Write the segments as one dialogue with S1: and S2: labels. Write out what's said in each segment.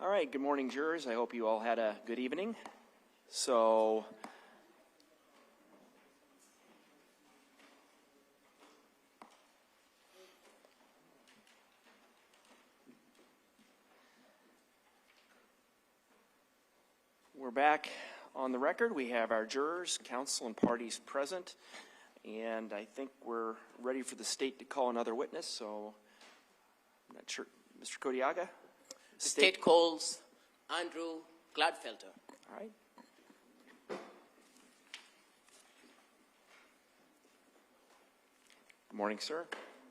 S1: All right, good morning, jurors. I hope you all had a good evening. So, we're back on the record. We have our jurors, counsel, and parties present. And I think we're ready for the state to call another witness. So, I'm not sure. Mr. Kodiaga?
S2: The state calls Andrew Gladfelter.
S1: All right. Good morning, sir.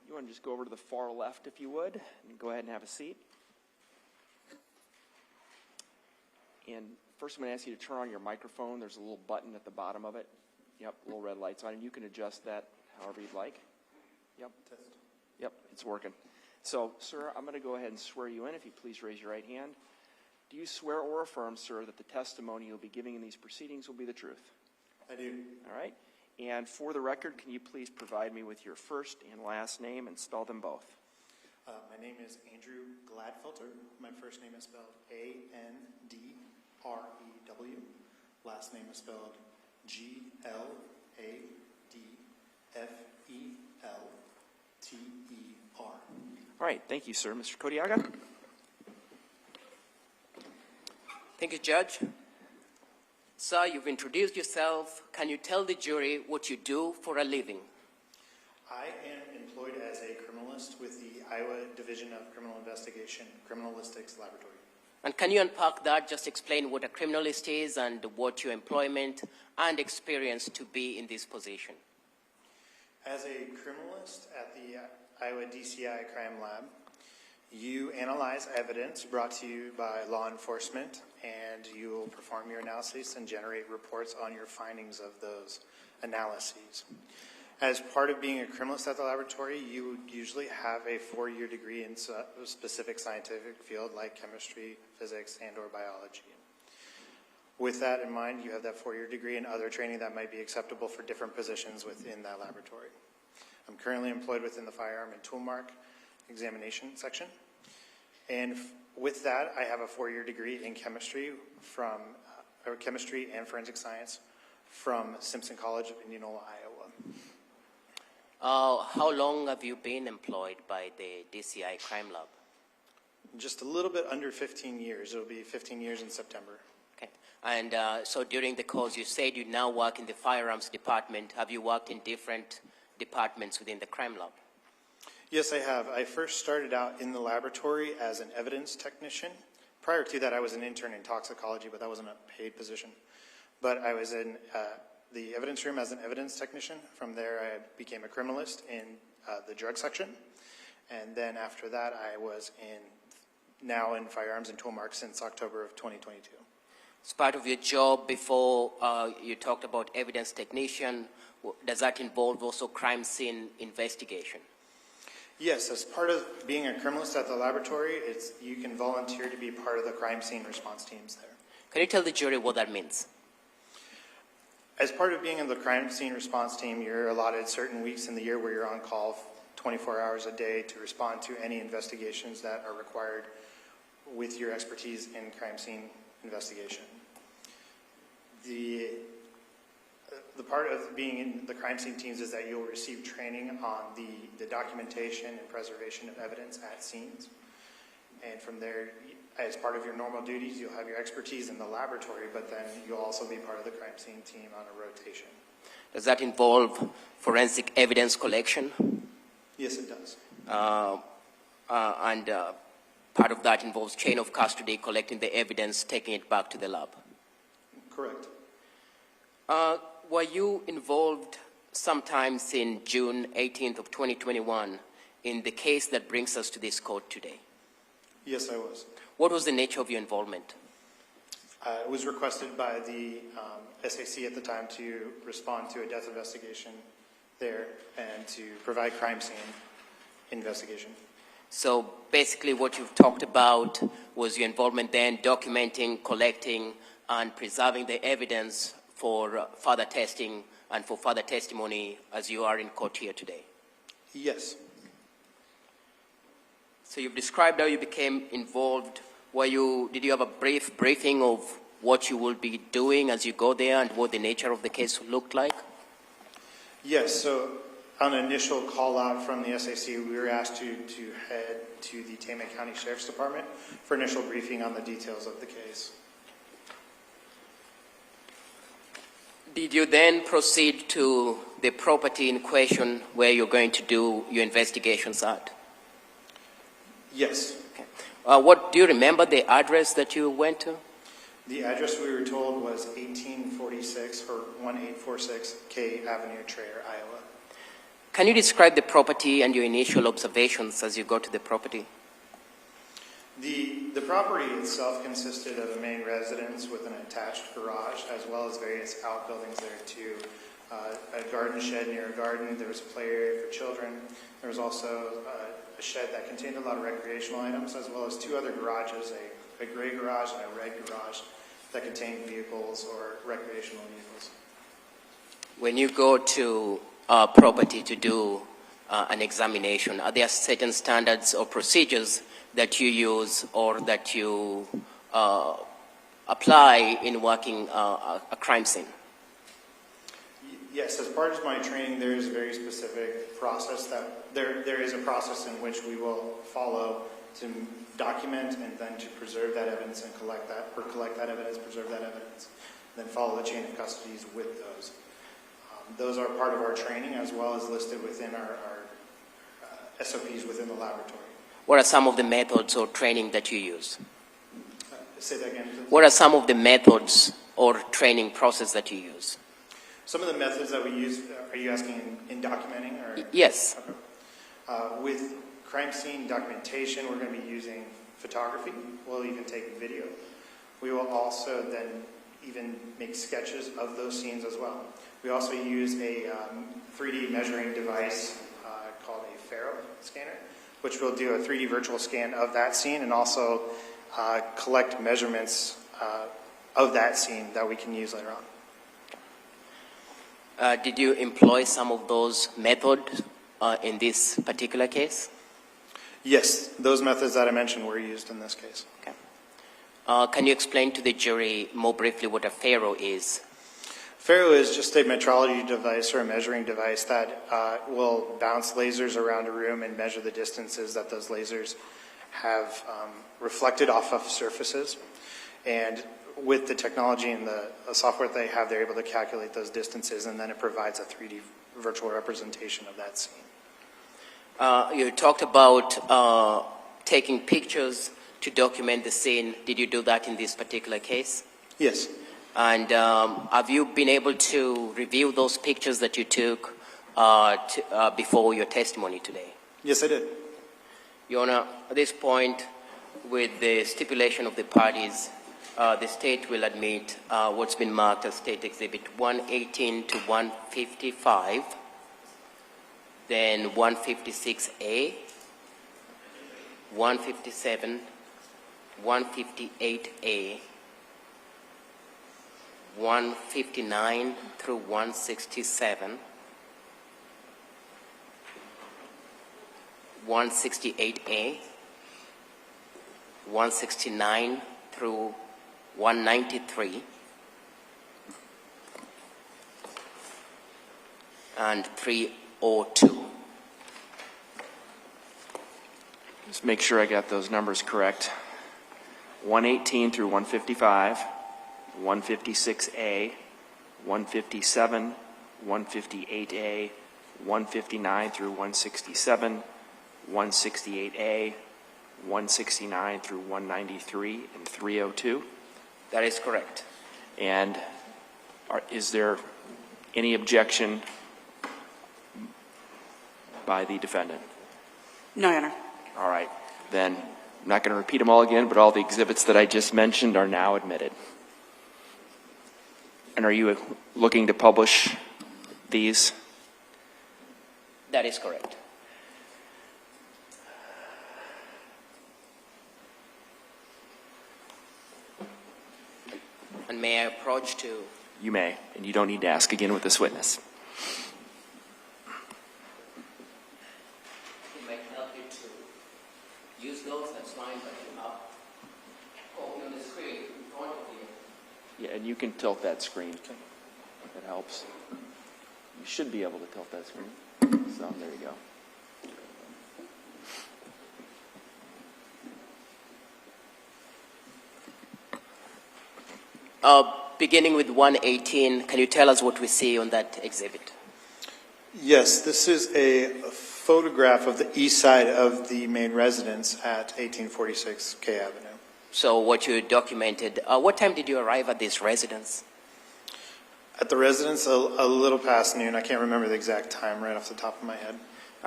S1: You want to just go over to the far left, if you would, and go ahead and have a seat. And first, I'm going to ask you to turn on your microphone. There's a little button at the bottom of it. Yep, little red lights on it. You can adjust that however you'd like. Yep. Test. Yep, it's working. So, sir, I'm going to go ahead and swear you in. If you please raise your right hand. Do you swear or affirm, sir, that the testimony you'll be giving in these proceedings will be the truth?
S3: I do.
S1: All right. And for the record, can you please provide me with your first and last name and spell them both?
S3: My name is Andrew Gladfelter. My first name is spelled A-N-D-R-E-W. Last name is spelled G-L-A-D-F-E-L-T-E-R.
S1: All right. Thank you, sir. Mr. Kodiaga?
S2: Thank you, Judge. Sir, you've introduced yourself. Can you tell the jury what you do for a living?
S3: I am employed as a criminalist with the Iowa Division of Criminal Investigation, Criminalistics Laboratory.
S2: And can you unpack that? Just explain what a criminalist is and what your employment and experience to be in this position.
S3: As a criminalist at the Iowa DCI Crime Lab, you analyze evidence brought to you by law enforcement, and you will perform your analysis and generate reports on your findings of those analyses. As part of being a criminalist at the laboratory, you would usually have a 4-year degree in a specific scientific field like chemistry, physics, and or biology. With that in mind, you have that 4-year degree and other training that might be acceptable for different positions within that laboratory. I'm currently employed within the firearm and tool mark examination section. And with that, I have a 4-year degree in chemistry chemistry and forensic science from Simpson College of Indianola, Iowa.
S2: How long have you been employed by the DCI Crime Lab?
S3: Just a little bit under 15 years. It'll be 15 years in September.
S2: Okay. And so during the course, you said you now work in the firearms department. Have you worked in different departments within the crime lab?
S3: Yes, I have. I first started out in the laboratory as an evidence technician. Prior to that, I was an intern in toxicology, but that wasn't a paid position. But I was in the evidence room as an evidence technician. From there, I became a criminalist in the drug section. And then after that, I was now in firearms and tool marks since October of 2022.
S2: As part of your job before, you talked about evidence technician. Does that involve also crime scene investigation?
S3: Yes, as part of being a criminalist at the laboratory, you can volunteer to be part of the crime scene response teams there.
S2: Can you tell the jury what that means?
S3: As part of being in the crime scene response team, you're allotted certain weeks in the year where you're on call 24 hours a day to respond to any investigations that are required with your expertise in crime scene investigation. The part of being in the crime scene teams is that you'll receive training on the documentation and preservation of evidence at scenes. And from there, as part of your normal duties, you'll have your expertise in the laboratory, but then you'll also be part of the crime scene team on a rotation.
S2: Does that involve forensic evidence collection?
S3: Yes, it does.
S2: And part of that involves chain of custody, collecting the evidence, taking it back to the lab?
S3: Correct.
S2: Were you involved sometimes in June 18th of 2021 in the case that brings us to this court today?
S3: Yes, I was.
S2: What was the nature of your involvement?
S3: It was requested by the SAC at the time to respond to a death investigation there and to provide crime scene investigation.
S2: So basically what you've talked about was your involvement then documenting, collecting, and preserving the evidence for further testing and for further testimony as you are in court here today?
S3: Yes.
S2: So you've described how you became involved Did you have a brief briefing of what you will be doing as you go there and what the nature of the case looked like?
S3: Yes, so on an initial call out from the SAC, we were asked to head to the Tama County Sheriff's Department for initial briefing on the details of the case.
S2: Did you then proceed to the property in question where you're going to do your investigations at?
S3: Yes.
S2: Okay. Do you remember the address that you went to?
S3: The address we were told was 1846 or 1846 K Avenue, Traer, Iowa.
S2: Can you describe the property and your initial observations as you go to the property?
S3: The property itself consisted of a main residence with an attached garage, as well as various outbuildings there too. A garden shed near a garden. There was a play area for children. There was also a shed that contained a lot of recreational items, as well as two other garages, a gray garage and a red garage that contained vehicles or recreational vehicles.
S2: When you go to a property to do an examination, are there certain standards or procedures that you use or that you apply in working a crime scene?
S3: Yes, as part of my training, there is a very specific process that there is a process in which we will follow to document and then to preserve that evidence and collect that evidence, preserve that evidence, then follow the chain of custodies with those. Those are part of our training as well as listed within our SOPs within the laboratory.
S2: What are some of the methods or training that you use?
S3: Say that again, please.
S2: What are some of the methods or training process that you use?
S3: Some of the methods that we use, are you asking in documenting? Or?
S2: Yes.
S3: Okay. With crime scene documentation, we're going to be using photography. We'll even take video. We will also then even make sketches of those scenes as well. We also use a 3D measuring device called a Faro scanner, which will do a 3D virtual scan of that scene and also collect measurements of that scene that we can use later on.
S2: Did you employ some of those methods in this particular case?
S3: Yes, those methods that I mentioned were used in this case.
S2: Okay. Can you explain to the jury more briefly what a Faro is?
S3: Faro is just a metrology device or a measuring device that will bounce lasers around a room and measure the distances that those lasers have reflected off of surfaces. And with the technology and the software they have, they're able to calculate those distances, and then it provides a 3D virtual representation of that scene.
S2: You talked about taking pictures to document the scene. Did you do that in this particular case?
S3: Yes.
S2: And have you been able to review those pictures that you took before your testimony today?
S3: Yes, I did.
S2: Your Honor, at this point, with the stipulation of the parties, the state will admit what's been marked as State Exhibit 118 to 155, then 156A, 157, 158A, 159 through 167, 168A, 169 through 193, and 302.
S1: Just make sure I got those numbers correct. 118 through 155, 156A, 157, 158A, 159 through 167, 168A, 169 through 193, and 302.
S2: That is correct.
S1: And is there any objection by the defendant?
S4: No, Your Honor.
S1: All right. Then I'm not going to repeat them all again, but all the exhibits that I just mentioned are now admitted. And are you looking to publish these?
S2: That is correct. And may I approach to...
S1: You may, and you don't need to ask again with this witness.
S2: It might help you to use those, that's fine, but you have
S1: Yeah, and you can tilt that screen. If it helps. You should be able to tilt that screen. So there you go.
S2: Beginning with 118, can you tell us what we see on that exhibit?
S3: Yes, this is a photograph of the east side of the main residence at 1846 K Avenue.
S2: So what you documented, what time did you arrive at this residence?
S3: At the residence, a little past noon. I can't remember the exact time right off the top of my head.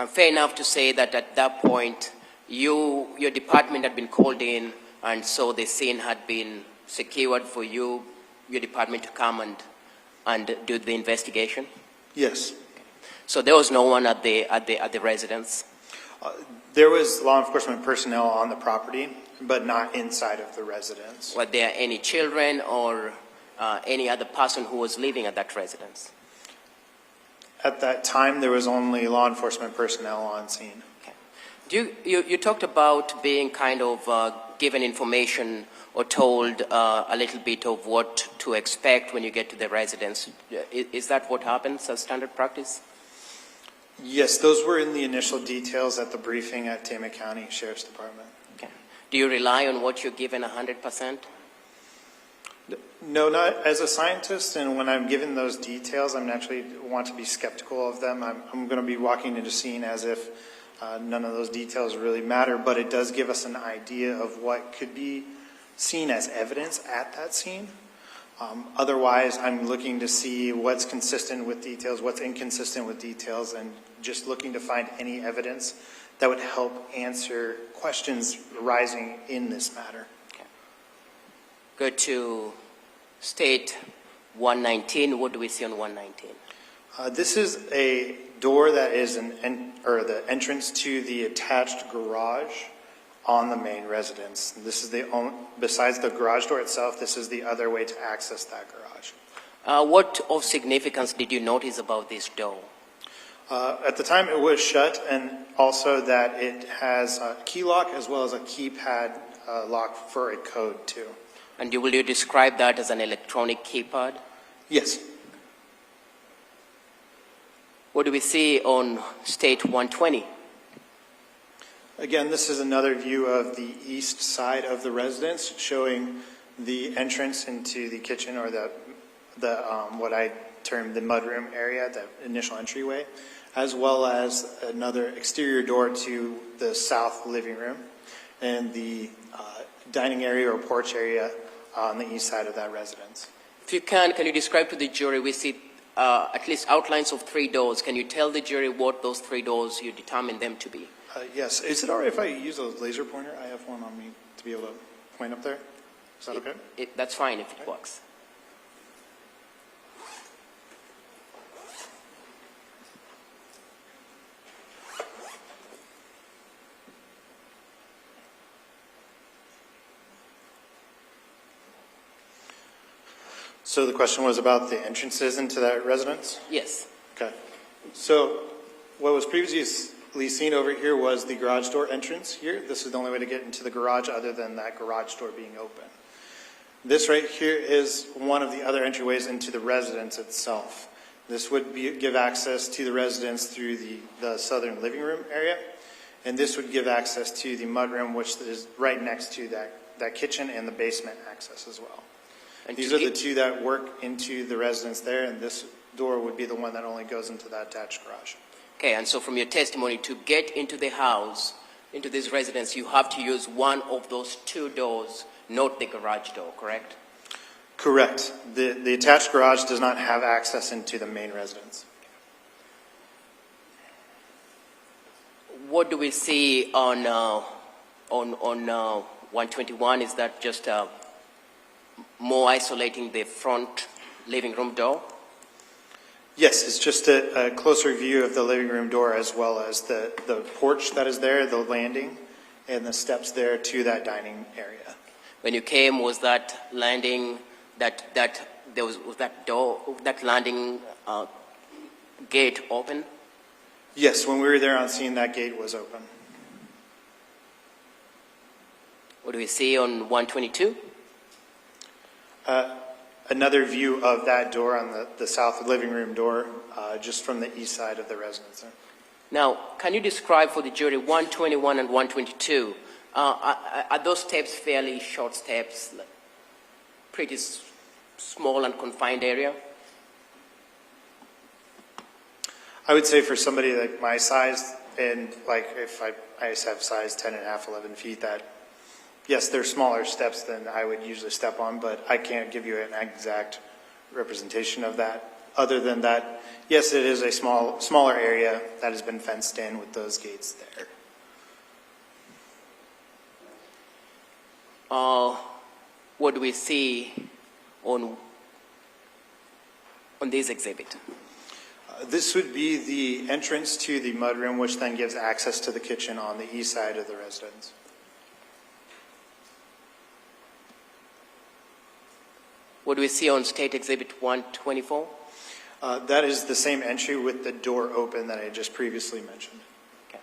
S2: Fair enough to say that at that point, your department had been called in, and so the scene had been secured for your department to come and do the investigation?
S3: Yes.
S2: So there was no one at the residence?
S3: There was law enforcement personnel on the property, but not inside of the residence.
S2: Were there any children or any other person who was living at that residence?
S3: At that time, there was only law enforcement personnel on scene.
S2: Okay. You talked about being kind of given information or told a little bit of what to expect when you get to the residence. Is that what happens as standard practice?
S3: Yes, those were in the initial details at the briefing at Tama County Sheriff's Department.
S2: Okay. Do you rely on what you're given 100%?
S3: No, not as a scientist, and when I'm given those details, I'm actually want to be skeptical of them. I'm going to be walking into scene as if none of those details really matter, but it does give us an idea of what could be seen as evidence at that scene. Otherwise, I'm looking to see what's consistent with details, what's inconsistent with details, and just looking to find any evidence that would help answer questions arising in this matter.
S2: Go to state 119. What do we see on 119?
S3: This is a door that is the entrance to the attached garage on the main residence. This is besides the garage door itself, this is the other way to access that garage.
S2: What of significance did you notice about this door?
S3: At the time, it was shut, and also that it has a key lock as well as a keypad lock for a code too.
S2: And will you describe that as an electronic keypad?
S3: Yes.
S2: What do we see on state 120?
S3: Again, this is another view of the east side of the residence, showing the entrance into the kitchen, or the what I termed the mudroom area, the initial entryway, as well as another exterior door to the south living room and the dining area or porch area on the east side of that residence.
S2: If you can you describe to the jury, we see at least outlines of 3 doors. Can you tell the jury what those 3 doors you determine them to be?
S3: Yes. Is it all right if I use a laser pointer? I have one on me to be able to point up there. Is that okay?
S2: That's fine if it works.
S3: So the question was about the entrances into that residence?
S2: Yes.
S3: Okay. So what was previously seen over here was the garage door entrance here. This is the only way to get into the garage other than that garage door being open. This right here is one of the other entryways into the residence itself. This would give access to the residence through the southern living room area. And this would give access to the mudroom, which is right next to that kitchen and the basement access as well. And these are the two that work into the residence there, and this door would be the one that only goes into that attached garage.
S2: Okay, and so from your testimony, to get into the house, into this residence, you have to use one of those 2 doors, not the garage door, correct?
S3: Correct. The attached garage does not have access into the main residence.
S2: What do we see on 121? Is that just more isolating the front living room door?
S3: Yes, it's just a closer view of the living room door, as well as the porch that is there, the landing, and the steps there to that dining area.
S2: When you came, was that landing, was that door, that landing gate open?
S3: Yes, when we were there on scene, that gate was open.
S2: What do we see on 122?
S3: another view of that door on the south living room door, just from the east side of the residence there.
S2: Now, can you describe for the jury 121 and 122? Are those steps fairly short steps, like pretty small and confined area?
S3: I would say for somebody like my size, and like if I have size 10 and a half, 11 feet, that yes, they're smaller steps than I would usually step on, but I can't give you an exact representation of that. Other than that, yes, it is a smaller area that has been fenced in with those gates there.
S2: What do we see on this exhibit?
S3: This would be the entrance to the mudroom, which then gives access to the kitchen on the east side of the residence.
S2: What do we see on State Exhibit 124?
S3: That is the same entry with the door open that I just previously mentioned.
S2: Okay.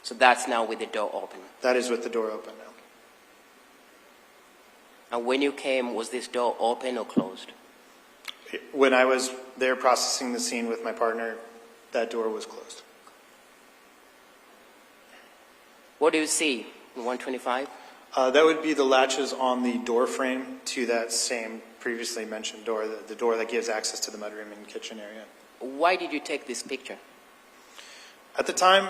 S2: So that's now with the door open.
S3: That is with the door open now.
S2: And when you came, was this door open or closed?
S3: When I was there processing the scene with my partner, that door was closed.
S2: What do you see in 125?
S3: That would be the latches on the door frame to that same previously mentioned door, the door that gives access to the mudroom and kitchen area.
S2: Why did you take this picture?
S3: At the time,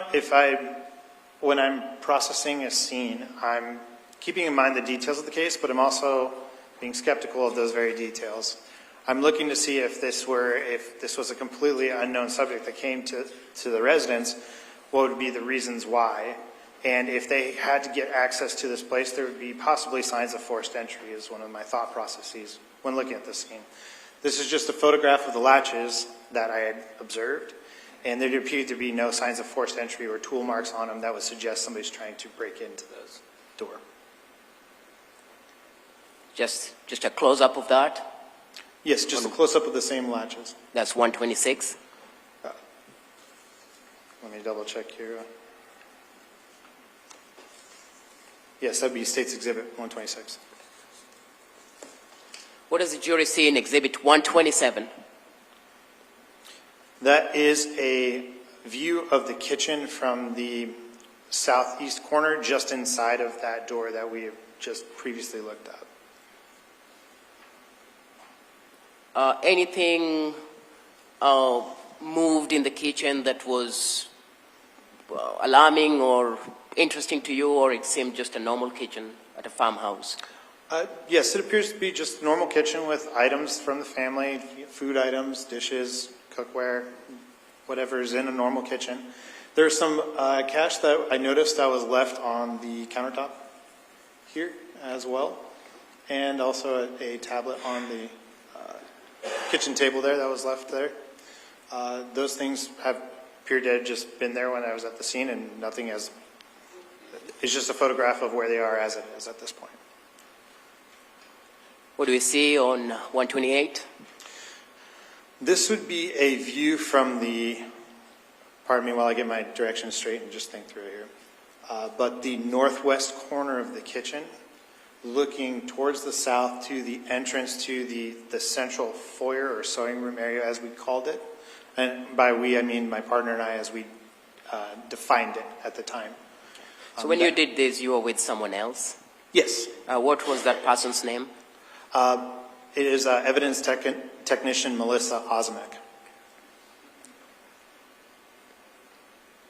S3: when I'm processing a scene, I'm keeping in mind the details of the case, but I'm also being skeptical of those very details. I'm looking to see if this was a completely unknown subject that came to the residence, what would be the reasons why? And if they had to get access to this place, there would be possibly signs of forced entry is one of my thought processes when looking at this scene. This is just a photograph of the latches that I had observed, and there appeared to be no signs of forced entry or tool marks on them that would suggest somebody's trying to break into those door.
S2: Just a close-up of that?
S3: Yes, just a close-up of the same latches.
S2: That's 126?
S3: Let me double check here. Yes, that'd be State's Exhibit 126.
S2: What does the jury see in Exhibit 127?
S3: That is a view of the kitchen from the southeast corner, just inside of that door that we have just previously looked at.
S2: Anything moved in the kitchen that was alarming or interesting to you, or it seemed just a normal kitchen at a farmhouse?
S3: Yes, it appears to be just a normal kitchen with items from the family, food items, dishes, cookware, whatever is in a normal kitchen. There's some cash that I noticed that was left on the countertop here as well, and also a tablet on the kitchen table there that was left there. Those things have appeared to have just been there when I was at the scene, and nothing has. It's just a photograph of where they are as it is at this point.
S2: What do we see on 128?
S3: This would be a view from the, pardon me while I get my directions straight and just think through it here, but the northwest corner of the kitchen, looking towards the south to the entrance to the central foyer or sewing room area as we called it. And by we, I mean my partner and I as we defined it at the time.
S2: So when you did this, you were with someone else?
S3: Yes.
S2: What was that person's name?
S3: It is evidence technician Melissa Osmek.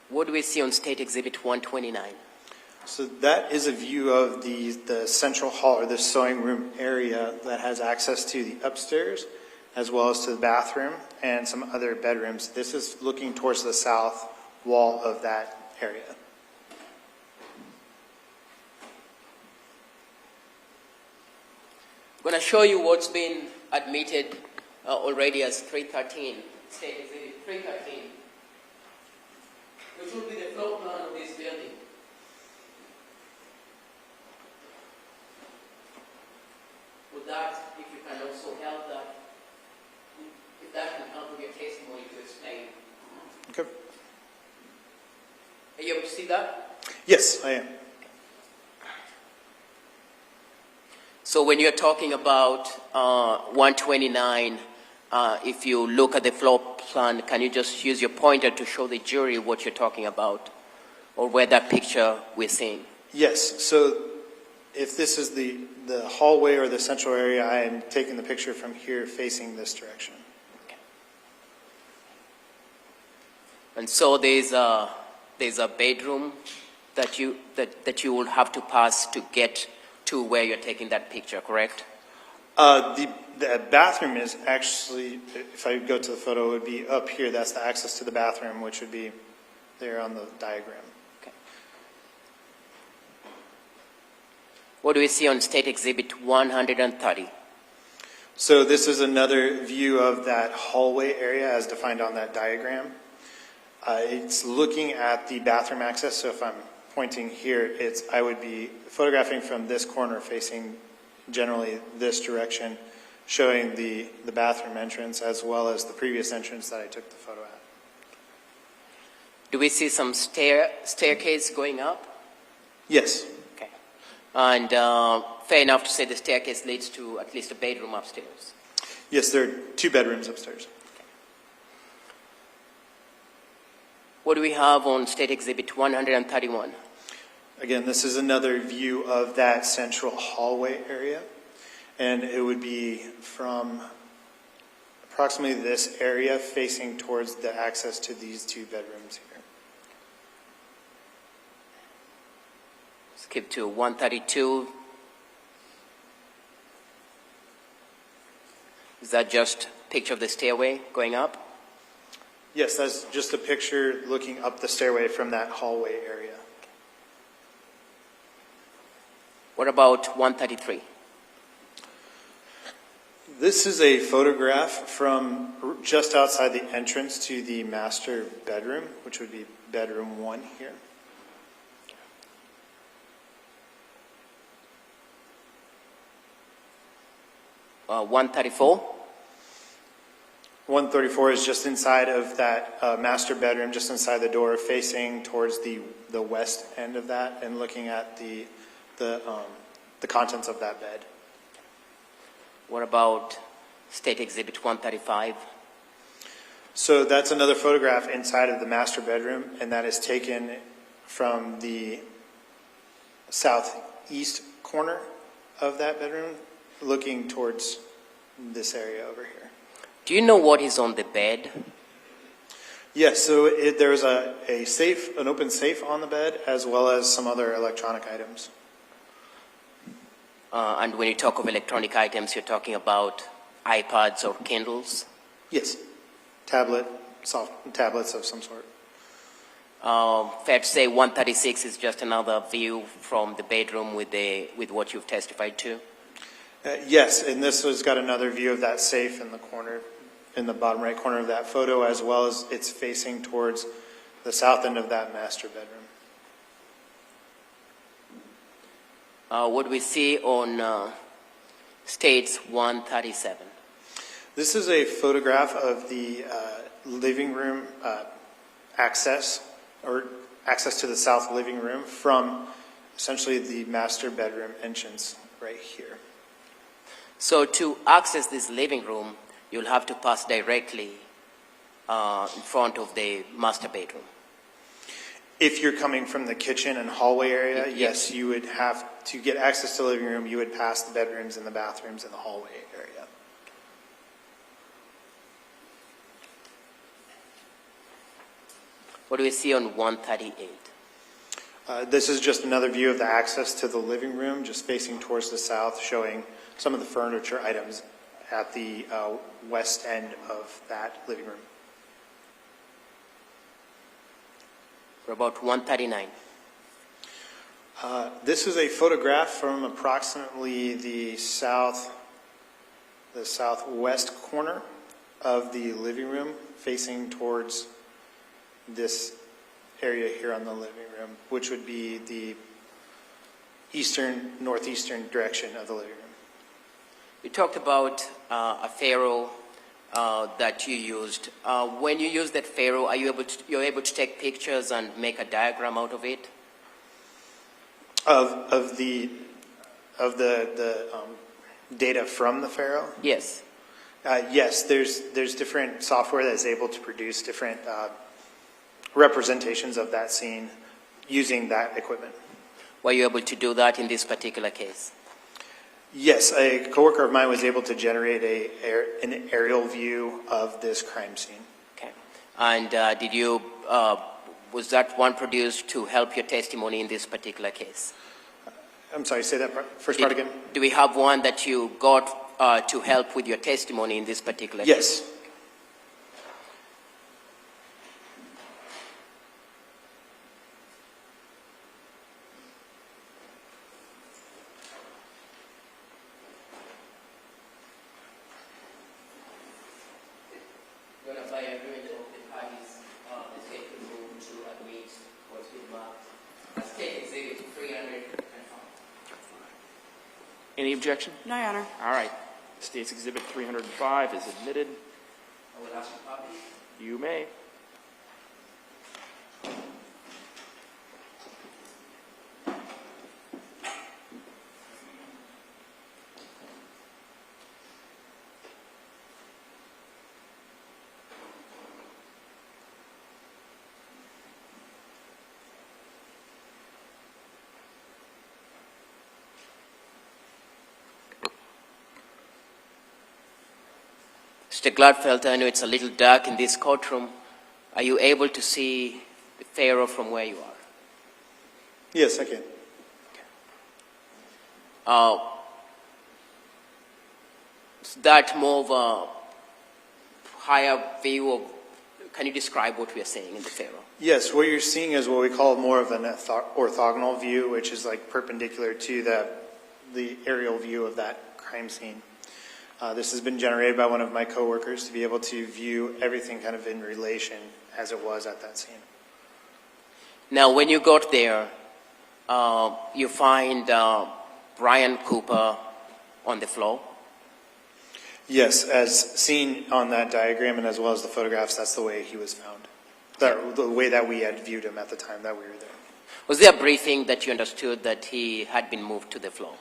S2: What do we see on State Exhibit 129?
S3: So that is a view of the central hall or the sewing room area that has access to the upstairs as well as to the bathroom and some other bedrooms. This is looking towards the south wall of that area.
S2: I'm going to show you what's been admitted already as 313, State Exhibit 313, which will be the floor plan of this building. With that, if you can also help that, if that can help with your testimony to explain.
S3: Okay.
S2: Are you able to see that?
S3: Yes, I am.
S2: So So when you're talking about 129, if you look at the floor plan, can you just use your pointer to show the jury what you're talking about, or where that picture we're seeing?
S3: Yes, so if this is the hallway or the central area, I am taking the picture from here facing this direction.
S2: And so there's a bedroom that you will have to pass to get to where you're taking that picture, correct?
S3: The bathroom is actually, if I go to the photo, it would be up here. That's the access to the bathroom, which would be there on the diagram.
S2: Okay. What do we see on State Exhibit 130?
S3: So this is another view of that hallway area as defined on that diagram. It's looking at the bathroom access. So if I'm pointing here, I would be photographing from this corner facing generally this direction, showing the bathroom entrance as well as the previous entrance that I took the photo at.
S2: Do we see some staircase going up?
S3: Yes.
S2: Okay. And fair enough to say the staircase leads to at least a bedroom upstairs.
S3: Yes, there are 2 bedrooms upstairs.
S2: What do we have on State Exhibit 131?
S3: Again, this is another view of that central hallway area. And it would be from approximately this area facing towards the access to these 2 bedrooms here.
S2: Skip to 132. Is that just a picture of the stairway going up?
S3: Yes, that's just a picture looking up the stairway from that hallway area.
S2: What about 133?
S3: This is a photograph from just outside the entrance to the master bedroom, which would be bedroom 1 here.
S2: Uh, 134?
S3: 134 is just inside of that master bedroom, just inside the door, facing towards the west end of that, and looking at the contents of that bed.
S2: What about State Exhibit 135?
S3: So that's another photograph inside of the master bedroom, and that is taken from the southeast corner of that bedroom, looking towards this area over here.
S2: Do you know what is on the bed?
S3: Yes, so there's a safe, an open safe on the bed, as well as some other electronic items.
S2: And when you talk of electronic items, you're talking about iPads or Kindles?
S3: Yes, soft tablets of some sort.
S2: Fair to say 136 is just another view from the bedroom with what you've testified to?
S3: Yes, and this has got another view of that safe in the corner, in the bottom right corner of that photo, as well as it's facing towards the south end of that master bedroom.
S2: What do we see on States 137?
S3: This is a photograph of the living room access to the south living room from essentially the master bedroom entrance right here.
S2: So to access this living room, you'll have to pass directly in front of the master bedroom.
S3: If you're coming from the kitchen and hallway area,
S2: Yes.
S3: yes, you would have to get access to the living room. You would pass the bedrooms and the bathrooms in the hallway area.
S2: What do we see on 138?
S3: This is just another view of the access to the living room, just facing towards the south, showing some of the furniture items at the west end of that living room.
S2: What about 139?
S3: This is a photograph from approximately the southwest corner of the living room, facing towards this area here on the living room, which would be the northeastern direction of the living room.
S2: You talked about a Faro that you used. When you use that Faro, are you able to take pictures and make a diagram out of it?
S3: Of the Data from the Pharaoh?
S2: Yes.
S3: Yes, there's different software that is able to produce different representations of that scene using that equipment.
S2: Were you able to do that in this particular case?
S3: Yes, a coworker of mine was able to generate an aerial view of this crime scene.
S2: Okay. And was that one produced to help your testimony in this particular case?
S3: I'm sorry, say that first part again?
S2: Do we have one that you got to help with your testimony in this particular case?
S3: Yes.
S2: By agreement of the parties, the state will move to admit what's been marked as State Exhibit 305.
S1: Any objection?
S4: No, Your Honor.
S1: All right. State's Exhibit 305 is admitted.
S2: I will ask for copy.
S1: You may.
S2: Mr. Gladfelter, I know it's a little dark in this courtroom. Are you able to see the Pharaoh from where you are?
S3: Yes, I can.
S2: That more of a higher view of, can you describe what we are seeing in the Pharaoh?
S3: Yes, what you're seeing is what we call more of an orthogonal view, which is like perpendicular to the aerial view of that crime scene. This has been generated by one of my coworkers to be able to view everything kind of in relation as it was at that scene.
S2: Now, when you got there, you find Karina Cooper on the floor.
S3: Yes, as seen on that diagram and as well as the photographs, that's the way he was found. The way that we had viewed him at the time that we were there.
S2: Was there a briefing that you understood that he had been moved to the floor?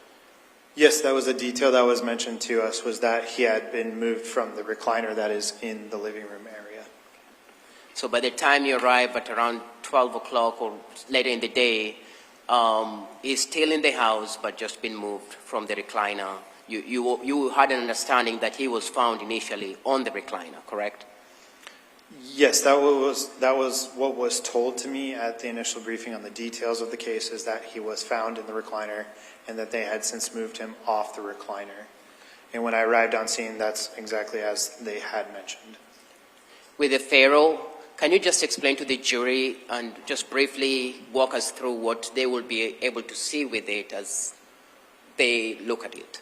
S3: Yes, that was a detail that was mentioned to us, was that he had been moved from the recliner that is in the living room area.
S2: So by the time you arrive at around 12 o'clock or later in the day, he's still in the house but just been moved from the recliner. You had an understanding that he was found initially on the recliner, correct?
S3: Yes, that was what was told to me at the initial briefing on the details of the case, is that he was found in the recliner and that they had since moved him off the recliner. And when I arrived on scene, that's exactly as they had mentioned.
S2: With the Pharaoh, can you just explain to the jury and just briefly walk us through what they will be able to see with it as they look at it?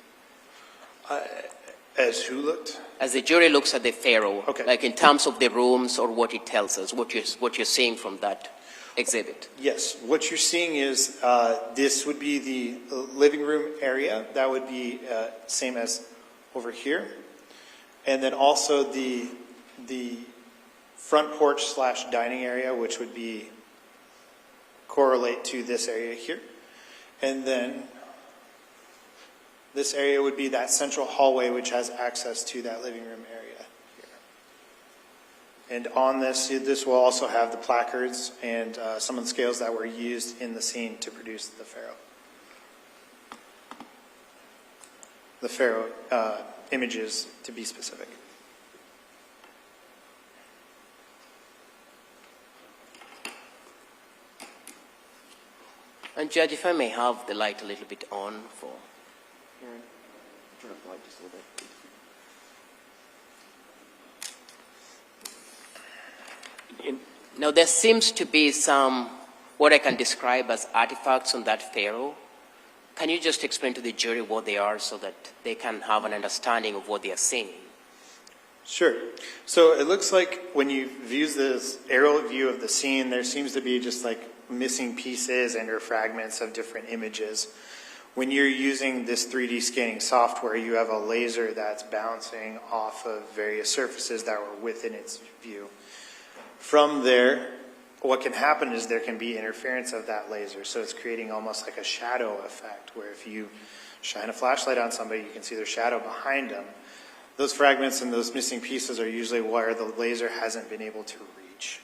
S3: As who looked?
S2: As the jury looks at the Pharaoh,
S3: Okay.
S2: like in terms of the rooms or what it tells us, what you're seeing from that exhibit.
S3: Yes, what you're seeing is this would be the living room area. That would be same as over here. And then also the front porch / dining area, which would be correlate to this area here. And then this area would be that central hallway, which has access to that living room area here. And on this will also have the placards and some of the scales that were used in the scene to produce the Pharaoh. The Pharaoh images, to be specific.
S2: And Judge, if I may have the light a little bit on for...
S1: Karen, turn up the light just a little bit.
S2: Now, there seems to be some, what I can describe as artifacts on that Pharaoh. Can you just explain to the jury what they are so that they can have an understanding of what they are seeing?
S3: Sure. So it looks like when you view this aerial view of the scene, there seems to be just like missing pieces and or fragments of different images. When you're using this 3D scanning software, you have a laser that's bouncing off of various surfaces that were within its view. From there, what can happen is there can be interference of that laser, so it's creating almost like a shadow effect, where if you shine a flashlight on somebody, you can see their shadow behind them. Those fragments and those missing pieces are usually where the laser hasn't been able to reach.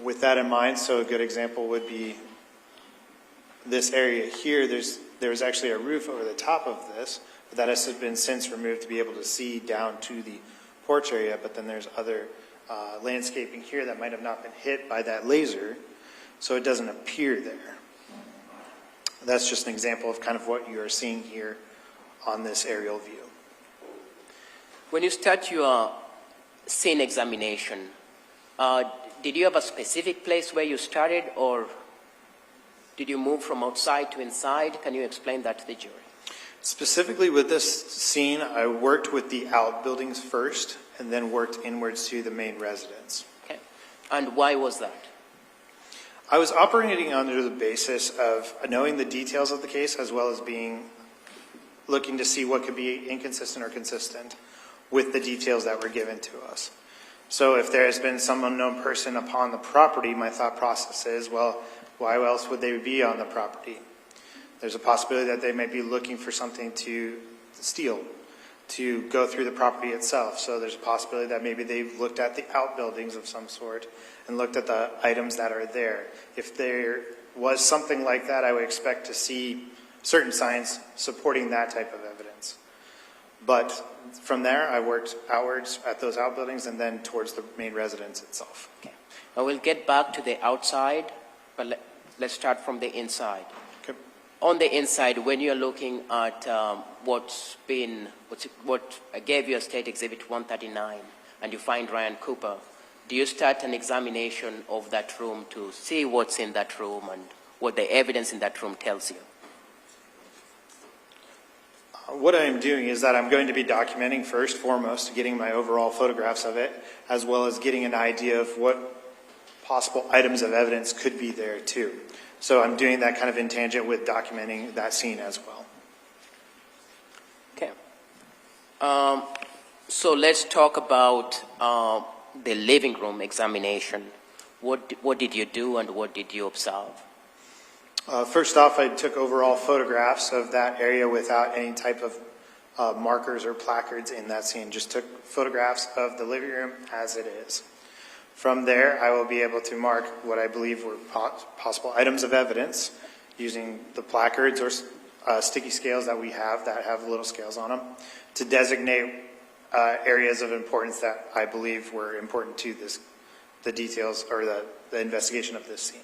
S3: With that in mind, so a good example would be this area here. There's actually a roof over the top of this, but that has been since removed to be able to see down to the porch area. But then there's other landscaping here that might have not been hit by that laser, so it doesn't appear there. That's just an example of kind of what you are seeing here on this aerial view.
S2: When you start your scene examination, did you have a specific place where you started, or did you move from outside to inside? Can you explain that to the jury?
S3: Specifically with this scene, I worked with the outbuildings first and then worked inwards to the main residence.
S2: Okay. And why was that?
S3: I was operating under the basis of knowing the details of the case as well as looking to see what could be inconsistent or consistent with the details that were given to us. So if there has been some unknown person upon the property, my thought process is, well, why else would they be on the property? There's a possibility that they may be looking for something to steal, to go through the property itself. So there's a possibility that maybe they've looked at the outbuildings of some sort and looked at the items that are there. If there was something like that, I would expect to see certain signs supporting that type of evidence. But from there, I worked outwards at those outbuildings and then towards the main residence itself.
S2: Okay. I will get back to the outside, but let's start from the inside.
S3: Okay.
S2: On the inside, when you're looking at what gave you a state exhibit 139, and you find Ryan Cooper, do you start an examination of that room to see what's in that room and what the evidence in that room tells you?
S3: What I'm doing is that I'm going to be documenting first, foremost, getting my overall photographs of it, as well as getting an idea of what possible items of evidence could be there too. So I'm doing that kind of in tangent with documenting that scene as well.
S2: Okay. So let's talk about the living room examination. What did you do and what did you observe?
S3: First off, I took overall photographs of that area without any type of markers or placards in that scene. Just took photographs of the living room as it is. From there, I will be able to mark what I believe were possible items of evidence using the placards or sticky scales that we have that have little scales on them to designate areas of importance that I believe were important to the details or the investigation of this scene.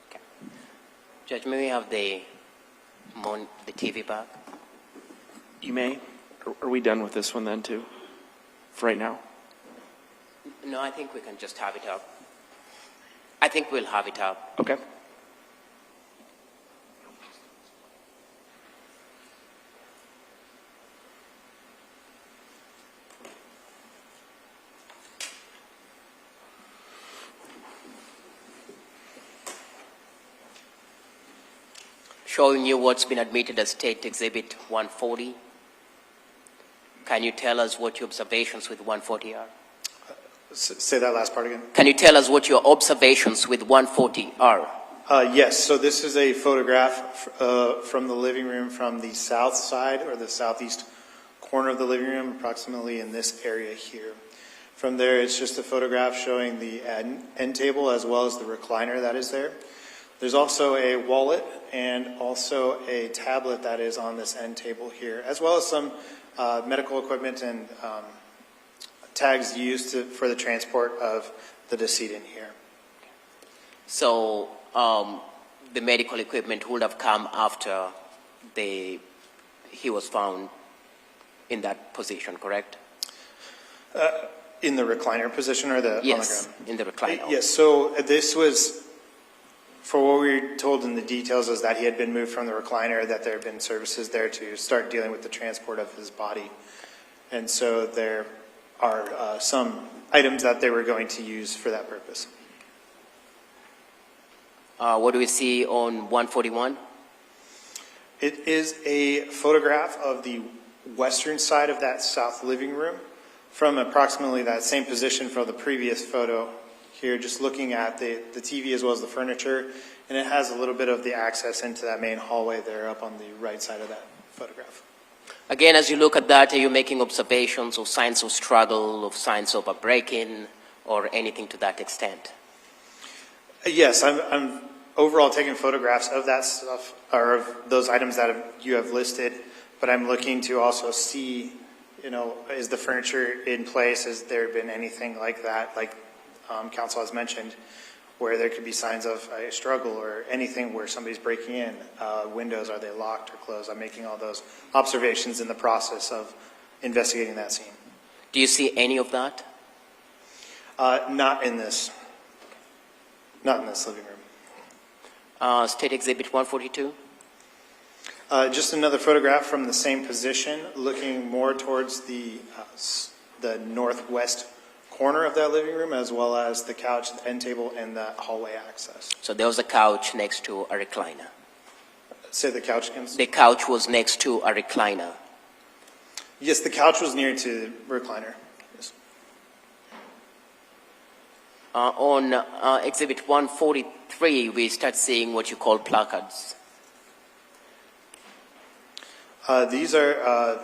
S2: Okay. Judge, may we have the TV back?
S1: You may. Are we done with this one then too? For right now?
S2: No, I think we can just have it up. I think we'll have it up.
S1: Okay.
S2: Showing you what's been admitted as State Exhibit 140. Can you tell us what your observations with 140 are?
S3: Say that last part again.
S2: Can you tell us what your observations with 140 are?
S3: Yes, so this is a photograph from the living room from the south side or the southeast corner of the living room, approximately in this area here. From there, it's just a photograph showing the end table as well as the recliner that is there. There's also a wallet and also a tablet that is on this end table here, as well as some medical equipment and tags used for the transport of the decedent here.
S2: So the medical equipment would have come after he was found in that position, correct?
S3: In the recliner position or the
S2: yes,
S3: on the ground?
S2: In the recliner.
S3: Yes, so this was, for what we were told in the details, is that he had been moved from the recliner, that there had been services there to start dealing with the transport of his body. And so there are some items that they were going to use for that purpose.
S2: What do we see on 141?
S3: It is a photograph of the western side of that south living room from approximately that same position from the previous photo here, just looking at the TV as well as the furniture, and it has a little bit of the access into that main hallway there up on the right side of that. photograph.
S2: Again, as you look at that, are you making observations of signs of struggle, of signs of a break-in, or anything to that extent?
S3: Yes, I'm overall taking photographs of that stuff, or of those items that you have listed, but I'm looking to also see, is the furniture in place? Has there been anything like that, like council has mentioned, where there could be signs of a struggle or anything where somebody's breaking in? Windows, are they locked or closed? I'm making all those observations in the process of investigating that scene.
S2: Do you see any of that?
S3: Not in this living room.
S2: State Exhibit 142?
S3: Just another photograph from the same position, looking more towards the northwest corner of that living room, as well as the couch, the end table, and the hallway access.
S2: So there was a couch next to a recliner.
S3: Say the couch again?
S2: The couch was next to a recliner.
S3: Yes, the couch was near to the recliner. Yes.
S2: On Exhibit 143, we start seeing what you call placards.
S3: These are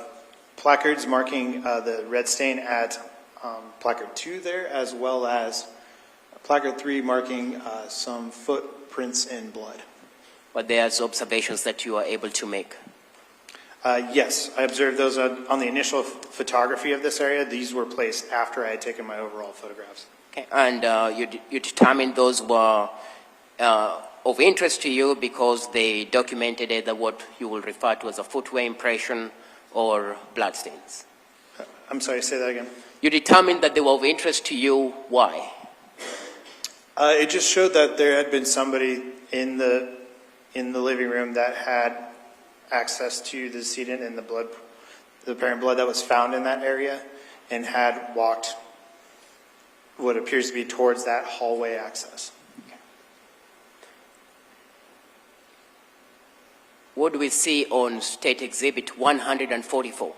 S3: placards marking the red stain at placard 2 there, as well as placard 3 marking some footprints in blood.
S2: But there's observations that you are able to make.
S3: Yes, I observed those on the initial photography of this area. These were placed after I had taken my overall photographs.
S2: Okay. And you determined those were of interest to you because they documented either what you will refer to as a footwear impression or bloodstains.
S3: I'm sorry, say that again.
S2: You determined that they were of interest to you. Why?
S3: It just showed that there had been somebody in the living room that had access to the decedent and the apparent blood that was found in that area, and had walked what appears to be towards that hallway access.
S2: What do we see on State Exhibit 144?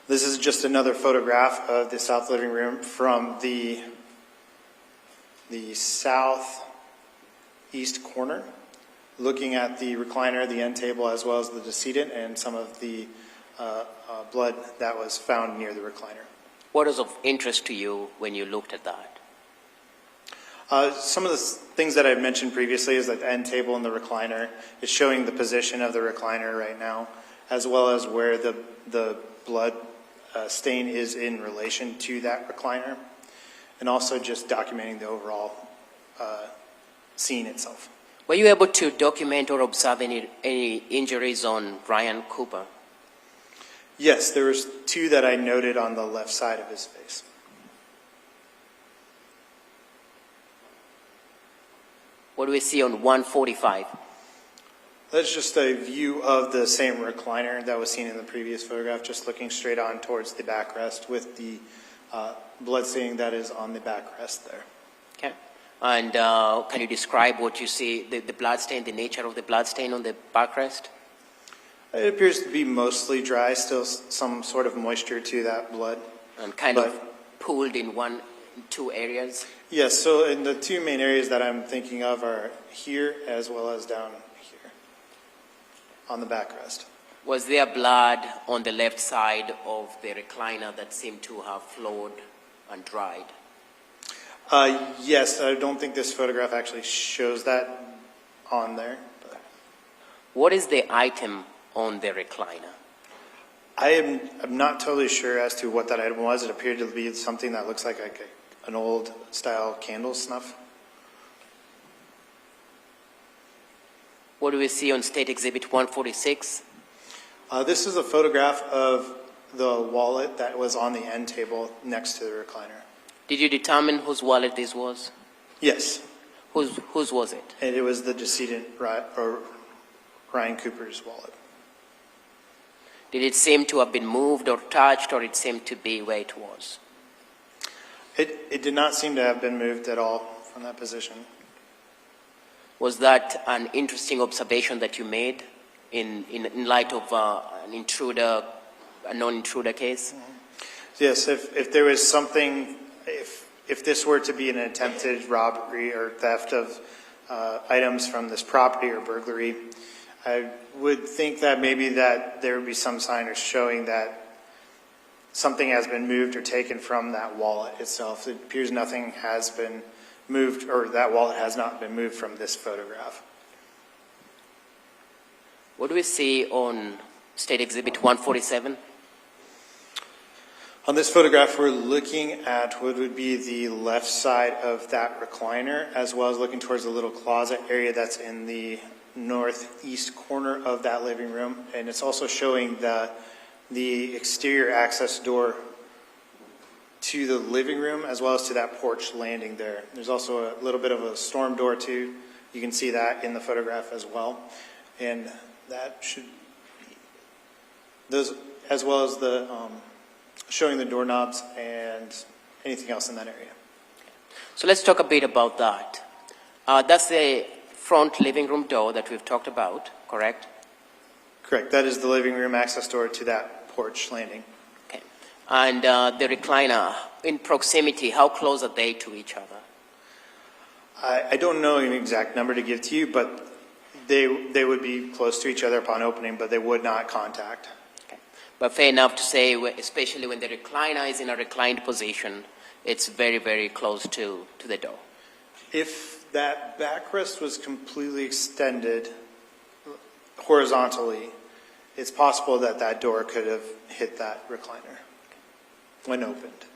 S3: This is just another photograph of the south living room from the southeast corner, looking at the recliner, the end table, as well as the decedent and some of the blood that was found near the recliner.
S2: What is of interest to you when you looked at that?
S3: Some of the things that I mentioned previously is that the end table and the recliner is showing the position of the recliner right now, as well as where the blood stain is in relation to that recliner, and also just documenting the overall scene itself.
S2: Were you able to document or observe any injuries on Ryan Cooper?
S3: Yes, there was 2 that I noted on the left side of his face.
S2: What do we see on 145?
S3: That's just a view of the same recliner that was seen in the previous photograph, just looking straight on towards the backrest with the blood stain that is on the backrest there.
S2: Okay. And can you describe what you see, the blood stain, the nature of the blood stain on the backrest?
S3: It appears to be mostly dry, still some sort of moisture to that blood.
S2: And kind of pooled in 2 areas?
S3: Yes, so in the 2 main areas that I'm thinking of are here as well as down here on the backrest.
S2: Was there blood on the left side of the recliner that seemed to have flowed and dried?
S3: Yes, I don't think this photograph actually shows that on there. But
S2: What is the item on the recliner?
S3: I'm not totally sure as to what that item was. It appeared to be something that looks like an old style candle snuff.
S2: What do we see on State Exhibit 146?
S3: This is a photograph of the wallet that was on the end table next to the recliner.
S2: Did you determine whose wallet this was?
S3: Yes,
S2: Whose was it?
S3: and it was the decedent, Ryan Cooper's wallet.
S2: Did it seem to have been moved or touched, or it seemed to be where it was?
S3: It did not seem to have been moved at all from that position.
S2: Was that an interesting observation that you made in light of a non-intruder case?
S3: Yes, if there was something, if this were to be an attempted robbery or theft of items from this property or burglary, I would think that maybe that there would be some sign showing that something has been moved or taken from that wallet itself. It appears nothing has been moved, or that wallet has not been moved from this photograph.
S2: What do we see on State Exhibit 147?
S3: On this photograph, we're looking at what would be the left side of that recliner, as well as looking towards the little closet area that's in the northeast corner of that living room. And it's also showing the exterior access door to the living room, as well as to that porch landing there. There's also a little bit of a storm door too. You can see that in the photograph as well. And that should be those, as well as the showing the doorknobs and anything else in that area.
S2: So let's talk a bit about that. That's the front living room door that we've talked about, correct?
S3: Correct. That is the living room access door to that porch landing.
S2: Okay. And the recliner, in proximity, how close are they to each other?
S3: I don't know an exact number to give to you, but they would be close to each other upon opening, but they would not contact.
S2: Okay. But fair enough to say, especially when the recliner is in a reclined position, it's very, very close to the door.
S3: If that backrest was completely extended horizontally, it's possible that that door could have hit that recliner when opened.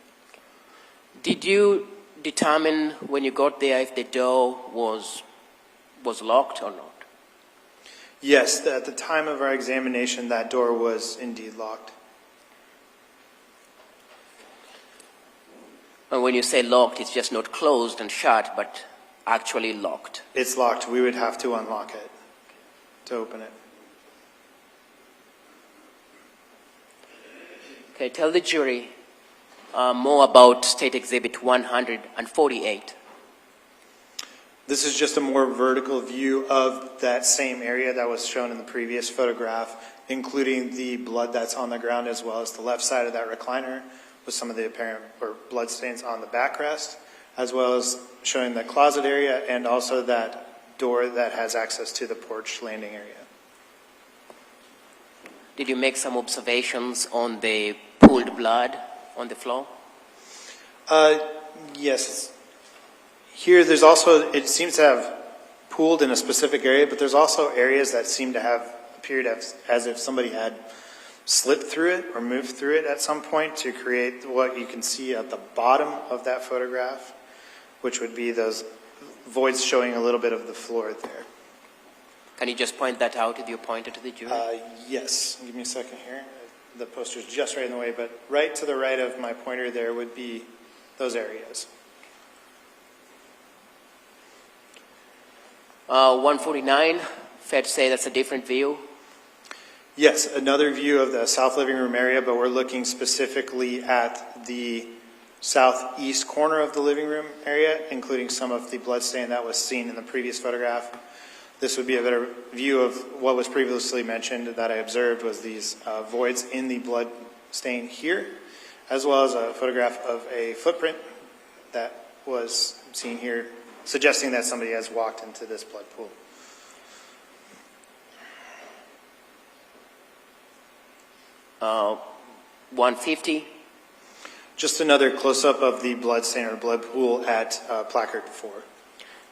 S2: Did you determine when you got there if the door was locked or not?
S3: Yes, at the time of our examination, that door was indeed locked.
S2: And when you say locked, it's just not closed and shut, but actually locked.
S3: It's locked. We would have to unlock it to open it.
S2: Okay, tell the jury more about State Exhibit 148.
S3: This is just a more vertical view of that same area that was shown in the previous photograph, including the blood that's on the ground, as well as the left side of that recliner with some of the apparent blood stains on the backrest, as well as showing the closet area and also that door that has access to the porch landing area.
S2: Did you make some observations on the pooled blood on the floor?
S3: Yes. Here, there's also, it seems to have pooled in a specific area, but there's also areas that seem to have appeared as if somebody had slipped through it or moved through it at some point to create what you can see at the bottom of that photograph, which would be those voids showing a little bit of the floor there.
S2: Can you just point that out with your pointer to the jury?
S3: Yes. Give me a second here. The poster's just right in the way, but right to the right of my pointer there would be those areas.
S2: 149, fair to say that's a different view?
S3: Yes, another view of the south living room area, but we're looking specifically at the southeast corner of the living room area, including some of the blood stain that was seen in the previous photograph. This would be a better view of what was previously mentioned that I observed was these voids in the blood stain here, as well as a photograph of a footprint that was seen here, suggesting that somebody has walked into this blood pool.
S2: Uh, 150.
S3: Just another close-up of the blood stain or blood pool at placard 4.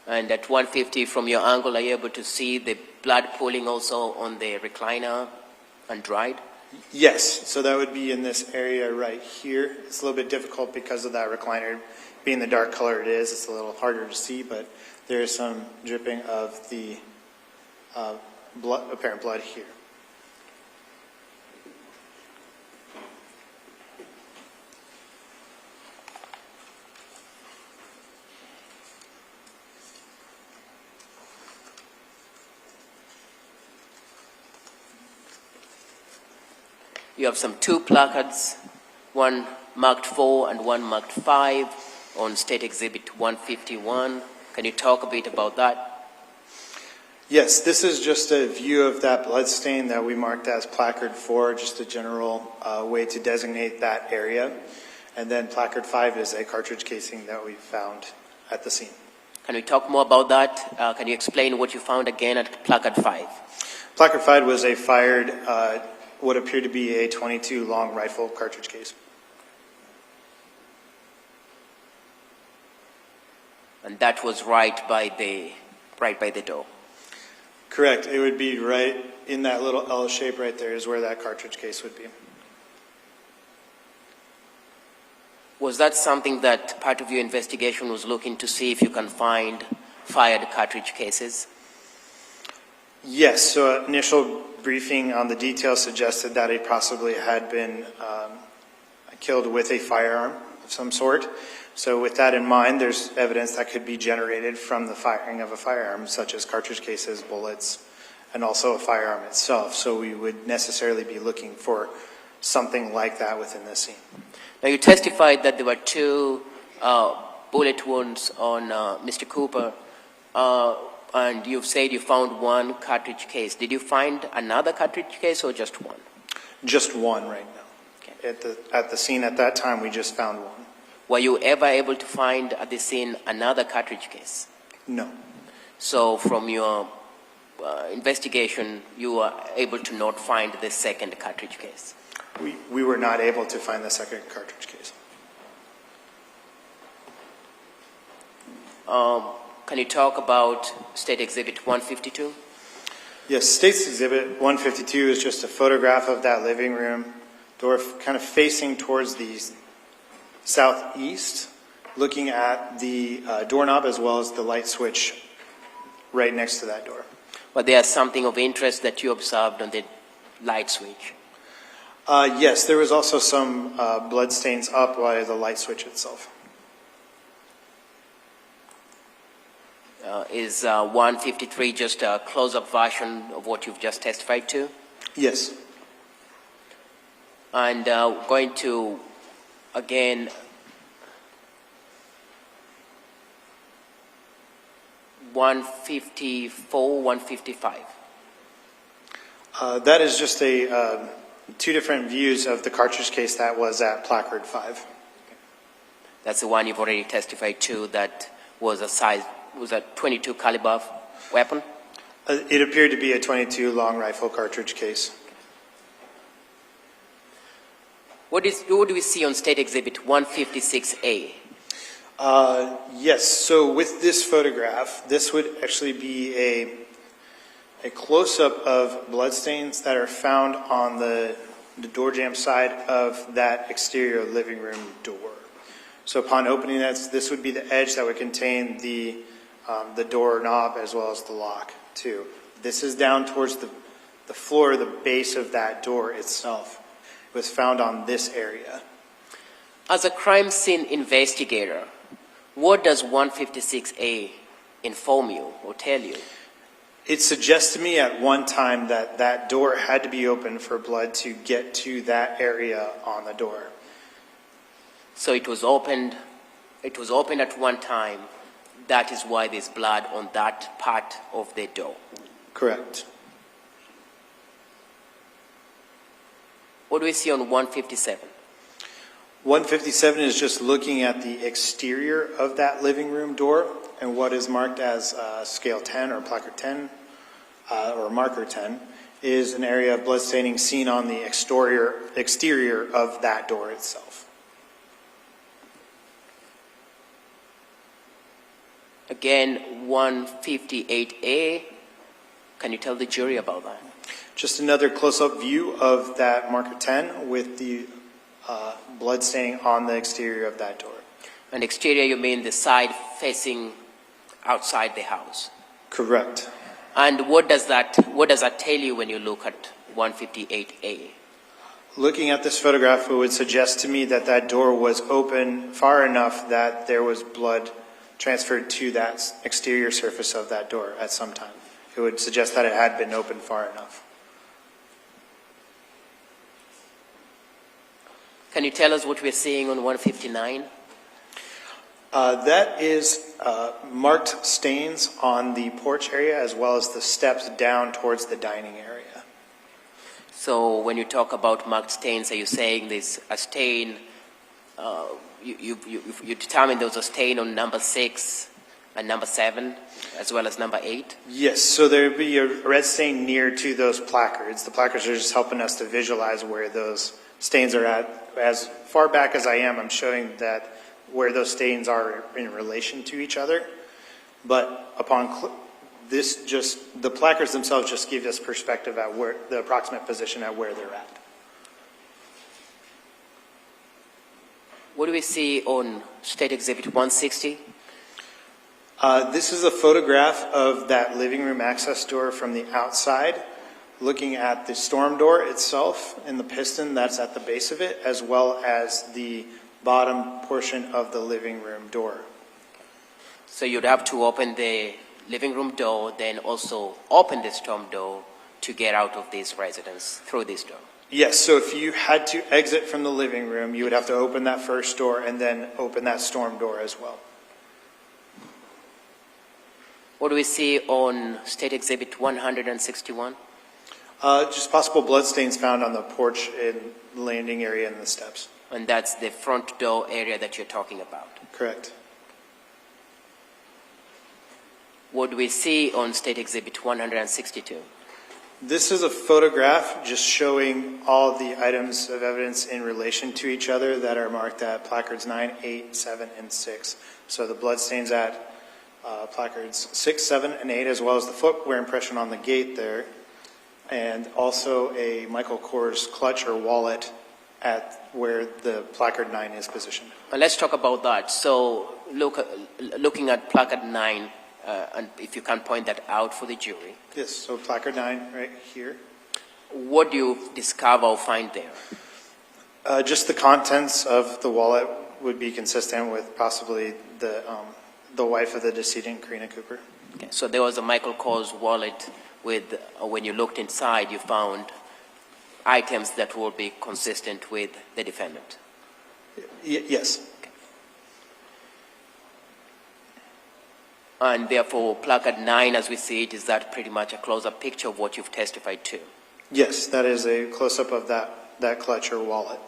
S2: And at 150, from your angle, are you able to see the blood pooling also on the recliner and dried?
S3: Yes, so that would be in this area right here. It's a little bit difficult because of that recliner being the dark color it is. It's a little harder to see, but there is some dripping of the apparent blood here.
S2: You have some 2 placards, one marked 4 and one marked 5 on State Exhibit 151. Can you talk a bit about that?
S3: Yes, this is just a view of that blood stain that we marked as placard 4, just a general way to designate that area. And then placard 5 is a cartridge casing that we found at the scene.
S2: Can we talk more about that? Can you explain what you found again at placard 5?
S3: Placard 5 was a fired, what appeared to be a .22 long rifle cartridge case.
S2: And that was right by the door.
S3: Correct. It would be right in that little L shape right there is where that cartridge case would be.
S2: Was that something that part of your investigation was looking to see if you can find fired cartridge cases?
S3: Yes. So initial briefing on the details suggested that it possibly had been killed with a firearm of some sort. So with that in mind, there's evidence that could be generated from the firing of a firearm, such as cartridge cases, bullets, and also a firearm itself. So we would necessarily be looking for something like that within the scene.
S2: Now, you testified that there were 2 bullet wounds on Mr. Cooper, and you've said you found 1 cartridge case. Did you find another cartridge case or just 1?
S3: Just 1 right now.
S2: Okay.
S3: At the scene at that time, we just found 1.
S2: Were you ever able to find at the scene another cartridge case?
S3: No.
S2: So from your investigation, you were able to not find the second cartridge case?
S3: We were not able to find the second cartridge case.
S2: Can you talk about State Exhibit 152?
S3: Yes, State's Exhibit 152 is just a photograph of that living room door kind of facing towards the southeast, looking at the doorknob as well as the light switch right next to that door.
S2: But there's something of interest that you observed on the light switch?
S3: Yes, there was also some blood stains up by the light switch itself.
S2: Is 153 just a close-up version of what you've just testified to?
S3: Yes.
S2: And going to, again, (154), 155.
S3: That is just a 2 different views of the cartridge case that was at Placard 5.
S2: That's the one you've already testified to. That was a size, was a .22 caliber weapon?
S3: It appeared to be a .22 long rifle cartridge case.
S2: What do we see on State Exhibit 156A?
S3: Yes, so with this photograph, this would actually be a close-up of bloodstains that are found on the door jamb side of that exterior living room door. So upon opening that, this would be the edge that would contain the doorknob as well as the lock too. This is down towards the floor, the base of that door itself. It was found on this area.
S2: As a crime scene investigator, what does 156A inform you or tell you?
S3: It suggests to me at one time that that door had to be open for blood to get to that area on the door.
S2: So it was opened at one time. That is why there's blood on that part of the door.
S3: Correct.
S2: What do we see on 157?
S3: 157 is just looking at the exterior of that living room door, and what is marked as scale 10 or placard 10 or marker 10 is an area of bloodstaining seen on the exterior of that door itself.
S2: Again, 158A, can you tell the jury about that?
S3: Just another close-up view of that marker 10 with the blood staining on the exterior of that door.
S2: And exterior, you mean the side facing outside the house?
S3: Correct.
S2: And what does that tell you when you look at 158A?
S3: Looking at this photograph, it would suggest to me that that door was open far enough that there was blood transferred to that exterior surface of that door at some time. It would suggest that it had been open far enough.
S2: Can you tell us what we're seeing on 159?
S3: That is marked stains on the porch area as well as the steps down towards the dining area.
S2: So when you talk about marked stains, are you saying there's a stain, you determined there was a stain on number 6 and number 7, as well as number 8?
S3: Yes, so there would be a red stain near to those placards. The placards are just helping us to visualize where those stains are at. As far back as I am, I'm showing that where those stains are in relation to each other. But upon the placards themselves just give us perspective at where the approximate position at where they're at.
S2: What do we see on State Exhibit 160?
S3: This is a photograph of that living room access door from the outside, looking at the storm door itself and the piston that's at the base of it, as well as the bottom portion of the living room door.
S2: So you'd have to open the living room door, then also open the storm door to get out of this residence through this door.
S3: Yes, so if you had to exit from the living room, you would have to open that first door and then open that storm door as well.
S2: What do we see on State Exhibit 161?
S3: Just possible bloodstains found on the porch and landing area and the steps.
S2: And that's the front door area that you're talking about.
S3: Correct.
S2: What do we see on State Exhibit 162?
S3: This is a photograph just showing all the items of evidence in relation to each other that are marked at placards 9, 8, 7, and 6. So the bloodstains at placards 6, 7, and 8, as well as the footwear impression on the gate there, and also a Michael Kors clutch or wallet at where the placard 9 is positioned.
S2: Let's talk about that. So looking at placard 9, and if you can point that out for the jury.
S3: Yes, so placard 9 right here.
S2: What do you discover or find there?
S3: Just the contents of the wallet would be consistent with possibly the wife of the decedent, Karina Cooper.
S2: Okay, so there was a Michael Kors wallet with, when you looked inside, you found items that will be consistent with the defendant.
S3: Yes.
S2: And therefore, placard 9, as we see it, is that pretty much a close-up picture of what you've testified to?
S3: Yes, that is a close-up of that clutch or wallet.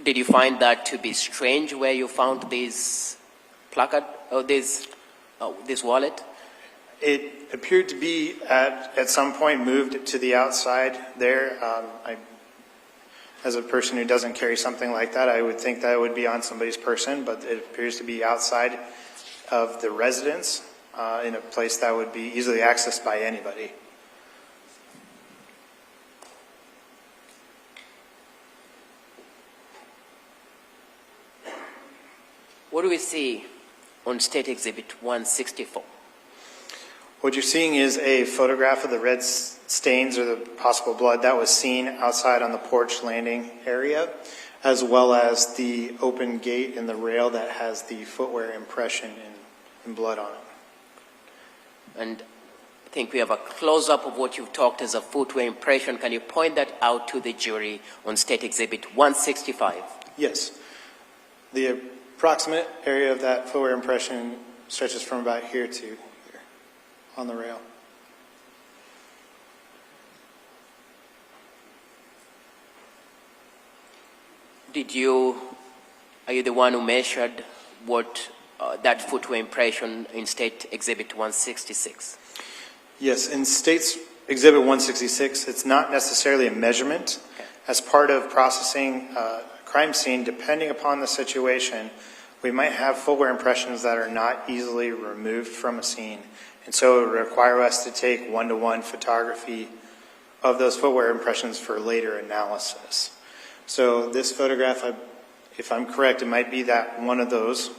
S2: Did you find that to be strange where you found this placard, or this wallet?
S3: It appeared to be at some point moved to the outside there. As a person who doesn't carry something like that, I would think that would be on somebody's person, but it appears to be outside of the residence in a place that would be easily accessed by anybody.
S2: What do we see on State Exhibit 164?
S3: What you're seeing is a photograph of the red stains or the possible blood that was seen outside on the porch landing area, as well as the open gate and the rail that has the footwear impression and blood on it.
S2: And I think we have a close-up of what you've talked as a footwear impression. Can you point that out to the jury on State Exhibit 165?
S3: Yes. The approximate area of that footwear impression stretches from about here to here on the rail.
S2: Are you the one who measured what that footwear impression in State Exhibit 166?
S3: Yes, in State's Exhibit 166, it's not necessarily a measurement.
S2: Okay.
S3: As part of processing a crime scene, depending upon the situation, we might have footwear impressions that are not easily removed from a scene. And so it would require us to take one-to-one photography of those footwear impressions for later analysis. So this photograph, if I'm correct, it might be that one of those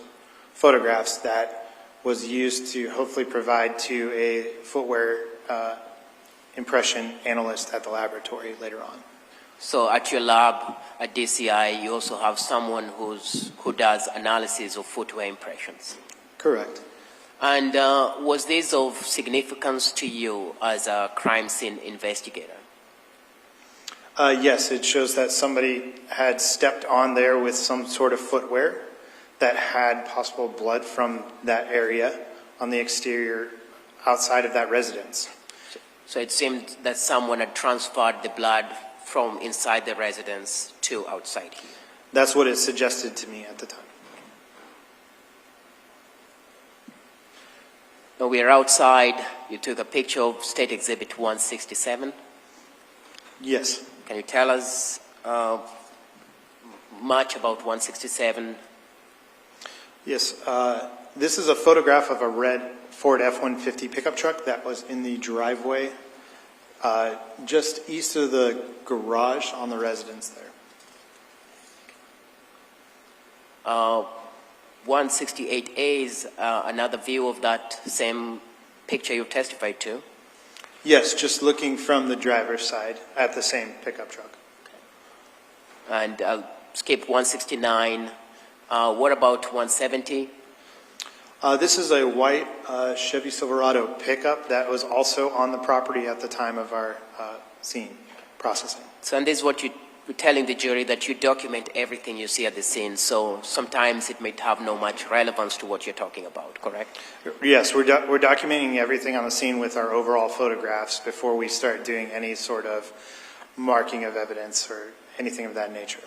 S3: photographs that was used to hopefully provide to a footwear impression analyst at the laboratory later on.
S2: So at your lab at DCI, you also have someone who does analysis of footwear impressions.
S3: Correct.
S2: And was this of significance to you as a crime scene investigator?
S3: Yes, it shows that somebody had stepped on there with some sort of footwear that had possible blood from that area on the exterior outside of that residence.
S2: So it seemed that someone had transferred the blood from inside the residence to outside here.
S3: That's what it suggested to me at the time.
S2: Now we are outside. You took a picture of State Exhibit 167.
S3: Yes.
S2: Can you tell us much about 167?
S3: Yes. This is a photograph of a red Ford F-150 pickup truck that was in the driveway just east of the garage on the residence there.
S2: 168A is another view of that same picture you testified to.
S3: Yes, just looking from the driver's side at the same pickup truck.
S2: And I'll skip 169. What about 170?
S3: This is a white Chevy Silverado pickup that was also on the property at the time of our scene processing.
S2: So, and this is what you're telling the jury, that you document everything you see at the scene. So sometimes it might have no much relevance to what you're talking about, correct?
S3: Yes, we're documenting everything on the scene with our overall photographs before we start doing any sort of marking of evidence or anything of that nature.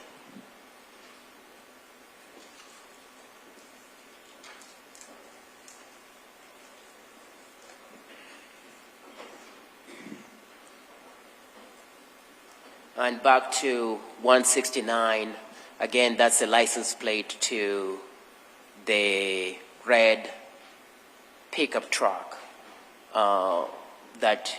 S2: And back to 169, again, that's the license plate to the red pickup truck that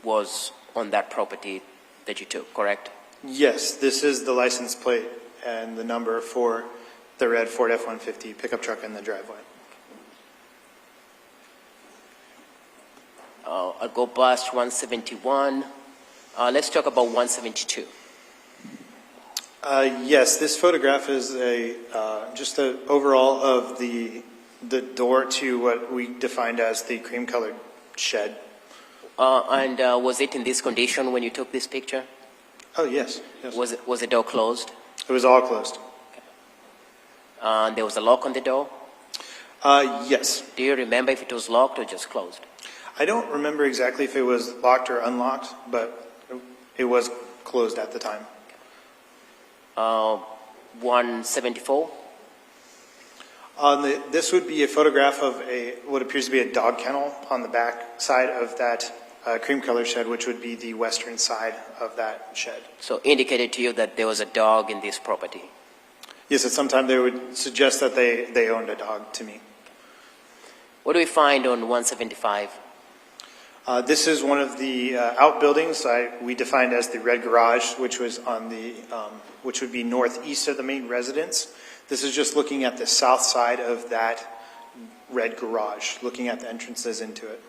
S2: was on that property that you took, correct?
S3: Yes, this is the license plate and the number for the red Ford F-150 pickup truck in the driveway.
S2: I'll go past 171. Let's talk about 172.
S3: Yes, this photograph is just an overall of the door to what we defined as the cream-colored shed.
S2: And was it in this condition when you took this picture?
S3: Oh, yes. Yes.
S2: Was the door closed?
S3: It was all closed.
S2: And there was a lock on the door?
S3: Yes.
S2: Do you remember if it was locked or just closed?
S3: I don't remember exactly if it was locked or unlocked, but it was closed at the time.
S2: 174?
S3: This would be a photograph of what appears to be a dog kennel on the back side of that cream color shed, which would be the western side of that shed.
S2: So indicated to you that there was a dog in this property?
S3: Yes, at some time they would suggest that they owned a dog to me.
S2: What do we find on 175?
S3: This is one of the outbuildings we defined as the red garage, which was on the which would be northeast of the main residence. This is just looking at the south side of that red garage, looking at the entrances into it.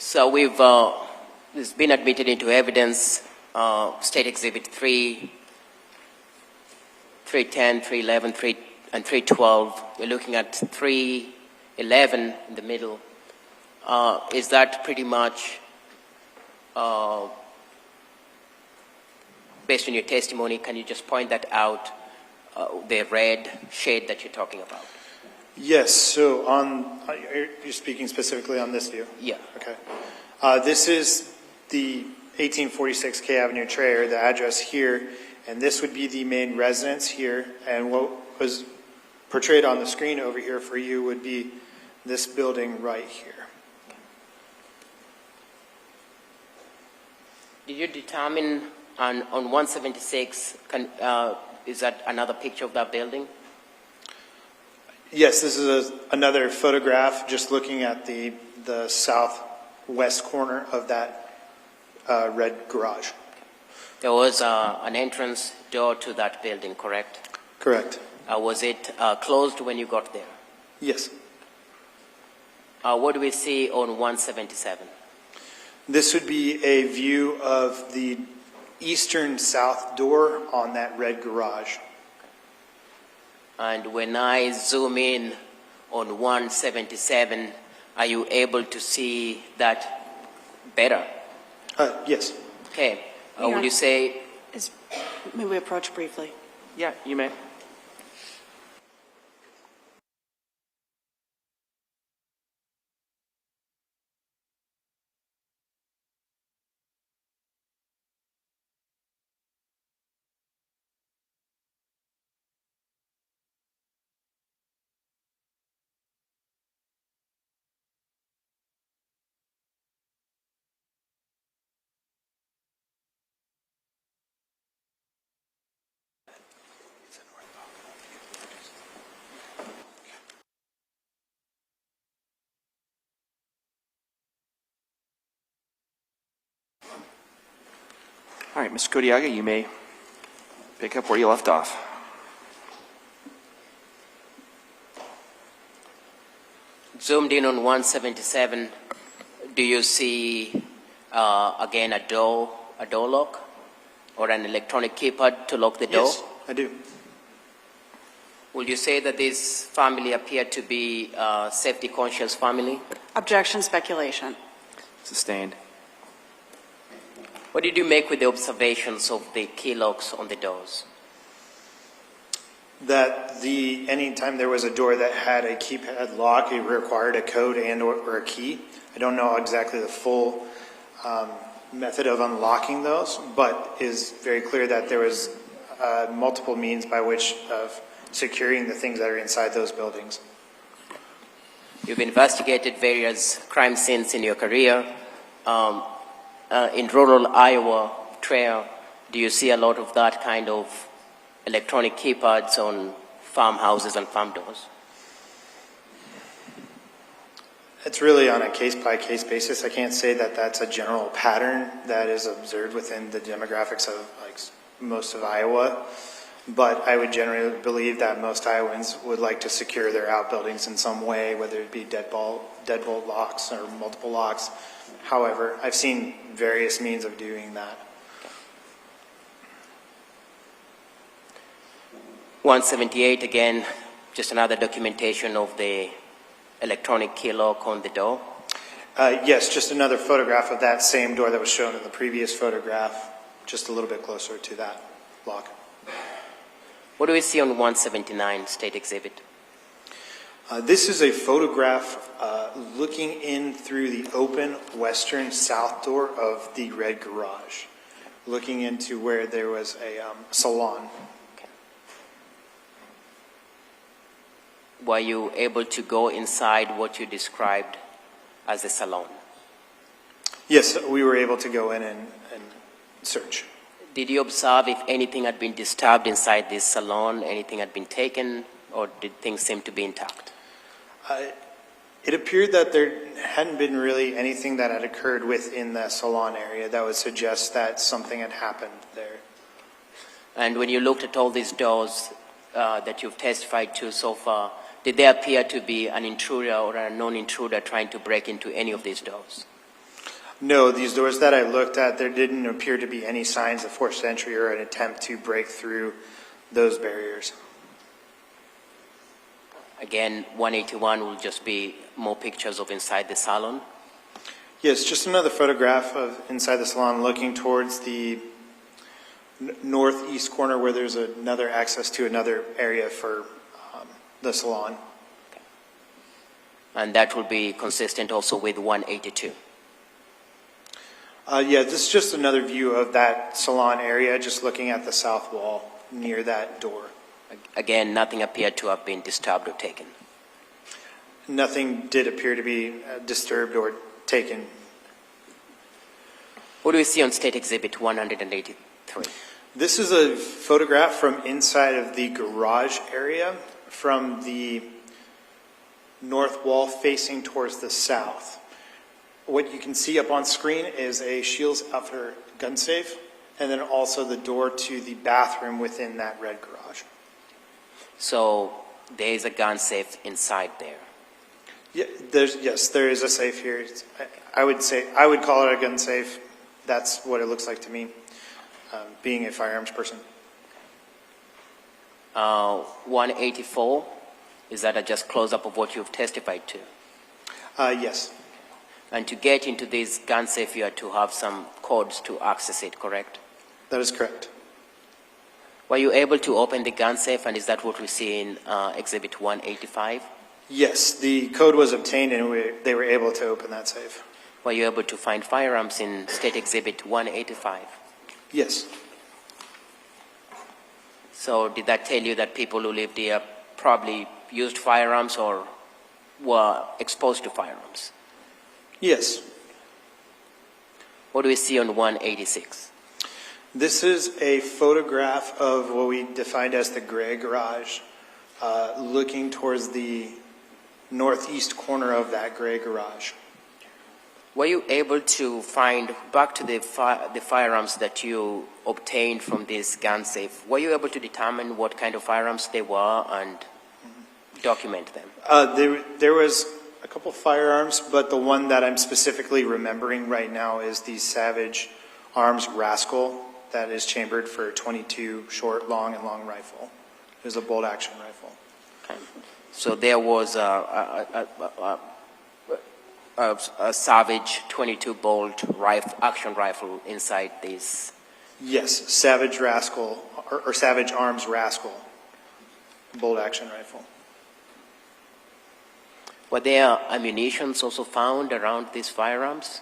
S2: So it's been admitted into evidence, State Exhibit 3, 310, 311, and 312. We're looking at 311 in the middle. Is that pretty much, based on your testimony, can you just point that out, the red shade that you're talking about?
S3: Yes, so you're speaking specifically on this view?
S2: Yeah.
S3: Okay. This is the 1846 K Avenue trailer, the address here, and this would be the main residence here, and what was portrayed on the screen over here for you would be this building right here.
S2: Did you determine on 176, is that another picture of that building?
S3: Yes, this is another photograph just looking at the southwest corner of that red garage.
S2: There was an entrance door to that building, correct?
S3: Correct.
S2: Was it closed when you got there?
S3: Yes.
S2: What do we see on 177?
S3: This would be a view of the eastern south door on that red garage.
S2: And when I zoom in on 177, are you able to see that better?
S3: Yes.
S2: Okay.
S4: Yeah.
S2: Would you say,
S4: May we approach briefly?
S1: Yeah, you may. All right, Mr. Kodiaga, you may pick up where you left off.
S2: zoomed in on 177, do you see, again, a door lock or an electronic keypad to lock the door?
S3: Yes, I do.
S2: Would you say that this family appeared to be a safety-conscious family?
S4: Objection, speculation.
S1: Sustained.
S2: What did you make with the observations of the key locks on the doors?
S3: That anytime there was a door that had a keypad lock, it required a code and or a key. I don't know exactly the full method of unlocking those, but it is very clear that there was multiple means by which of securing the things that are inside those buildings.
S2: You've investigated various crime scenes in your career. In rural Iowa trail, do you see a lot of that kind of electronic keypads on farmhouses and farm doors?
S3: It's really on a case-by-case basis. I can't say that that's a general pattern that is observed within the demographics of most of Iowa, but I would generally believe that most Iowans would like to secure their outbuildings in some way, whether it be deadbolt locks or multiple locks. However, I've seen various means of doing that.
S2: 178, again, just another documentation of the electronic key lock on the door.
S3: Yes, just another photograph of that same door that was shown in the previous photograph, just a little bit closer to that lock.
S2: What do we see on 179, State Exhibit?
S3: This is a photograph looking in through the open western south door of the red garage, looking into where there was a salon.
S2: Were you able to go inside what you described as a salon?
S3: Yes, we were able to go in and search.
S2: Did you observe if anything had been disturbed inside this salon, anything had been taken, or did things seem to be intact?
S3: It appeared that there hadn't been really anything that had occurred within the salon area that would suggest that something had happened there.
S2: And when you looked at all these doors that you've testified to so far, did they appear to be an intruder or a non-intruder trying to break into any of these doors?
S3: No, these doors that I looked at, there didn't appear to be any signs of forced entry or an attempt to break through those barriers.
S2: Again, 181 will just be more pictures of inside the salon.
S3: Yes, just another photograph of inside the salon looking towards the northeast corner where there's another access to another area for the salon.
S2: Okay. And that will be consistent also with 182.
S3: Yeah, this is just another view of that salon area, just looking at the south wall near that door.
S2: Again, nothing appeared to have been disturbed or taken. Nothing
S3: did appear to be disturbed or taken.
S2: What do we see on State Exhibit 183?
S3: This is a photograph from inside of the garage area from the north wall facing towards the south. What you can see up on screen is a Shields Outfitter gun safe, and then also the door to the bathroom within that red garage.
S2: So there is a gun safe inside there.
S3: Yeah, yes, there is a safe here. I would call it a gun safe. That's what it looks like to me, being a firearms person.
S2: 184, is that a just close-up of what you've testified to?
S3: Yes,
S2: And to get into this gun safe, you had to have some codes to access it, correct?
S3: that is correct.
S2: Were you able to open the gun safe, and is that what we see in Exhibit 185?
S3: Yes, the code was obtained and they were able to open that safe.
S2: Were you able to find firearms in State Exhibit 185?
S3: Yes,
S2: So did that tell you that people who lived here probably used firearms or were exposed to firearms?
S3: yes.
S2: What do we see on 186?
S3: This is a photograph of what we defined as the gray garage, looking towards the northeast corner of that gray garage.
S2: Were you able to find, back to the firearms that you obtained from this gun safe, were you able to determine what kind of firearms they were and document them?
S3: There was a couple firearms, but the one that I'm specifically remembering right now is the Savage Arms Rascal that is chambered for 22 short, long, and long rifle. It was a bolt action rifle.
S2: Okay. So there was a Savage 22 bolt action rifle inside this.
S3: Yes, Savage Rascal, or Savage Arms Rascal, bolt action rifle.
S2: Were there ammunitions also found around these firearms?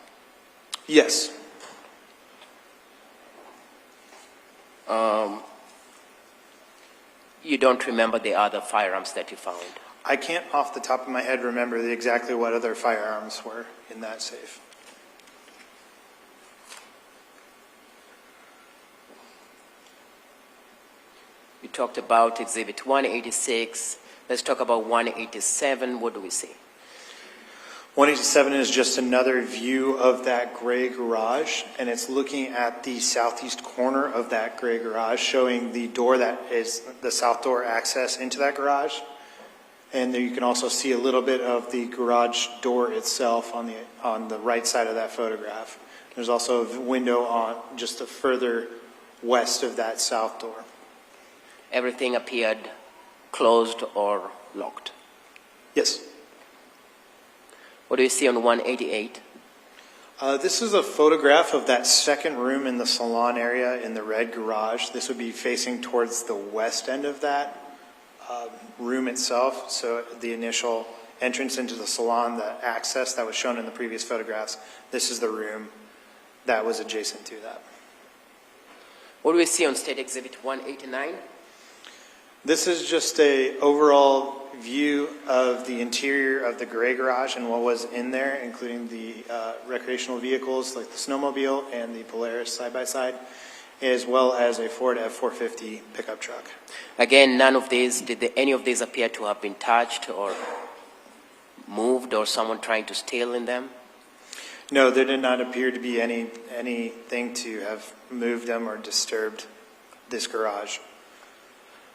S3: Yes.
S2: You don't remember the other firearms that you found?
S3: I can't off the top of my head remember exactly what other firearms were in that safe.
S2: You talked about Exhibit 186. Let's talk about 187. What do we see?
S3: 187 is just another view of that gray garage, and it's looking at the southeast corner of that gray garage, showing the door that is the south door access into that garage. And there you can also see a little bit of the garage door itself on the right side of that photograph. There's also a window on just a further west of that south door.
S2: Everything appeared closed or locked.
S3: Yes.
S2: What do you see on 188?
S3: This is a photograph of that second room in the salon area in the red garage. This would be facing towards the west end of that room itself. So the initial entrance into the salon, the access that was shown in the previous photographs, this is the room that was adjacent to that.
S2: What do we see on State Exhibit 189?
S3: This is just a overall view of the interior of the gray garage and what was in there, including the recreational vehicles like the snowmobile and the Polaris side-by-side, as well as a Ford F-450 pickup truck.
S2: Again, none of these, any of these appear to have been touched or moved or someone trying to steal in them?
S3: No, there did not appear to be anything to have moved them or disturbed this garage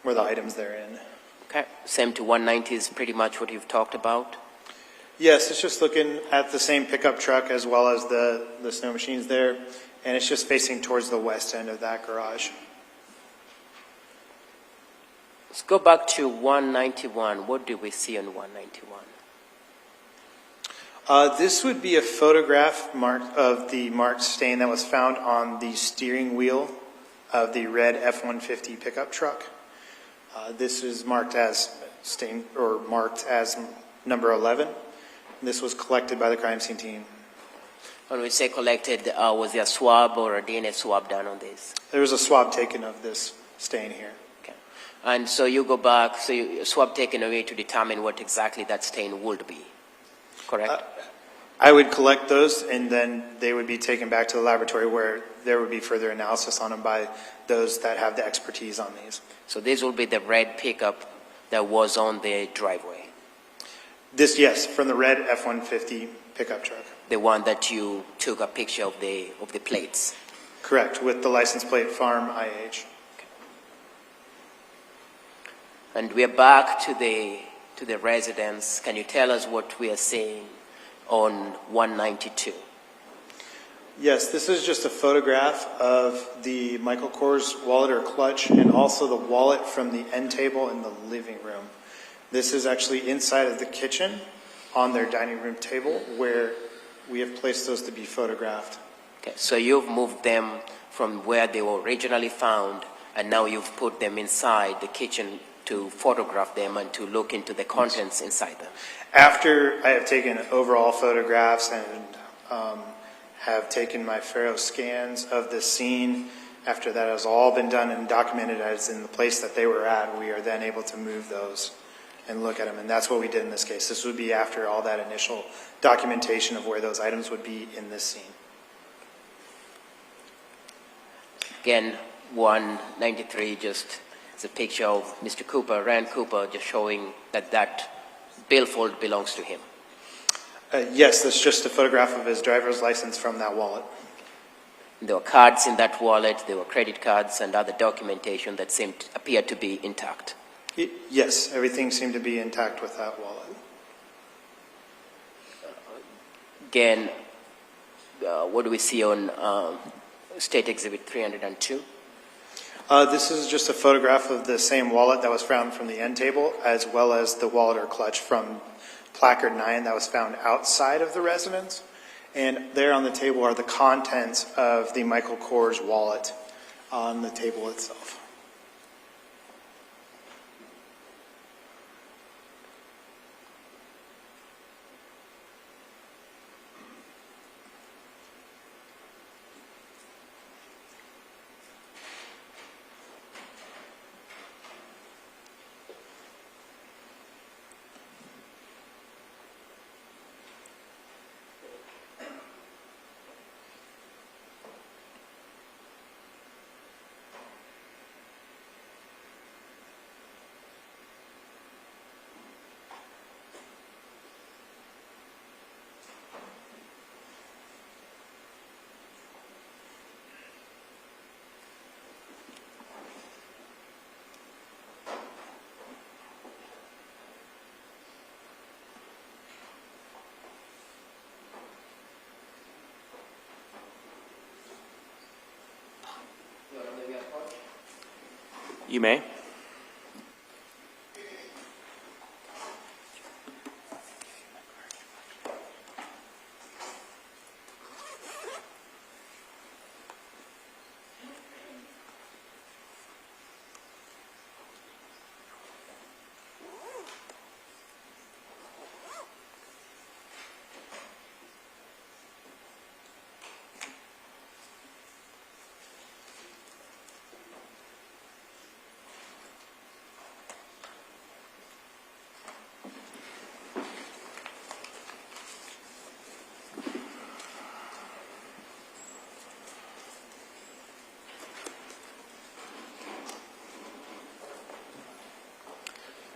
S3: or the items therein.
S2: Okay, same to 190 is pretty much what you've talked about.
S3: Yes, it's just looking at the same pickup truck as well as the snow machines there, and it's just facing towards the west end of that garage.
S2: Let's go back to 191. What do we see on 191?
S3: This would be a photograph of the marked stain that was found on the steering wheel of the red F-150 pickup truck. This is marked as stain or marked as number 11. This was collected by the crime scene team.
S2: When we say collected, was there a swab or a DNA swab done on this?
S3: There was a swab taken of this stain here.
S2: Okay. And so you go back, so you swab taken away to determine what exactly that stain would be, correct?
S3: I would collect those, and then they would be taken back to the laboratory where there would be further analysis on them by those that have the expertise on these.
S2: So this will be the red pickup that was on the driveway,
S3: This, yes, from the red F-150 pickup truck.
S2: the one that you took a picture of the plates.
S3: Correct, with the license plate Farm IH.
S2: And we are back to the residence. Can you tell us what we are seeing on 192?
S3: Yes, this is just a photograph of the Michael Kors wallet or clutch, and also the wallet from the end table in the living room. This is actually inside of the kitchen on their dining room table where we have placed those to be photographed.
S2: Okay, so you've moved them from where they were originally found, and now you've put them inside the kitchen to photograph them and to look into the contents inside them.
S3: After I have taken overall photographs and have taken my Faro scans of the scene, after that has all been done and documented as in the place that they were at, we are then able to move those and look at them. And that's what we did in this case. This would be after all that initial documentation of where those items would be in this scene.
S2: Again, 193 just is a picture of Mr. Cooper, Rand Cooper, just showing that billfold belongs to him.
S3: Yes, that's just a photograph of his driver's license from that wallet.
S2: There were cards in that wallet, there were credit cards and other documentation that appeared to be intact.
S3: Yes, everything seemed to be intact with that wallet.
S2: Again, what do we see on State Exhibit 302?
S3: This is just a photograph of the same wallet that was found from the end table, as well as the wallet or clutch from Placard 9 that was found outside of the residence. And there on the table are the contents of the Michael Kors wallet on the table itself.
S1: You may.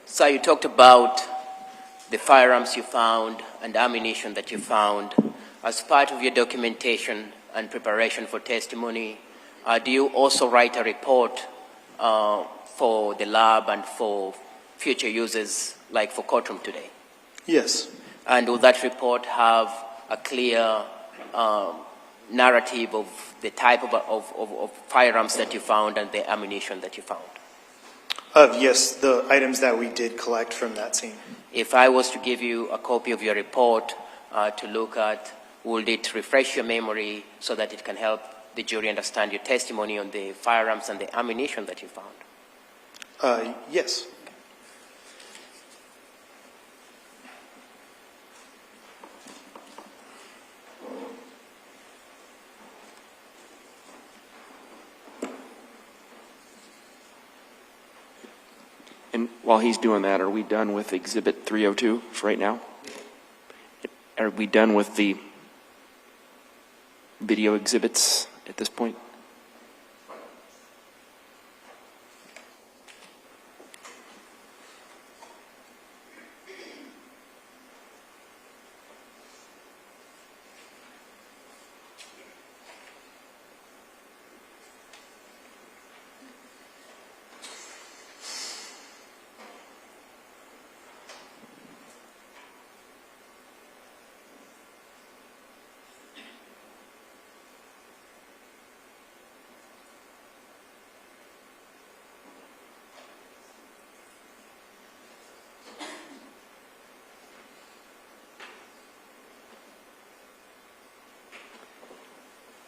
S2: So you talked about the firearms you found and ammunition that you found. As part of your documentation and preparation for testimony, do you also write a report for the lab and for future uses, like for courtroom today?
S3: Yes.
S2: And will that report have a clear narrative of the type of firearms that you found and the ammunition that you found?
S3: Yes, the items that we did collect from that scene.
S2: If I was to give you a copy of your report to look at, would it refresh your memory so that it can help the jury understand your testimony on the firearms and the ammunition that you found?
S3: Yes.
S1: And while he's doing that, are we done with Exhibit 302 for right now? Are we done with the video exhibits at this point?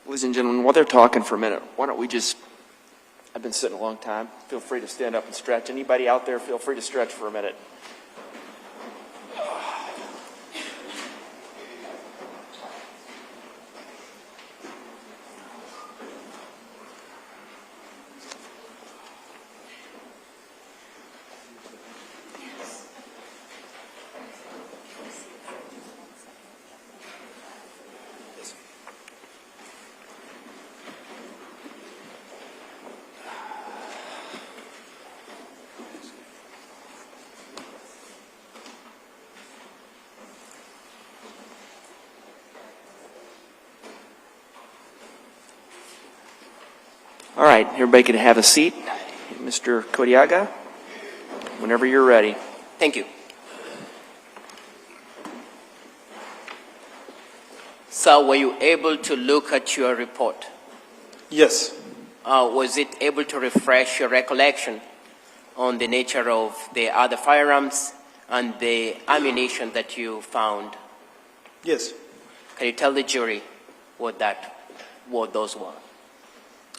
S1: Ladies and gentlemen, while they're talking for a minute, why don't we just, I've been sitting a long time. Feel free to stand up and stretch. Anybody out there, feel free to stretch for a minute. All right, everybody can have a seat. Mr. Kodiaga, whenever you're ready.
S2: Thank you. So were you able to look at your report?
S3: Yes.
S2: Was it able to refresh your recollection on the nature of the other firearms and the ammunition that you found?
S3: Yes.
S2: Can you tell the jury what those were?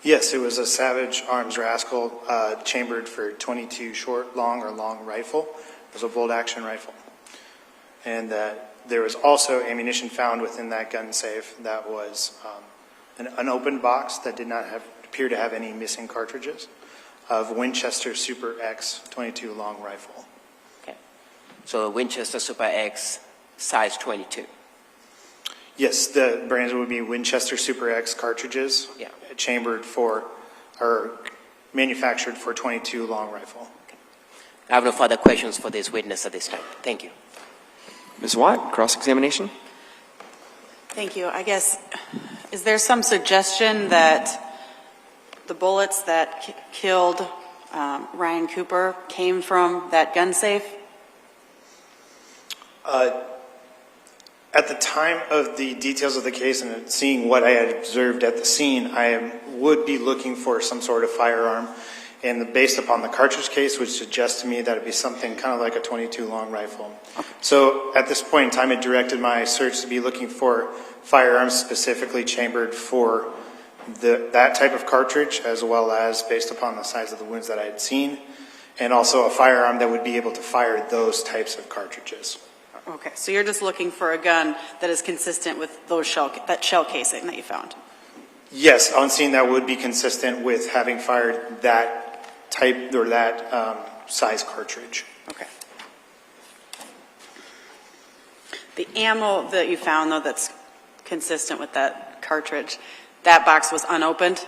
S3: Yes, it was a Savage Arms Rascal chambered for 22 short, long, or long rifle. It was a bolt-action rifle. And there was also ammunition found within that gun safe that was an unopened box that did not appear to have any missing cartridges of Winchester Super X 22 long rifle.
S2: Okay. So Winchester Super X size 22.
S3: Yes, the brands would be Winchester Super X cartridges,
S2: Yeah.
S3: chambered for, or manufactured for 22 long rifle.
S2: I have no further questions for this witness at this time. Thank you.
S1: Ms. Watt, cross-examination.
S4: Thank you. I guess, is there some suggestion that the bullets that killed Ryan Cooper came from that gun safe?
S3: At the time of the details of the case and seeing what I had observed at the scene, I would be looking for some sort of firearm. And based upon the cartridge case, would suggest to me that it'd be something kind of like a 22 long rifle. So at this point in time, it directed my search to be looking for firearms specifically chambered for that type of cartridge, as well as based upon the size of the wounds that I had seen, and also a firearm that would be able to fire those types of cartridges.
S4: Okay, so you're just looking for a gun that is consistent with that shell casing that you found?
S3: Yes, on scene that would be consistent with having fired that type or that size cartridge.
S4: Okay. The ammo that you found, though, that's consistent with that cartridge, that box was unopened?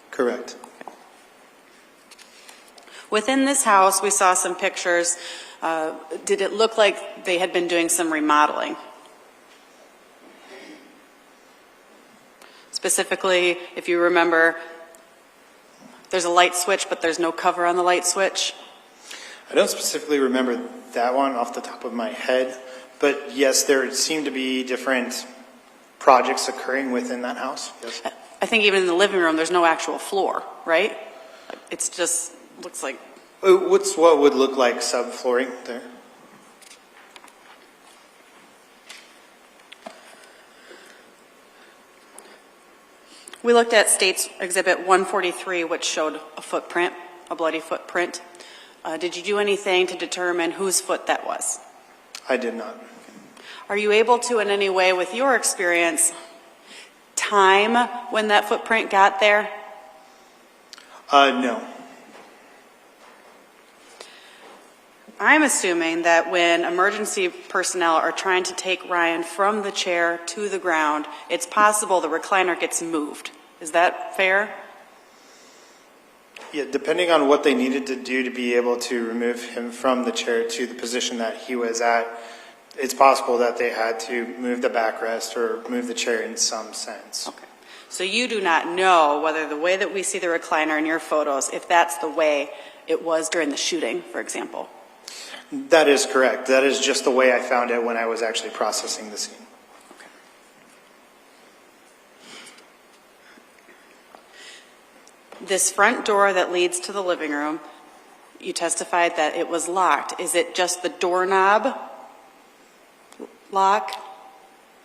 S3: Correct.
S4: Within this house, we saw some pictures. Did it look like they had been doing some remodeling? Specifically, if you remember, there's a light switch, but there's no cover on the light switch.
S3: I don't specifically remember that one off the top of my head, but yes, there seemed to be different projects occurring within that house. Yes.
S4: I think even in the living room, there's no actual floor, right? It's just looks like.
S3: What's what would look like subflooring there?
S4: We looked at State's Exhibit 143, which showed a footprint, a bloody footprint. Did you do anything to determine whose foot that was?
S3: I did not.
S4: Are you able to, in any way, with your experience, time when that footprint got there?
S3: No.
S4: I'm assuming that when emergency personnel are trying to take Ryan from the chair to the ground, it's possible the recliner gets moved. Is that fair?
S3: Yeah, depending on what they needed to do to be able to remove him from the chair to the position that he was at, it's possible that they had to move the backrest or move the chair in some sense.
S4: Okay. So you do not know whether the way that we see the recliner in your photos, if that's the way it was during the shooting, for example?
S3: That is correct. That is just the way I found it when I was actually processing the scene.
S4: This front door that leads to the living room, you testified that it was locked. Is it just the doorknob lock?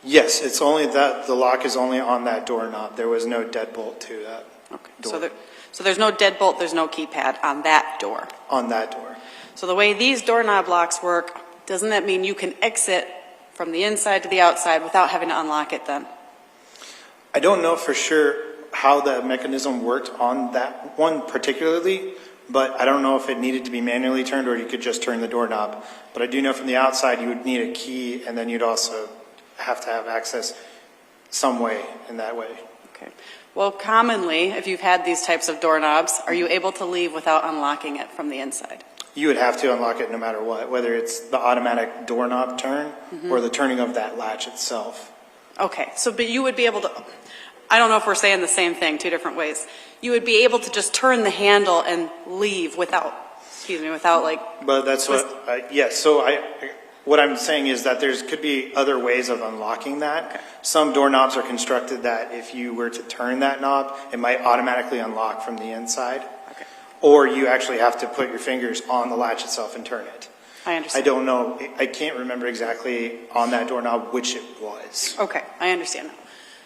S3: Yes, it's only that the lock is only on that doorknob. There was no deadbolt to that door.
S4: So there's no deadbolt, there's no keypad on that door?
S3: On that door.
S4: So the way these doorknob locks work, doesn't that mean you can exit from the inside to the outside without having to unlock it then?
S3: I don't know for sure how the mechanism worked on that one particularly, but I don't know if it needed to be manually turned or you could just turn the doorknob. But I do know from the outside you would need a key, and then you'd also have to have access some way in that way.
S4: Okay. Well, commonly, if you've had these types of doorknobs, are you able to leave without unlocking it from the inside?
S3: You would have to unlock it no matter what, whether it's the automatic doorknob turn or the turning of that latch itself.
S4: Okay, so but you would be able to, I don't know if we're saying the same thing, two different ways. You would be able to just turn the handle and leave without, without like...
S3: But that's what, yes, so what I'm saying is that there could be other ways of unlocking that.
S4: Okay.
S3: Some doorknobs are constructed that if you were to turn that knob, it might automatically unlock from the inside.
S4: Okay.
S3: Or you actually have to put your fingers on the latch itself and turn it.
S4: I understand.
S3: I don't know, I can't remember exactly on that doorknob which it was.
S4: Okay, I understand now.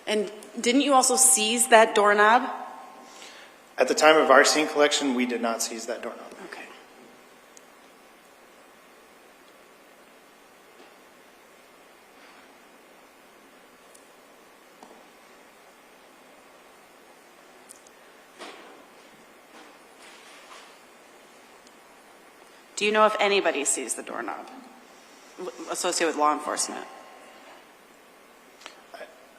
S4: And didn't you also seize that doorknob?
S3: At the time of our scene collection, we did not seize that doorknob.
S4: Okay. Do you know if anybody sees the doorknob associated with law enforcement?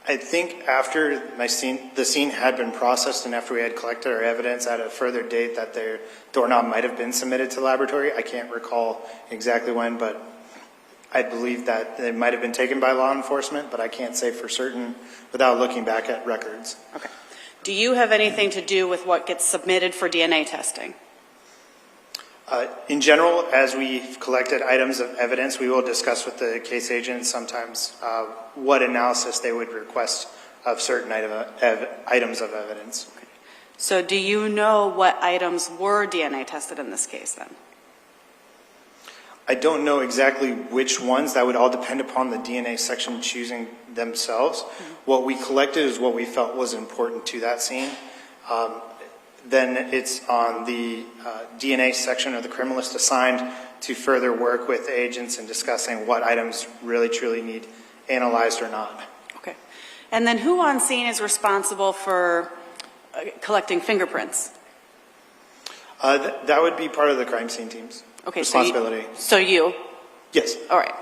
S3: I think after the scene had been processed and after we had collected our evidence at a further date that their doorknob might have been submitted to laboratory. I can't recall exactly when, but I believe that it might have been taken by law enforcement, but I can't say for certain without looking back at records.
S4: Okay. Do you have anything to do with what gets submitted for DNA testing?
S3: In general, as we've collected items of evidence, we will discuss with the case agent sometimes what analysis they would request of certain items of evidence.
S4: Okay. So do you know what items were DNA tested in this case then?
S3: I don't know exactly which ones. That would all depend upon the DNA section choosing themselves. Mm-hmm. What we collected is what we felt was important to that scene. Then it's on the DNA section of the criminalist assigned to further work with agents in discussing what items really truly need analyzed or not.
S4: Okay. And then who on scene is responsible for collecting fingerprints?
S3: That would be part of the crime scene team's responsibility.
S4: So you?
S3: Yes.
S4: All right.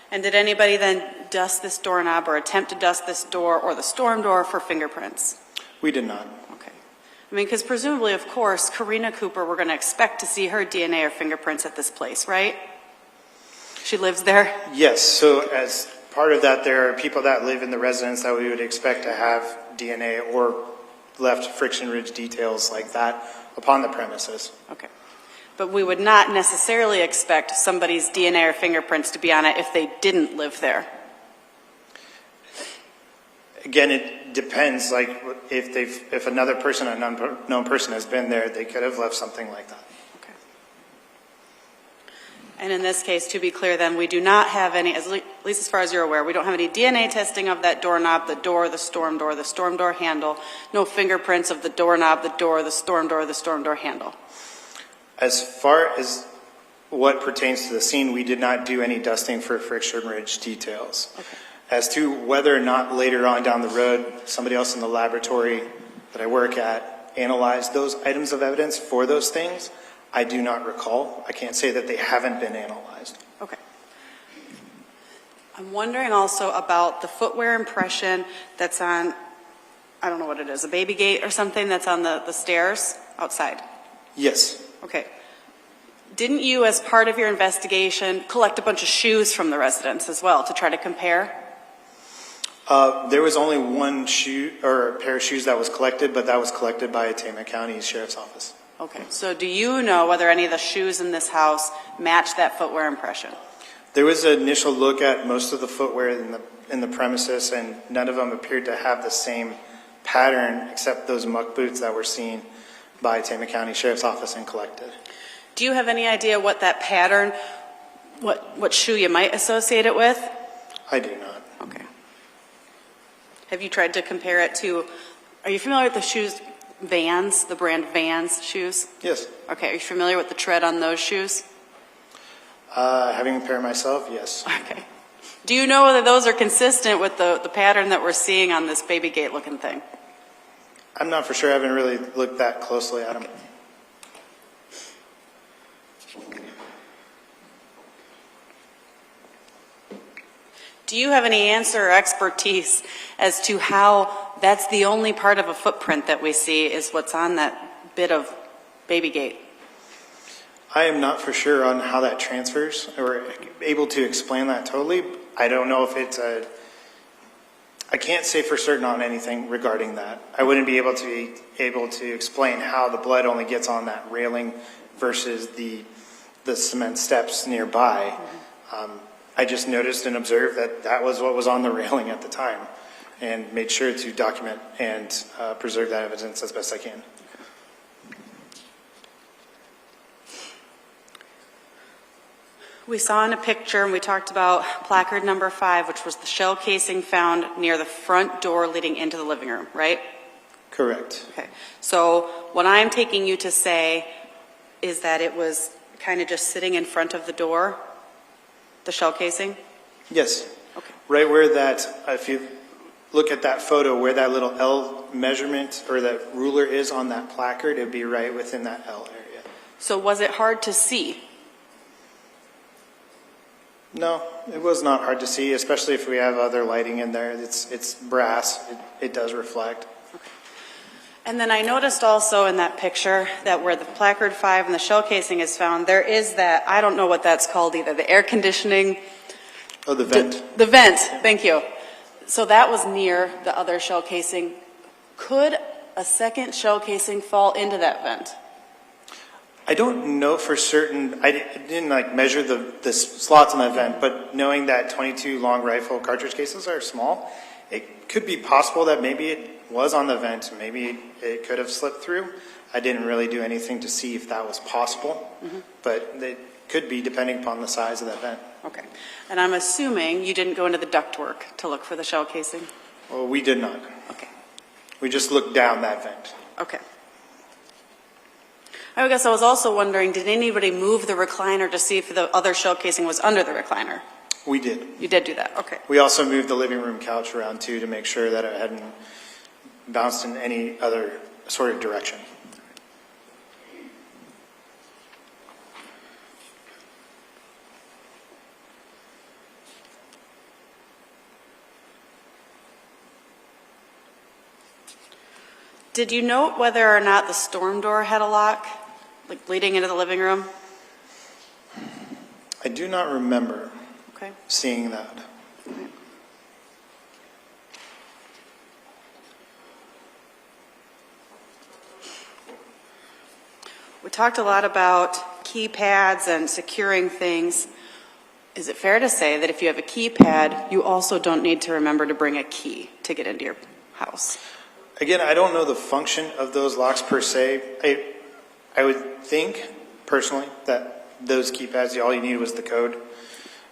S4: And did anybody then dust this doorknob or attempt to dust this door or the storm door for fingerprints?
S3: We did not.
S4: I mean, because presumably, of course, Karina Cooper, we're going to expect to see her DNA or fingerprints at this place, right? She lives there?
S3: Yes. So as part of that, there are people that live in the residence that we would expect to have DNA or left friction ridge details like that upon the premises.
S4: Okay. But we would not necessarily expect somebody's DNA or fingerprints to be on it if they didn't live there. Again,
S3: it depends. Like if another person, an unknown person, has been there, they could have left something like that.
S4: Okay. And in this case, to be clear, then we do not have any, at least as far as you're aware, we don't have any DNA testing of that doorknob, the door, the storm door handle. No fingerprints of the doorknob, the door, the storm door handle. As
S3: far as what pertains to the scene, we did not do any dusting for friction ridge details. Okay. As to whether or not later on down the road, somebody else in the laboratory that I work at analyzed those items of evidence for those things, I do not recall. I can't say that they haven't been analyzed.
S4: Okay. I'm wondering also about the footwear impression that's on, I don't know what it is, a baby gate or something that's on the stairs outside?
S3: Yes.
S4: Okay. Didn't you, as part of your investigation, collect a bunch of shoes from the residents as well to try to compare?
S3: There was only one shoe or a pair of shoes that was collected, but that was collected by Tama County Sheriff's Office.
S4: Okay. So do you know whether any of the shoes in this house match that footwear impression?
S3: There was an initial look at most of the footwear in the premises, and none of them appeared to have the same pattern except those muck boots that were seen by Tama County Sheriff's Office and collected.
S4: Do you have any idea what that pattern, what shoe you might associate it with?
S3: I do not.
S4: Okay. Have you tried to compare it to, are you familiar with the shoes Vans, the brand Vans shoes?
S3: Yes.
S4: Okay, are you familiar with the tread on those shoes?
S3: Having a pair myself, yes.
S4: Okay. Do you know whether those are consistent with the pattern that we're seeing on this baby gate looking thing?
S3: I'm not for sure. I haven't really looked that closely at them.
S4: Do you have any answer or expertise as to how that's the only part of a footprint that we see is what's on that bit of baby gate?
S3: I am not for sure on how that transfers or able to explain that totally. I don't know if it's I can't say for certain on anything regarding that. I wouldn't be able to explain how the blood only gets on that railing versus the cement steps nearby. I just noticed and observed that that was what was on the railing at the time, and made sure to document and preserve that evidence as best I can.
S4: We saw in a picture, and we talked about placard number 5, which was the shell casing found near the front door leading into the living room, right?
S3: Correct.
S4: Okay. So what I'm taking you to say is that it was kind of just sitting in front of the door, the shell casing?
S3: Yes.
S4: Okay.
S3: Right where that, if you look at that photo, where that little L measurement or that ruler is on that placard, it'd be right within that L area.
S4: So was it hard to see?
S3: No, it was not hard to see, especially if we have other lighting in there. It's brass. It does reflect.
S4: And then I noticed also in that picture that where the placard 5 and the shell casing is found, there is that, I don't know what that's called either, the air conditioning.
S3: Oh, the vent.
S4: The vent, thank you. So that was near the other shell casing. Could a second shell casing fall into that vent?
S3: I don't know for certain. I didn't measure the slots in that vent, but knowing that 22 long rifle cartridge cases are small, it could be possible that maybe it was on the vent. Maybe it could have slipped through. I didn't really do anything to see if that was possible, but it could be depending upon the size of that vent.
S4: Okay. And I'm assuming you didn't go into the ductwork to look for the shell casing?
S3: Well, we did not.
S4: Okay.
S3: We just looked down that vent.
S4: Okay. I guess I was also wondering, did anybody move the recliner to see if the other shell casing was under the recliner?
S3: We did.
S4: You did do that, okay.
S3: We also moved the living room couch around too to make sure that it hadn't bounced in any other sort of direction.
S4: Did you note whether or not the storm door had a lock, like leading into the living room?
S3: I do not remember
S4: Okay.
S3: seeing that.
S4: We talked a lot about keypads and securing things. Is it fair to say that if you have a keypad, you also don't need to remember to bring a key to get into your house?
S3: Again, I don't know the function of those locks per se. I would think, personally, that those keypads, all you needed was the code.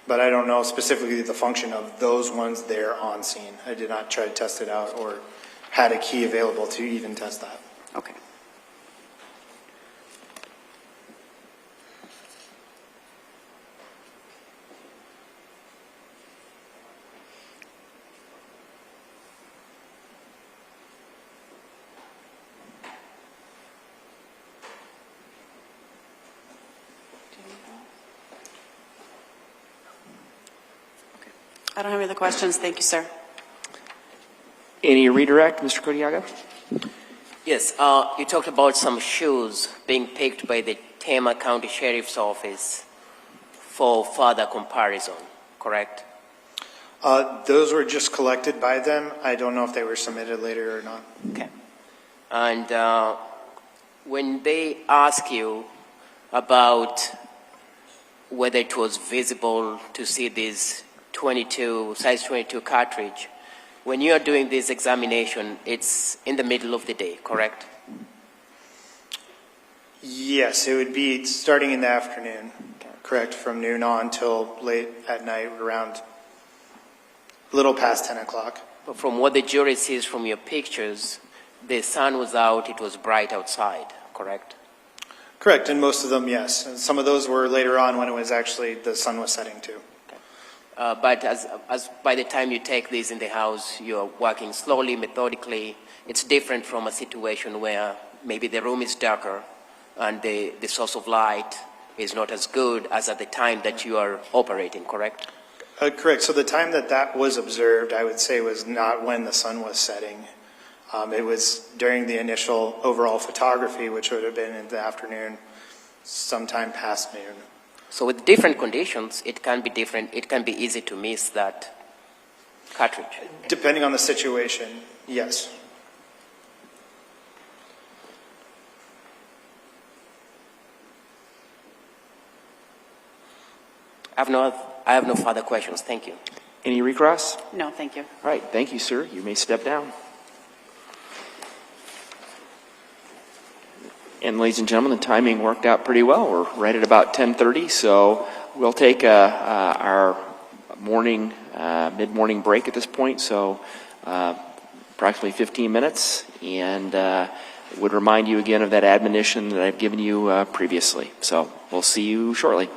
S3: But I don't know specifically the function of those ones there on scene. I did not try to test it out or had a key available to even test that.
S4: Okay. I don't have any other questions. Thank you, sir.
S1: Any redirect, Mr. Kodiaga?
S2: Yes, you talked about some shoes being picked by the Tama County Sheriff's Office for further comparison, correct?
S3: Those were just collected by them. I don't know if they were submitted later or not.
S2: Okay. And when they ask you about whether it was visible to see this size 22 cartridge, when you are doing this examination, it's in the middle of the day, correct?
S3: Yes, it would be starting in the afternoon, correct, from noon on till late at night, around a little past 10 o'clock.
S2: But from what the jury sees from your pictures, the sun was out, it was bright outside, correct?
S3: Correct, and most of them, yes. And some of those were later on when it was actually the sun was setting too.
S2: But as by the time you take these in the house, you're working slowly, methodically. It's different from a situation where maybe the room is darker and the source of light is not as good as at the time that you are operating, correct?
S3: Correct. So the time that was observed, I would say, was not when the sun was setting. It was during the initial overall photography, which would have been in the afternoon, sometime past noon.
S2: So with different conditions, it can be different. It can be easy to miss that cartridge.
S3: Depending on the situation, yes.
S2: I have no further questions. Thank you.
S1: Any recross?
S4: No, thank you.
S1: All right, thank you, sir. You may step down. And ladies and gentlemen, the timing worked out pretty well. We're right at about 10:30, so we'll take our morning, mid-morning break at this point, so approximately 15 minutes, and would remind you again of that admonition that I've given you previously. So we'll see you shortly.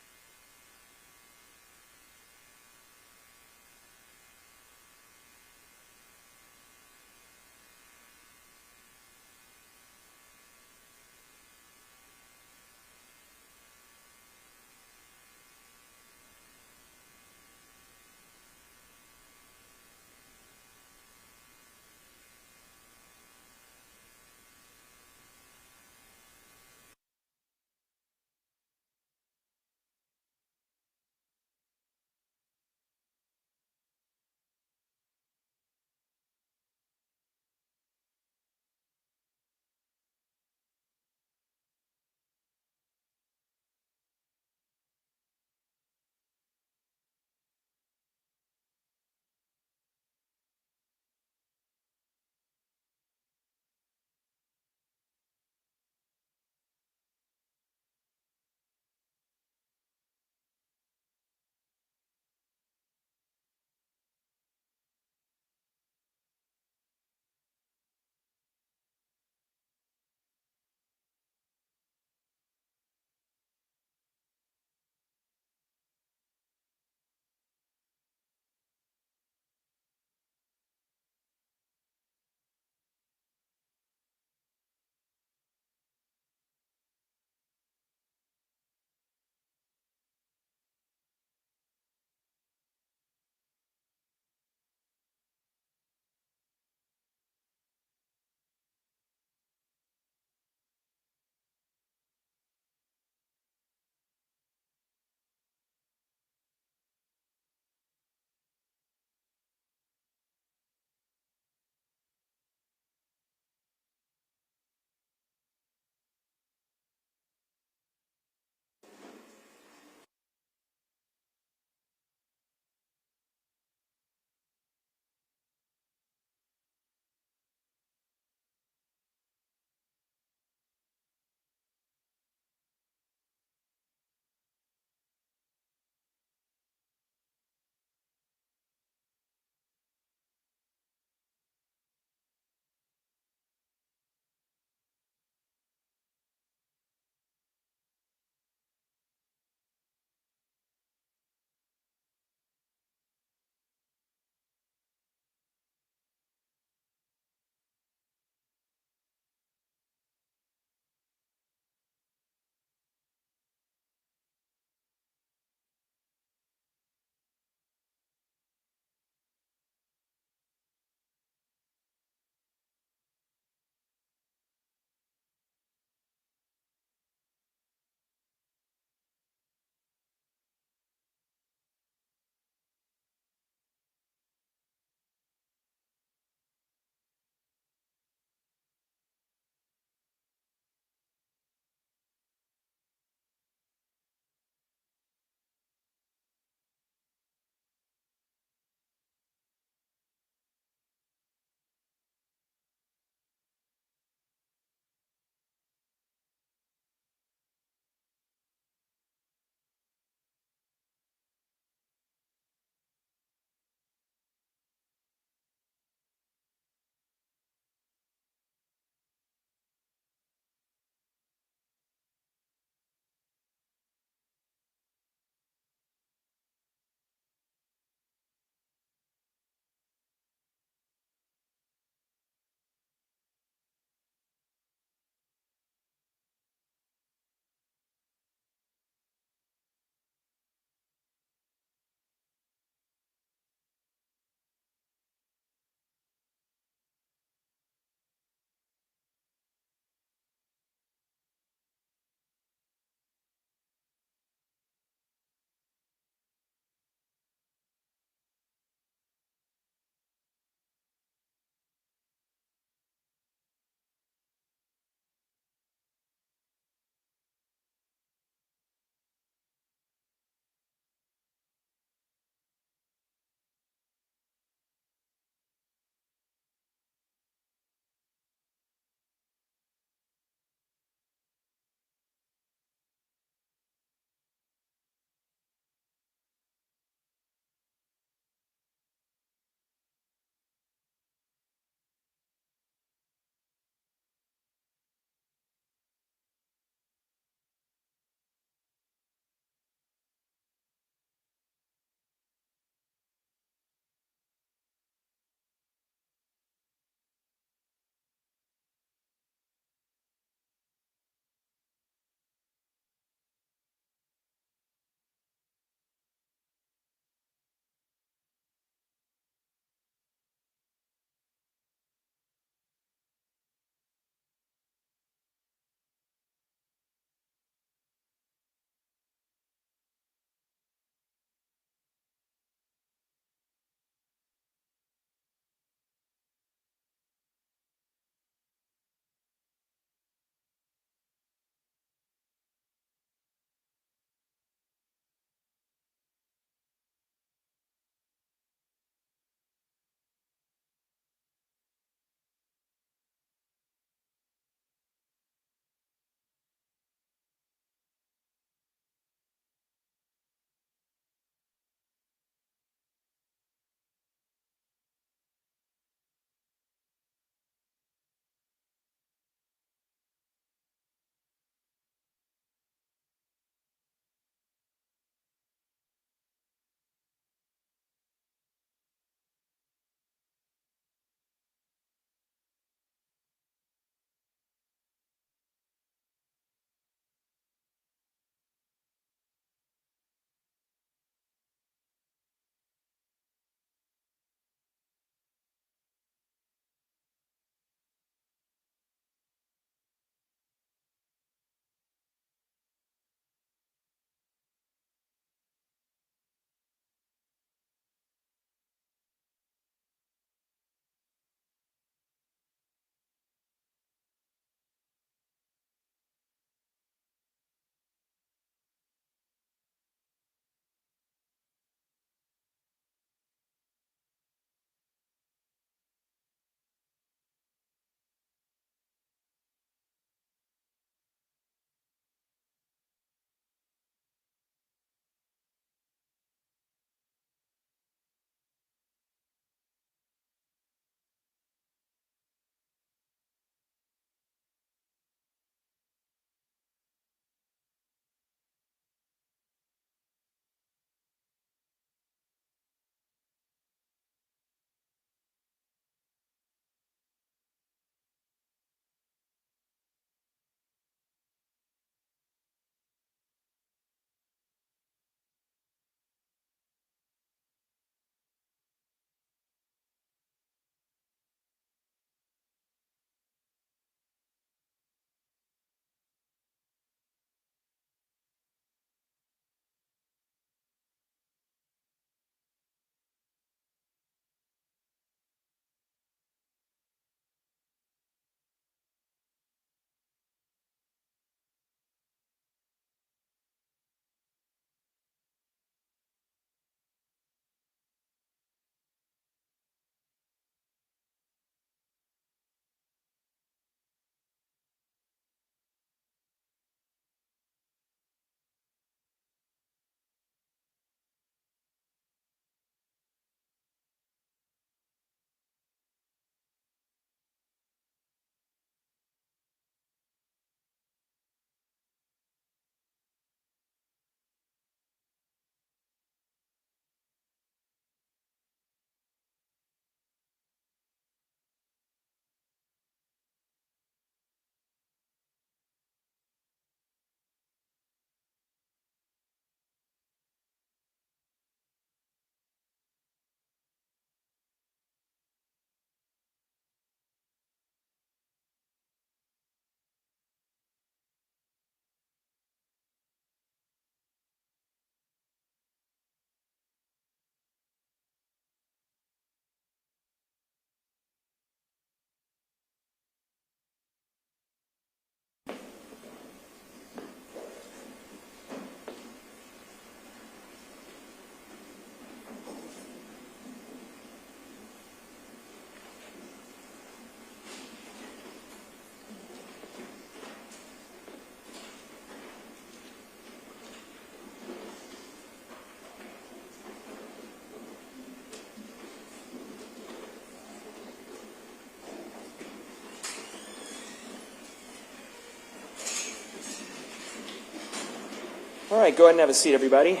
S1: right, go ahead and have a seat, everybody.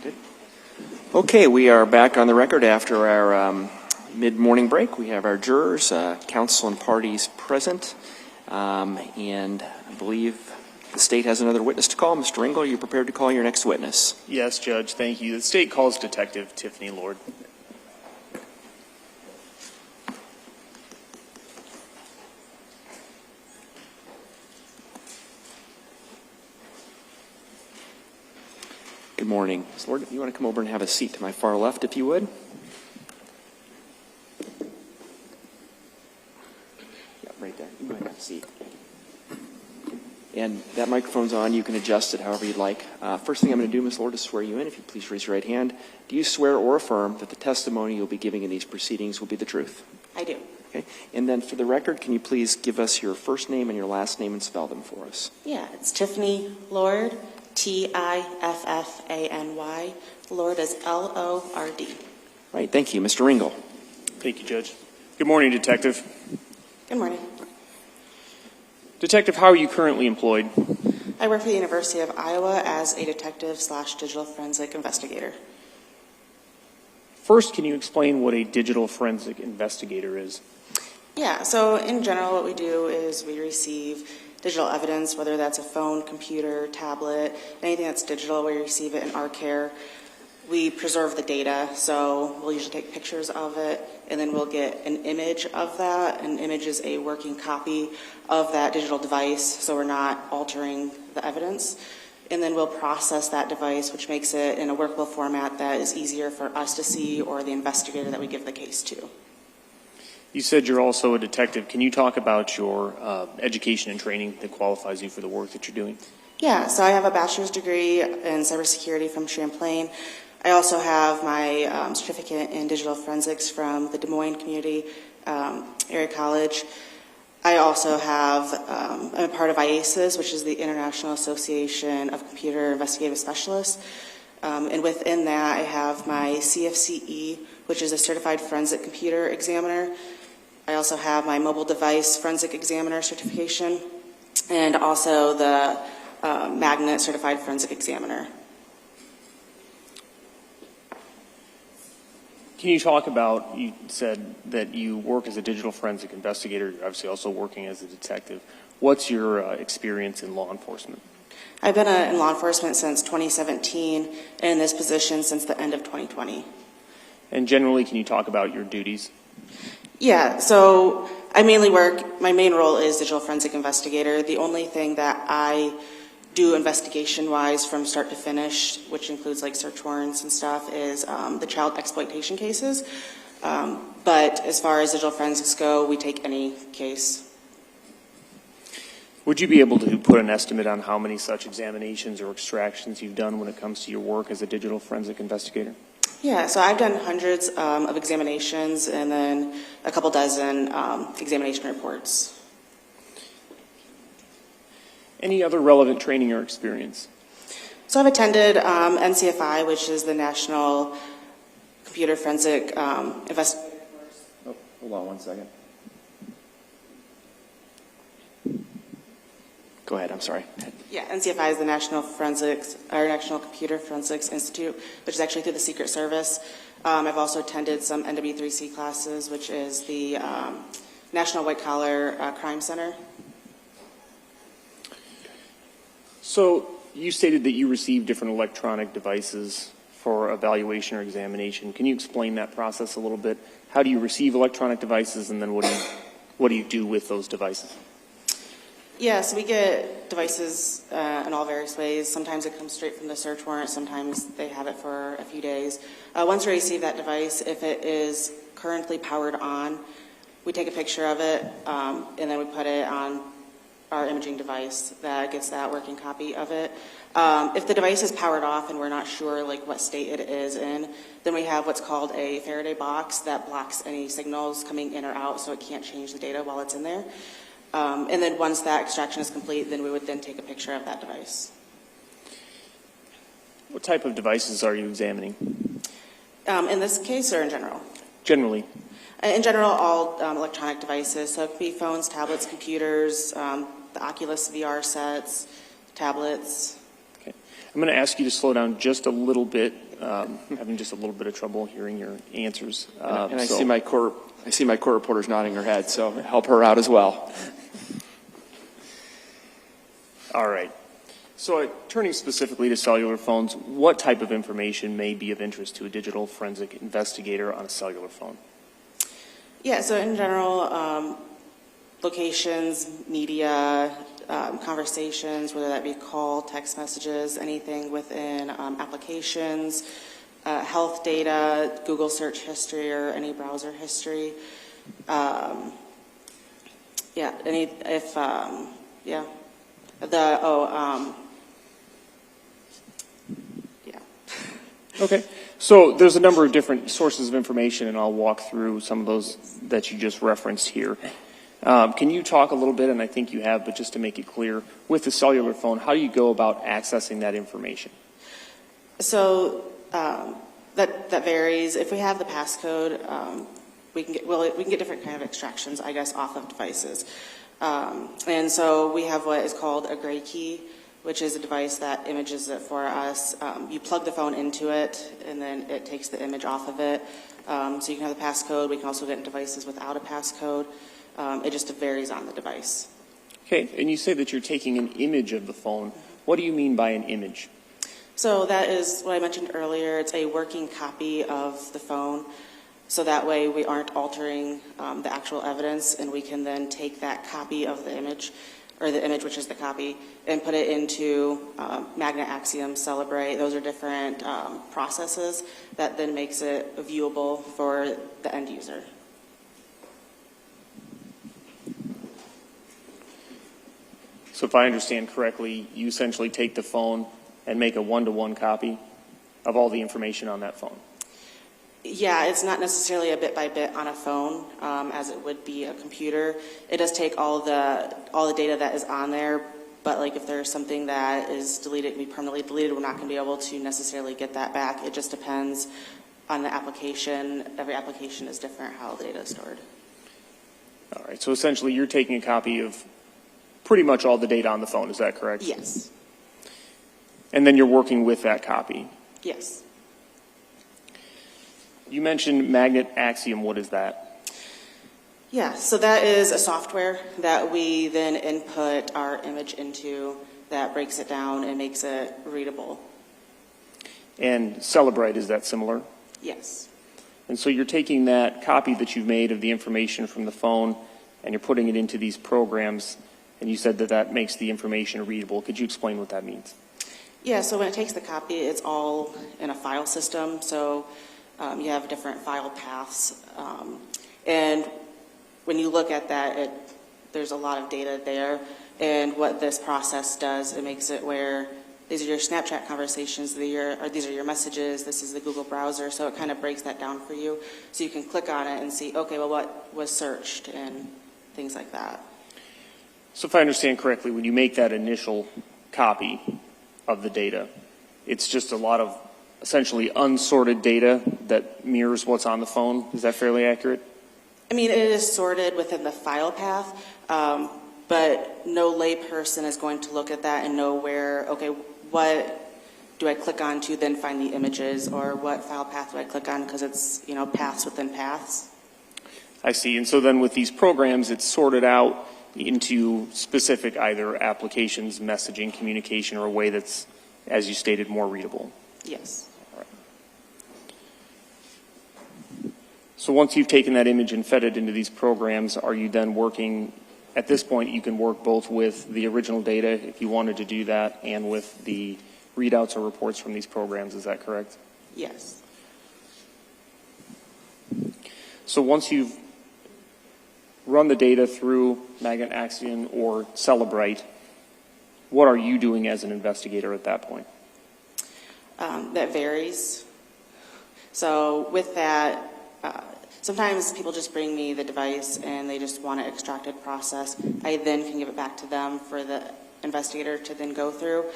S1: Good. Okay, we are back on the record after our mid-morning break. We have our jurors, counsel, and parties present, and I believe the state has another witness to call. Mr. Ringel, are you prepared to call your next witness?
S5: Yes, Judge, thank you. The state calls Detective Tiffany Lord.
S1: Good morning. Ms. Lord, if you want to come over and have a seat to my far left, if you would. Yeah, right there. You go ahead and have a seat. And that microphone's on. You can adjust it however you'd like. First thing I'm going to do, Ms. Lord, is swear you in. If you please raise your right hand. Do you swear or affirm that the testimony you'll be giving in these proceedings will be the truth?
S4: I do.
S1: Okay. And then for the record, can you please give us your first name and your last name and spell them for us?
S6: Yeah, it's Tiffany Lord, Tiffany. Lord is Lord.
S1: Right. Thank you. Mr. Ringel.
S5: Thank you, Judge. Good morning, Detective.
S6: Good morning.
S5: Detective, how are you currently employed?
S6: I work for the University of Iowa as a detective/digital forensic investigator.
S5: First, can you explain what a digital forensic investigator is?
S6: Yeah, so in general what we do is we receive digital evidence, whether that's a phone, computer, tablet, anything that's digital, we receive it in our care. We preserve the data, so we'll usually take pictures of it, and then we'll get an image of that. An image is a working copy of that digital device, so we're not altering the evidence. And then we'll process that device, which makes it in a workable format that is easier for us to see or the investigator that we give the case to.
S5: You said you're also a detective. Can you talk about your education and training that qualifies you for the work that you're doing?
S6: Yeah, so I have a bachelor's degree in cybersecurity from Champlain. I also have my certificate in digital forensics from the Des Moines Community Area College. I also have, I'm a part of IASIS, which is the International Association of Computer Investigative Specialists. And within that, I have my CFCE, which is a Certified Forensic Computer Examiner. I also have my Mobile Device Forensic Examiner certification, and also the Magnet Certified Forensic Examiner.
S5: Can you talk about, you said that you work as a digital forensic investigator, you're obviously also working as a detective. What's your experience in law enforcement?
S6: I've been in law enforcement since 2017, and in this position since the end of 2020.
S5: And generally, can you talk about your duties?
S6: Yeah, so I mainly work, my main role is digital forensic investigator. The only thing that I do investigation-wise from start to finish, which includes like search warrants and stuff, is the child exploitation cases. But as far as digital forensics go, we take any case.
S5: Would you be able to put an estimate on how many such examinations or extractions you've done when it comes to your work as a digital forensic investigator?
S6: Yeah, so I've done hundreds of examinations and then a couple dozen examination reports.
S5: Any other relevant training or experience?
S6: So I've attended NCFI, which is the National Computer Forensic Investigator Course.
S1: Oh, hold on one second. Go ahead, I'm sorry.
S6: Yeah, NCFI is the National Computer Forensics Institute, which is actually through the Secret Service. I've also attended some NW3C classes, which is the National White Collar Crime Center.
S5: So you stated that you received different electronic devices for evaluation or examination. Can you explain that process a little bit? How do you receive electronic devices, and then what do you do with those devices?
S6: Yeah, so we get devices in all various ways. Sometimes it comes straight from the search warrant. Sometimes they have it for a few days. Once we receive that device, if it is currently powered on, we take a picture of it, and then we put it on our imaging device that gets that working copy of it. If the device is powered off and we're not sure like what state it is in, then we have what's called a Faraday box that blocks any signals coming in or out, so it can't change the data while it's in there. And then once that extraction is complete, then we would then take a picture of that device.
S5: What type of devices are you examining?
S6: In this case or in general?
S5: Generally.
S6: In general, all electronic devices, so it could be phones, tablets, computers, the Oculus VR sets, tablets.
S5: Okay. I'm going to ask you to slow down just a little bit. Having just a little bit of trouble hearing your answers.
S1: And I see my court reporter's nodding her head, so help her out as well.
S5: All right. So turning specifically to cellular phones, what type of information may be of interest to a digital forensic investigator on a cellular phone?
S6: Yeah, so in general, locations, media, conversations, whether that be call, text messages, anything within applications, health data, Google search history, or any browser history.
S5: Okay. So there's a number of different sources of information, and I'll walk through some of those that you just referenced here. Can you talk a little bit, and I think you have, but just to make it clear, with the cellular phone, how do you go about accessing that information?
S6: So that varies. If we have the passcode, we can get different kind of extractions, I guess, off of devices. And so we have what is called a gray key, which is a device that images it for us. You plug the phone into it, and then it takes the image off of it. So you can have the passcode. We can also get devices without a passcode. It just varies on the device.
S5: Okay, and you say that you're taking an image of the phone. What do you mean by an image?
S6: So that is what I mentioned earlier. It's a working copy of the phone. So that way we aren't altering the actual evidence, and we can then take that copy of the image, or the image, which is the copy, and put it into Magnet, Axiom, Celebrate. Those are different processes that then makes it viewable for the end user.
S5: So if I understand correctly, you essentially take the phone and make a one-to-one copy of all the information on that phone.
S6: Yeah, it's not necessarily a bit by bit on a phone, as it would be a computer. It does take all the data that is on there, but like if there's something that is deleted, be permanently deleted, we're not going to be able to necessarily get that back. It just depends on the application. Every application is different how the data is stored.
S5: All right, so essentially you're taking a copy of pretty much all the data on the phone, is that correct?
S6: Yes.
S5: And then you're working with that copy?
S6: Yes.
S5: You mentioned Magnet Axiom. What is that?
S6: Yeah, so that is a software that we then input our image into that breaks it down and makes it readable.
S5: And Celebrate, is that similar?
S6: Yes.
S5: And so you're taking that copy that you've made of the information from the phone and you're putting it into these programs, and you said that that makes the information readable. Could you explain what that means?
S6: Yeah, so when it takes the copy, it's all in a file system. So you have different file paths. And when you look at that, there's a lot of data there. And what this process does, it makes it where these are your Snapchat conversations, these are your messages, this is the Google browser. So it kind of breaks that down for you. So you can click on it and see, okay, well, what was searched and things like that.
S5: So if I understand correctly, when you make that initial copy of the data, it's just a lot of essentially unsorted data that mirrors what's on the phone. Is that fairly accurate?
S6: I mean, it is sorted within the file path, but no layperson is going to look at that and know where, okay, what do I click on to then find the images, or what file path do I click on, because it's, paths within paths.
S5: I see. And so then with these programs, it's sorted out into specific either applications, messaging, communication, or a way that's, as you stated, more readable.
S6: Yes.
S5: So once you've taken that image and fed it into these programs, are you then working, at this point you can work both with the original data if you wanted to do that and with the readouts or reports from these programs, is that correct?
S6: Yes.
S5: So once you've run the data through Magnet Axiom or Celebrate, what are you doing as an investigator at that point?
S6: That varies. So with that, sometimes people just bring me the device and they just want it extracted, processed. I then can give it back to them for the investigator to then go through.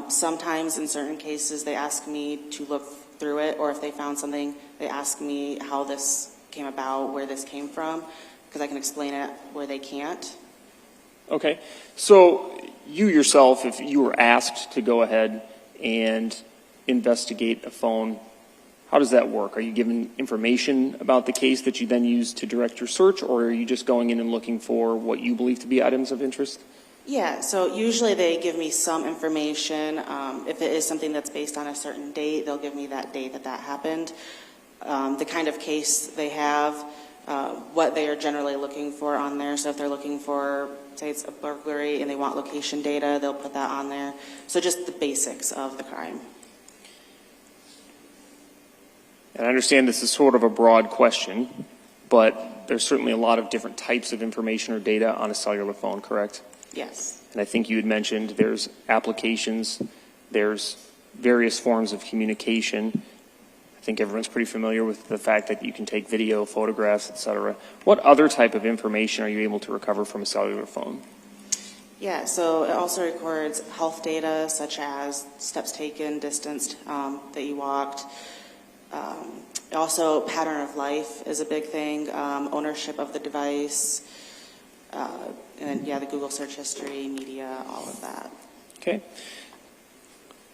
S6: Sometimes in certain cases they ask me to look through it, or if they found something, they ask me how this came about, where this came from, because I can explain it where they can't.
S5: Okay. So you yourself, if you were asked to go ahead and investigate a phone, how does that work? Are you given information about the case that you then use to direct your search, or are you just going in and looking for what you believe to be items of interest?
S6: Yeah, so usually they give me some information. If it is something that's based on a certain date, they'll give me that date that happened, the kind of case they have, what they are generally looking for on there. So if they're looking for, say it's a burglary and they want location data, they'll put that on there. So just the basics of the crime.
S5: And I understand this is sort of a broad question, but there's certainly a lot of different types of information or data on a cellular phone, correct?
S6: Yes.
S5: And I think you had mentioned there's applications, there's various forms of communication. I think everyone's pretty familiar with the fact that you can take video, photographs, etc. What other type of information are you able to recover from a cellular phone?
S6: Yeah, so it also records health data such as steps taken, distance that you walked. Also, pattern of life is a big thing, ownership of the device, and then, yeah, the Google search history, media, all of that.
S5: Okay.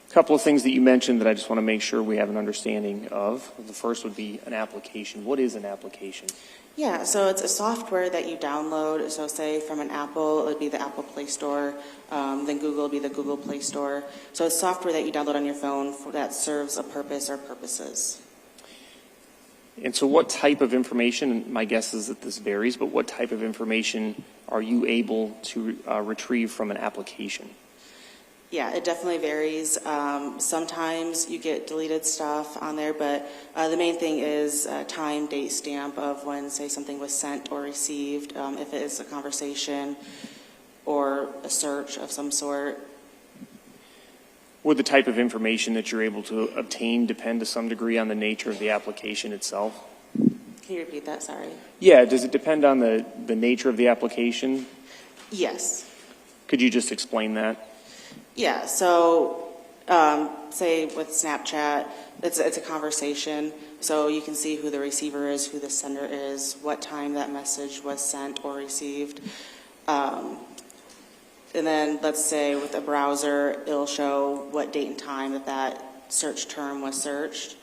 S5: A couple of things that you mentioned that I just want to make sure we have an understanding of. The first would be an application. What is an application?
S6: Yeah, so it's a software that you download. So say from an Apple, it would be the Apple Play Store. Then Google would be the Google Play Store. So it's software that you download on your phone that serves a purpose or purposes.
S5: And so what type of information, my guess is that this varies, but what type of information are you able to retrieve from an application?
S6: Yeah, it definitely varies. Sometimes you get deleted stuff on there, but the main thing is time, date, stamp of when, say, something was sent or received, if it is a conversation or a search of some sort.
S5: Would the type of information that you're able to obtain depend to some degree on the nature of the application itself?
S6: Can you repeat that? Sorry.
S5: Yeah, does it depend on the nature of the application?
S6: Yes.
S5: Could you just explain that?
S6: Yeah, so say with Snapchat, it's a conversation, so you can see who the receiver is, who the sender is, what time that message was sent or received. And then let's say with a browser, it'll show what date and time that search term was searched.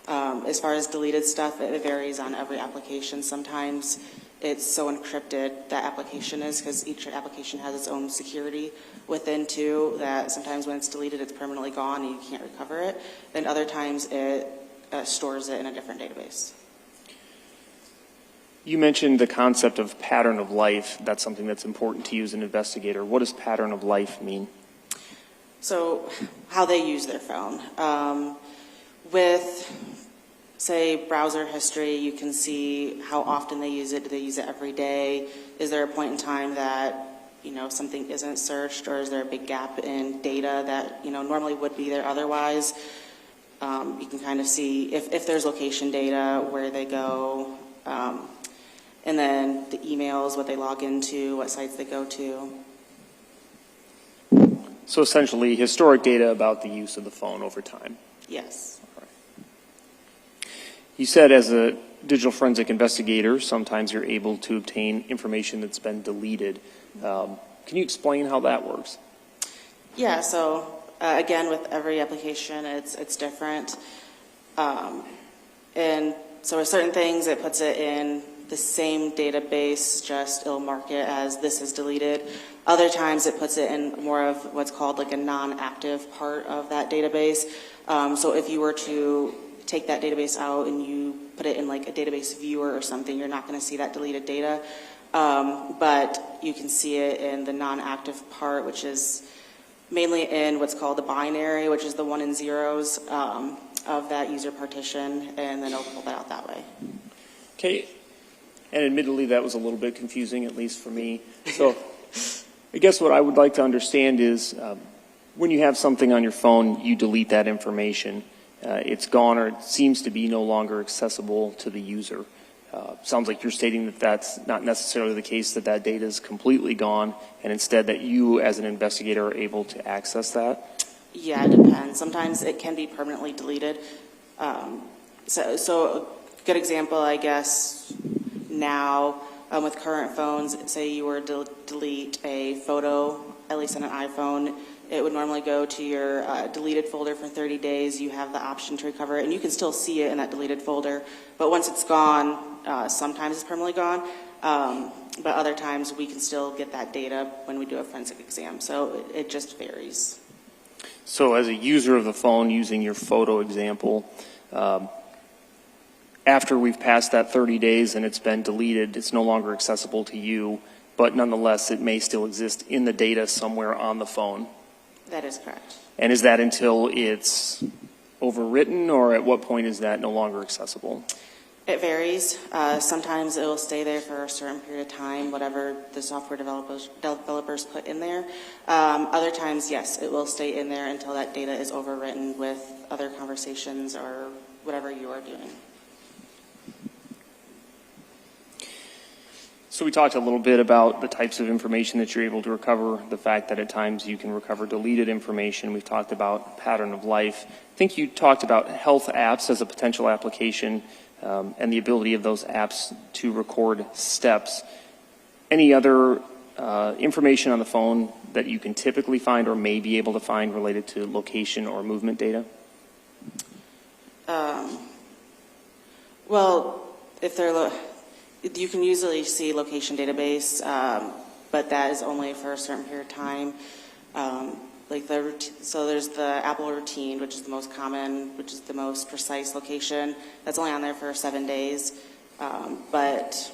S6: As far as deleted stuff, it varies on every application. Sometimes it's so encrypted, that application is, because each application has its own security within too, that sometimes when it's deleted, it's permanently gone and you can't recover it. Then other times it stores it in a different database.
S5: You mentioned the concept of pattern of life. That's something that's important to you as an investigator. What does pattern of life mean?
S6: So how they use their phone. With, say, browser history, you can see how often they use it. Do they use it every day? Is there a point in time that, something isn't searched, or is there a big gap in data that, normally would be there otherwise? You can kind of see if there's location data, where they go, and then the emails, what they log into, what sites they go to.
S5: So essentially, historic data about the use of the phone over time.
S6: Yes.
S5: You said as a digital forensic investigator, sometimes you're able to obtain information that's been deleted. Can you explain how that works?
S6: Yeah, so again, with every application, it's different. And so with certain things, it puts it in the same database, just it'll mark it as this is deleted. Other times it puts it in more of what's called like a non-active part of that database. So if you were to take that database out and you put it in like a database viewer or something, you're not going to see that deleted data. But you can see it in the non-active part, which is mainly in what's called the binary, which is the 1 and 0s of that user partition, and then it'll pull that out that way.
S5: Okay. And admittedly, that was a little bit confusing, at least for me. So I guess what I would like to understand is when you have something on your phone, you delete that information. It's gone, or it seems to be no longer accessible to the user. Sounds like you're stating that that's not necessarily the case, that that data is completely gone, and instead that you as an investigator are able to access that?
S6: Yeah, it depends. Sometimes it can be permanently deleted. So good example, I guess, now with current phones, say you were to delete a photo, at least on an iPhone, it would normally go to your deleted folder for 30 days. You have the option to recover it, and you can still see it in that deleted folder. But once it's gone, sometimes it's permanently gone, but other times we can still get that data when we do a forensic exam. So it just varies.
S5: So as a user of the phone, using your photo example, after we've passed that 30 days and it's been deleted, it's no longer accessible to you, but nonetheless, it may still exist in the data somewhere on the phone.
S6: That is correct.
S5: And is that until it's overwritten, or at what point is that no longer accessible?
S6: It varies. Sometimes it will stay there for a certain period of time, whatever the software developers put in there. Other times, yes, it will stay in there until that data is overwritten with other conversations or whatever you are doing.
S5: So we talked a little bit about the types of information that you're able to recover, the fact that at times you can recover deleted information. We've talked about pattern of life. I think you talked about health apps as a potential application, and the ability of those apps to record steps. Any other information on the phone that you can typically find or may be able to find related to location or movement data?
S6: Well, if they're you can usually see location database, but that is only for a certain period of time. So there's the Apple routine, which is the most common, which is the most precise location. That's only on there for 7 days. But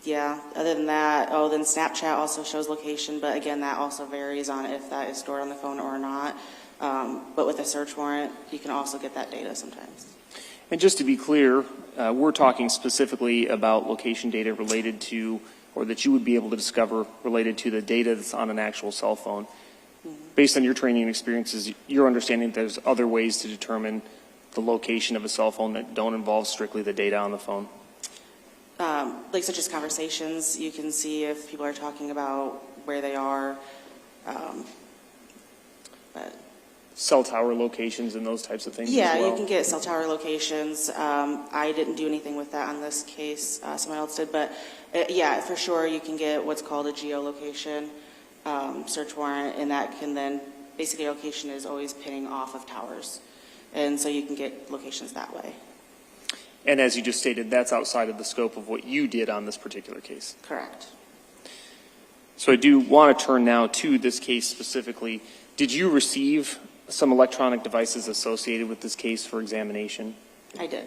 S6: yeah, other than that, then Snapchat also shows location, but again, that also varies on if that is stored on the phone or not. But with a search warrant, you can also get that data sometimes.
S5: And just to be clear, we're talking specifically about location data related to, or that you would be able to discover related to the data that's on an actual cell phone. Based on your training and experiences, your understanding that there's other ways to determine the location of a cell phone that don't involve strictly the data on the phone?
S6: Like such as conversations, you can see if people are talking about where they are. But
S5: Cell tower locations and those types of things
S6: yeah,
S5: as well?
S6: you can get cell tower locations. I didn't do anything with that on this case. Someone else did. But yeah, for sure, you can get what's called a geolocation search warrant, and that can then, basically location is always pinning off of towers. And so you can get locations that way.
S5: And as you just stated, that's outside of the scope of what you did on this particular case.
S6: Correct.
S5: So I do want to turn now to this case specifically. Did you receive some electronic devices associated with this case for examination?
S6: I did.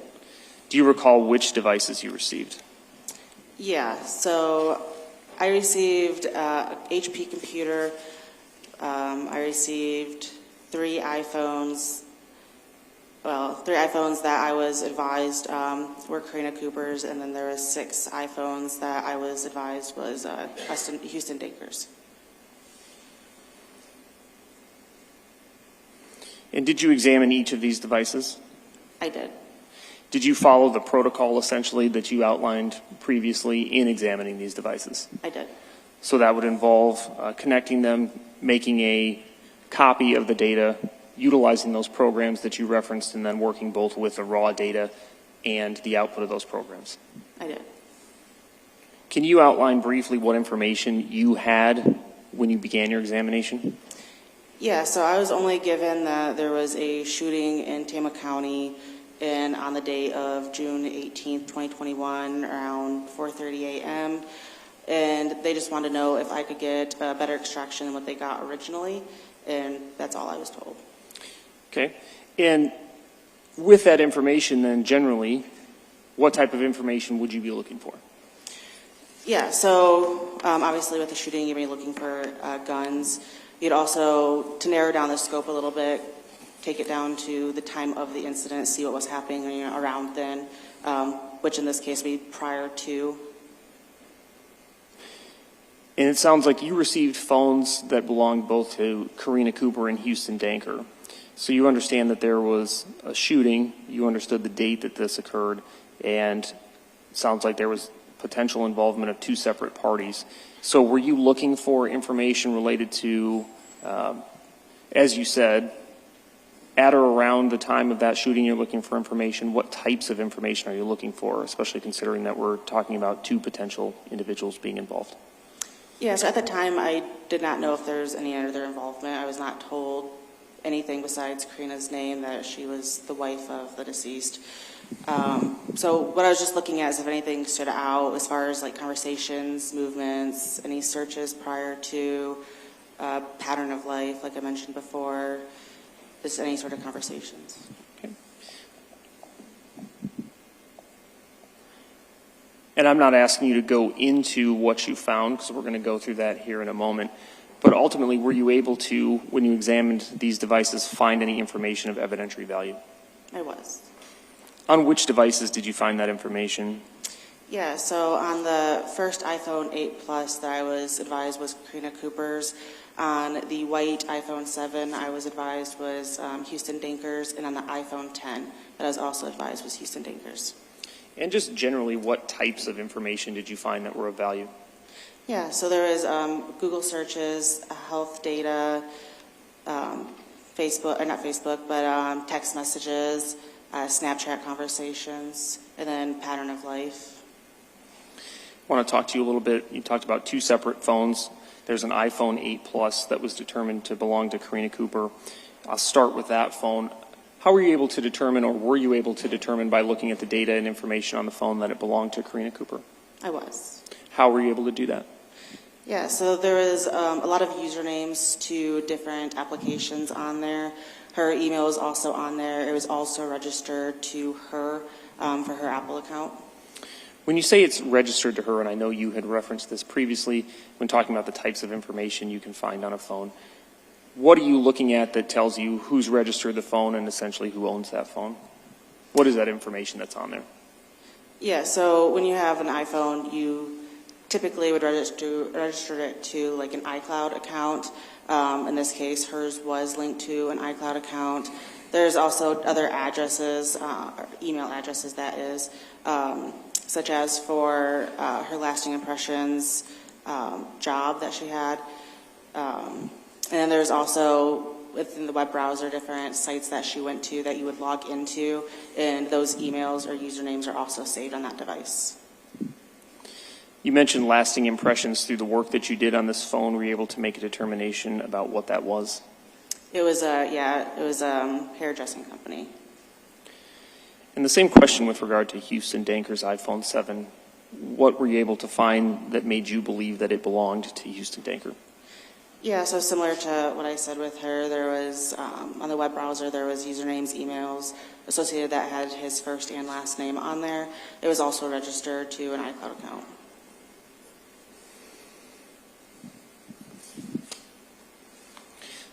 S5: Do you recall which devices you received?
S6: Yeah, so I received a HP computer. I received 3 iPhones. Well, 3 iPhones that I was advised were Karina Cooper's, and then there was 6 iPhones that I was advised was Houston Dankers.
S5: And did you examine each of these devices?
S6: I did.
S5: Did you follow the protocol essentially that you outlined previously in examining these devices?
S6: I did.
S5: So that would involve connecting them, making a copy of the data, utilizing those programs that you referenced, and then working both with the raw data and the output of those programs.
S6: I did.
S5: Can you outline briefly what information you had when you began your examination?
S6: Yeah, so I was only given that there was a shooting in Tama County and on the day of June 18th, 2021, around 4:30 a.m. And they just wanted to know if I could get a better extraction than what they got originally, and that's all I was told.
S5: Okay. And with that information then generally, what type of information would you be looking for?
S6: Yeah, so obviously with the shooting, you're going to be looking for guns. You'd also, to narrow down the scope a little bit, take it down to the time of the incident, see what was happening around then, which in this case would be prior to.
S5: And it sounds like you received phones that belonged both to Karina Cooper and Houston Danker. So you understand that there was a shooting, you understood the date that this occurred, and it sounds like there was potential involvement of 2 separate parties. So were you looking for information related to, as you said, at or around the time of that shooting you're looking for information, what types of information are you looking for, especially considering that we're talking about 2 potential individuals being involved?
S6: Yeah, so at the time, I did not know if there was any other involvement. I was not told anything besides Karina's name, that she was the wife of the deceased. So what I was just looking at is if anything stood out as far as like conversations, movements, any searches prior to pattern of life, like I mentioned before, just any sort of conversations.
S5: Okay. And I'm not asking you to go into what you found, because we're going to go through that here in a moment. But ultimately, were you able to, when you examined these devices, find any information of evidentiary value?
S6: I was.
S5: On which devices did you find that information?
S6: Yeah, so on the first iPhone 8 Plus that I was advised was Karina Cooper's. On the white iPhone 7, I was advised was Houston Dankers. And on the iPhone 10, that I was also advised was Houston Dankers.
S5: And just generally, what types of information did you find that were of value?
S6: Yeah, so there was Google searches, health data, Facebook, or not Facebook, but text messages, Snapchat conversations, and then pattern of life.
S5: I want to talk to you a little bit. You talked about 2 separate phones. There's an iPhone 8 Plus that was determined to belong to Karina Cooper. I'll start with that phone. How were you able to determine, or were you able to determine by looking at the data and information on the phone, that it belonged to Karina Cooper?
S6: I was.
S5: How were you able to do that?
S6: Yeah, so there was a lot of usernames to different applications on there. Her email was also on there. It was also registered to her for her Apple account.
S5: When you say it's registered to her, and I know you had referenced this previously when talking about the types of information you can find on a phone, what are you looking at that tells you who's registered the phone and essentially who owns that phone? What is that information that's on there?
S6: Yeah, so when you have an iPhone, you typically would register it to like an iCloud account. In this case, hers was linked to an iCloud account. There's also other addresses, or email addresses that is, such as for her lasting impressions job that she had. And then there's also, within the web browser, different sites that she went to that you would log into, and those emails or usernames are also saved on that device.
S5: You mentioned lasting impressions. Through the work that you did on this phone, were you able to make a determination about what that was?
S6: It was a hairdressing company.
S5: And the same question with regard to Houston Danker's iPhone 7. What were you able to find that made you believe that it belonged to Houston Danker?
S6: Yeah, so similar to what I said with her, there was, on the web browser, there was usernames, emails associated that had his first and last name on there. It was also registered to an iCloud account.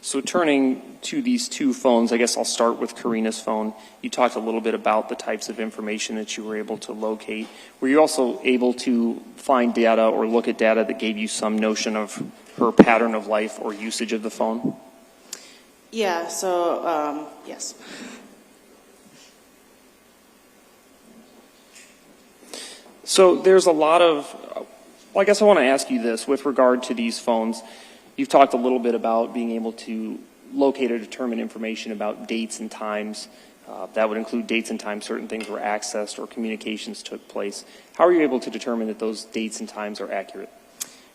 S5: So turning to these 2 phones, I guess I'll start with Karina's phone. You talked a little bit about the types of information that you were able to locate. Were you also able to find data or look at data that gave you some notion of her pattern of life or usage of the phone?
S6: Yeah, so, yes.
S5: So there's a lot of, well, I guess I want to ask you this with regard to these phones. You've talked a little bit about being able to locate or determine information about dates and times. That would include dates and times certain things were accessed or communications took place. How are you able to determine that those dates and times are accurate?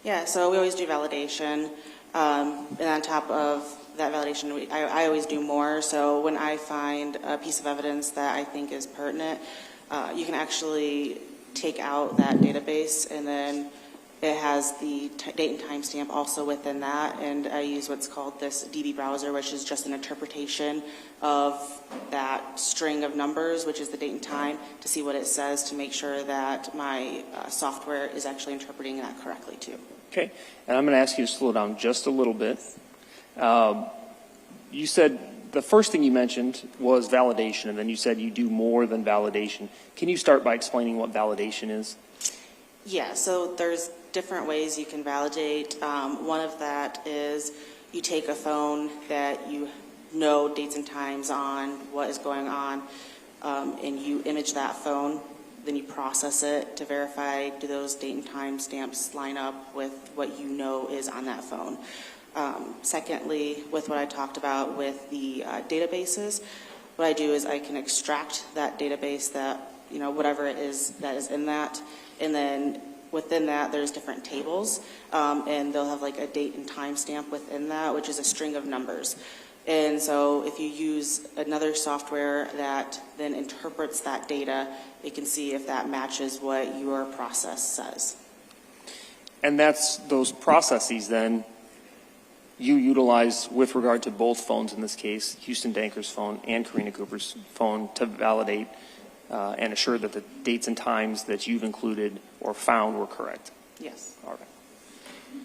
S6: Yeah, so we always do validation. And on top of that validation, I always do more. So when I find a piece of evidence that I think is pertinent, you can actually take out that database, and then it has the date and time stamp also within that, and I use what's called this DB browser, which is just an interpretation of that string of numbers, which is the date and time, to see what it says to make sure that my software is actually interpreting that correctly too.
S5: Okay, and I'm going to ask you to slow down just a little bit. You said the first thing you mentioned was validation, and then you said you do more than validation. Can you start by explaining what validation is?
S6: Yeah, so there's different ways you can validate. One of that is you take a phone that you know dates and times on, what is going on, and you image that phone. Then you process it to verify, do those date and time stamps line up with what you know is on that phone. Secondly, with what I talked about with the databases, what I do is I can extract that database that, whatever it is that is in that, and then within that there's different tables, and they'll have like a date and time stamp within that, which is a string of numbers. And so if you use another software that then interprets that data, it can see if that matches what your process says.
S5: And that's those processes then you utilize with regard to both phones in this case, Houston Danker's phone and Karina Cooper's phone, to validate and assure that the dates and times that you've included or found were correct.
S6: Yes.
S5: All right.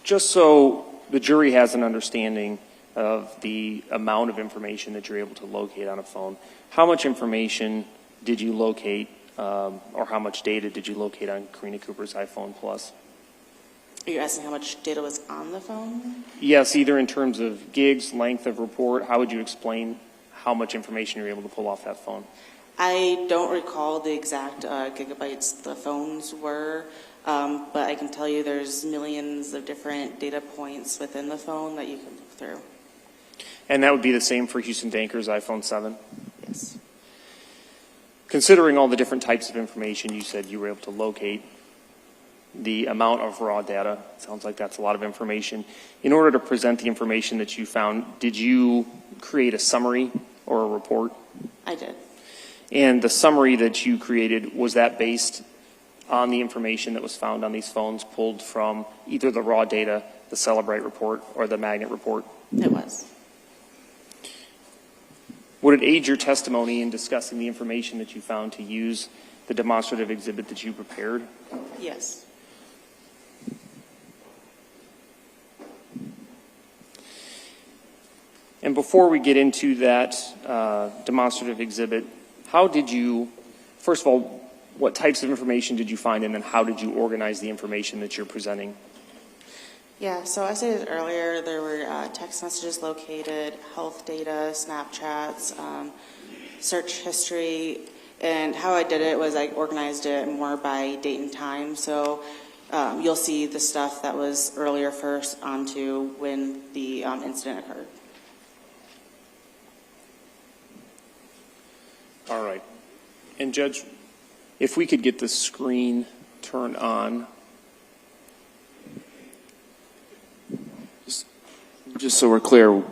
S5: Just so the jury has an understanding of the amount of information that you're able to locate on a phone, how much information did you locate or how much data did you locate on Karina Cooper's iPhone Plus?
S6: Are you asking how much data was on the phone?
S5: Yes, either in terms of gigs, length of report. How would you explain how much information you're able to pull off that phone?
S6: I don't recall the exact gigabytes the phones were, but I can tell you there's millions of different data points within the phone that you can look through.
S5: And that would be the same for Houston Danker's iPhone 7?
S6: Yes.
S5: Considering all the different types of information you said you were able to locate, the amount of raw data, sounds like that's a lot of information. In order to present the information that you found, did you create a summary or a report?
S6: I did.
S5: And the summary that you created, was that based on the information that was found on these phones pulled from either the raw data, the Celebrate report, or the Magnet report?
S6: It was.
S5: Would it aid your testimony in discussing the information that you found to use the demonstrative exhibit that you prepared?
S6: Yes.
S5: And before we get into that demonstrative exhibit, how did you, first of all, what types of information did you find, and then how did you organize the information that you're presenting?
S6: Yeah, so I stated earlier there were text messages located, health data, Snapchats, search history, and how I did it was I organized it more by date and time. So you'll see the stuff that was earlier first onto when the incident occurred.
S5: All right. And Judge, if we could get the screen turned on.
S1: Just so we're clear,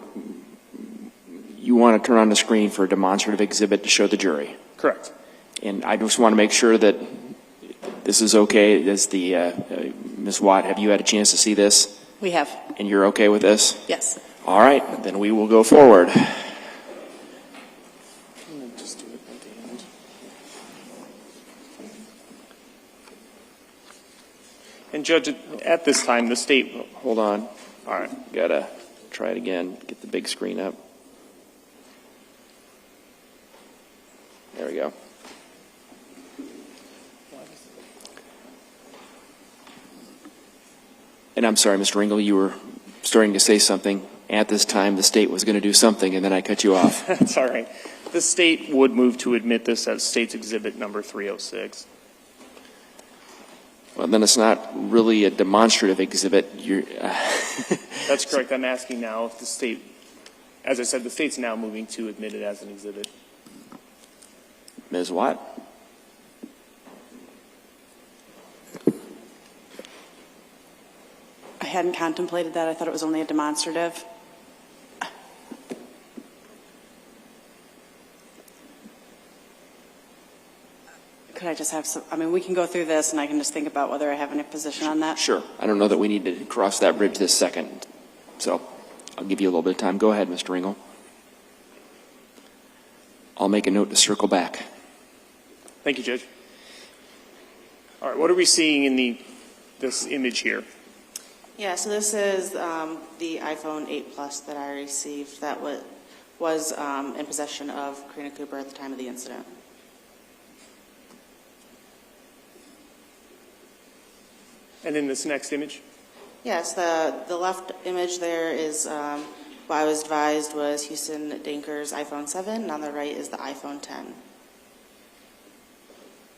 S1: you want to turn on the screen for a demonstrative exhibit to show the jury.
S5: Correct.
S1: And I just want to make sure that this is okay. Is the Ms. Watt, have you had a chance to see this?
S4: We have.
S1: And you're okay with this?
S4: Yes.
S1: All right, then we will go forward.
S5: Just do it at the end. And Judge, at this time, the state.
S1: Hold on.
S5: All right.
S1: Gotta try it again. Get the big screen up. There we go. And I'm sorry, Mr. Ringel, you were starting to say something. At this time, the state was going to do something, and then I cut you off.
S5: That's all right. The state would move to admit this as State's Exhibit number 306.
S1: Well, then it's not really a demonstrative exhibit.
S5: That's correct. I'm asking now if the state, as I said, the state's now moving to admit it as an exhibit.
S1: Ms. Watt?
S4: I hadn't contemplated that. I thought it was only a demonstrative. Could I just have some, I mean, we can go through this and I can just think about whether I have any position on that.
S1: Sure. I don't know that we need to cross that bridge this second. So I'll give you a little bit of time. Go ahead, Mr. Ringel. I'll make a note to circle back.
S5: Thank you, Judge. All right, what are we seeing in this image here?
S6: Yeah, so this is the iPhone 8 Plus that I received that was in possession of Karina Cooper at the time of the incident.
S5: And then this next image?
S6: Yes, the left image there is what I was advised was Houston Danker's iPhone 7, and on the right is the iPhone 10.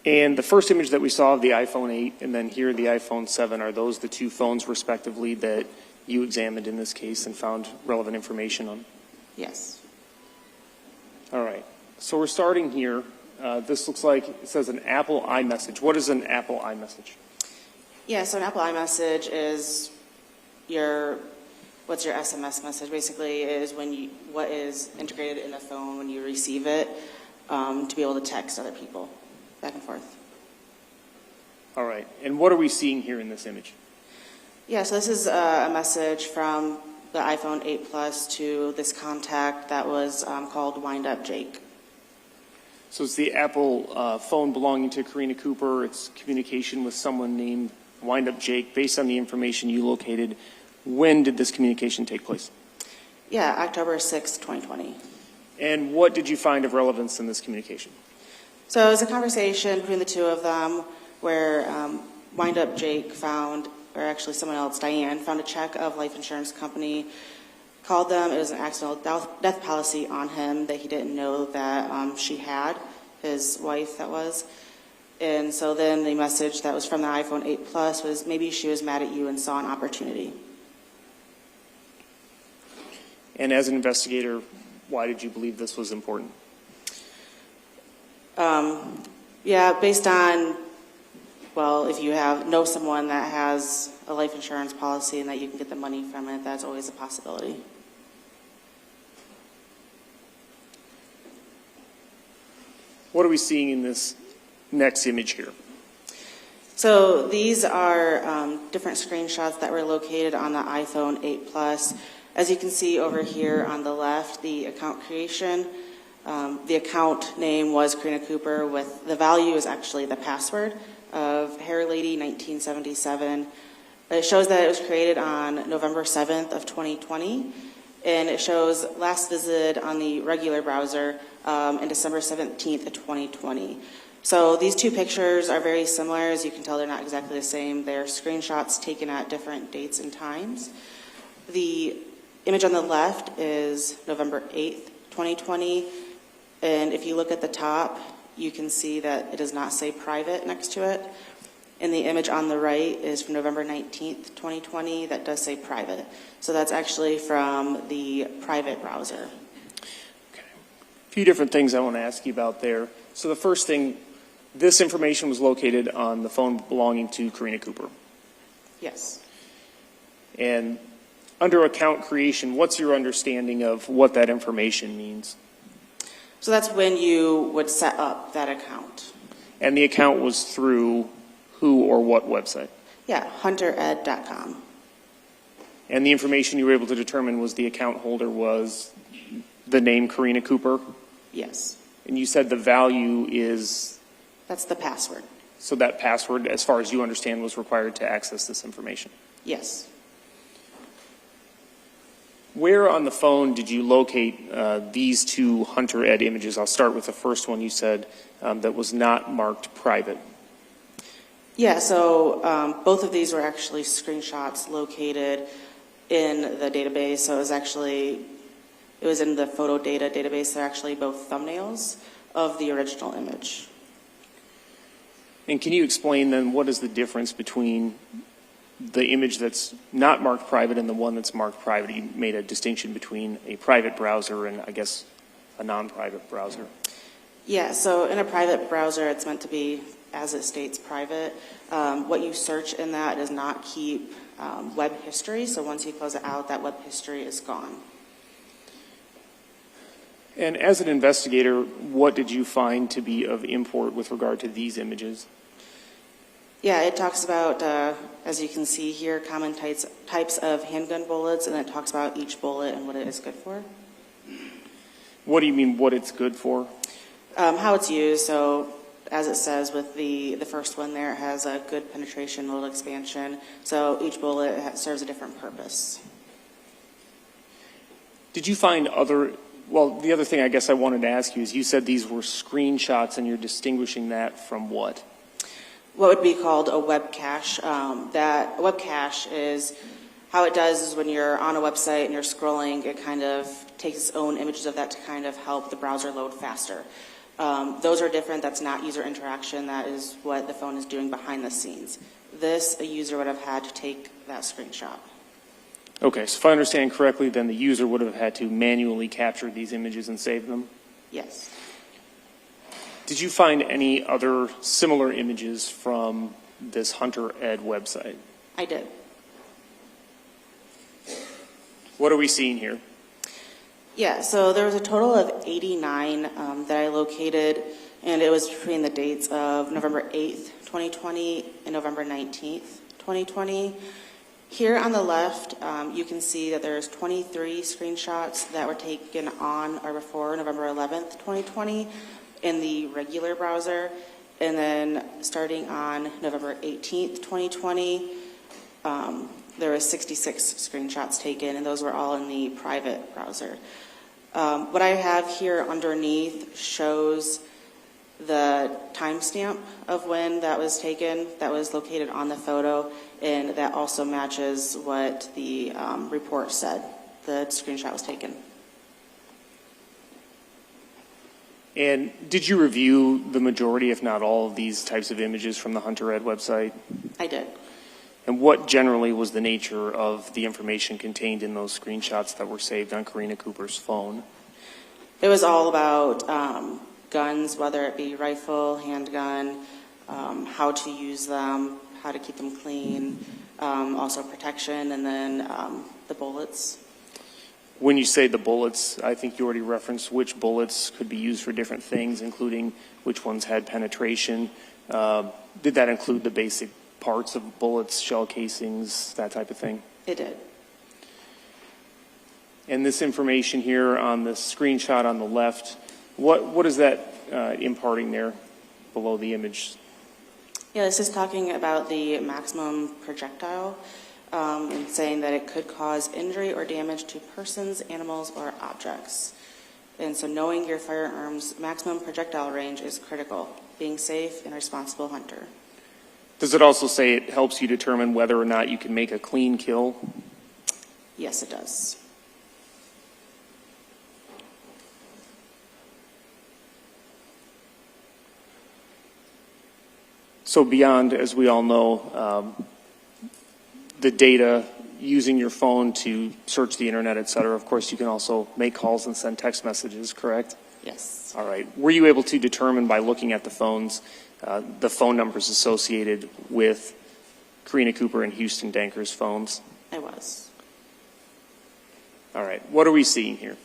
S5: And the first image that we saw of the iPhone 8 and then here the iPhone 7, are those the two phones respectively that you examined in this case and found relevant information on?
S6: Yes.
S5: All right. So we're starting here. This looks like it says an Apple iMessage. What is an Apple iMessage?
S6: Yeah, so an Apple iMessage is what's your SMS message? Basically is what is integrated in the phone when you receive it to be able to text other people back and forth.
S5: All right. And what are we seeing here in this image?
S6: Yeah, so this is a message from the iPhone 8 Plus to this contact that was called Wind Up Jake.
S5: So it's the Apple phone belonging to Karina Cooper. It's communication with someone named Wind Up Jake. Based on the information you located, when did this communication take place?
S6: Yeah, October 6th, 2020.
S5: And what did you find of relevance in this communication?
S6: So it was a conversation between the two of them where Wind Up Jake found, or actually someone else, Diane, found a check of life insurance company, called them. It was an accidental death policy on him that he didn't know that she had, his wife that was. And so then the message that was from the iPhone 8 Plus was, maybe she was mad at you and saw an opportunity.
S5: And as an investigator, why did you believe this was important?
S6: Yeah, based on, well, if you know someone that has a life insurance policy and that you can get the money from it, that's always a possibility.
S5: What are we seeing in this next image here?
S6: So these are different screenshots that were located on the iPhone 8 Plus. As you can see over here on the left, the account creation, the account name was Karina Cooper, with the value is actually the password of Hair Lady 1977. It shows that it was created on November 7th of 2020, and it shows last visited on the regular browser in December 17th of 2020. So these two pictures are very similar. As you can tell, they're not exactly the same. They're screenshots taken at different dates and times. The image on the left is November 8th, 2020. And if you look at the top, you can see that it does not say private next to it. And the image on the right is from November 19th, 2020. That does say private. So that's actually from the private browser.
S5: Okay. A few different things I want to ask you about there. So the first thing, this information was located on the phone belonging to Karina Cooper.
S6: Yes.
S5: And under account creation, what's your understanding of what that information means?
S6: So that's when you would set up that account.
S5: And the account was through who or what website?
S6: Yeah, huntered.com.
S5: And the information you were able to determine was the account holder was the name Karina Cooper?
S6: Yes.
S5: And you said the value is?
S6: That's the password.
S5: So that password, as far as you understand, was required to access this information?
S6: Yes.
S5: Where on the phone did you locate these two Hunter Ed images? I'll start with the first one you said that was not marked private.
S6: Yeah, so both of these were actually screenshots located in the database. So it was in the photo data database. They're actually both thumbnails of the original image.
S5: And can you explain then what is the difference between the image that's not marked private and the one that's marked private? You made a distinction between a private browser and, I guess, a non-private browser.
S6: Yeah, so in a private browser, it's meant to be, as it states, private. What you search in that does not keep web history, so once you close it out, that web history is gone.
S5: And as an investigator, what did you find to be of import with regard to these images?
S6: Yeah, it talks about, as you can see here, common types of handgun bullets, and it talks about each bullet and what it is good for.
S5: What do you mean, what it's good for?
S6: How it's used, so as it says with the first one there, it has a good penetration, little expansion, so each bullet serves a different purpose.
S5: Did you find the other thing I guess I wanted to ask you is you said these were screenshots and you're distinguishing that from what?
S6: What would be called a web cache. That web cache is, how it does is when you're on a website and you're scrolling, it kind of takes its own images of that to kind of help the browser load faster. Those are different. That's not user interaction. That is what the phone is doing behind the scenes. This, a user would have had to take that screenshot.
S5: Okay, so if I understand correctly, then the user would have had to manually capture these images and save them?
S6: Yes.
S5: Did you find any other similar images from this Hunter Ed website?
S6: I did.
S5: What are we seeing here?
S6: Yeah, so there was a total of 89 that I located, and it was between the dates of November 8th, 2020 and November 19th, 2020. Here on the left, you can see that there's 23 screenshots that were taken on or before November 11th, 2020 in the regular browser. And then starting on November 18th, 2020, there was 66 screenshots taken, and those were all in the private browser. What I have here underneath shows the timestamp of when that was taken, that was located on the photo, and that also matches what the report said the screenshot was taken.
S5: And did you review the majority, if not all, of these types of images from the Hunter Ed website?
S6: I did.
S5: And what generally was the nature of the information contained in those screenshots that were saved on Karina Cooper's phone?
S6: It was all about guns, whether it be rifle, handgun, how to use them, how to keep them clean, also protection, and then the bullets.
S5: When you say the bullets, I think you already referenced which bullets could be used for different things, including which ones had penetration. Did that include the basic parts of bullets, shell casings, that type of thing?
S6: It did.
S5: And this information here on the screenshot on the left, what is that imparting there below the image?
S6: Yeah, this is talking about the maximum projectile and saying that it could cause injury or damage to persons, animals, or objects. And so knowing your firearm's maximum projectile range is critical, being safe and responsible hunter.
S5: Does it also say it helps you determine whether or not you can make a clean kill?
S6: Yes, it does.
S5: So beyond, as we all know, the data, using your phone to search the internet, et cetera, of course you can also make calls and send text messages, correct?
S6: Yes.
S5: All right. Were you able to determine by looking at the phones, the phone numbers associated with Karina Cooper and Houston Danker's phones?
S6: I was.
S5: All right. What are we seeing here?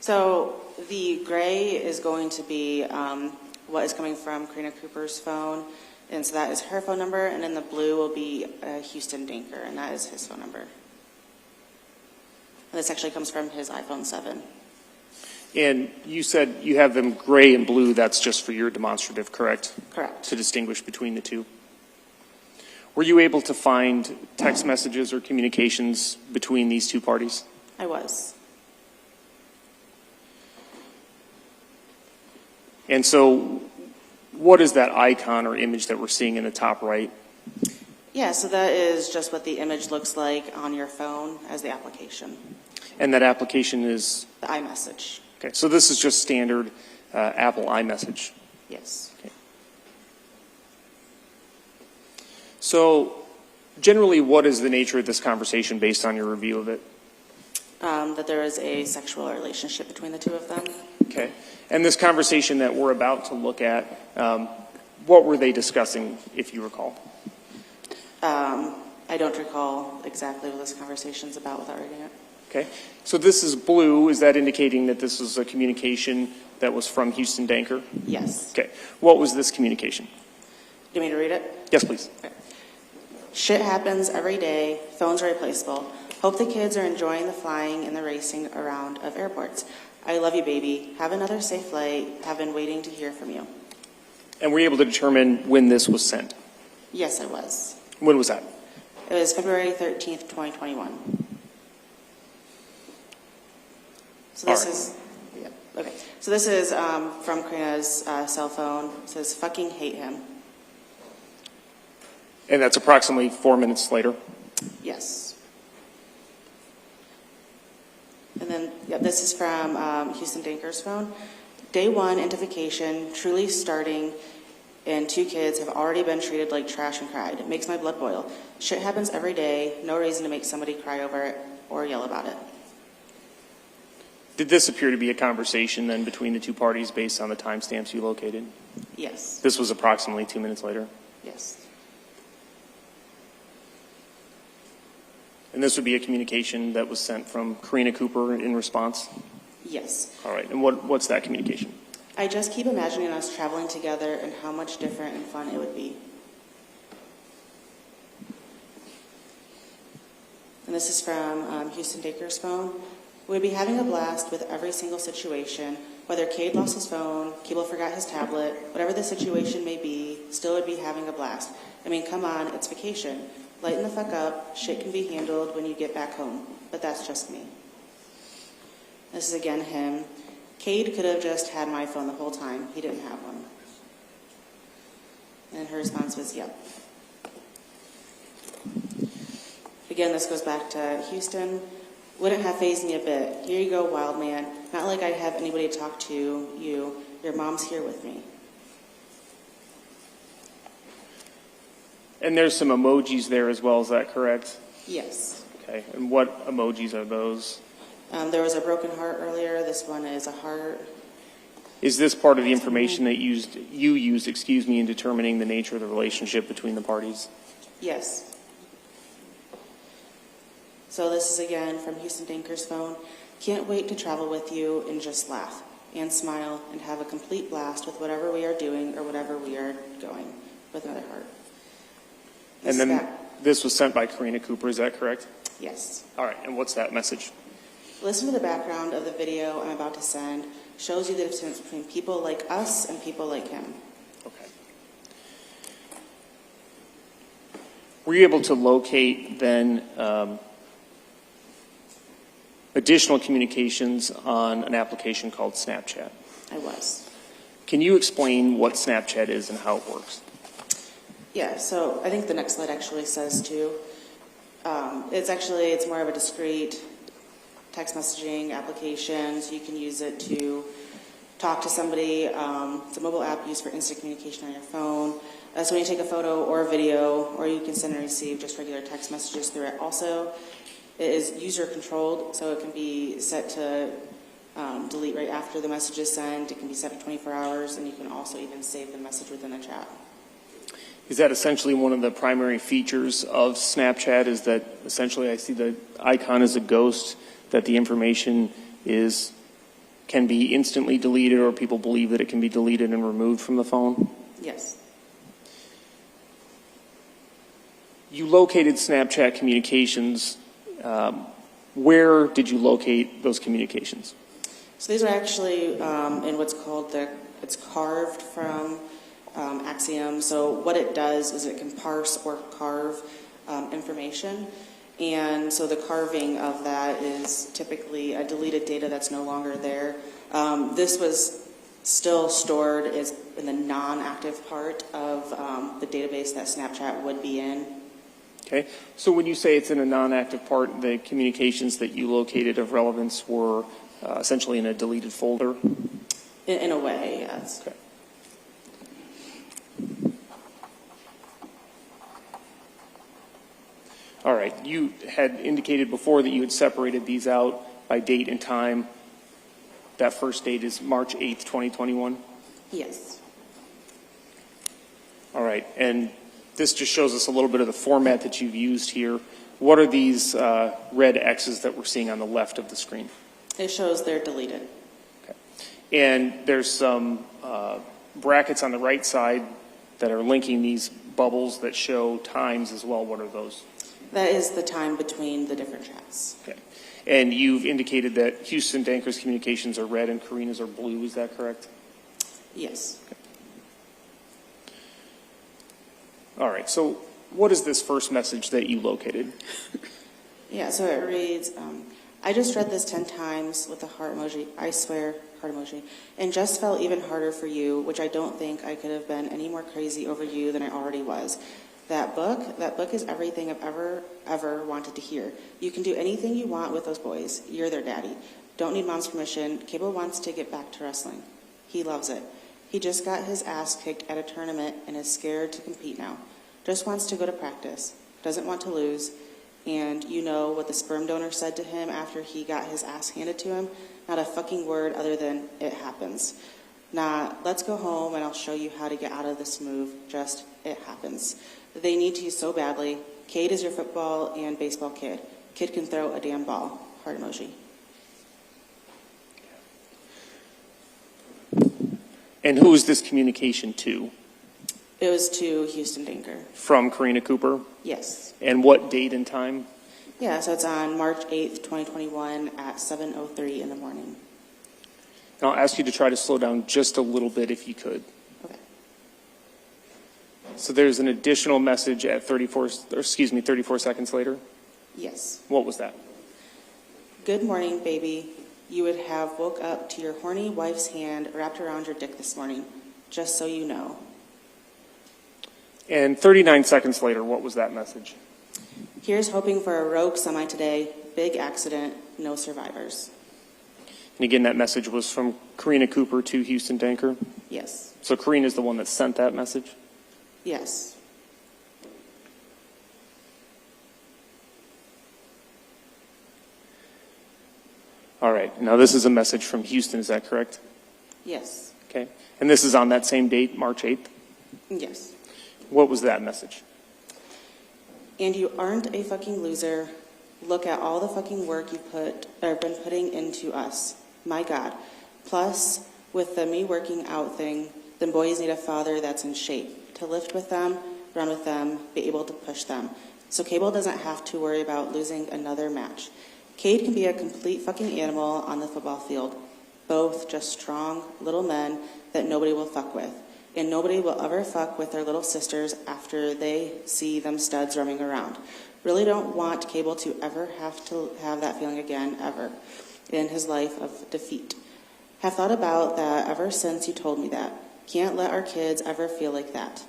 S6: So the gray is going to be what is coming from Karina Cooper's phone, and so that is her phone number, and then the blue will be Houston Danker, and that is his phone number. And this actually comes from his iPhone 7.
S5: And you said you have them gray and blue. That's just for your demonstrative, correct?
S6: Correct.
S5: To distinguish between the two. Were you able to find text messages or communications between these two parties?
S6: I was.
S5: And so what is that icon or image that we're seeing in the top right?
S6: Yeah, so that is just what the image looks like on your phone as the application.
S5: And that application is?
S6: The iMessage.
S5: Okay, so this is just standard Apple iMessage.
S6: Yes.
S5: Okay. So generally, what is the nature of this conversation based on your review of it?
S6: That there is a sexual relationship between the two of them.
S5: Okay. And this conversation that we're about to look at, what were they discussing, if you recall?
S6: I don't recall exactly what this conversation's about without reading it.
S5: Okay. So this is blue. Is that indicating that this was a communication that was from Houston Danker?
S6: Yes.
S5: Okay. What was this communication?
S6: Do you want me to read it?
S5: Yes, please.
S6: Okay. Shit happens every day. Phones are replaceable. Hope the kids are enjoying the flying and the racing around of airports. I love you, baby. Have another safe flight. Have been waiting to hear from you.
S5: And were you able to determine when this was sent?
S6: Yes, I was.
S5: When was that?
S6: It was February 13th, 2021. So this is, yeah, okay. So this is from Karina's cell phone. It says, fucking hate him.
S5: And that's approximately 4 minutes later?
S6: Yes. And then, yeah, this is from Houston Danker's phone. Day one into vacation, truly starting, and 2 kids have already been treated like trash and cried. It makes my blood boil. Shit happens every day, no reason to make somebody cry over it or yell about it.
S5: Did this appear to be a conversation then between the two parties based on the timestamps you located?
S6: Yes,
S5: This was approximately 2 minutes later.
S6: yes,
S5: And this would be a communication that was sent from Karina Cooper in response?
S6: yes.
S5: All right, and what's that communication?
S6: I just keep imagining us traveling together and how much different and fun it would be. And this is from Houston Dacre's phone. We'd be having a blast with every single situation, whether Cade lost his phone, Keeble forgot his tablet, whatever the situation may be, still would be having a blast. I mean, come on, it's vacation. Lighten the fuck up, shit can be handled when you get back home, but that's just me. This is again him. Cade could have just had my phone the whole time. He didn't have one. And her response was, yep. Again, this goes back to Houston. Wouldn't have fazed me a bit. Here you go, wild man. Not like I have anybody to talk to you. Your mom's here with me.
S5: And there's some emojis there as well, is that correct?
S6: Yes.
S5: Okay, and what emojis are those?
S6: There was a broken heart earlier. This one is a heart.
S5: Is this part of the information that you used, in determining the nature of the relationship between the parties?
S6: Yes. So this is again from Houston Dinker's phone. Can't wait to travel with you and just laugh and smile and have a complete blast with whatever we are doing or whatever we are going, with another heart.
S5: And then this was sent by Karina Cooper, is that correct?
S6: Yes.
S5: All right, and what's that message?
S6: Listen to the background of the video I'm about to send. Shows you the difference between people like us and people like him.
S5: Okay. Were you able to locate then additional communications on an application called Snapchat?
S6: I was.
S5: Can you explain what Snapchat is and how it works?
S6: Yeah, so I think the next slide actually says too. It's more of a discrete text messaging application, so you can use it to talk to somebody. It's a mobile app used for instant communication on your phone. So when you take a photo or a video, or you can send and receive just regular text messages through it. Also, it is user controlled, so it can be set to delete right after the message is sent. It can be set to 24 hours, and you can also even save the message within the chat.
S5: Is that essentially one of the primary features of Snapchat, is that essentially I see the icon as a ghost, that the information can be instantly deleted, or people believe that it can be deleted and removed from the phone?
S6: Yes.
S5: You located Snapchat communications. Where did you locate those communications?
S6: So these are actually in what's called it's carved from Axiom. So what it does is it can parse or carve information. And so the carving of that is typically a deleted data that's no longer there. This was still stored in the non-active part of the database that Snapchat would be in.
S5: Okay, so when you say it's in a non-active part, the communications that you located of relevance were essentially in a deleted folder?
S6: In a way, yes.
S5: Okay. All right, you had indicated before that you had separated these out by date and time. That first date is March 8th, 2021?
S6: Yes.
S5: All right, and this just shows us a little bit of the format that you've used here. What are these red X's that we're seeing on the left of the screen?
S6: It shows they're deleted.
S5: Okay. And there's some brackets on the right side that are linking these bubbles that show times as well. What are those?
S6: That is the time between the different chats.
S5: Okay. And you've indicated that Houston Danker's communications are red and Karina's are blue. Is that correct?
S6: Yes.
S5: Okay. All right. So what is this first message that you located?
S6: Yeah, so it reads, I just read this 10 times with the heart emoji, I swear, heart emoji, and just fell even harder for you, which I don't think I could have been any more crazy over you than I already was. That book is everything I've ever wanted to hear. You can do anything you want with those boys. You're their daddy. Don't need mom's permission. Cable wants to get back to wrestling. He loves it. He just got his ass kicked at a tournament and is scared to compete now. Just wants to go to practice. Doesn't want to lose. And you know what the sperm donor said to him after he got his ass handed to him? Not a fucking word other than, it happens. Nah, let's go home and I'll show you how to get out of this move. Just, it happens. They need you so badly. Cade is your football and baseball kid. Kid can throw a damn ball. Heart emoji.
S5: And who is this communication to?
S6: It was to Houston Danker.
S5: From Karina Cooper?
S6: Yes.
S5: And what date and time?
S6: Yeah, so it's on March 8th, 2021 at 7:03 in the morning.
S5: And I'll ask you to try to slow down just a little bit if you could.
S6: Okay.
S5: So there's an additional message at 34 seconds later?
S6: Yes.
S5: What was that?
S6: Good morning, baby. You would have woke up to your horny wife's hand wrapped around your dick this morning, just so you know.
S5: And 39 seconds later, what was that message?
S6: Here's hoping for a rogue semi today. Big accident, no survivors.
S5: And again, that message was from Karina Cooper to Houston Danker?
S6: Yes.
S5: So Karina's the one that sent that message?
S6: Yes.
S5: All right. Now this is a message from Houston, is that correct?
S6: Yes.
S5: Okay. And this is on that same date, March 8th?
S6: Yes.
S5: What was that message?
S6: And you aren't a fucking loser. Look at all the fucking work you've been putting into us. My God. Plus, with the me working out thing, then boys need a father that's in shape to lift with them, run with them, be able to push them. So Cable doesn't have to worry about losing another match. Cade can be a complete fucking animal on the football field. Both just strong little men that nobody will fuck with. And nobody will ever fuck with their little sisters after they see them studs roaming around. Really don't want Cable to ever have to have that feeling again, ever, in his life of defeat. Have thought about that ever since you told me that. Can't let our kids ever feel like that.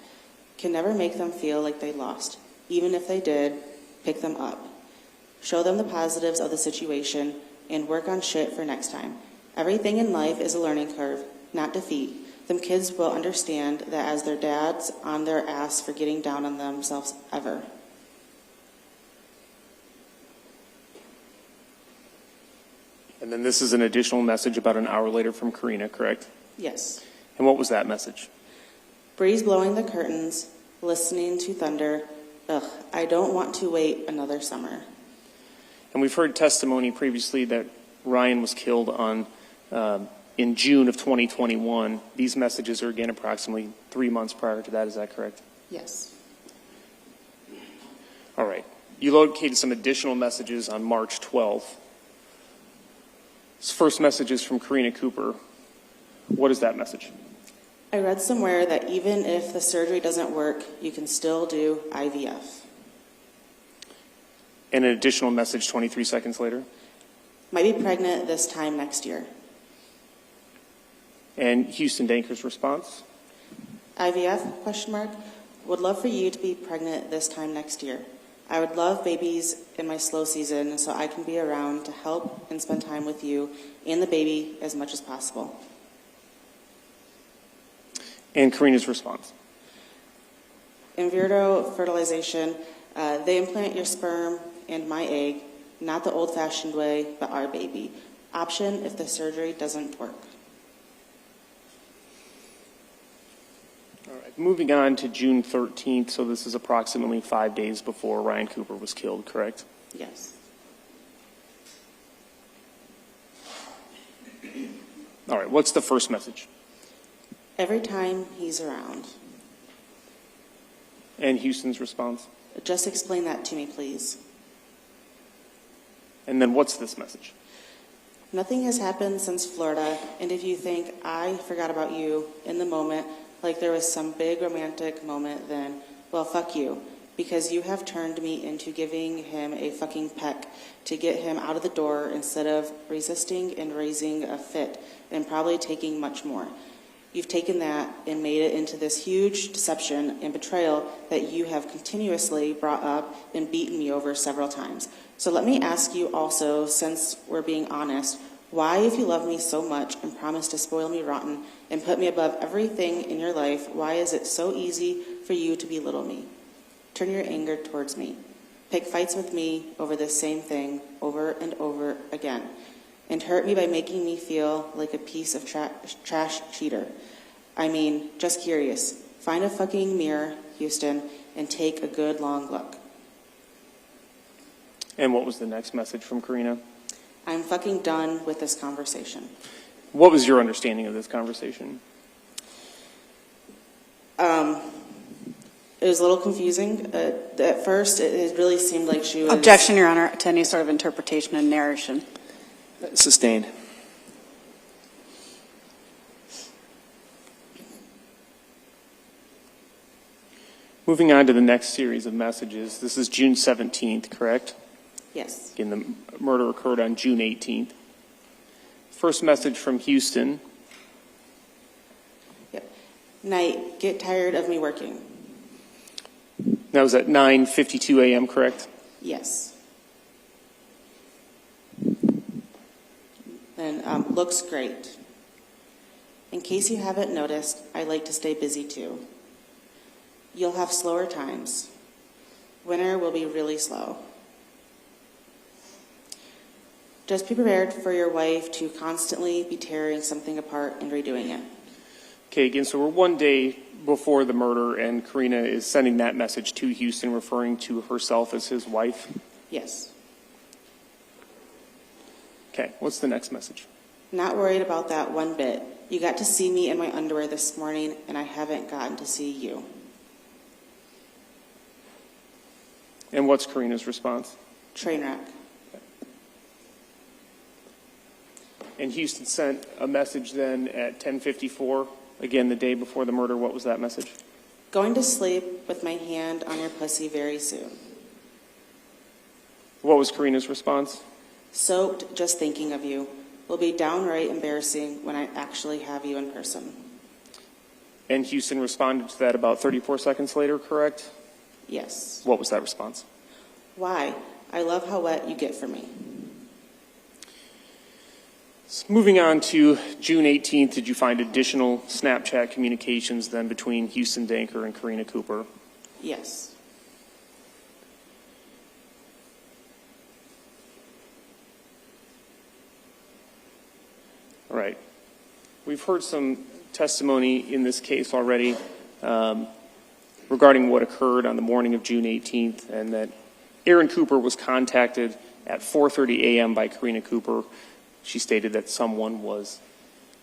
S6: Can never make them feel like they lost. Even if they did, pick them up. Show them the positives of the situation and work on shit for next time. Everything in life is a learning curve, not defeat. Them kids will understand that as their dad's on their ass for getting down on themselves ever.
S5: And then this is an additional message about an hour later from Karina, correct?
S6: Yes.
S5: And what was that message?
S6: Breeze blowing the curtains, listening to thunder. Ugh, I don't want to wait another summer.
S5: And we've heard testimony previously that Ryan was killed in June of 2021. These messages are again approximately 3 months prior to that. Is that correct?
S6: Yes.
S5: All right. You located some additional messages on March 12th. This first message is from Karina Cooper. What is that message?
S6: I read somewhere that even if the surgery doesn't work, you can still do IVF.
S5: And an additional message 23 seconds later.
S6: Might be pregnant this time next year.
S5: And Houston Danker's response?
S6: IVF, question mark. Would love for you to be pregnant this time next year. I would love babies in my slow season so I can be around to help and spend time with you and the baby as much as possible.
S5: And Karina's response?
S6: In vitro fertilization, they implant your sperm and my egg, not the old-fashioned way, but our baby. Option if the surgery doesn't work.
S5: All right. Moving on to June 13th, so this is approximately 5 days before Ryan Cooper was killed, correct?
S6: Yes.
S5: All right. What's the first message?
S6: Every time he's around.
S5: And Houston's response?
S6: Just explain that to me, please.
S5: And then what's this message?
S6: Nothing has happened since Florida, and if you think I forgot about you in the moment, like there was some big romantic moment, then, well, fuck you, because you have turned me into giving him a fucking peck to get him out of the door instead of resisting and raising a fit and probably taking much more. You've taken that and made it into this huge deception and betrayal that you have continuously brought up and beaten me over several times. So let me ask you also, since we're being honest, Why, if you love me so much and promise to spoil me rotten and put me above everything in your life, why is it so easy for you to belittle me? Turn your anger towards me. Pick fights with me over this same thing over and over again, and hurt me by making me feel like a piece of trash cheater. I mean, just curious. Find a fucking mirror, Houston, and take a good long look.
S5: And what was the next message from Karina?
S6: I'm fucking done with this conversation.
S5: What was your understanding of this conversation?
S6: It was a little confusing. At first, it really seemed like she was...
S4: Objection, Your Honor, to any sort of interpretation and narration.
S1: Sustained.
S5: Moving on to the next series of messages. This is June 17th, correct?
S6: Yes.
S5: Again, the murder occurred on June 18th. First message from Houston.
S6: Yep. Night, get tired of me working.
S5: That was at 9:52 a.m., correct?
S6: Yes. And looks great. In case you haven't noticed, I like to stay busy too. You'll have slower times. Winter will be really slow. Just be prepared for your wife to constantly be tearing something apart and redoing it.
S5: Okay, again, so we're one day before the murder, and Karina is sending that message to Houston, referring to herself as his wife.
S6: Yes.
S5: Okay, what's the next message?
S6: Not worried about that one bit. You got to see me in my underwear this morning, and I haven't gotten to see you.
S5: And what's Karina's response?
S6: Train wreck.
S5: And Houston sent a message then at 10:54, again, the day before the murder. What was that message?
S6: Going to sleep with my hand on your pussy very soon.
S5: What was Karina's response?
S6: Soaked just thinking of you. Will be downright embarrassing when I actually have you in person.
S5: And Houston responded to that about 34 seconds later, correct?
S6: Yes.
S5: What was that response?
S6: Why? I love how wet you get for me.
S5: So moving on to June 18th, did you find additional Snapchat communications then between Houston Danker and Karina Cooper?
S6: Yes.
S5: All right. We've heard some testimony in this case already regarding what occurred on the morning of June 18th, and that Aaron Cooper was contacted at 4:30 a.m. by Karina Cooper. She stated that someone was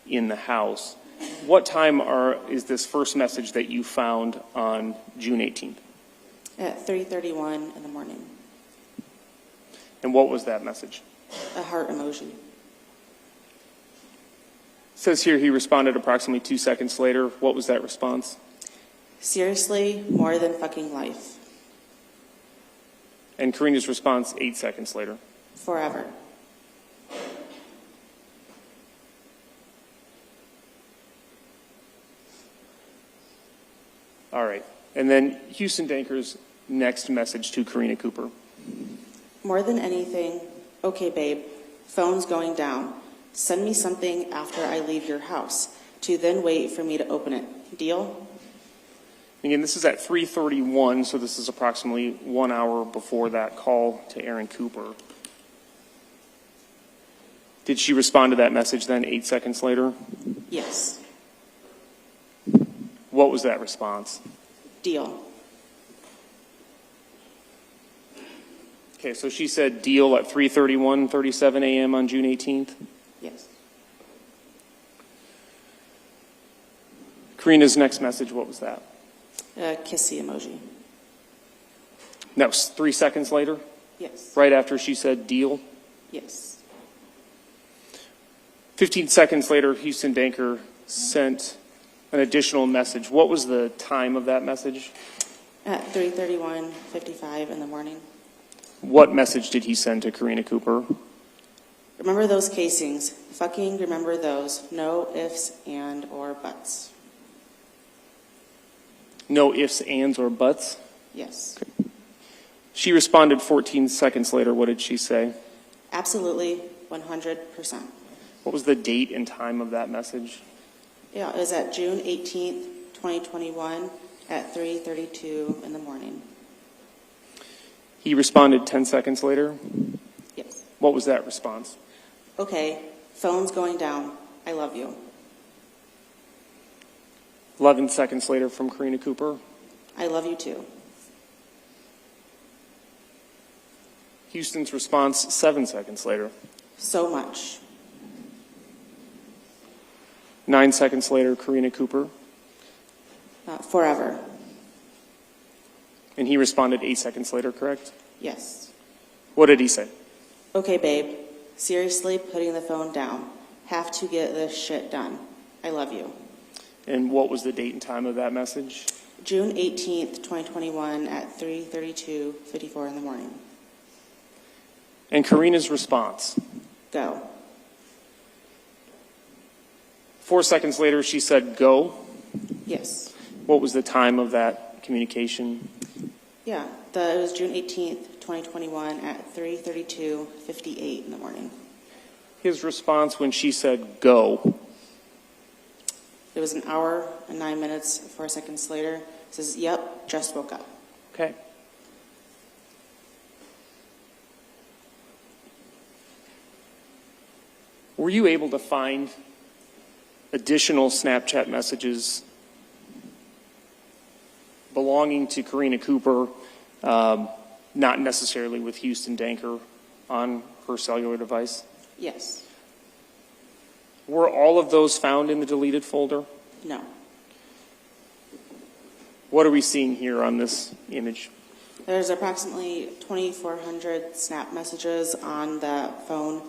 S5: in the house. What time is this first message that you found on June 18th?
S6: At 3:31 in the morning.
S5: And what was that message?
S6: A heart emoji.
S5: It says here he responded approximately 2 seconds later. What was that response?
S6: Seriously, more than fucking life.
S5: And Karina's response 8 seconds later.
S6: Forever.
S5: All right. And then Houston Danker's next message to Karina Cooper.
S6: More than anything, okay, babe, phone's going down. Send me something after I leave your house, to then wait for me to open it. Deal?
S5: Again, this is at 3:31, so this is approximately 1 hour before that call to Aaron Cooper. Did she respond to that message then 8 seconds later?
S6: Yes.
S5: What was that response?
S6: Deal.
S5: Okay, so she said deal at 3:37 a.m. on June 18th.
S6: Yes.
S5: Karina's next message, what was that?
S6: Kissy emoji.
S5: That was 3 seconds later,
S6: Yes.
S5: right after she said deal.
S6: Yes.
S5: 15 seconds later, Houston Danker sent an additional message. What was the time of that message?
S6: At 3:31:55 in the morning.
S5: What message did he send to Karina Cooper?
S6: Remember those casings. Fucking remember those. No ifs and or buts.
S5: No ifs, ands, or buts?
S6: Yes.
S5: She responded 14 seconds later. What did she say?
S6: Absolutely, 100%.
S5: What was the date and time of that message?
S6: Yeah, it was at June 18th, 2021 at 3:32 in the morning.
S5: He responded 10 seconds later.
S6: Yes.
S5: What was that response?
S6: Okay, phone's going down. I love you.
S5: 11 seconds later from Karina Cooper.
S6: I love you too.
S5: Houston's response 7 seconds later.
S6: So much.
S5: 9 seconds later, Karina Cooper.
S6: Forever.
S5: And he responded 8 seconds later, correct?
S6: Yes.
S5: What did he say?
S6: Okay, babe. Seriously, putting the phone down. Have to get this shit done. I love you.
S5: And what was the date and time of that message?
S6: June 18th, 2021 at 3:32:54 in the morning.
S5: And Karina's response?
S6: Go.
S5: 4 seconds later, she said, go.
S6: Yes.
S5: What was the time of that communication?
S6: Yeah, it was June 18th, 2021 at 3:32:58 in the morning.
S5: His response when she said, go.
S6: It was an hour and 9 minutes, 4 seconds later. It says, yep, just woke up.
S5: Okay. Were you able to find additional Snapchat messages belonging to Karina Cooper, not necessarily with Houston Danker, on her cellular device?
S6: Yes.
S5: Were all of those found in the deleted folder?
S6: No.
S5: What are we seeing here on this image?
S6: There's approximately 2,400 snap messages on that phone,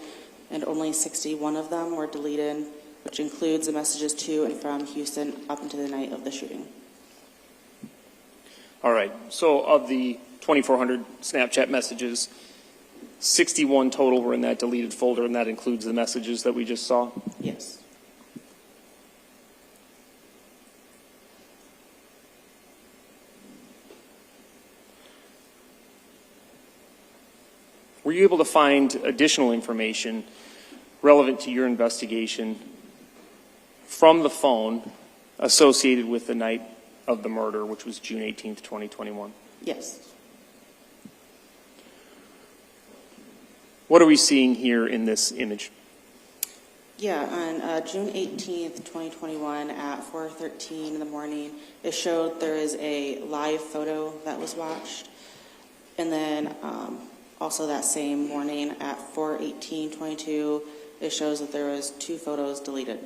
S6: and only 61 of them were deleted, which includes the messages to and from Houston up into the night of the shooting.
S5: All right, so of the 2,400 Snapchat messages, 61 total were in that deleted folder, and that includes the messages that we just saw?
S6: Yes.
S5: Were you able to find additional information relevant to your investigation from the phone associated with the night of the murder, which was June 18th, 2021?
S6: Yes.
S5: What are we seeing here in this image?
S6: Yeah, on June 18th, 2021 at 4:13 in the morning, it showed there is a live photo that was watched. And then also that same morning at 4:18:22, it shows that there was 2 photos deleted.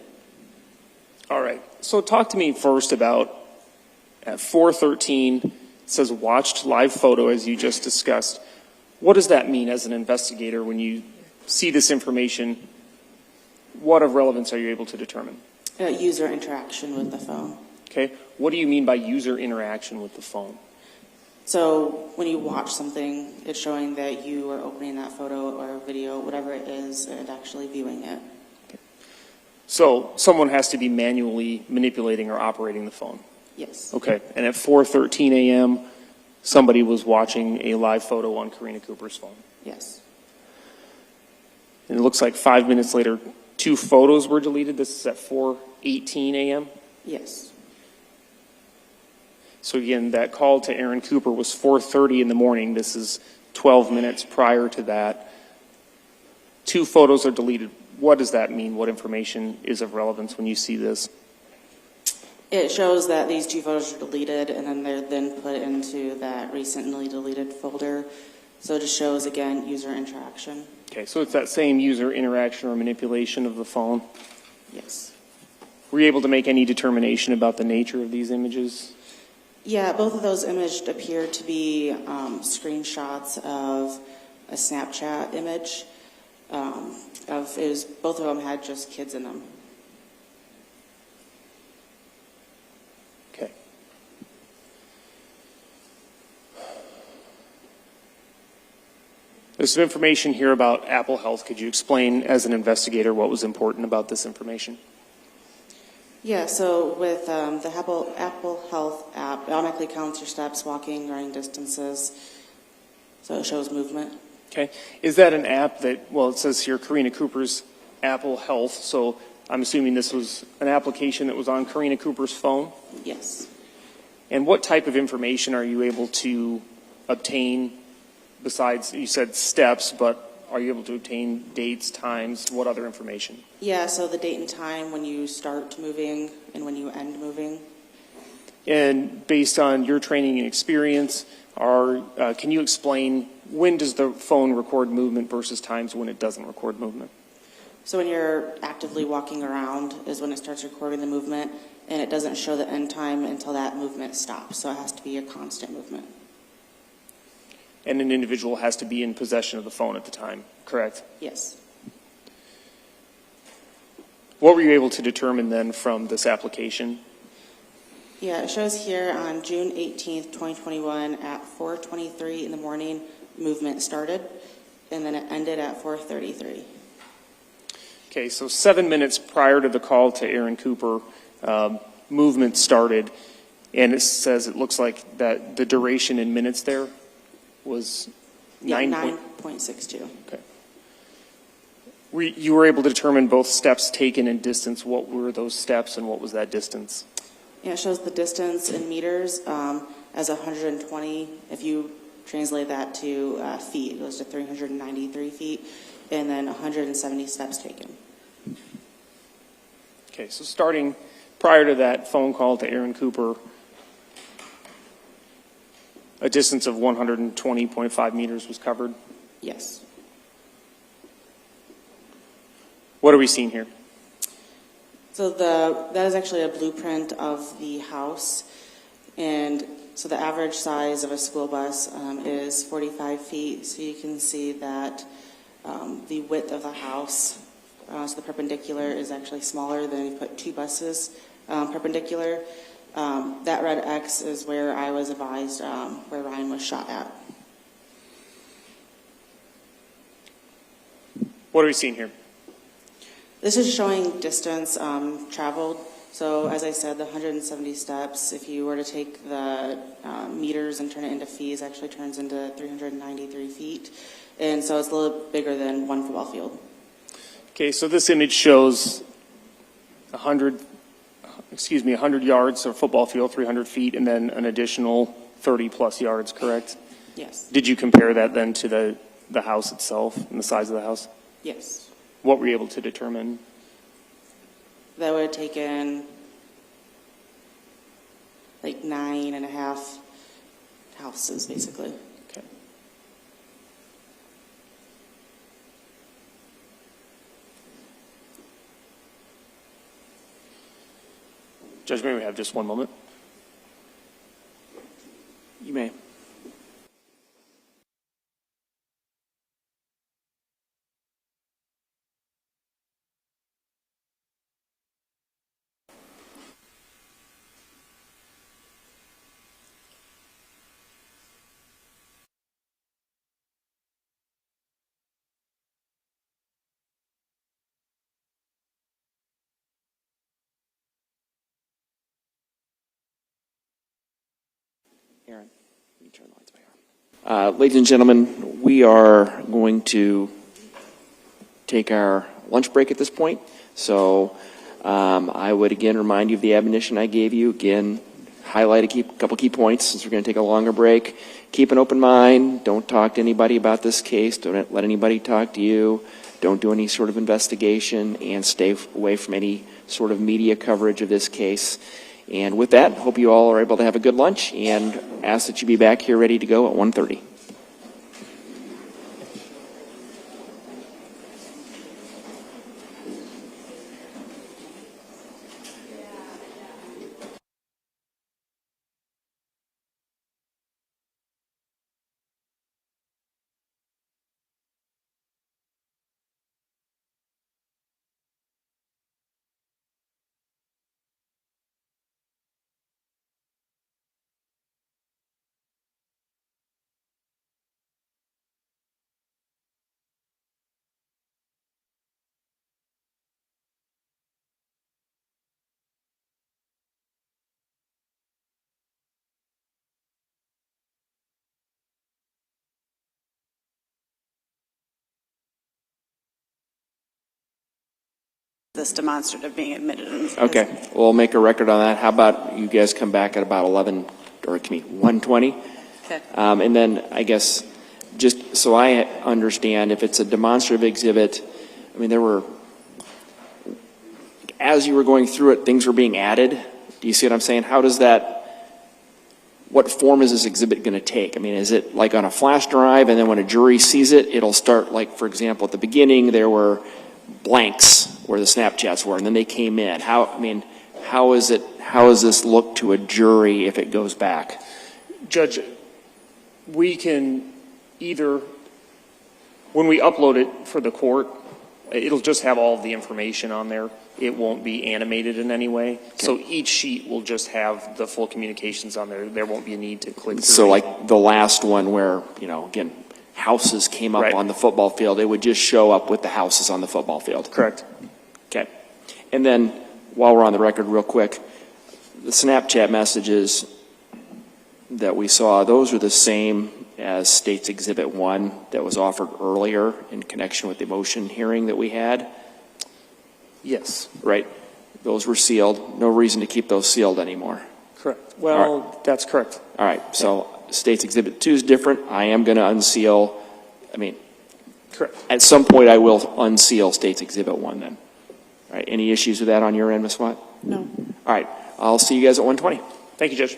S5: All right, so talk to me first about at 4:13, it says watched live photo, as you just discussed. What does that mean as an investigator when you see this information? What of relevance are you able to determine?
S6: User interaction with the phone.
S5: Okay, what do you mean by user interaction with the phone?
S6: So when you watch something, it's showing that you are opening that photo or video, whatever it is, and actually viewing it.
S5: Okay. So someone has to be manually manipulating or operating the phone?
S6: Yes.
S5: Okay, and at 4:13 a.m., somebody was watching a live photo on Karina Cooper's phone?
S6: Yes.
S5: And it looks like 5 minutes later, 2 photos were deleted. This is at 4:18 a.m.?
S6: Yes.
S5: So again, that call to Aaron Cooper was 4:30 in the morning. This is 12 minutes prior to that. 2 photos are deleted. What does that mean? What information is of relevance when you see this?
S6: It shows that these 2 photos are deleted, and then they're then put into that recently deleted folder. So it just shows, again, user interaction.
S5: Okay, so it's that same user interaction or manipulation of the phone.
S6: Yes.
S5: Were you able to make any determination about the nature of these images?
S6: Yeah, both of those images appear to be screenshots of a Snapchat image. Both of them had just kids in them.
S5: Okay. There's some information here about Apple Health. Could you explain, as an investigator, what was important about this information?
S6: Yeah, so with the Apple Health app, it automatically counts your steps, walking, running distances, so it shows movement.
S5: Okay. Is that an app that, well, it says here Karina Cooper's Apple Health, so I'm assuming this was an application that was on Karina Cooper's phone?
S6: Yes.
S5: And what type of information are you able to obtain besides, you said steps, but are you able to obtain dates, times, what other information?
S6: Yeah, so the date and time when you start moving and when you end moving.
S5: And based on your training and experience, can you explain when does the phone record movement versus times when it doesn't record movement?
S6: So when you're actively walking around is when it starts recording the movement, and it doesn't show the end time until that movement stops. So it has to be a constant movement.
S5: And an individual has to be in possession of the phone at the time, correct?
S6: Yes.
S5: What were you able to determine then from this application?
S6: Yeah, it shows here on June 18th, 2021 at 4:23 in the morning, movement started, and then it ended at 4:33.
S5: Okay, so 7 minutes prior to the call to Aaron Cooper, movement started, and it says it looks like that the duration in minutes there was
S6: Yeah,
S5: 9.
S6: 9.62.
S5: Okay. You were able to determine both steps taken and distance. What were those steps and what was that distance?
S6: Yeah, it shows the distance in meters as 120. If you translate that to feet, it goes to 393 feet, and then 170 steps taken.
S5: Okay, so starting prior to that phone call to Aaron Cooper, a distance of 120.5 meters was covered.
S6: Yes.
S5: What are we seeing here?
S6: So that is actually a blueprint of the house, and so the average size of a school bus is 45 feet. So you can see that the width of the house, so the perpendicular is actually smaller than you put two buses perpendicular. That red X is where I was advised where Ryan was shot at.
S5: What are we seeing here?
S6: This is showing distance traveled. So as I said, the 170 steps, if you were to take the meters and turn it into feet, it actually turns into 393 feet. And so it's a little bigger than one football field.
S5: Okay, so this image shows 100 yards of football field, 300 feet, and then an additional 30 plus yards, correct?
S6: Yes.
S5: Did you compare that then to the house itself and the size of the house?
S6: Yes.
S5: What were you able to determine?
S6: That would have taken like 9.5 houses, basically.
S5: Okay. Judge, may we have just one moment?
S1: You may. Aaron, you turn the lights back on. Ladies and gentlemen, we are going to take our lunch break at this point. So I would again remind you of the admonition I gave you. Again, highlight a couple key points since we're going to take a longer break. Keep an open mind. Don't talk to anybody about this case. Don't let anybody talk to you. Don't do any sort of investigation, and stay away from any sort of media coverage of this case. And with that, hope you all are able to have a good lunch, and ask that you be back here ready to go at 1:30.
S4: this demonstrative being admitted.
S1: Okay, we'll make a record on that. How about you guys come back at about 11, or 1:20?
S4: Okay.
S1: And then I guess, just so I understand, if it's a demonstrative exhibit, I mean, there were, as you were going through it, things were being added. Do you see what I'm saying? How does that, what form is this exhibit going to take? I mean, is it like on a flash drive, and then when a jury sees it, it'll start, like, for example, at the beginning, there were blanks where the Snapchats were, and then they came in. How is this look to a jury if it goes back?
S5: Judge, we can either, when we upload it for the court, it'll just have all of the information on there. It won't be animated in any way. Okay. So each sheet will just have the full communications on there. There won't be a need to click through.
S1: So like the last one where, again, houses came up on the football field, it would just show up with the houses on the football field.
S5: Correct.
S1: Okay. And then, while we're on the record real quick, the Snapchat messages that we saw, those are the same as State's Exhibit 1 that was offered earlier in connection with the motion hearing that we had?
S5: Yes.
S1: Right. Those were sealed. No reason to keep those sealed anymore.
S5: Correct. Well, that's correct.
S1: All right. So State's Exhibit 2 is different. I am going to unseal.
S5: Correct.
S1: At some point I will unseal State's Exhibit 1 then. All right. Any issues with that on your end, Ms. Watt?
S4: No.
S1: All right. I'll see you guys at 1:20.
S5: Thank you, Judge.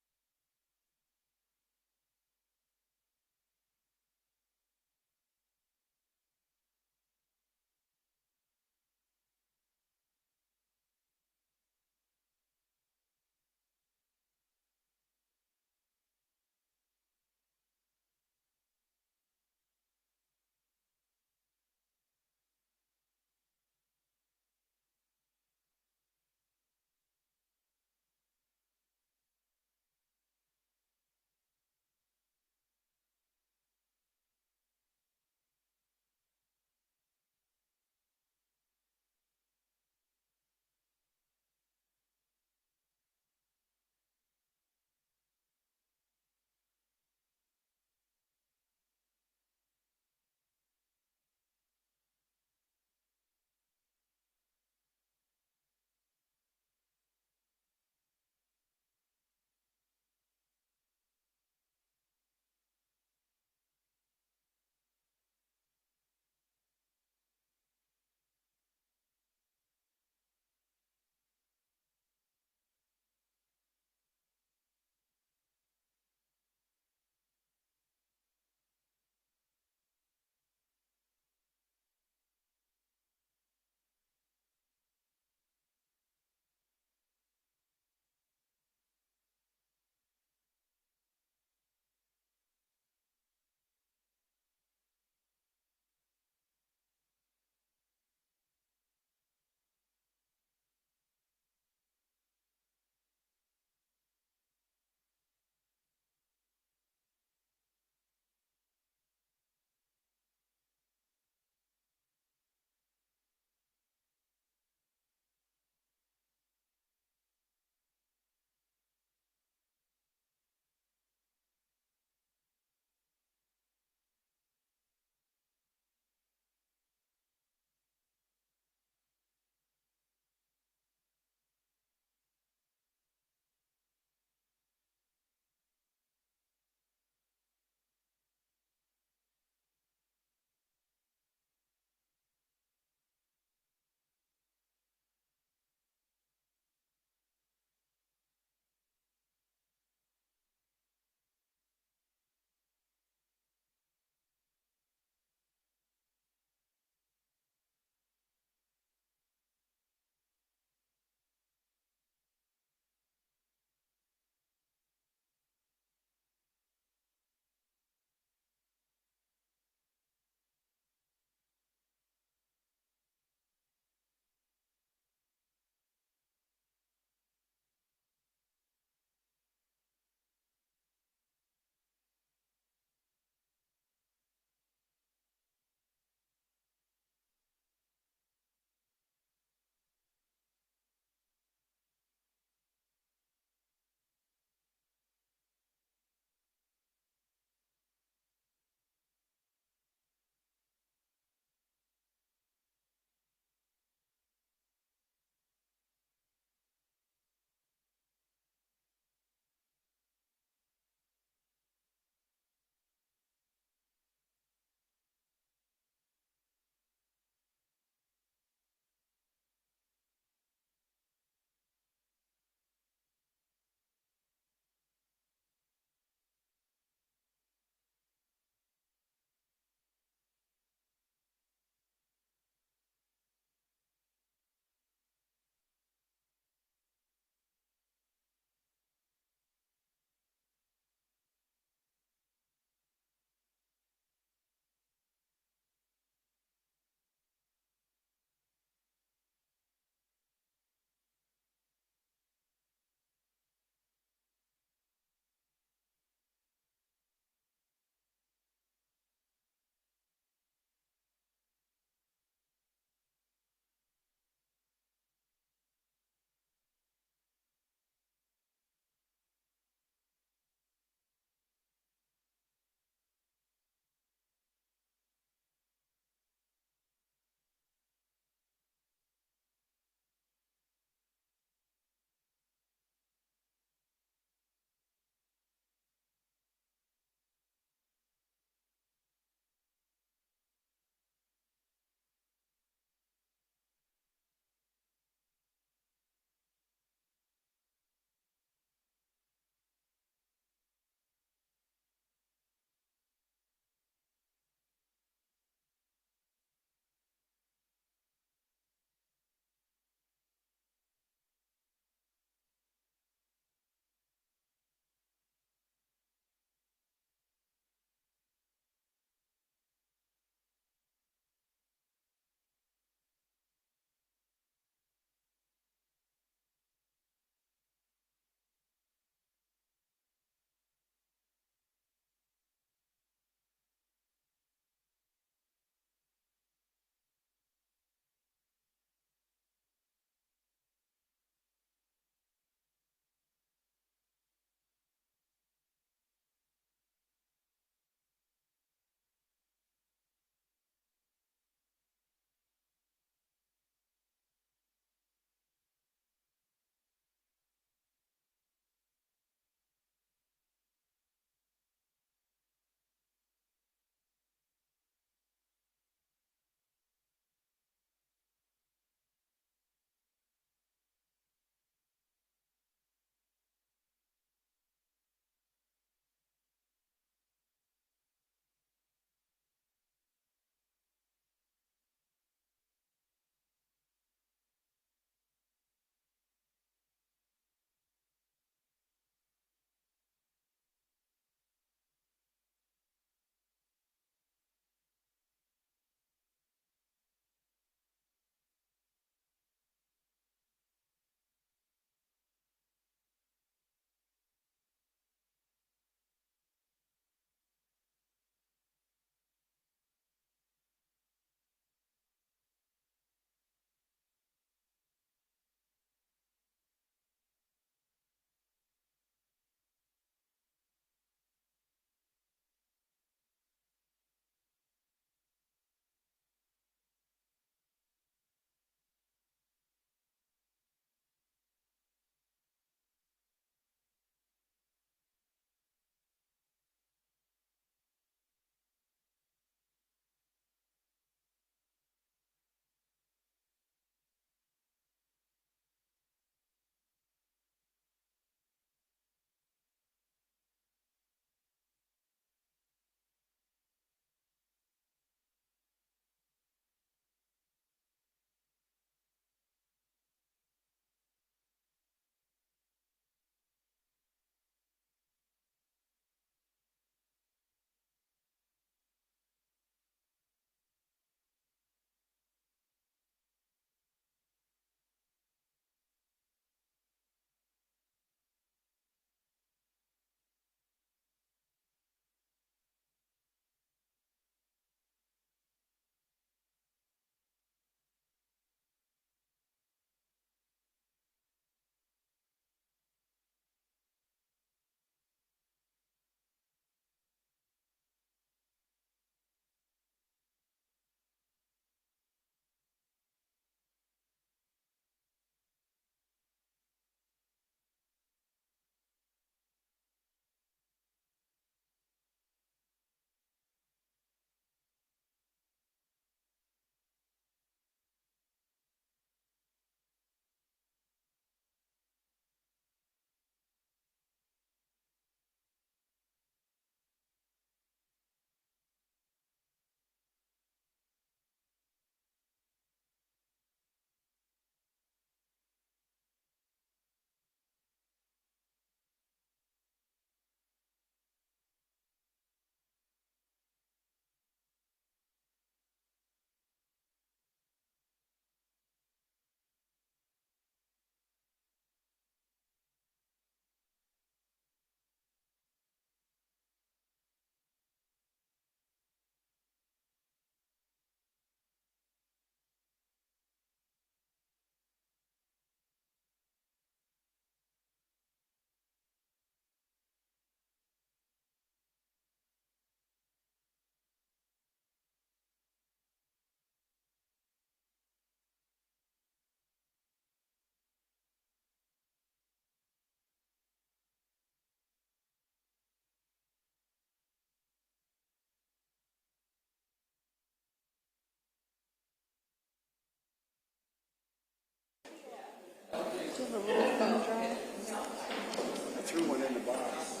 S7: threw one in the box.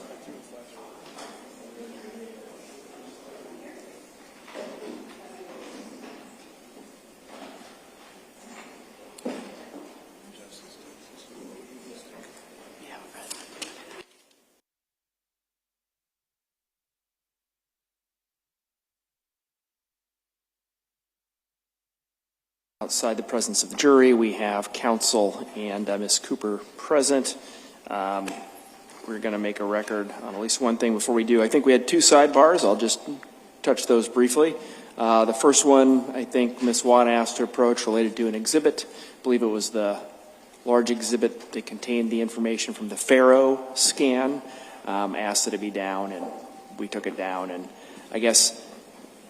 S1: Outside the presence of the jury, we have counsel and Ms. Cooper present. We're going to make a record on at least one thing before we do. I think we had two sidebars. I'll just touch those briefly. The first one, I think Ms. Watt asked to approach related to an exhibit. I believe it was the large exhibit that contained the information from the Faro scan. Asked that it be down, and we took it down. And I guess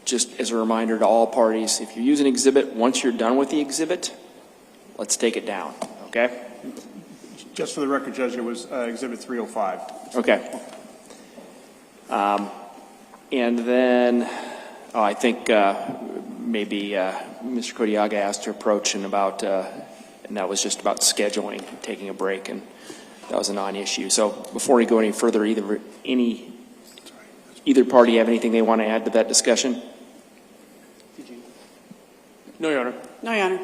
S1: just as a reminder to all parties, if you use an exhibit, once you're done with the exhibit, let's take it down, okay?
S7: Just for the record, Judge, it was Exhibit 305.
S1: Okay. And then I think maybe Mr. Kodiaga asked to approach and that was just about scheduling, taking a break, and that was a non-issue. So before we go any further, either party have anything they want to add to that discussion?
S5: No, Your Honor.
S4: No, Your Honor.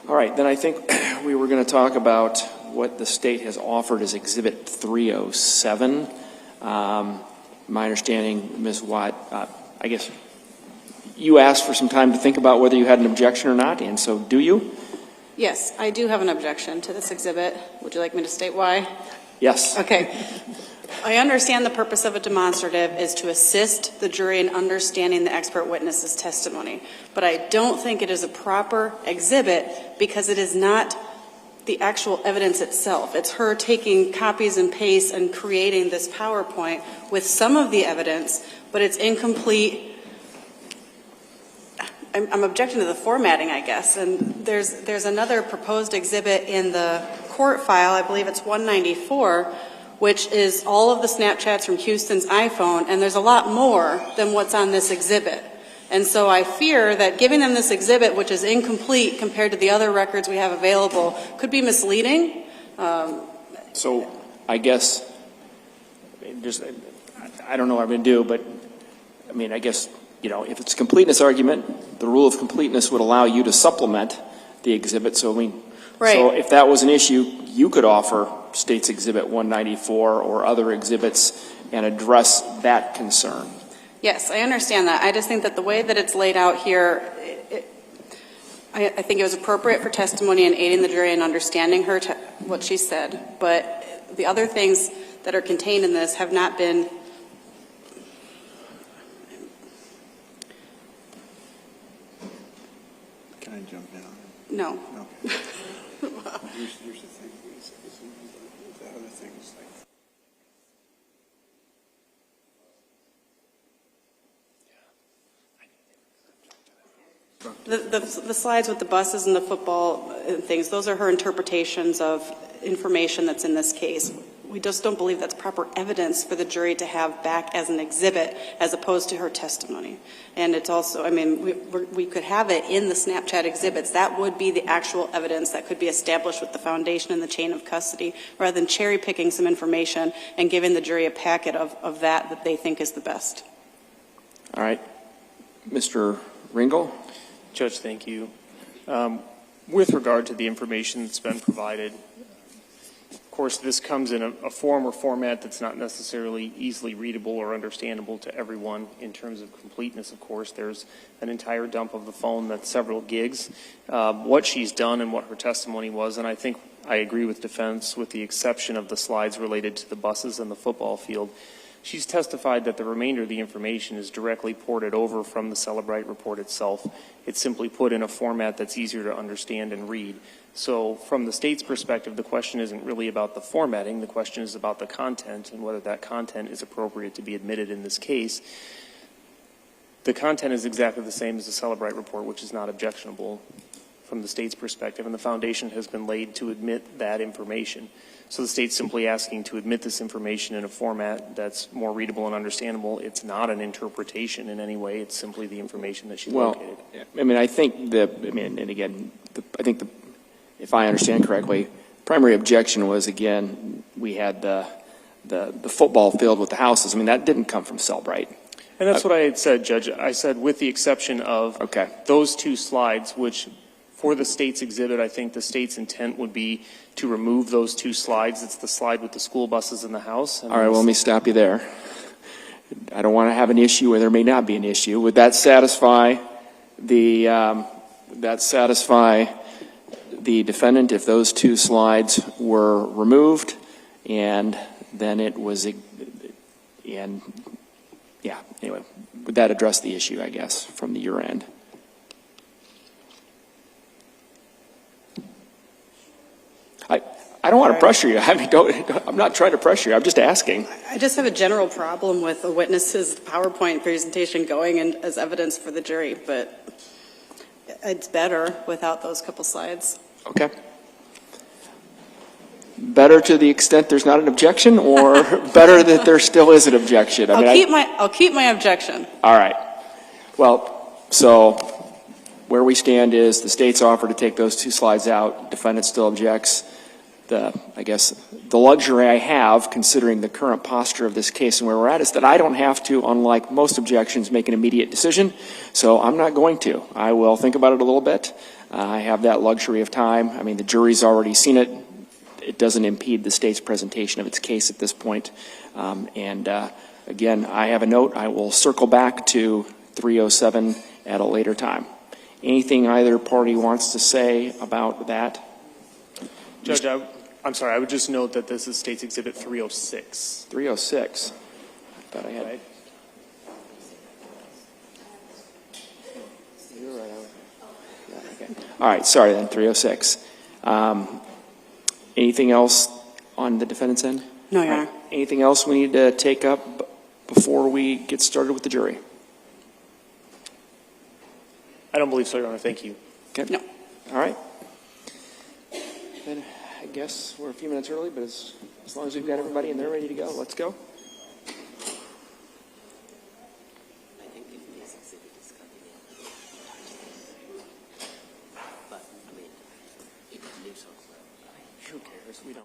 S1: All right, then I think we were going to talk about what the state has offered as Exhibit 307. My understanding, Ms. Watt, I guess you asked for some time to think about whether you had an objection or not, and so do you?
S4: Yes, I do have an objection to this exhibit. Would you like me to state why?
S1: Yes.
S4: Okay. I understand the purpose of a demonstrative is to assist the jury in understanding the expert witness's testimony, but I don't think it is a proper exhibit because it is not the actual evidence itself. It's her taking copies and pastes and creating this PowerPoint with some of the evidence, but it's incomplete. I'm objecting to the formatting, I guess, and there's another proposed exhibit in the court file, I believe it's 194, which is all of the Snapchats from Houston's iPhone, and there's a lot more than what's on this exhibit. And so I fear that giving them this exhibit, which is incomplete compared to the other records we have available, could be misleading.
S1: So I guess, I don't know what I'm going to do, but I mean, I guess, if it's a completeness argument, the rule of completeness would allow you to supplement the exhibit. So,
S4: Right.
S1: So if that was an issue, you could offer State's Exhibit 194 or other exhibits and address that concern.
S4: Yes, I understand that. I just think that the way that it's laid out here, I think it was appropriate for testimony and aiding the jury in understanding what she said. But the other things that are contained in this have not been.
S7: Can I jump in on it?
S4: No.
S7: Okay. Here's the thing. The other thing is
S4: The slides with the buses and the football and things, those are her interpretations of information that's in this case. We just don't believe that's proper evidence for the jury to have back as an exhibit as opposed to her testimony. And it's also, I mean, we could have it in the Snapchat exhibits. That would be the actual evidence that could be established with the foundation and the chain of custody, rather than cherry picking some information and giving the jury a packet of that they think is the best.
S1: All right. Mr. Ringel?
S5: Judge, thank you. With regard to the information that's been provided, of course, this comes in a form or format that's not necessarily easily readable or understandable to everyone in terms of completeness. Of course, there's an entire dump of the phone that's several gigs. What she's done and what her testimony was, and I think I agree with defense with the exception of the slides related to the buses and the football field. She's testified that the remainder of the information is directly ported over from the Celebrite report itself. It's simply put in a format that's easier to understand and read. So from the state's perspective, the question isn't really about the formatting. The question is about the content and whether that content is appropriate to be admitted in this case. The content is exactly the same as the Celebrite report, which is not objectionable from the state's perspective, and the foundation has been laid to admit that information. So the state's simply asking to admit this information in a format that's more readable and understandable. It's not an interpretation in any way. It's simply the information that she located.
S1: I mean, I think if I understand correctly, primary objection was, again, we had the football field with the houses. I mean, that didn't come from Cellbrite.
S5: And that's what I had said, Judge. I said with the exception of
S1: Okay.
S5: those two slides, which for the state's exhibit, I think the state's intent would be to remove those two slides. It's the slide with the school buses in the house.
S1: All right, well, let me stop you there. I don't want to have an issue where there may not be an issue. Would that satisfy the defendant if those two slides were removed and then it was, and yeah, anyway, would that address the issue, I guess, from your end? I don't want to pressure you. I mean, I'm not trying to pressure you. I'm just asking.
S4: I just have a general problem with the witness's PowerPoint presentation going in as evidence for the jury, but it's better without those couple slides.
S1: Okay. Better to the extent there's not an objection, or better that there still is an objection?
S4: I'll keep my objection.
S1: All right. Well, so where we stand is the state's offered to take those two slides out. Defendant still objects. I guess the luxury I have, considering the current posture of this case and where we're at, is that I don't have to, unlike most objections, make an immediate decision. So I'm not going to. I will think about it a little bit. I have that luxury of time. I mean, the jury's already seen it. It doesn't impede the state's presentation of its case at this point. Again, I have a note. I will circle back to 307 at a later time. Anything either party wants to say about that?
S5: Judge, I'm sorry, I would just note that this is State's Exhibit 306.
S1: 306. I thought I had.
S5: Right.
S1: You're right. Yeah, okay. All right, sorry then, 306. Anything else on the defendant's end?
S4: No, Your Honor.
S1: Anything else we need to take up before we get started with the jury?
S5: I don't believe so, Your Honor. Thank you.
S1: Okay.
S4: No.
S1: All right. Then I guess we're a few minutes early, but as long as we've got everybody and they're ready to go, let's go.
S2: I think if this exhibit is coming in, but I mean, it lives on.
S1: Who cares? We don't.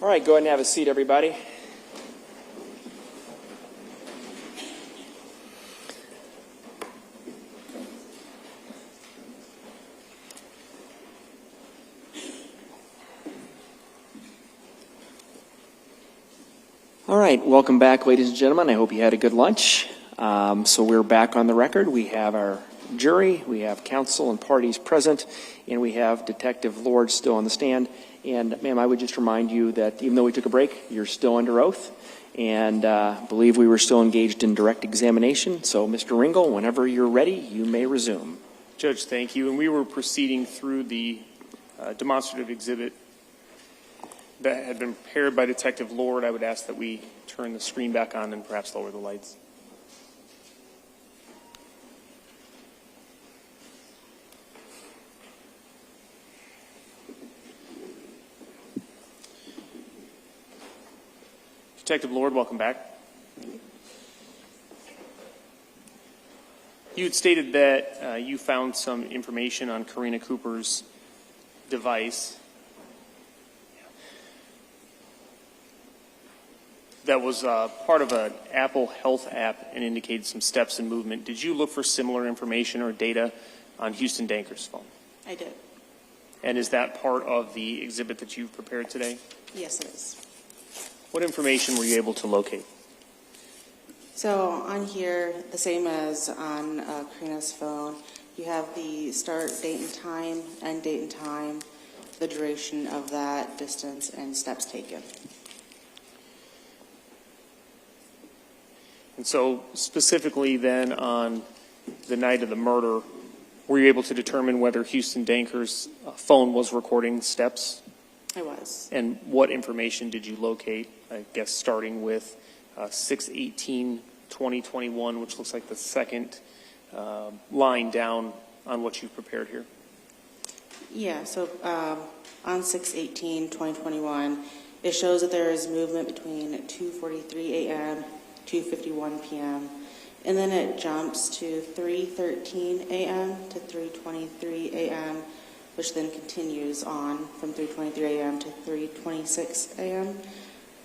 S1: All right, go ahead and have a seat, everybody. All right, welcome back, ladies and gentlemen. I hope you had a good lunch. So we're back on the record. We have our jury, we have counsel and parties present, and we have Detective Lord still on the stand. And ma'am, I would just remind you that even though we took a break, you're still under oath, and believe we were still engaged in direct examination. So Mr. Ringel, whenever you're ready, you may resume.
S5: Judge, thank you. And we were proceeding through the demonstrative exhibit that had been prepared by Detective Lord. I would ask that we turn the screen back on and perhaps lower the lights. Detective Lord, welcome back. You had stated that you found some information on Karina Cooper's device that was part of an Apple Health app and indicated some steps and movement. Did you look for similar information or data on Houston Danker's phone?
S6: I did.
S5: And is that part of the exhibit that you've prepared today?
S6: Yes, it is.
S5: What information were you able to locate?
S6: So on here, the same as on Karina's phone, you have the start date and time, end date and time, the duration of that distance, and steps taken.
S5: And so specifically then on the night of the murder, were you able to determine whether Houston Danker's phone was recording steps?
S6: I was.
S5: And what information did you locate, I guess starting with 6/18/2021, which looks like the second line down on what you've prepared here?
S6: Yeah, so on 6/18/2021, it shows that there is movement between 2:43 a.m., 2:51 p.m., and then it jumps to 3:13 a.m. to 3:23 a.m., which then continues on from 3:23 a.m. to 3:26 a.m.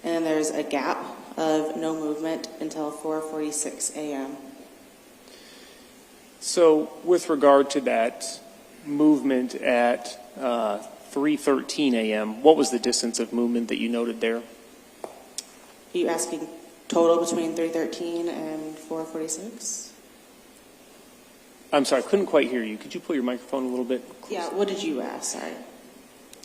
S6: And then there's a gap of no movement until 4:46 a.m.
S5: So with regard to that movement at 3:13 a.m., what was the distance of movement that you noted there?
S6: Are you asking total between 3:13 and 4:46?
S5: I'm sorry, I couldn't quite hear you. Could you pull your microphone a little bit closer?
S6: Yeah, what did you ask? Sorry.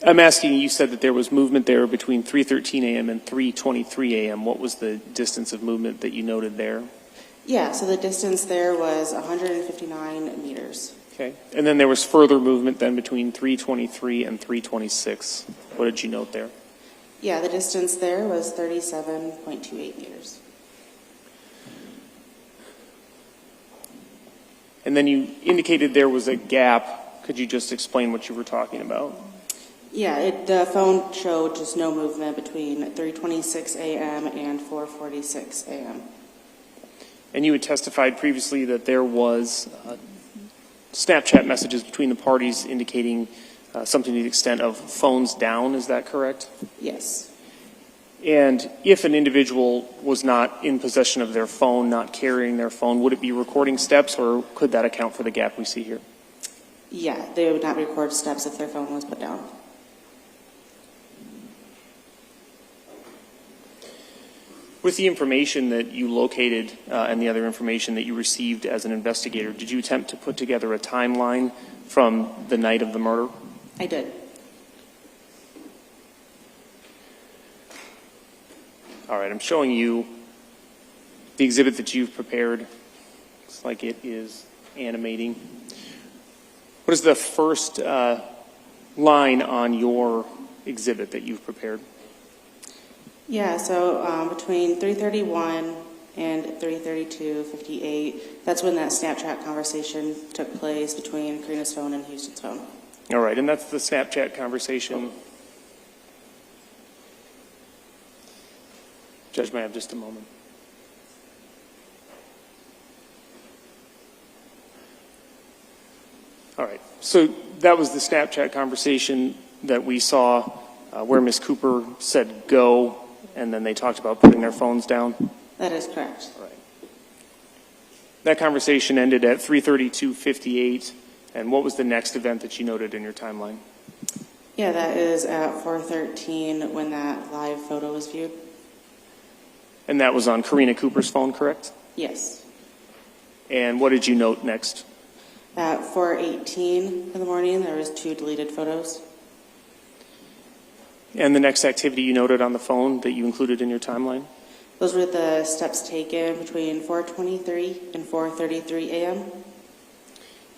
S5: I'm asking, you said that there was movement there between 3:13 a.m. and 3:23 a.m. What was the distance of movement that you noted there?
S6: Yeah, so the distance there was 159 meters.
S5: Okay. And then there was further movement then between 3:23 and 3:26. What did you note there?
S6: Yeah, the distance there was 37.28 meters.
S5: And then you indicated there was a gap. Could you just explain what you were talking about?
S6: Yeah, the phone showed just no movement between 3:26 a.m. and 4:46 a.m.
S5: And you had testified previously that there was Snapchat messages between the parties indicating something to the extent of phones down. Is that correct?
S6: Yes.
S5: And if an individual was not in possession of their phone, not carrying their phone, would it be recording steps, or could that account for the gap we see here?
S6: Yeah, they would not record steps if their phone was put down.
S5: With the information that you located and the other information that you received as an investigator, did you attempt to put together a timeline from the night of the murder?
S6: I did.
S5: All right, I'm showing you the exhibit that you've prepared. Looks like it is animating. What is the first line on your exhibit that you've prepared?
S6: Yeah, so between 3:31 and 3:32:58, that's when that Snapchat conversation took place between Karina's phone and Houston's phone.
S5: All right, and that's the Snapchat conversation. Judge, may I have just a moment? All right, so that was the Snapchat conversation that we saw where Ms. Cooper said go, and then they talked about putting their phones down?
S6: That is correct.
S5: All right. That conversation ended at 3:32:58, and what was the next event that you noted in your timeline?
S6: Yeah, that is at 4:13 when that live photo was viewed.
S5: And that was on Karina Cooper's phone, correct?
S6: Yes.
S5: And what did you note next?
S6: At 4:18 in the morning, there was 2 deleted photos.
S5: And the next activity you noted on the phone that you included in your timeline?
S6: Those were the steps taken between 4:23 and 4:33 a.m.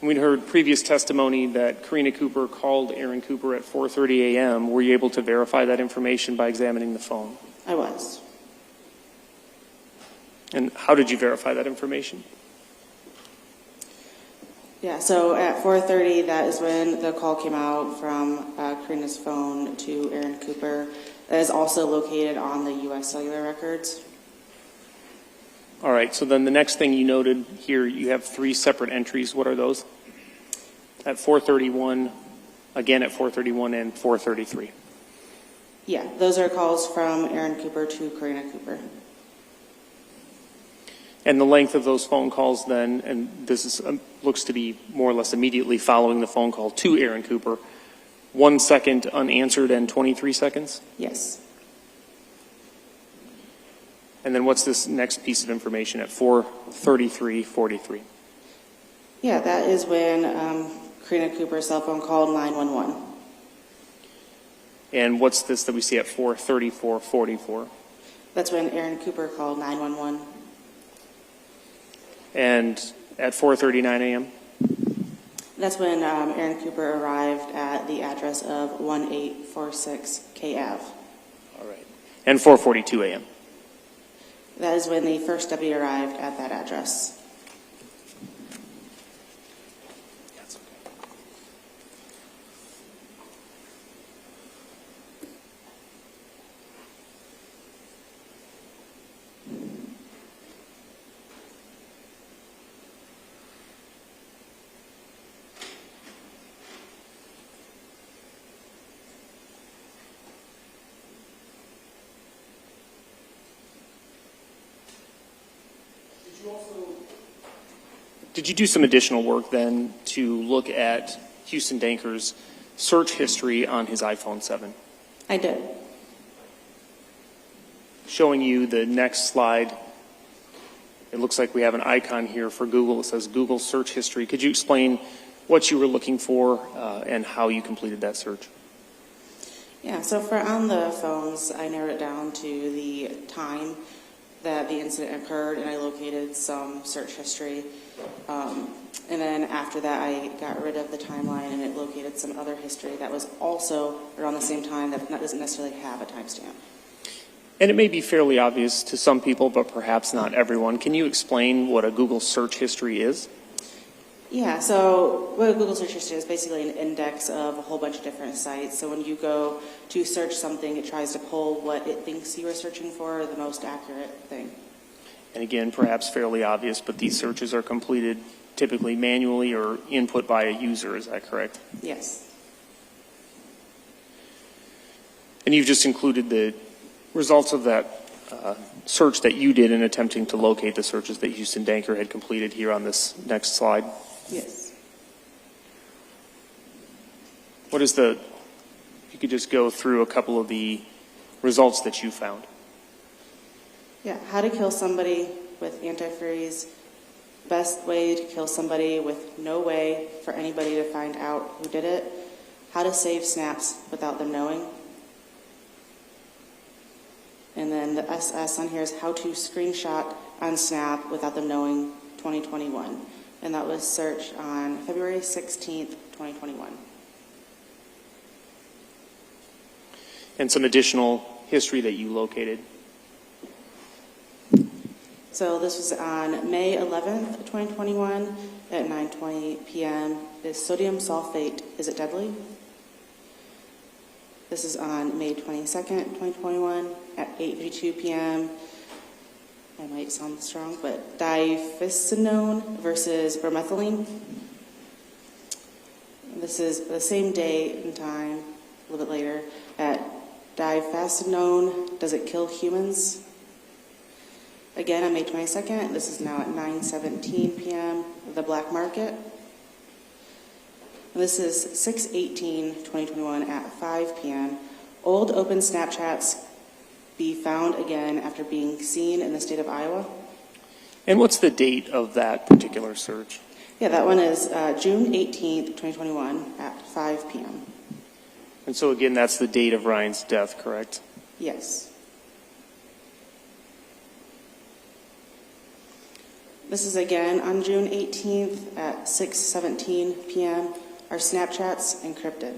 S5: We'd heard previous testimony that Karina Cooper called Aaron Cooper at 4:30 a.m. Were you able to verify that information by examining the phone?
S6: I was.
S5: And how did you verify that information?
S6: Yeah, so at 4:30, that is when the call came out from Karina's phone to Aaron Cooper. That is also located on the U.S. cellular records.
S5: All right, so then the next thing you noted here, you have 3 separate entries. What are those? At 4:31, again at 4:31, and 4:33.
S6: Yeah, those are calls from Aaron Cooper to Karina Cooper.
S5: And the length of those phone calls then, and this is, looks to be more or less immediately following the phone call to Aaron Cooper, 1 second unanswered and 23 seconds?
S6: Yes.
S5: And then what's this next piece of information at 4:33:43?
S6: Yeah, that is when Karina Cooper's cell phone called 911.
S5: And what's this that we see at 4:34:44?
S6: That's when Aaron Cooper called 911.
S5: And at 4:39 a.m.?
S6: That's when Aaron Cooper arrived at the address of 1846 K Ave.
S5: All right. And 4:42 a.m.?
S6: That is when the first deputy arrived at that address.
S5: Did you do some additional work then to look at Houston Danker's search history on his iPhone 7?
S6: I did.
S5: Showing you the next slide, it looks like we have an icon here for Google. It says Google search history. Could you explain what you were looking for and how you completed that search?
S6: Yeah, so for on the phones, I narrowed it down to the time that the incident occurred, and I located some search history. And then after that, I got rid of the timeline, and it located some other history that was also around the same time that doesn't necessarily have a timestamp.
S5: And it may be fairly obvious to some people, but perhaps not everyone. Can you explain what a Google search history is?
S6: Yeah, so what a Google search history is basically an index of a whole bunch of different sites. So when you go to search something, it tries to pull what it thinks you are searching for, the most accurate thing.
S5: And again, perhaps fairly obvious, but these searches are completed typically manually or input by a user. Is that correct?
S6: Yes.
S5: And you've just included the results of that search that you did in attempting to locate the searches that Houston Danker had completed here on this next slide.
S6: Yes.
S5: What is the, if you could just go through a couple of the results that you found.
S6: Yeah, how to kill somebody with antifreeze, best way to kill somebody with no way for anybody to find out who did it, how to save snaps without them knowing, and then the SS on here is how to screenshot on Snap without them knowing 2021, and that was searched on February 16th, 2021.
S5: And some additional history that you located.
S6: So this was on May 11th, 2021 at 9:20 p.m. Is sodium sulfate, is it deadly? This is on May 22nd, 2021 at 8:52 p.m. I might sound strong, but diphenol versus bromethylene. This is the same day and time, a little bit later, at diphenol, does it kill humans? Again, on May 22nd, this is now at 9:17 p.m., the black market. And this is 6/18/2021 at 5 p.m. Old open Snapchats be found again after being seen in the state of Iowa.
S5: And what's the date of that particular search?
S6: Yeah, that one is June 18th, 2021 at 5 p.m.
S5: And so again, that's the date of Ryan's death, correct?
S6: Yes. This is again on June 18th at 6:17 p.m. Our Snapchat's encrypted.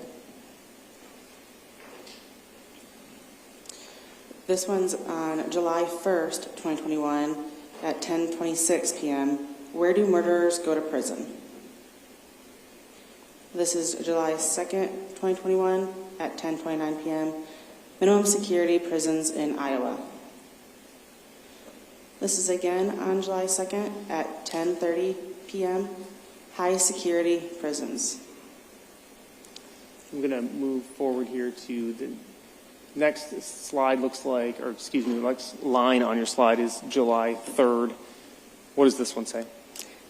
S6: This one's on July 1st, 2021 at 10:26 p.m. Where do murderers go to prison? This is July 2nd, 2021 at 10:29 p.m. Minimum security prisons in Iowa. This is again on July 2nd at 10:30 p.m. High security prisons.
S5: I'm going to move forward here to the next slide looks like, or excuse me, the next line on your slide is July 3rd. What does this one say?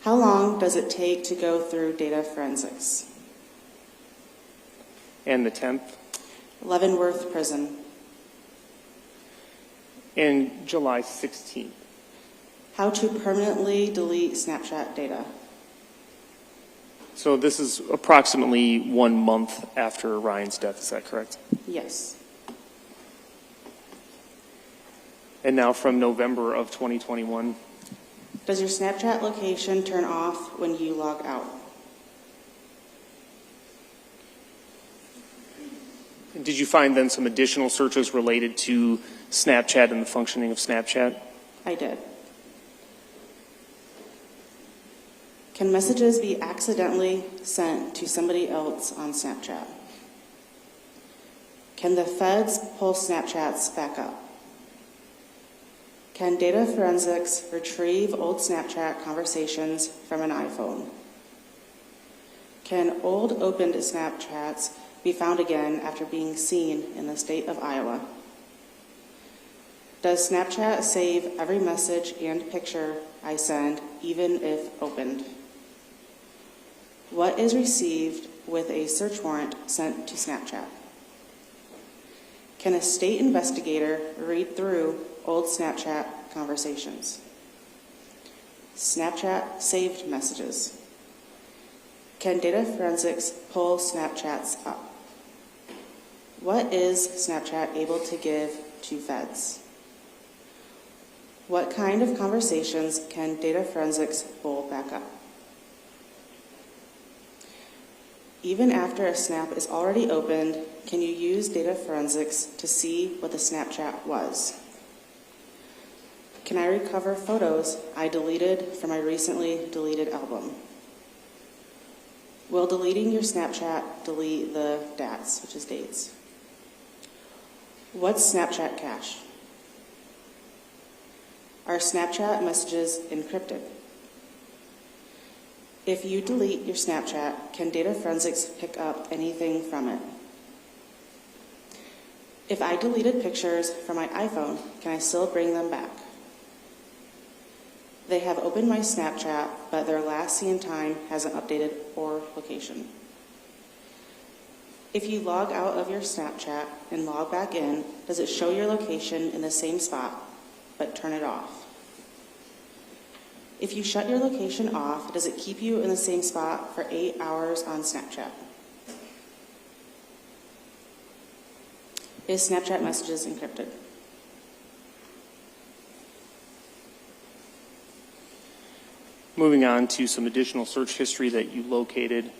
S6: How long does it take to go through data forensics?
S5: And the 10th?
S6: Leavenworth Prison.
S5: And July 16th.
S6: How to permanently delete Snapchat data.
S5: So this is approximately 1 month after Ryan's death, is that correct?
S6: Yes.
S5: And now from November of 2021.
S6: Does your Snapchat location turn off when you log out?
S5: Did you find then some additional searches related to Snapchat and the functioning of Snapchat?
S6: I did. Can messages be accidentally sent to somebody else on Snapchat? Can the feds pull Snapchats back up? Can data forensics retrieve old Snapchat conversations from an iPhone? Can old opened Snapchats be found again after being seen in the state of Iowa? Does Snapchat save every message and picture I send, even if opened? What is received with a search warrant sent to Snapchat? Can a state investigator read through old Snapchat conversations? Snapchat saved messages. Can data forensics pull Snapchats up? What is Snapchat able to give to feds? What kind of conversations can data forensics pull back up? Even after a snap is already opened, can you use data forensics to see what the Snapchat was? Can I recover photos I deleted from my recently deleted album? Will deleting your Snapchat delete the DATs, which is dates? What's Snapchat cache? Are Snapchat messages encrypted? If you delete your Snapchat, can data forensics pick up anything from it? If I deleted pictures from my iPhone, can I still bring them back? They have opened my Snapchat, but their last seen time hasn't updated or location. If you log out of your Snapchat and log back in, does it show your location in the same spot, but turn it off? If you shut your location off, does it keep you in the same spot for 8 hours on Snapchat? Is Snapchat messages encrypted?
S5: Moving on to some additional search history that you located.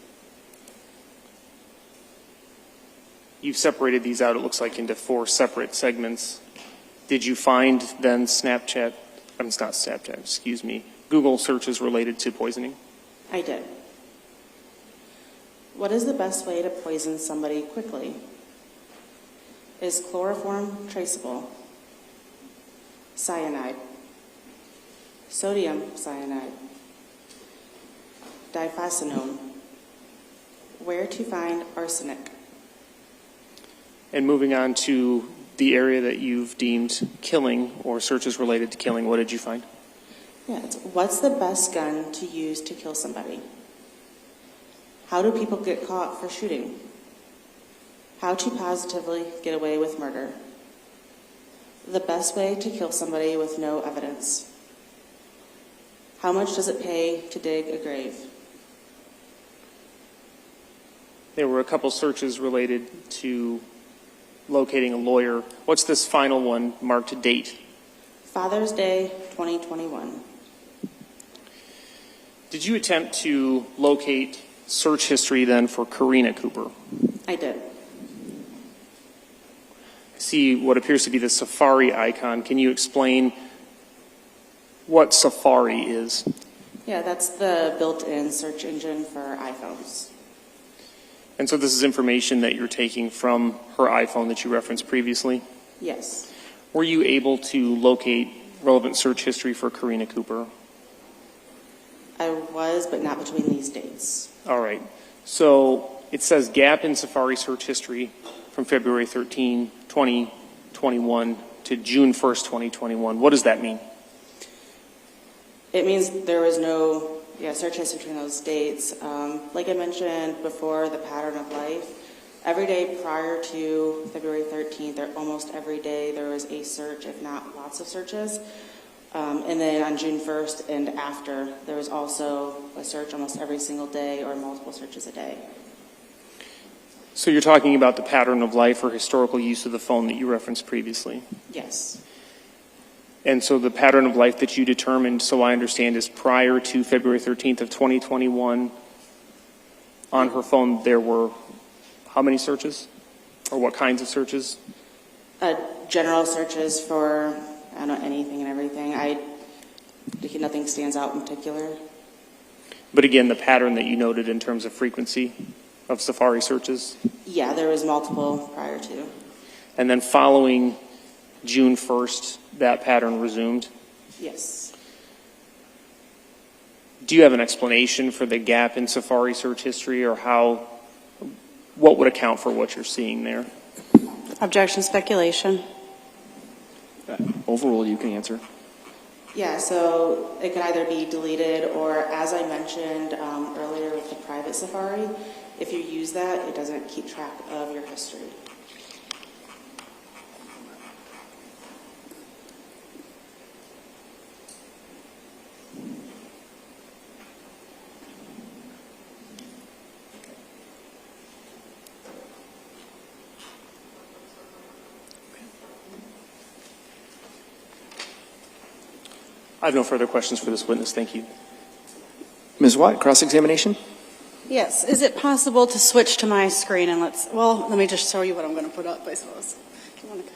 S5: You've separated these out, it looks like, into 4 separate segments. Did you find then Google searches related to poisoning?
S6: I did. What is the best way to poison somebody quickly? Is chloroform traceable? Cyanide. Sodium cyanide. Diphosphanone. Where to find arsenic?
S5: And moving on to the area that you've deemed killing or searches related to killing, what did you find?
S6: Yeah, what's the best gun to use to kill somebody? How do people get caught for shooting? How to positively get away with murder? The best way to kill somebody with no evidence? How much does it pay to dig a grave?
S5: There were a couple searches related to locating a lawyer. What's this final one marked to date?
S6: Father's Day 2021.
S5: Did you attempt to locate search history then for Karina Cooper?
S6: I did.
S5: I see what appears to be the Safari icon. Can you explain what Safari is?
S6: Yeah, that's the built-in search engine for iPhones.
S5: And so this is information that you're taking from her iPhone that you referenced previously?
S6: Yes.
S5: Were you able to locate relevant search history for Karina Cooper?
S6: I was, but not between these dates.
S5: All right. So it says gap in Safari search history from February 13, 2021 to June 1st, 2021. What does that mean?
S6: It means there was no search history between those dates. Like I mentioned before, the pattern of life, every day prior to February 13th, or almost every day, there was a search, if not lots of searches. And then on June 1st and after, there was also a search almost every single day or multiple searches a day.
S5: So you're talking about the pattern of life or historical use of the phone that you referenced previously?
S6: Yes.
S5: And so the pattern of life that you determined, so I understand, is prior to February 13th of 2021, on her phone there were how many searches? Or what kinds of searches?
S6: General searches for, I don't know, anything and everything. Nothing stands out in particular.
S5: But again, the pattern that you noted in terms of frequency of Safari searches?
S6: Yeah, there was multiple prior to.
S5: And then following June 1st, that pattern resumed?
S6: Yes.
S5: Do you have an explanation for the gap in Safari search history, or what would account for what you're seeing there?
S4: Objection, speculation.
S1: Overrule, you can answer.
S6: Yeah, so it could either be deleted or, as I mentioned earlier with the private Safari, if you use that, it doesn't keep track of your history.
S5: I have no further questions for this witness. Thank you.
S1: Ms. Watt, cross-examination?
S4: Yes. Is it possible to switch to my screen and let me just show you what I'm going to put up, I suppose. If you want to.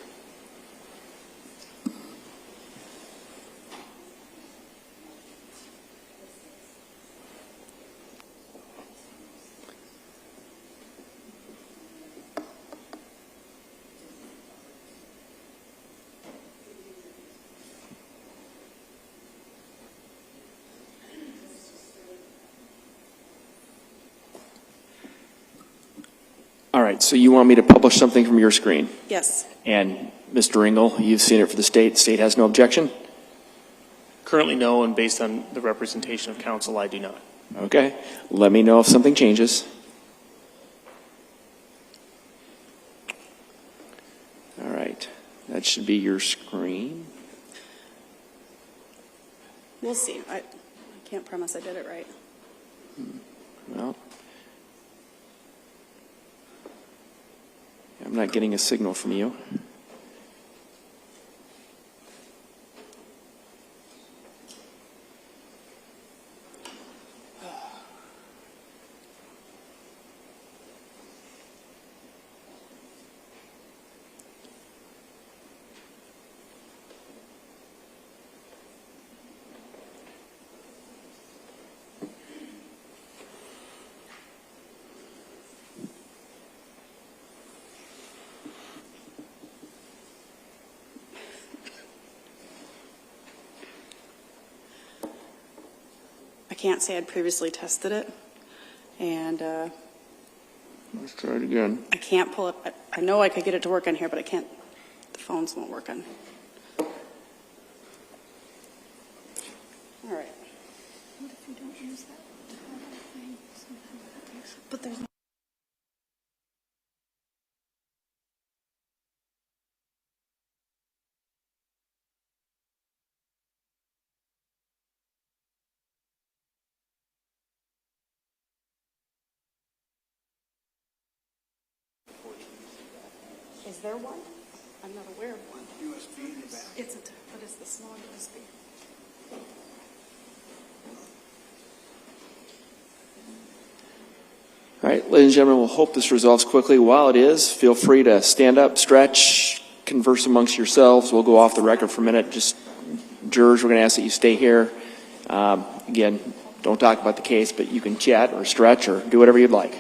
S1: All right, so you want me to publish something from your screen?
S4: Yes.
S1: And Mr. Engel, you've seen it for the state. The state has no objection?
S5: Currently, no, and based on the representation of counsel, I do not.
S1: Okay. Let me know if something changes. All right. That should be your screen.
S4: We'll see. I can't promise I did it right.
S1: Well, I'm not getting a signal from you.
S4: I can't say I'd previously tested it, and
S1: Let's try it again.
S4: I can't pull it. I know I could get it to work on here, but I can't. The phones won't work on. All right. What if you don't use that? But there's no
S8: there one? I'm not aware of one.
S7: USB in the back.
S8: It's a, but it's the small USB.
S1: All right, ladies and gentlemen, we'll hope this resolves quickly. While it is, feel free to stand up, stretch, converse amongst yourselves. We'll go off the record for a minute. Just jurors, we're going to ask that you stay here. Again, don't talk about the case, but you can chat or stretch or do whatever you'd like.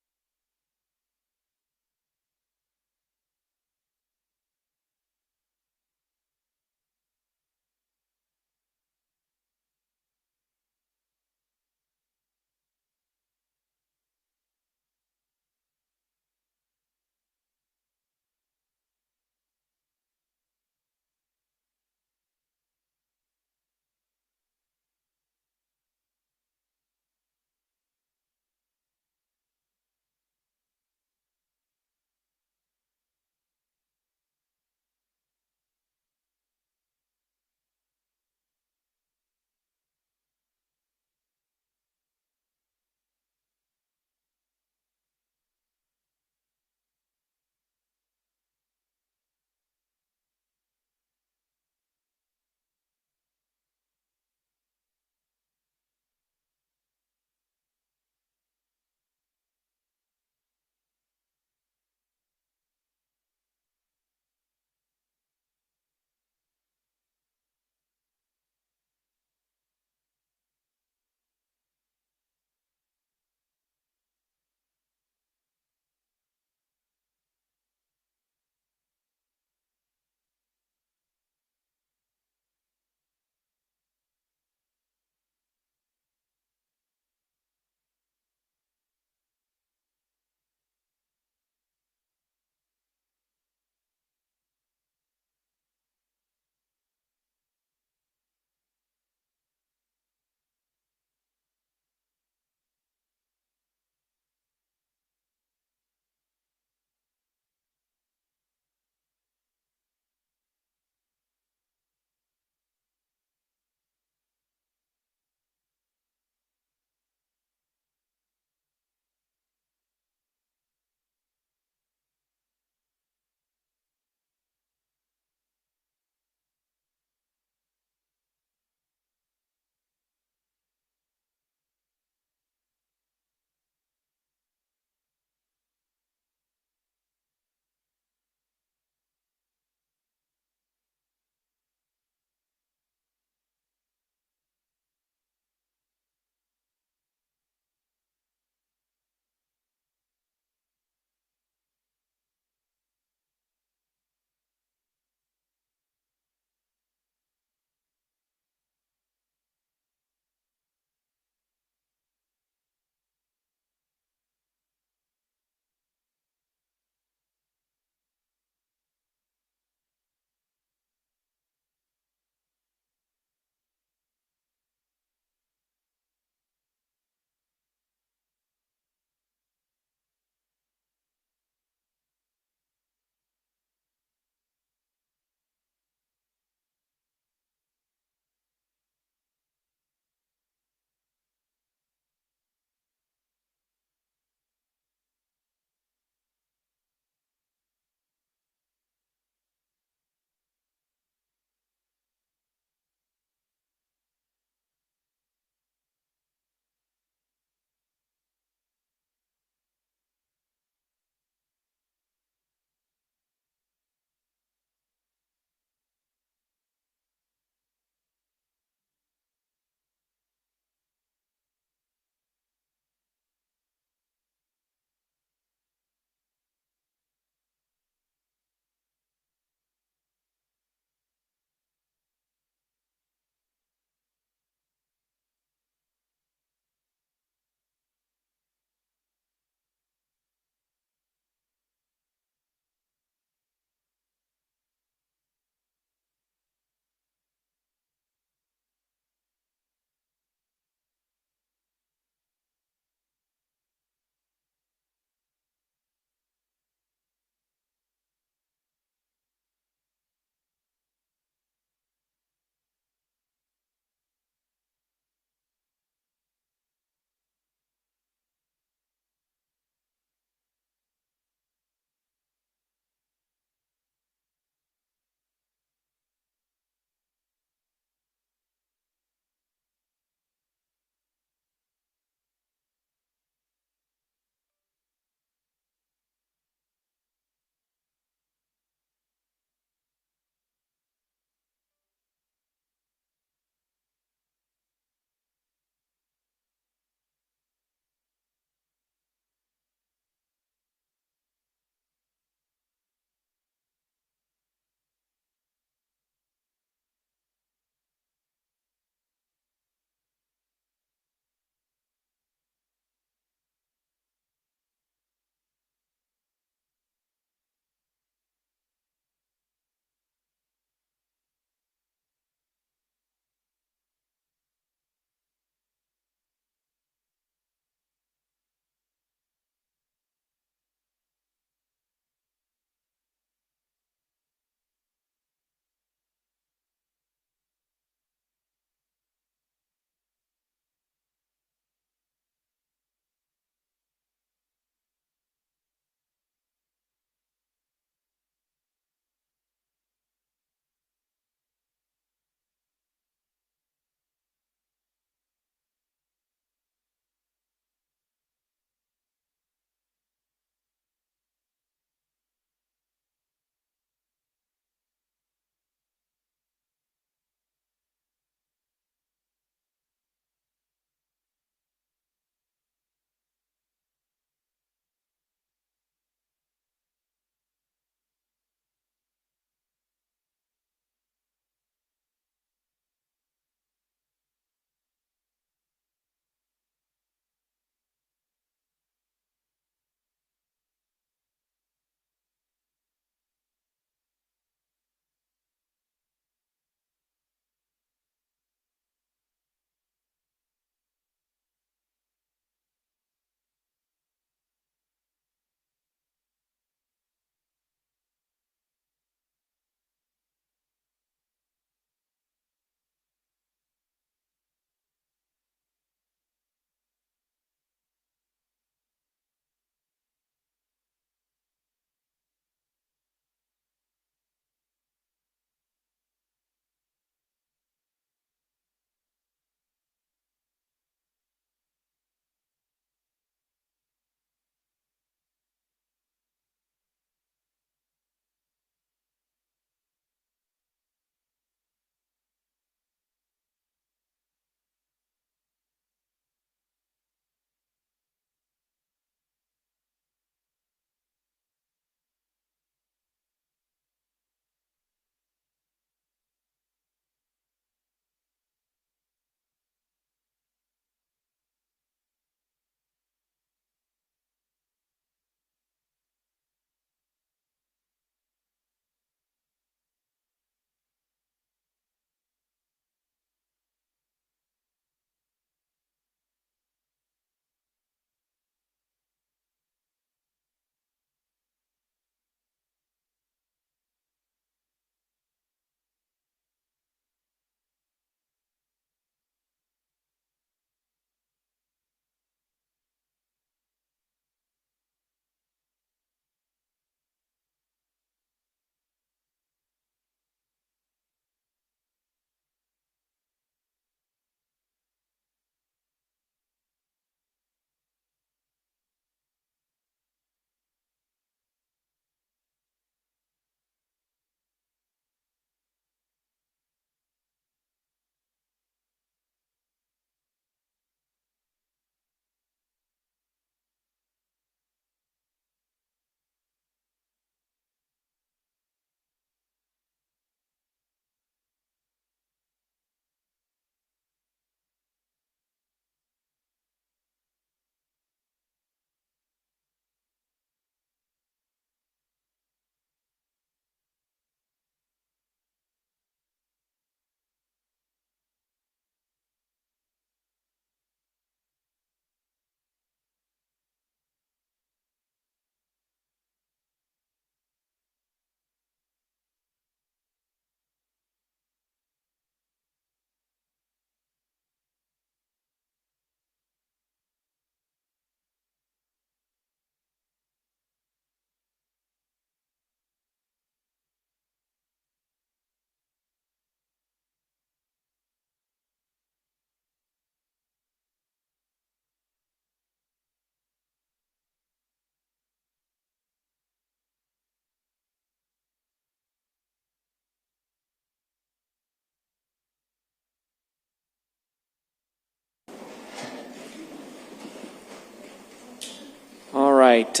S1: right.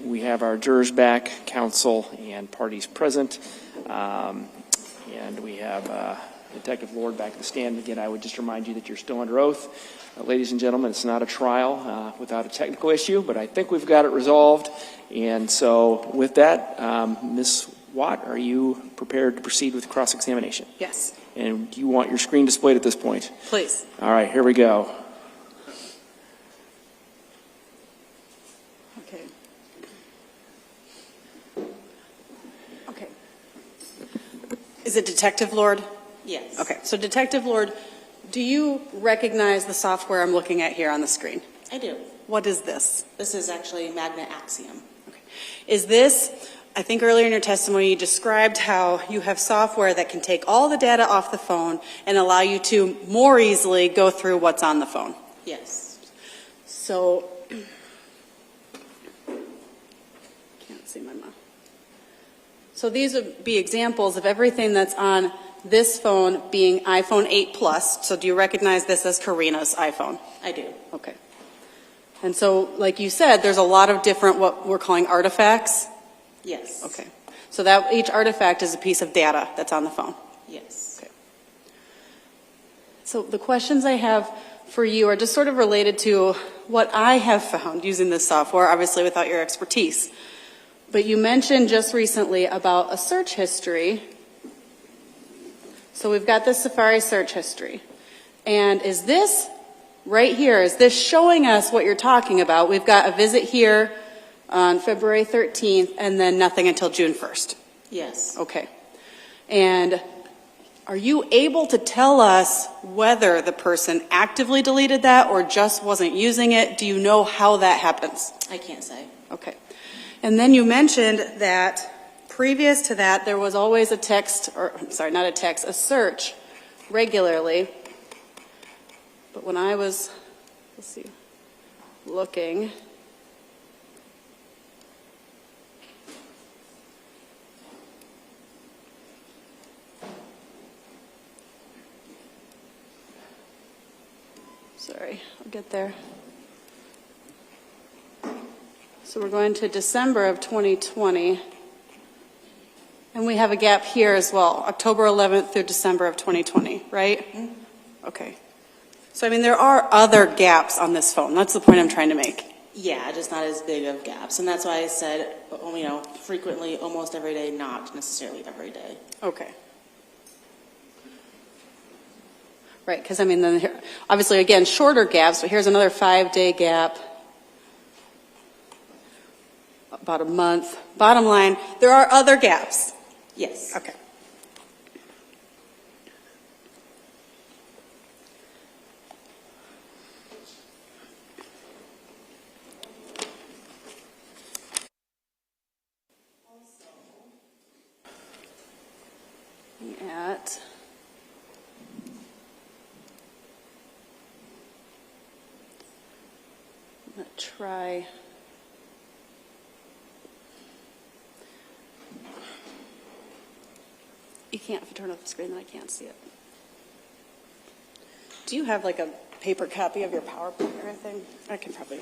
S1: We have our jurors back, counsel, and parties present. And we have Detective Lord back at the stand. Again, I would just remind you that you're still under oath. Ladies and gentlemen, it's not a trial without a technical issue, but I think we've got it resolved. And so with that, Ms. Watt, are you prepared to proceed with cross-examination?
S4: Yes,
S1: And do you want your screen displayed at this point?
S4: please.
S1: All right, here we go.
S4: Okay. Okay. Is it Detective Lord?
S6: Yes.
S4: Okay, so Detective Lord, do you recognize the software I'm looking at here on the screen?
S6: I do.
S4: What is this?
S6: This is actually Magna Axiom.
S4: Okay. Is this, I think earlier in your testimony you described how you have software that can take all the data off the phone and allow you to more easily go through what's on the phone.
S6: Yes.
S4: So, can't see my mouth. So these would be examples of everything that's on this phone being iPhone 8 Plus. So do you recognize this as Karina's iPhone?
S6: I do.
S4: Okay. And so, like you said, there's a lot of different what we're calling artifacts.
S6: Yes.
S4: Okay. So that each artifact is a piece of data that's on the phone.
S6: Yes.
S4: Okay. So the questions I have for you are just sort of related to what I have found using this software, obviously without your expertise. But you mentioned just recently about a search history. So we've got this Safari search history. And is this right here, is this showing us what you're talking about? We've got a visit here on February 13th and then nothing until June 1st.
S6: Yes.
S4: Okay. And are you able to tell us whether the person actively deleted that or just wasn't using it? Do you know how that happens?
S6: I can't say.
S4: Okay. And then you mentioned that previous to that, there was always a text, or I'm sorry, not a text, a search regularly. But when I was, let's see, looking, sorry, I'll get there. So we're going to December of 2020. And we have a gap here as well, October 11th through December of 2020, right?
S6: Mm-hmm.
S4: Okay. So, I mean, there are other gaps on this phone. That's the point I'm trying to make.
S6: Yeah, just not as big of gaps. And that's why I said, frequently, almost every day, not necessarily every day.
S4: Okay. Right, because, I mean, then here, obviously, again, shorter gaps, but here's another 5-day gap. About a month. Bottom line, there are other gaps.
S6: Yes.
S4: Okay. At I'm going to try. You can't, if you turn off the screen, then I can't see it. Do you have like a paper copy of your PowerPoint or anything? I can probably.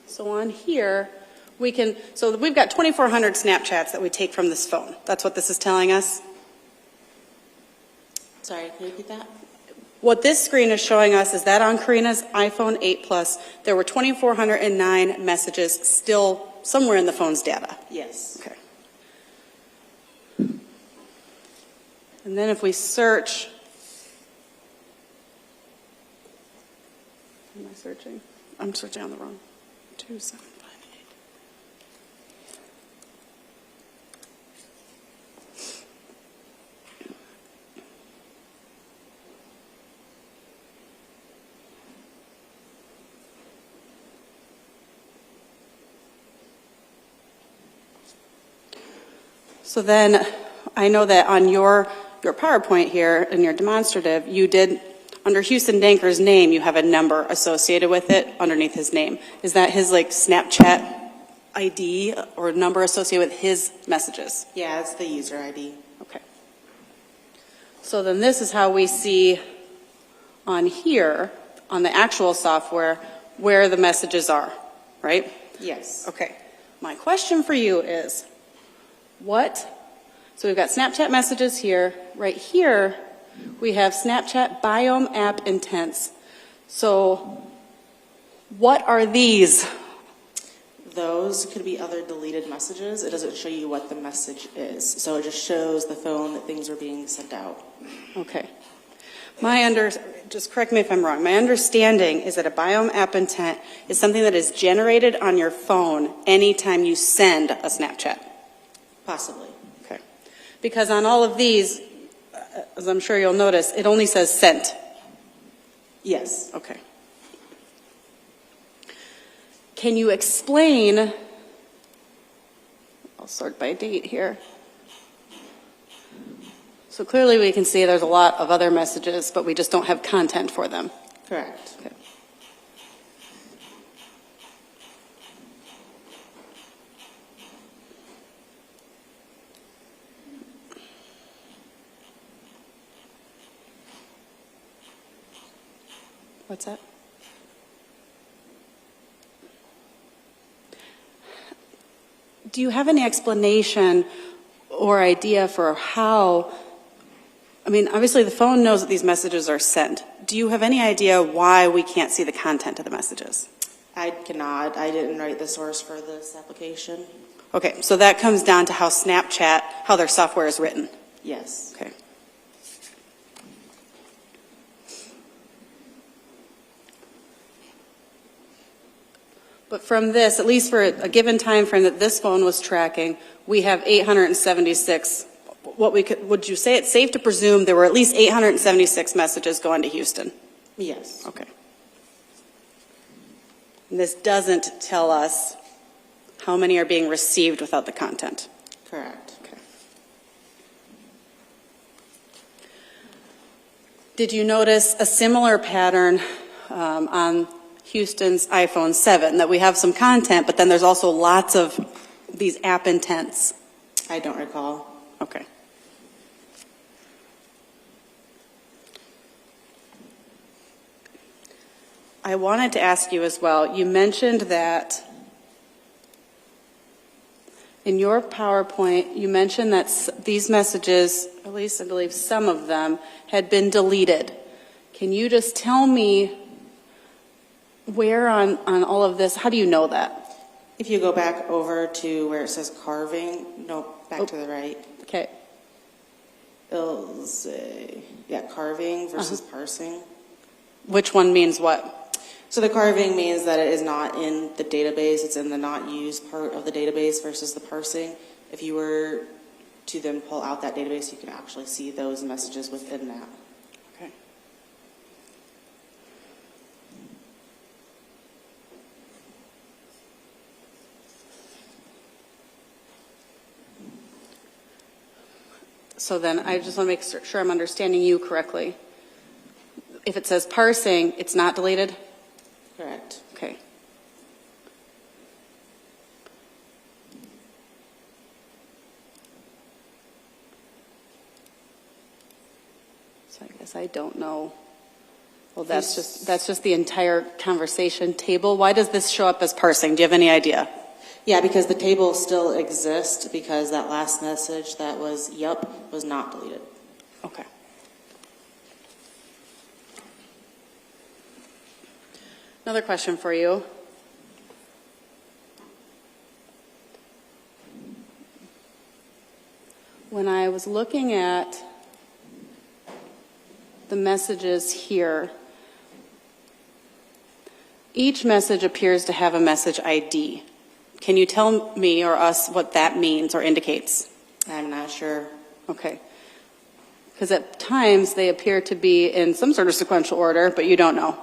S4: So on here, we can, so we've got 2,400 Snapchats that we take from this phone. That's what this is telling us.
S6: Sorry, can you repeat that?
S4: What this screen is showing us is that on Karina's iPhone 8 Plus, there were 2,409 messages still somewhere in the phone's data.
S6: Yes.
S4: Okay. And then if we search, am I searching? I'm searching on the wrong. 2758. So then, I know that on your PowerPoint here, in your demonstrative, you did, under Houston Danker's name, you have a number associated with it underneath his name. Is that his, like, Snapchat ID or number associated with his messages?
S6: Yeah, it's the user ID.
S4: Okay. So then this is how we see on here, on the actual software, where the messages are, right?
S6: Yes.
S4: Okay. My question for you is, so we've got Snapchat messages here. Right here, we have Snapchat Biome app intents. So what are these?
S6: Those could be other deleted messages. It doesn't show you what the message is. So it just shows the phone that things are being sent out.
S4: Okay. Just correct me if I'm wrong. My understanding is that a Biome app intent is something that is generated on your phone anytime you send a Snapchat.
S6: Possibly.
S4: Okay. Because on all of these, as I'm sure you'll notice, it only says sent.
S6: Yes.
S4: Okay. Can you explain, I'll sort by date here. So clearly we can see there's a lot of other messages, but we just don't have content for them.
S6: Correct.
S4: Okay. What's that? Do you have any explanation or idea for how, I mean, obviously the phone knows that these messages are sent. Do you have any idea why we can't see the content of the messages?
S6: I cannot. I didn't write the source for this application.
S4: Okay, so that comes down to how Snapchat, how their software is written.
S6: Yes.
S4: Okay. But from this, at least for a given time frame that this phone was tracking, we have 876. Would you say it's safe to presume there were at least 876 messages going to Houston?
S6: Yes.
S4: Okay. And this doesn't tell us how many are being received without the content.
S6: Correct.
S4: Okay. Did you notice a similar pattern on Houston's iPhone 7, that we have some content, but then there's also lots of these app intents?
S6: I don't recall.
S4: Okay. I wanted to ask you as well, you mentioned that in your PowerPoint, you mentioned that these messages, at least I believe some of them, had been deleted. Can you just tell me where on all of this, how do you know that?
S6: If you go back over to where it says carving, no, back to the right.
S4: Okay.
S6: It'll say, yeah, carving versus parsing.
S4: Which one means what?
S6: So the carving means that it is not in the database, it's in the not used part of the database versus the parsing. If you were to then pull out that database, you can actually see those messages within that.
S4: Okay. So then I just want to make sure I'm understanding you correctly. If it says parsing, it's not deleted?
S6: Correct.
S4: Okay. So I guess I don't know. Well, that's just the entire conversation table. Why does this show up as parsing? Do you have any idea?
S6: Yeah, because the table still exists because that last message that was yup was not deleted.
S4: Okay. Another question for you. When I was looking at the messages here, each message appears to have a message ID. Can you tell me or us what that means or indicates?
S6: I'm not sure.
S4: Okay. Because at times they appear to be in some sort of sequential order, but you don't know.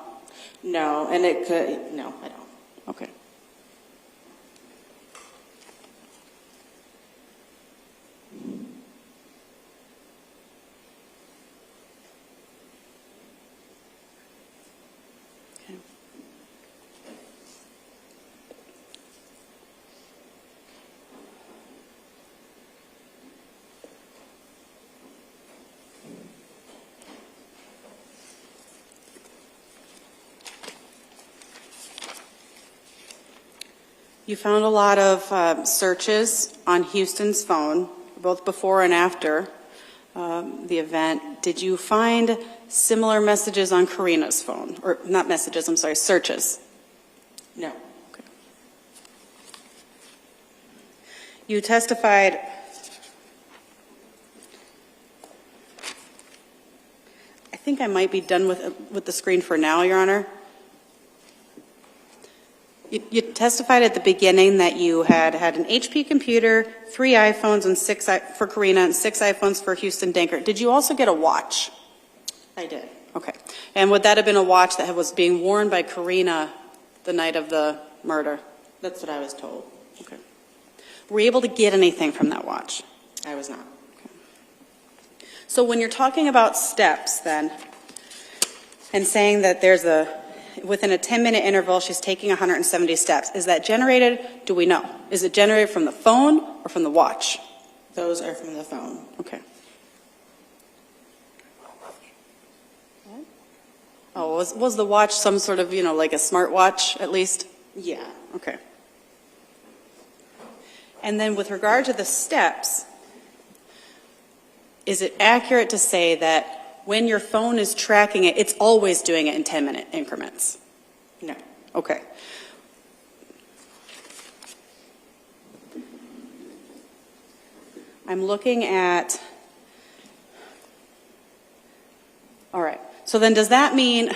S6: No, and it could, no, I don't.
S4: Okay. Okay. You found a lot of searches on Houston's phone, both before and after the event. Did you find similar messages on Karina's phone? Or not messages, I'm sorry, searches?
S6: No.
S4: Okay. You testified I think I might be done with the screen for now, Your Honor. You testified at the beginning that you had an HP computer, 3 iPhones and for Karina, and 6 iPhones for Houston Danker. Did you also get a watch?
S6: I did.
S4: Okay. And would that have been a watch that was being worn by Karina the night of the murder?
S6: That's what I was told.
S4: Okay. Were you able to get anything from that watch?
S6: I was not.
S4: So when you're talking about steps then, and saying that within a 10-minute interval, she's taking 170 steps, is that generated, do we know? Is it generated from the phone or from the watch?
S6: Those are from the phone.
S4: Okay. Oh, was the watch some sort of, like a smart watch at least?
S6: Yeah.
S4: Okay. And then with regard to the steps, is it accurate to say that when your phone is tracking it, it's always doing it in 10-minute increments?
S6: No.
S4: Okay. I'm looking at, all right. So then does that mean,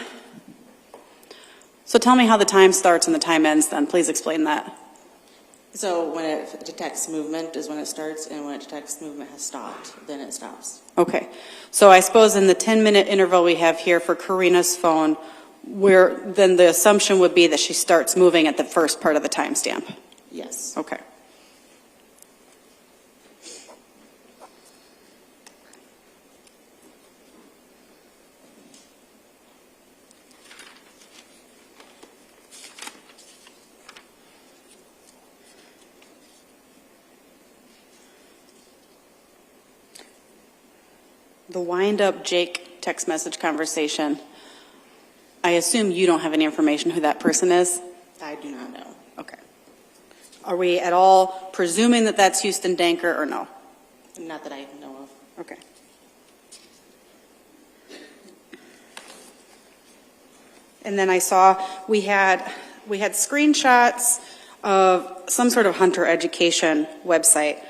S4: so tell me how the time starts and the time ends then. Please explain that.
S6: So when it detects movement is when it starts, and when it detects movement has stopped, then it stops.
S4: Okay. So I suppose in the 10-minute interval we have here for Karina's phone, then the assumption would be that she starts moving at the first part of the timestamp.
S6: Yes.
S4: Okay. The wind-up Jake text message conversation, I assume you don't have any information who that person is?
S6: I do not know.
S4: Okay. Are we at all presuming that that's Houston Danker or no?
S6: Not that I know of.
S4: Okay. And then I saw we had screenshots of some sort of hunter education website.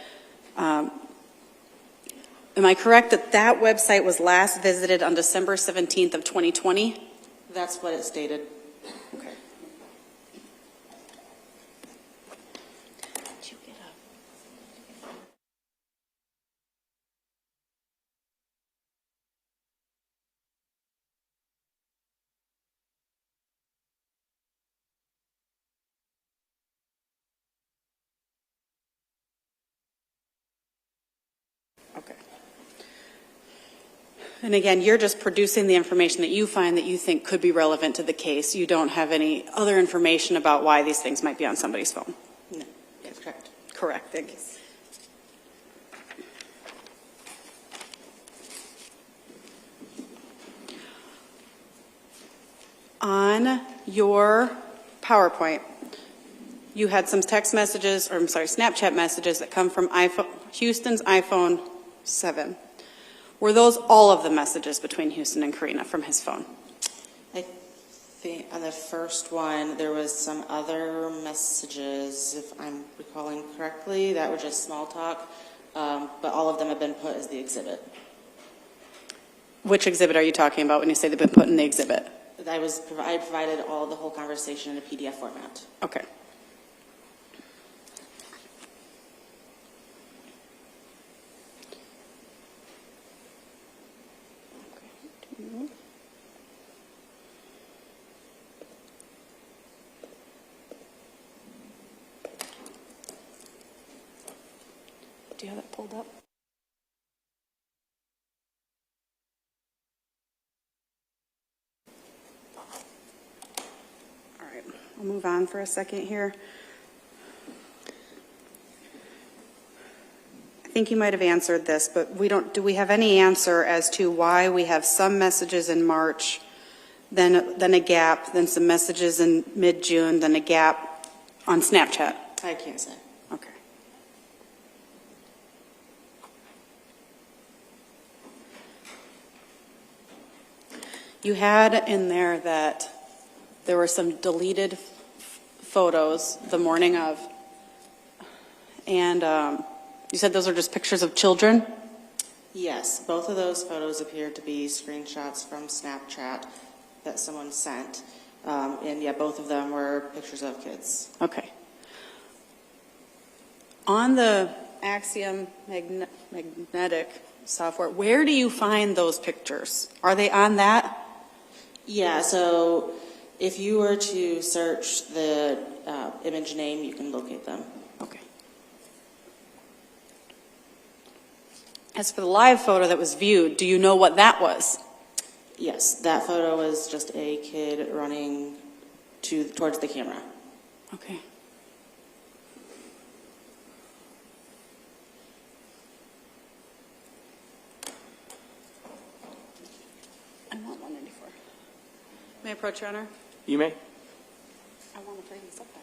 S4: Am I correct that that website was last visited on December 17th of 2020?
S6: That's what it stated.
S4: Okay. Okay. And again, you're just producing the information that you find that you think could be relevant to the case. You don't have any other information about why these things might be on somebody's phone.
S6: No, that's correct.
S4: Correct, thank you. On your PowerPoint, you had some text messages, or I'm sorry, Snapchat messages that come from Houston's iPhone 7. Were those all of the messages between Houston and Karina from his phone?
S6: I think on the first one, there was some other messages, if I'm recalling correctly, that were just small talk, but all of them have been put as the exhibit.
S4: Which exhibit are you talking about when you say they've been put in the exhibit?
S6: I provided the whole conversation in a PDF format.
S4: Okay. Do you have that pulled up? All right, I'll move on for a second here. I think you might have answered this, but do we have any answer as to why we have some messages in March, then a gap, then some messages in mid-June, then a gap on Snapchat?
S6: I can't say.
S4: Okay. You had in there that there were some deleted photos the morning of, and you said those are just pictures of children?
S6: Yes, both of those photos appear to be screenshots from Snapchat that someone sent. And yeah, both of them were pictures of kids.
S4: Okay. On the Axiom magnetic software, where do you find those pictures? Are they on that?
S6: Yeah, so if you were to search the image name, you can locate them.
S4: Okay. As for the live photo that was viewed, do you know what that was?
S6: Yes, that photo was just a kid running towards the camera.
S4: Okay. I want 194. May I approach, Your Honor?
S1: You may.
S4: I want to bring this up there.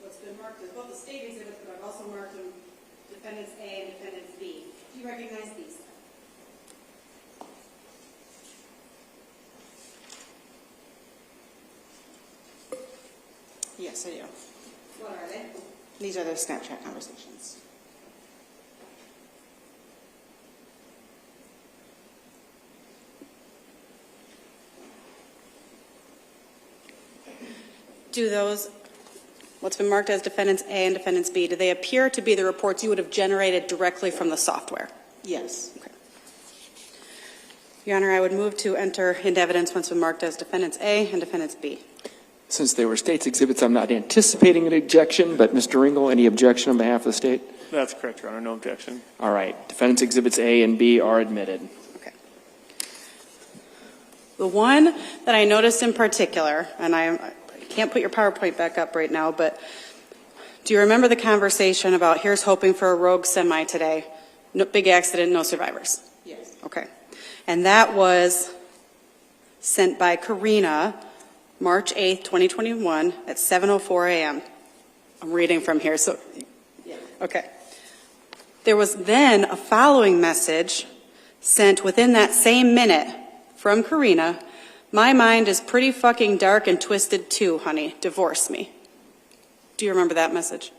S4: What's been marked as both the state exhibits, but I've also marked them Defendants A and Defendants B. Do you recognize these?
S6: Yes, I do.
S4: What are they?
S6: These are their Snapchat conversations.
S4: Do those, what's been marked as Defendants A and Defendants B, do they appear to be the reports you would have generated directly from the software?
S6: Yes.
S4: Okay. Your Honor, I would move to enter into evidence what's been marked as Defendants A and Defendants B.
S1: Since they were state's exhibits, I'm not anticipating an objection, but Mr. Ringel, any objection on behalf of the state?
S5: That's correct, Your Honor. No objection.
S1: All right. Defendants exhibits A and B are admitted.
S4: Okay. The one that I noticed in particular, and I can't put your PowerPoint back up right now, but do you remember the conversation about here's hoping for a rogue semi today? No, big accident, no survivors.
S6: Yes.
S4: Okay. And that was sent by Karina, March 8th, 2021 at 7:04 a.m. I'm reading from here, so,
S6: Yeah.
S4: okay. There was then a following message sent within that same minute from Karina. My mind is pretty fucking dark and twisted too, honey. Divorce me. Do you remember that message?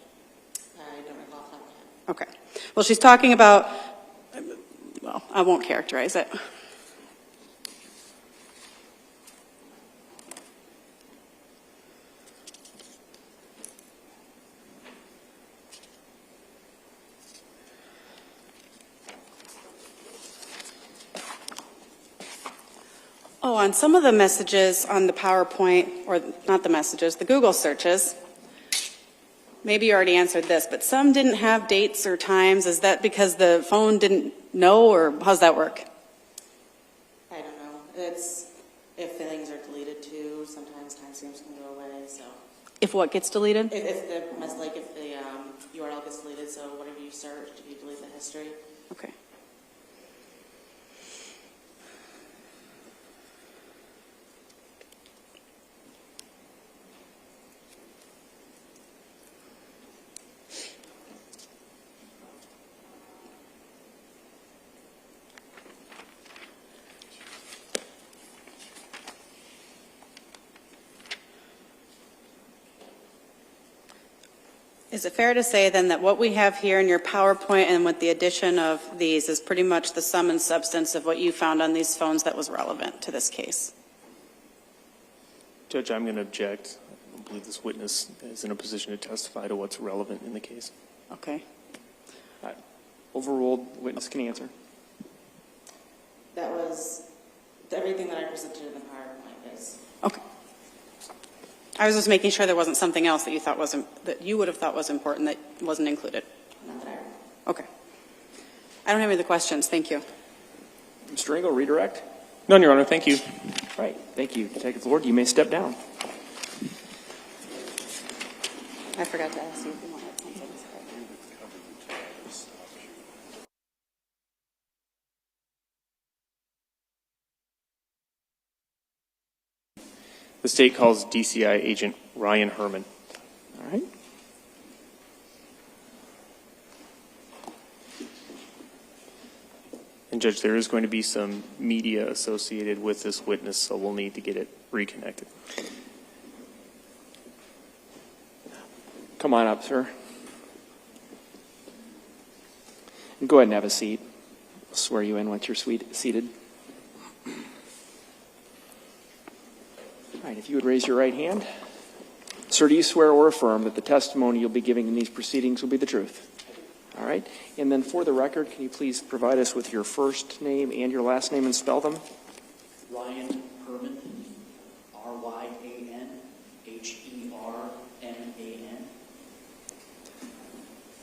S6: I don't recall off the top of my head.
S4: Okay. Well, she's talking about, well, I won't characterize it. Oh, on some of the messages on the PowerPoint, or not the messages, the Google searches, maybe you already answered this, but some didn't have dates or times. Is that because the phone didn't know, or how's that work?
S6: I don't know. It's if things are deleted too. Sometimes timestamps can go away. So
S4: If what gets deleted?
S6: if the URL gets deleted, so whatever you searched, if you delete the history.
S4: Okay. Is it fair to say then that what we have here in your PowerPoint and with the addition of these is pretty much the sum and substance of what you found on these phones that was relevant to this case?
S5: Judge, I'm going to object. I don't believe this witness is in a position to testify to what's relevant in the case.
S4: Okay.
S1: Overruled. Witness can answer.
S6: That was everything that I presented in the PowerPoint is.
S4: Okay. I was just making sure there wasn't something else that you thought that you would have thought was important that wasn't included.
S6: Not that I.
S4: Okay. I don't have any other questions. Thank you.
S1: Mr. Engel, redirect.
S5: None, Your Honor. Thank you.
S1: All right, thank you. Detective Lord, you may step down.
S4: I forgot to ask you if you wanted something.
S5: The state calls DCI agent Ryan Herman.
S1: All right.
S5: And Judge, there is going to be some media associated with this witness, so we'll need to get it reconnected.
S1: Come on up, sir. And go ahead and have a seat. I'll swear you in once you're seated. All right, if you would raise your right hand. Sir, do you swear or affirm that the testimony you'll be giving in these proceedings will be the truth? All right. And then for the record, can you please provide us with your first name and your last name and spell them?
S9: Ryan Herman, RyanHerman.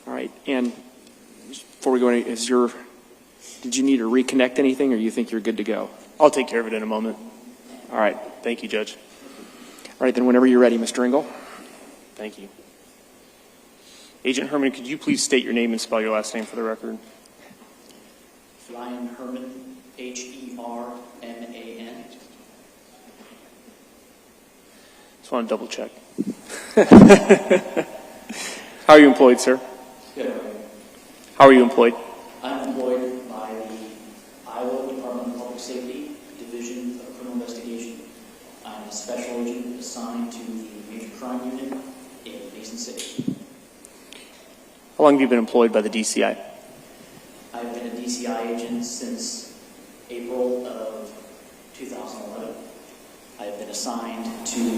S1: All right. And before we go any, did you need to reconnect anything, or you think you're good to go?
S5: I'll take care of it in a moment.
S1: All right.
S5: Thank you, Judge.
S1: All right, then whenever you're ready, Mr. Engel.
S5: Thank you. Agent Herman, could you please state your name and spell your last name for the record?
S9: Ryan Herman, Herman.
S5: Just want to double check. How are you employed, sir?
S9: Good.
S5: How are you employed?
S9: I'm employed by the Iowa Department of Public Safety, Division of Criminal Investigation. I'm a special agent assigned to the Major Crime Unit in Mason City.
S5: How long have you been employed by the DCI?
S9: I've been a DCI agent since April of 2011. I've been assigned to the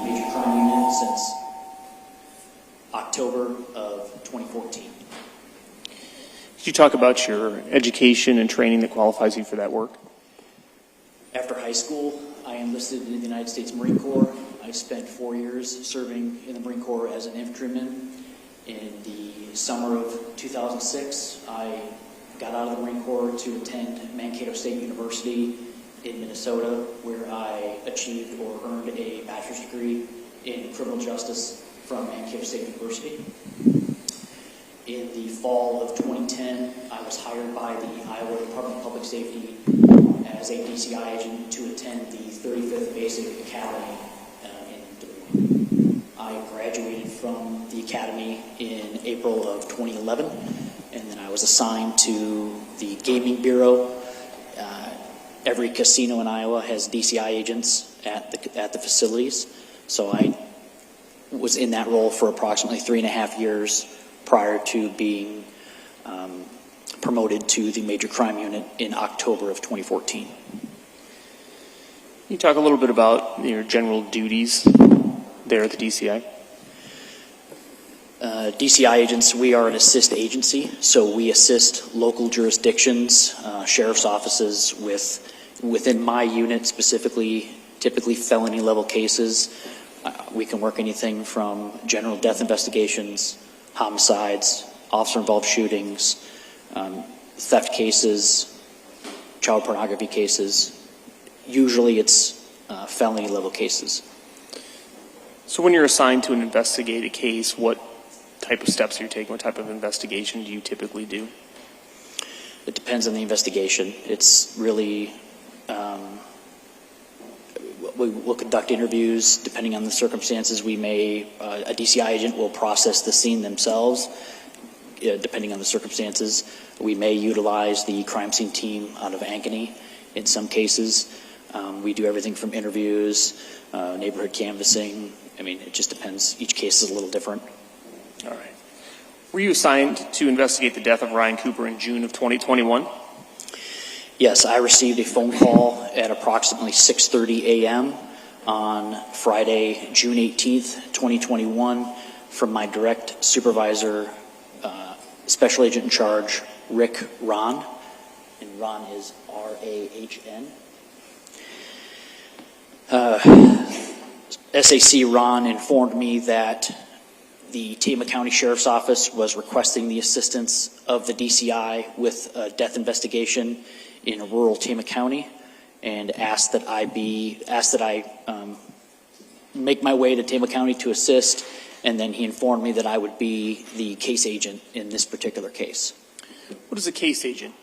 S9: Major Crime Unit since October of 2014.
S5: Could you talk about your education and training that qualifies you for that work?
S9: After high school, I enlisted in the United States Marine Corps. I spent 4 years serving in the Marine Corps as an infantryman. In the summer of 2006, I got out of the Marine Corps to attend Mankato State University in Minnesota, where I achieved or earned a bachelor's degree in criminal justice from Mankato State University. In the fall of 2010, I was hired by the Iowa Department of Public Safety as a DCI agent to attend the 35th Basic Academy in Des Moines. I graduated from the academy in April of 2011, and then I was assigned to the Gaming Bureau. Every casino in Iowa has DCI agents at the facilities, so I was in that role for approximately 3.5 years prior to being promoted to the Major Crime Unit in October of 2014.
S5: Can you talk a little bit about your general duties there at the DCI?
S9: DCI agents, we are an assist agency, so we assist local jurisdictions, sheriff's offices within my unit specifically, typically felony level cases. We can work anything from general death investigations, homicides, officer-involved shootings, theft cases, child pornography cases. Usually it's felony level cases.
S5: So when you're assigned to investigate a case, what type of steps are you taking? What type of investigation do you typically do?
S9: It depends on the investigation. It's really, we'll conduct interviews depending on the circumstances. We may, a DCI agent will process the scene themselves, depending on the circumstances. We may utilize the crime scene team out of Ankeny in some cases. We do everything from interviews, neighborhood canvassing. I mean, it just depends. Each case is a little different.
S5: All right. Were you assigned to investigate the death of Ryan Cooper in June of 2021?
S9: Yes, I received a phone call at approximately 6:30 a.m. on Friday, June 18th, 2021, from my direct supervisor, Special Agent in Charge, Rick Ron. and Ron is R-A-H-N. SAC Ron informed me that the Tama County Sheriff's Office was requesting the assistance of the DCI with a death investigation in rural Tama County, and asked that I make my way to Tama County to assist, and then he informed me that I would be the case agent in this particular case.
S5: What is a case agent?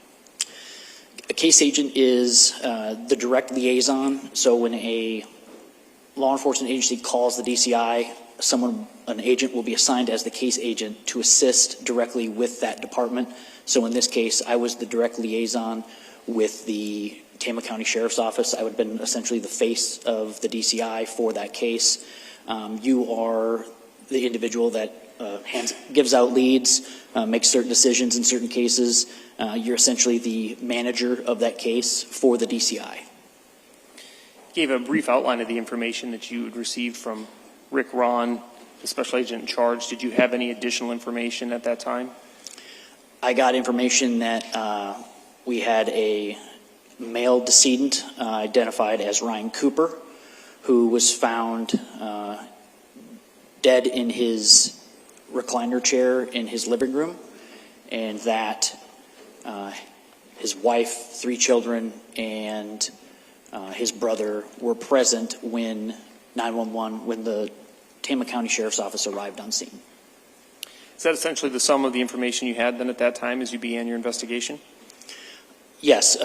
S9: A case agent is the direct liaison. So when a law enforcement agency calls the DCI, an agent will be assigned as the case agent to assist directly with that department. So in this case, I was the direct liaison with the Tama County Sheriff's Office. I would have been essentially the face of the DCI for that case. You are the individual that gives out leads, makes certain decisions in certain cases. You're essentially the manager of that case for the DCI.
S5: You gave a brief outline of the information that you had received from Rick Ron, the special agent in charge. Did you have any additional information at that time?
S9: I got information that we had a male decedent identified as Ryan Cooper, who was found dead in his recliner chair in his living room, and that his wife, 3 children, and his brother were present when 911, when the Tama County Sheriff's Office arrived on scene.
S5: Is that essentially the sum of the information you had then at that time as you began your investigation?
S9: Yes,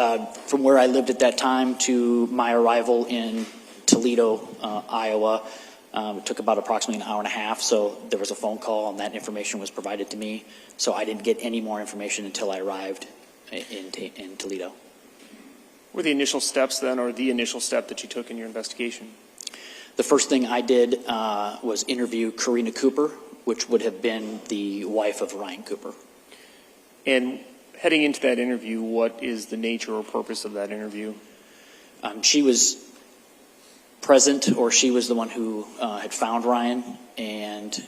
S9: from where I lived at that time to my arrival in Toledo, Iowa, it took about approximately an hour and a half, so there was a phone call and that information was provided to me. So I didn't get any more information until I arrived in Toledo.
S5: What were the initial steps then, or the initial step that you took in your investigation?
S9: The first thing I did was interview Karina Cooper, which would have been the wife of Ryan Cooper.
S5: And heading into that interview, what is the nature or purpose of that interview?
S9: She was present, or she was the one who had found Ryan, and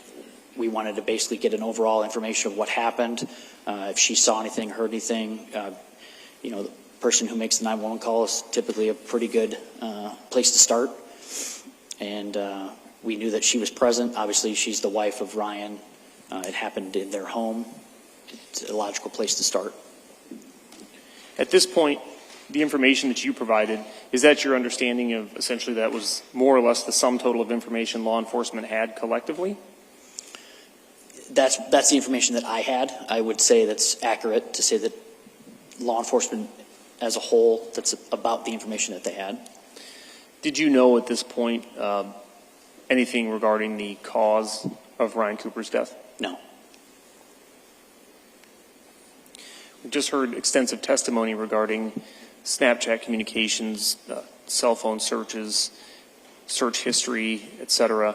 S9: we wanted to basically get an overall information of what happened, if she saw anything, heard anything. The person who makes the 911 call is typically a pretty good place to start. And we knew that she was present. Obviously, she's the wife of Ryan. It happened in their home. It's a logical place to start.
S5: At this point, the information that you provided, is that your understanding of essentially that was more or less the sum total of information law enforcement had collectively?
S9: That's the information that I had. I would say that's accurate to say that law enforcement as a whole, that's about the information that they had.
S5: Did you know at this point anything regarding the cause of Ryan Cooper's death?
S9: No.
S5: We just heard extensive testimony regarding Snapchat communications, cell phone searches, search history, etc.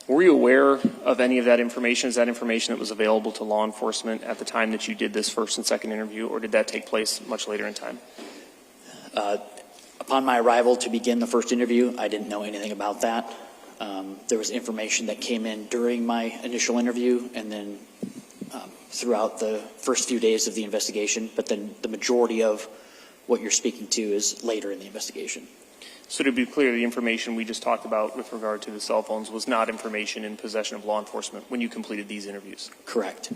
S5: Were you aware of any of that information? Is that information that was available to law enforcement at the time that you did this first and second interview, or did that take place much later in time?
S9: Upon my arrival to begin the first interview, I didn't know anything about that. There was information that came in during my initial interview and then throughout the first few days of the investigation, but then the majority of what you're speaking to is later in the investigation.
S5: So to be clear, the information we just talked about with regard to the cell phones was not information in possession of law enforcement when you completed these interviews?
S9: Correct.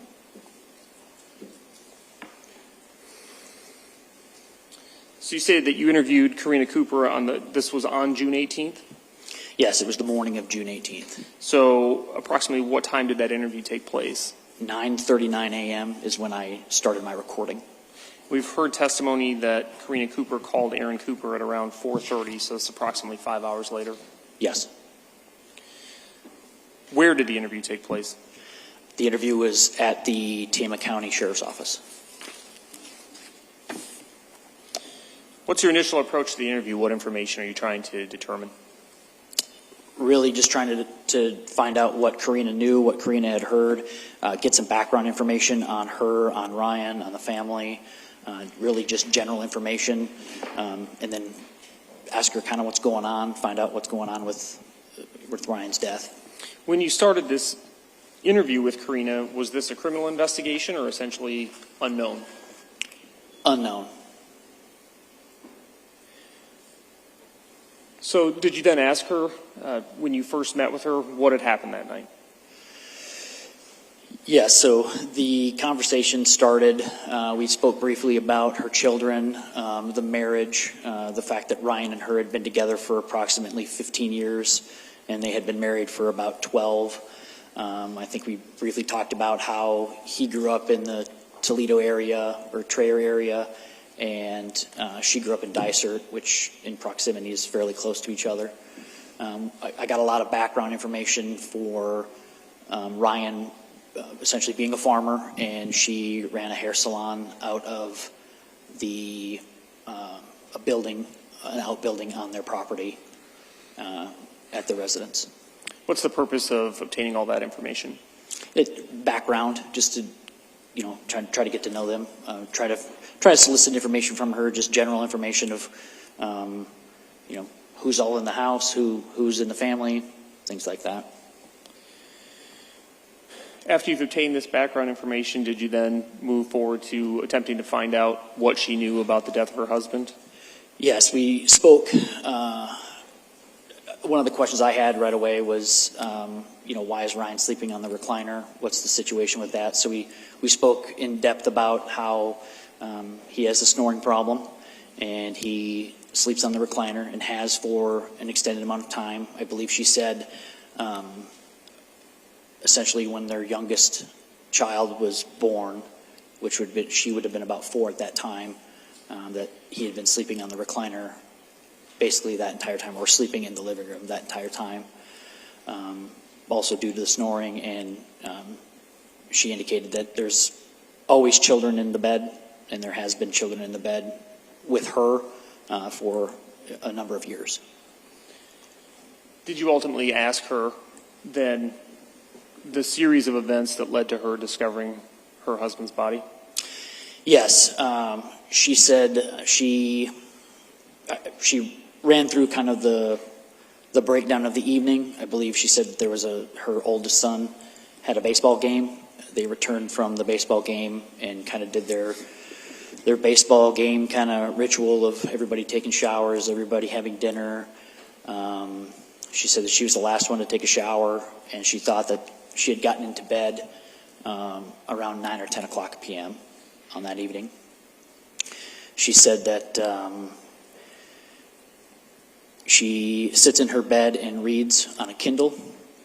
S5: So you stated that you interviewed Karina Cooper this was on June 18th?
S9: Yes, it was the morning of June 18th.
S5: So approximately what time did that interview take place?
S9: 9:39 a.m. is when I started my recording.
S5: We've heard testimony that Karina Cooper called Aaron Cooper at around 4:30, so it's approximately 5 hours later.
S9: Yes.
S5: Where did the interview take place?
S9: The interview was at the Tama County Sheriff's Office.
S5: What's your initial approach to the interview? What information are you trying to determine?
S9: Really just trying to find out what Karina knew, what Karina had heard, get some background information on her, on Ryan, on the family, really just general information, and then ask her kind of what's going on, find out what's going on with Ryan's death.
S5: When you started this interview with Karina, was this a criminal investigation or essentially unknown?
S9: Unknown.
S5: So did you then ask her, when you first met with her, what had happened that night?
S9: Yes, so the conversation started, we spoke briefly about her children, the marriage, the fact that Ryan and her had been together for approximately 15 years, and they had been married for about 12. I think we briefly talked about how he grew up in the Toledo area, or Traer area, and she grew up in Dysart, which in proximity is fairly close to each other. I got a lot of background information for Ryan essentially being a farmer, and she ran a hair salon out of the a building, an outbuilding on their property at the residence.
S5: What's the purpose of obtaining all that information?
S9: Background, just to, you know, try to get to know them, try to solicit information from her, just general information of, you know, who's all in the house, who's in the family, things like that.
S5: After you've obtained this background information, did you then move forward to attempting to find out what she knew about the death of her husband?
S9: Yes, we spoke. One of the questions I had right away was, you know, why is Ryan sleeping on the recliner? What's the situation with that? So we spoke in depth about how he has a snoring problem, and he sleeps on the recliner and has for an extended amount of time. I believe she said essentially when their youngest child was born, which would be, she would have been about 4 at that time, that he had been sleeping on the recliner basically that entire time, or sleeping in the living room that entire time, also due to the snoring. And she indicated that there's always children in the bed, and there has been children in the bed with her for a number of years.
S5: Did you ultimately ask her then the series of events that led to her discovering her husband's body?
S9: Yes. She said she ran through kind of the breakdown of the evening. I believe she said that there was her oldest son had a baseball game. They returned from the baseball game and kind of did their baseball game kind of ritual of everybody taking showers, everybody having dinner. She said that she was the last one to take a shower, and she thought that she had gotten into bed around 9 or 10 o'clock p.m. on that evening. She said that she sits in her bed and reads on a Kindle,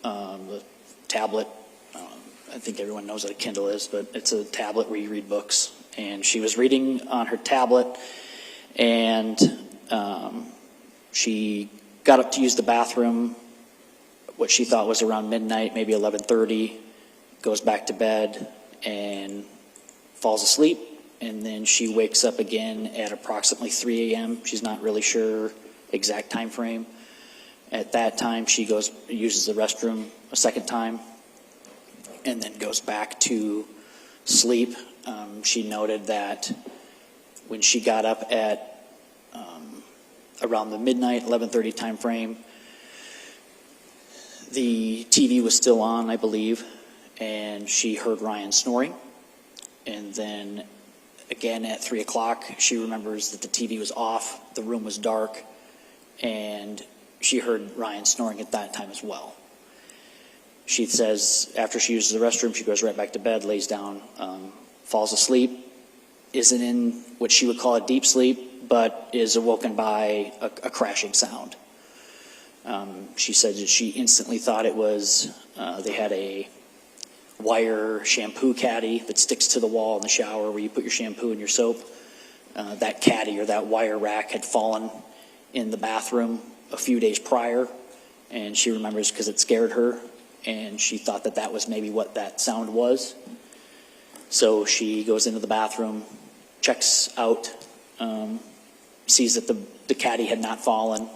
S9: the tablet. I think everyone knows what a Kindle is, but it's a tablet where you read books. And she was reading on her tablet, and she got up to use the bathroom, what she thought was around midnight, maybe 11:30, goes back to bed and falls asleep. And then she wakes up again at approximately 3 a.m. She's not really sure exact time frame. At that time, she uses the restroom a second time, and then goes back to sleep. She noted that when she got up at around the midnight, 11:30 time frame, the TV was still on, I believe, and she heard Ryan snoring. And then again at 3 o'clock, she remembers that the TV was off, the room was dark, and she heard Ryan snoring at that time as well. She says after she uses the restroom, she goes right back to bed, lays down, falls asleep, isn't in what she would call a deep sleep, but is awoken by a crashing sound. She said that she instantly thought it was, they had a wire shampoo caddy that sticks to the wall in the shower where you put your shampoo and your soap. That caddy or that wire rack had fallen in the bathroom a few days prior, and she remembers because it scared her, and she thought that that was maybe what that sound was. So she goes into the bathroom, checks out, sees that the caddy had not fallen,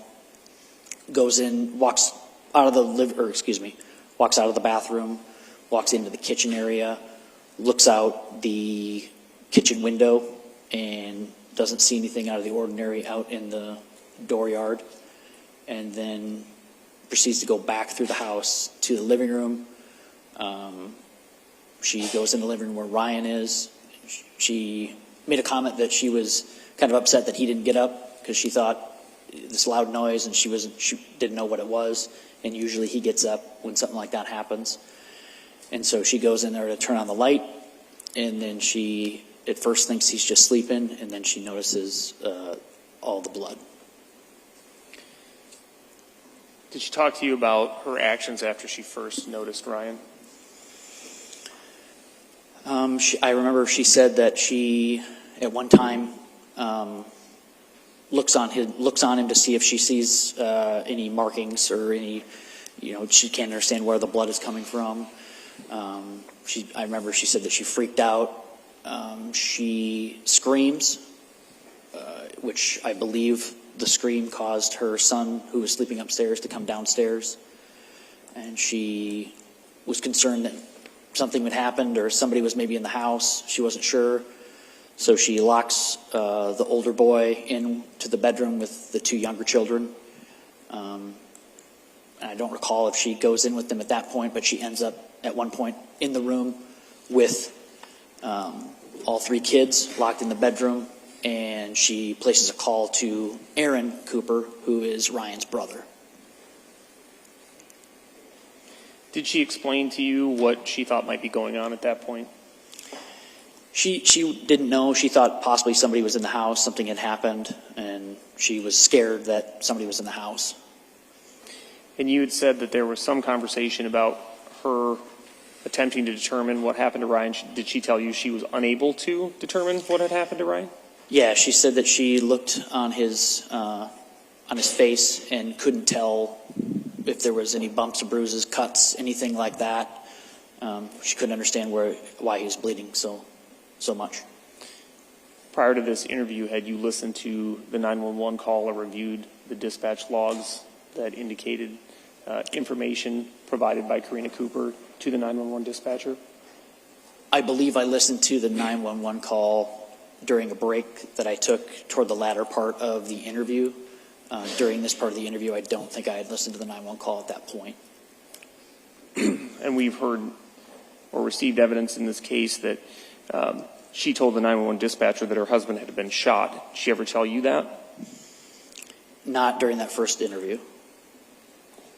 S9: goes in, walks out of the bathroom, walks into the kitchen area, looks out the kitchen window, and doesn't see anything out of the ordinary out in the dooryard, and then proceeds to go back through the house to the living room. She goes in the living room where Ryan is. She made a comment that she was kind of upset that he didn't get up because she thought this loud noise, and she didn't know what it was. And usually he gets up when something like that happens. And so she goes in there to turn on the light, and then she at first thinks he's just sleeping, and then she notices all the blood.
S5: Did she talk to you about her actions after she first noticed Ryan?
S9: I remember she said that she, at one time, looks on him to see if she sees any markings or any, she can't understand where the blood is coming from. I remember she said that she freaked out. She screams, which I believe the scream caused her son, who was sleeping upstairs, to come downstairs. And she was concerned that something had happened or somebody was maybe in the house. She wasn't sure. So she locks the older boy into the bedroom with the two younger children. And I don't recall if she goes in with them at that point, but she ends up at one point in the room with all three kids locked in the bedroom, and she places a call to Aaron Cooper, who is Ryan's brother.
S5: Did she explain to you what she thought might be going on at that point?
S9: She didn't know. She thought possibly somebody was in the house, something had happened, and she was scared that somebody was in the house.
S5: And you had said that there was some conversation about her attempting to determine what happened to Ryan. Did she tell you she was unable to determine what had happened to Ryan?
S9: Yeah, she said that she looked on his face and couldn't tell if there was any bumps or bruises, cuts, anything like that. She couldn't understand why he was bleeding so much.
S5: Prior to this interview, had you listened to the 911 call or reviewed the dispatch logs that indicated information provided by Karina Cooper to the 911 dispatcher?
S9: I believe I listened to the 911 call during a break that I took toward the latter part of the interview. During this part of the interview, I don't think I had listened to the 911 call at that point.
S5: And we've heard or received evidence in this case that she told the 911 dispatcher that her husband had been shot. Did she ever tell you that?
S9: Not during that first interview.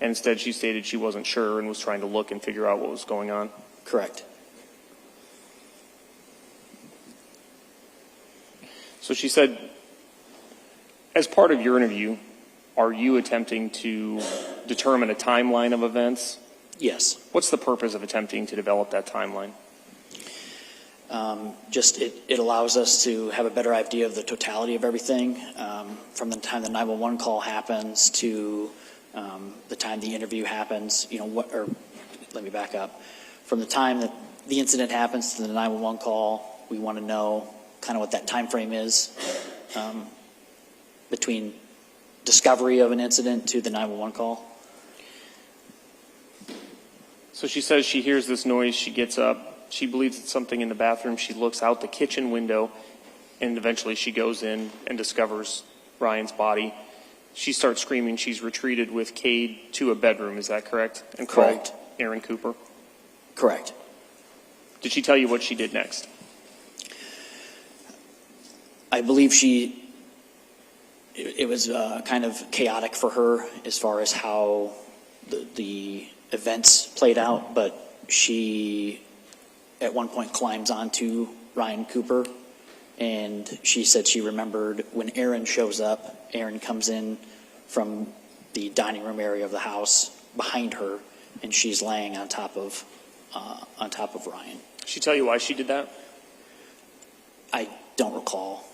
S5: And instead, she stated she wasn't sure and was trying to look and figure out what was going on.
S9: Correct.
S5: So she said, as part of your interview, are you attempting to determine a timeline of events?
S9: Yes.
S5: What's the purpose of attempting to develop that timeline?
S9: It allows us to have a better idea of the totality of everything, from the time the 911 call happens to the time the interview happens. Let me back up. From the time that the incident happens to the 911 call, we want to know kind of what that time frame is between discovery of an incident to the 911 call.
S5: So she says she hears this noise, she gets up, she believes it's something in the bathroom, she looks out the kitchen window, and eventually she goes in and discovers Ryan's body. She starts screaming. She's retreated with Cade to a bedroom, is that correct? And
S9: Correct.
S5: Called Aaron Cooper?
S9: Correct.
S5: Did she tell you what she did next?
S9: I believe it was kind of chaotic for her as far as how the events played out, but she at one point climbs onto Ryan Cooper, and she said she remembered when Aaron shows up. Aaron comes in from the dining room area of the house behind her, and she's laying on top of Ryan.
S5: Did she tell you why she did that?
S9: I don't recall.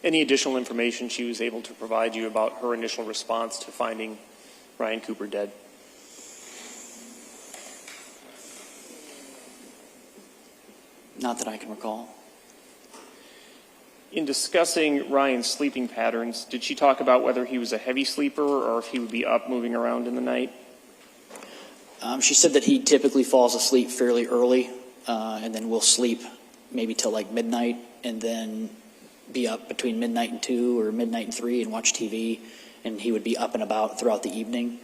S5: Any additional information she was able to provide you about her initial response to finding Ryan Cooper dead?
S9: Not that I can recall.
S5: In discussing Ryan's sleeping patterns, did she talk about whether he was a heavy sleeper or if he would be up moving around in the night?
S9: She said that he typically falls asleep fairly early, and then will sleep maybe till like midnight, and then be up between midnight and 2 or midnight and 3 and watch TV, and he would be up and about throughout the evening.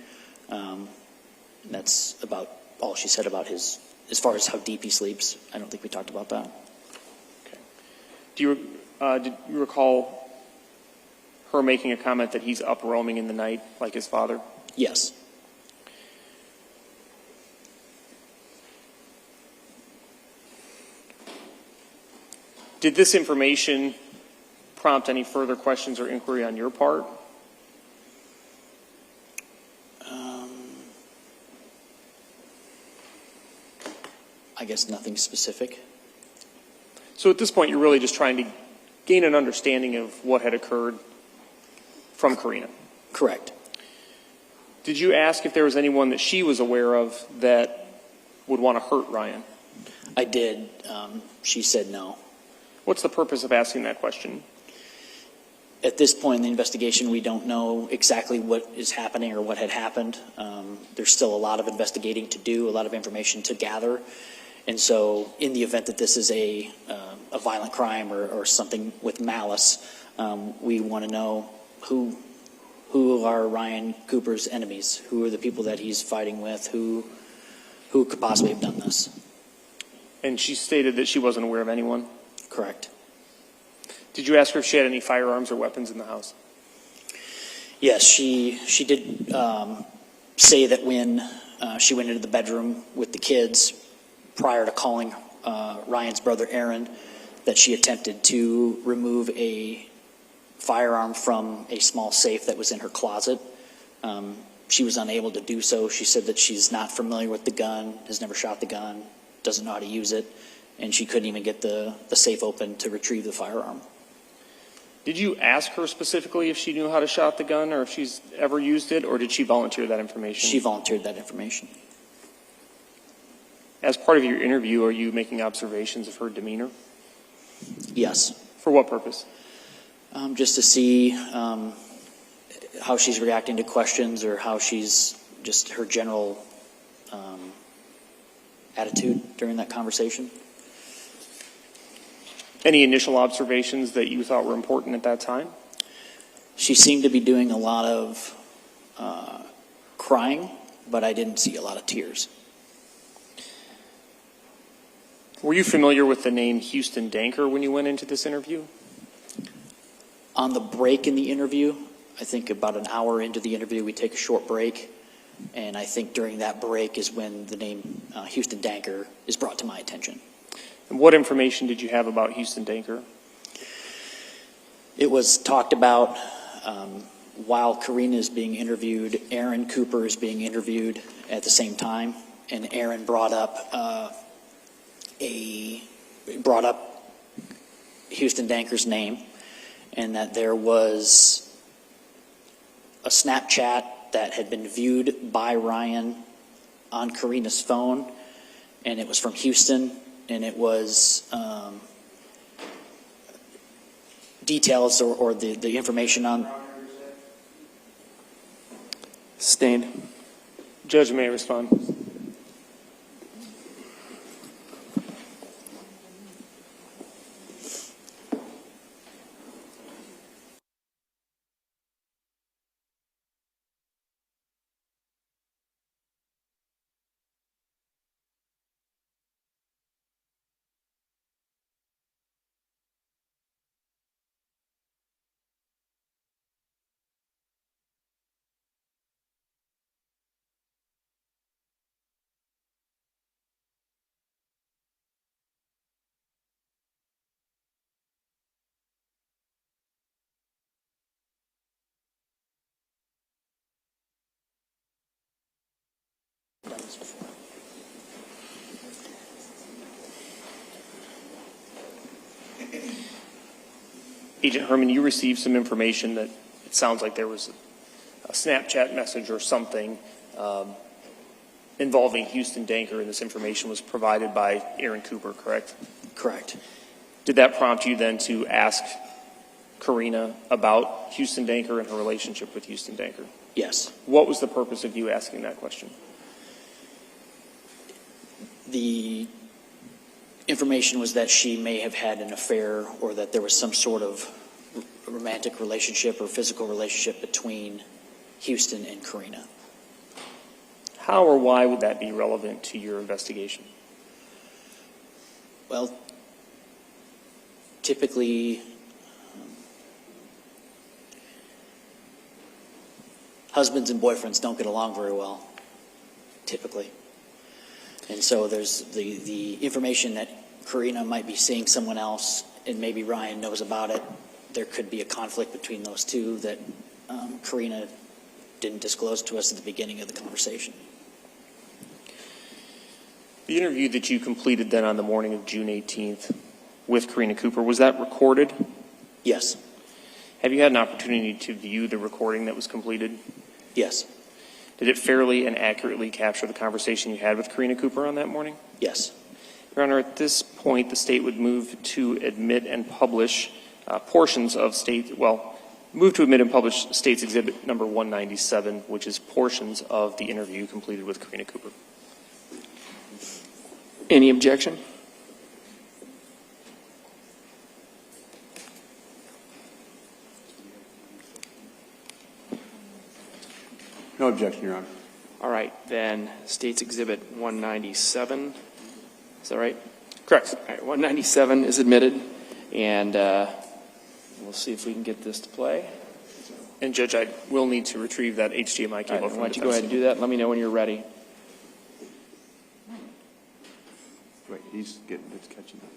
S9: That's about all she said about as far as how deep he sleeps. I don't think we talked about that.
S5: Okay. did you recall her making a comment that he's up roaming in the night like his father?
S9: Yes.
S5: Did this information prompt any further questions or inquiry on your part?
S9: I guess nothing specific.
S5: So at this point, you're really just trying to gain an understanding of what had occurred from Karina.
S9: Correct.
S5: Did you ask if there was anyone that she was aware of that would want to hurt Ryan?
S9: I did. She said no.
S5: What's the purpose of asking that question?
S9: At this point in the investigation, we don't know exactly what is happening or what had happened. There's still a lot of investigating to do, a lot of information to gather. And so in the event that this is a violent crime or something with malice, we want to know who are Ryan Cooper's enemies, who are the people that he's fighting with, who could possibly have done this.
S5: And she stated that she wasn't aware of anyone?
S9: Correct.
S5: Did you ask her if she had any firearms or weapons in the house?
S9: Yes, she did say that when she went into the bedroom with the kids prior to calling Ryan's brother Aaron, that she attempted to remove a firearm from a small safe that was in her closet. She was unable to do so. She said that she's not familiar with the gun, has never shot the gun, doesn't know how to use it, and she couldn't even get the safe open to retrieve the firearm.
S5: Did you ask her specifically if she knew how to shoot the gun or if she's ever used it, or did she volunteer that information?
S9: She volunteered that information.
S5: As part of your interview, are you making observations of her demeanor?
S9: Yes.
S5: For what purpose?
S9: Just to see how she's reacting to questions or how she's just her general attitude during that conversation.
S5: Any initial observations that you thought were important at that time?
S9: She seemed to be doing a lot of crying, but I didn't see a lot of tears.
S5: Were you familiar with the name Houston Danker when you went into this interview?
S9: On the break in the interview, I think about an hour into the interview, we take a short break, and I think during that break is when the name Houston Danker is brought to my attention.
S5: And what information did you have about Houston Danker?
S9: It was talked about while Karina is being interviewed, Aaron Cooper is being interviewed at the same time, and Aaron brought up Houston Danker's name, and that there was a Snapchat that had been viewed by Ryan on Karina's phone, and it was from Houston, and it was details or the information on.
S5: Sustained. Judge may respond. Agent Herman, you received some information that it sounds like there was a Snapchat message or something involving Houston Danker, and this information was provided by Aaron Cooper, correct?
S9: Correct.
S5: Did that prompt you then to ask Karina about Houston Danker and her relationship with Houston Danker?
S9: Yes.
S5: What was the purpose of you asking that question?
S9: The information was that she may have had an affair or that there was some sort of romantic relationship or physical relationship between Houston and Karina.
S5: How or why would that be relevant to your investigation?
S9: Well, typically husbands and boyfriends don't get along very well, typically. And so there's the information that Karina might be seeing someone else, and maybe Ryan knows about it. There could be a conflict between those two that Karina didn't disclose to us at the beginning of the conversation.
S5: The interview that you completed then on the morning of June 18th with Karina Cooper, was that recorded?
S9: Yes.
S5: Have you had an opportunity to view the recording that was completed?
S9: Yes.
S5: Did it fairly and accurately capture the conversation you had with Karina Cooper on that morning?
S9: Yes.
S5: Your Honor, at this point, the state would move to admit and publish portions of move to admit and publish State's Exhibit number 197, which is portions of the interview completed with Karina Cooper.
S1: Any objection?
S7: No objection, Your Honor.
S1: All right, then State's Exhibit 197. Is that right?
S5: Correct.
S1: All right, 197 is admitted, and we'll see if we can get this to play.
S5: And Judge, I will need to retrieve that HDMI
S1: All right,
S5: cable
S1: why
S5: from
S1: don't
S5: the
S1: you go ahead and do that? Let me know when you're ready.
S7: Wait, it's catching up.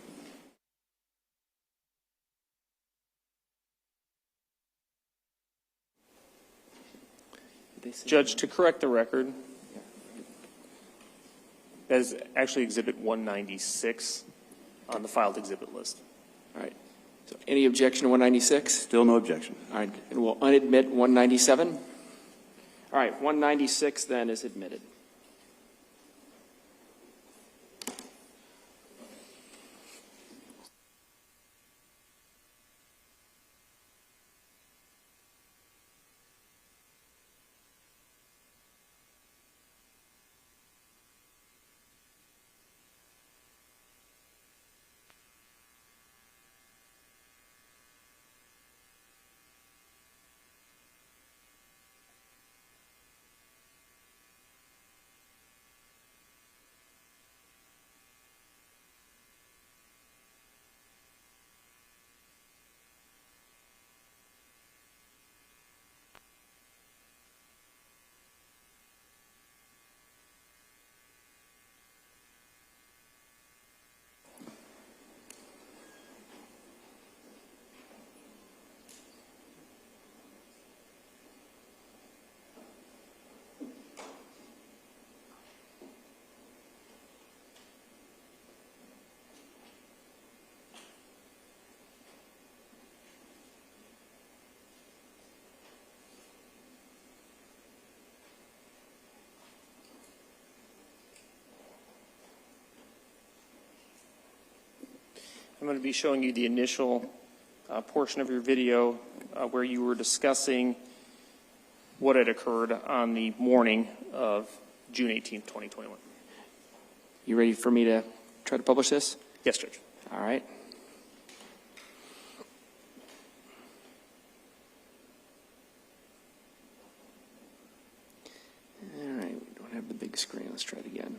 S5: Judge, to correct the record, that is actually Exhibit 196 on the filed exhibit list.
S1: All right. So any objection to 196?
S7: Still no objection.
S1: All right, and we'll unadmit 197. All right, 196 then is admitted.
S5: I'm going to be showing you the initial portion of your video where you were discussing what had occurred on the morning of June 18th, 2021.
S1: You ready for me to try to publish this?
S5: Yes, Judge.
S1: All right. All right, we don't have the big screen. Let's try it again.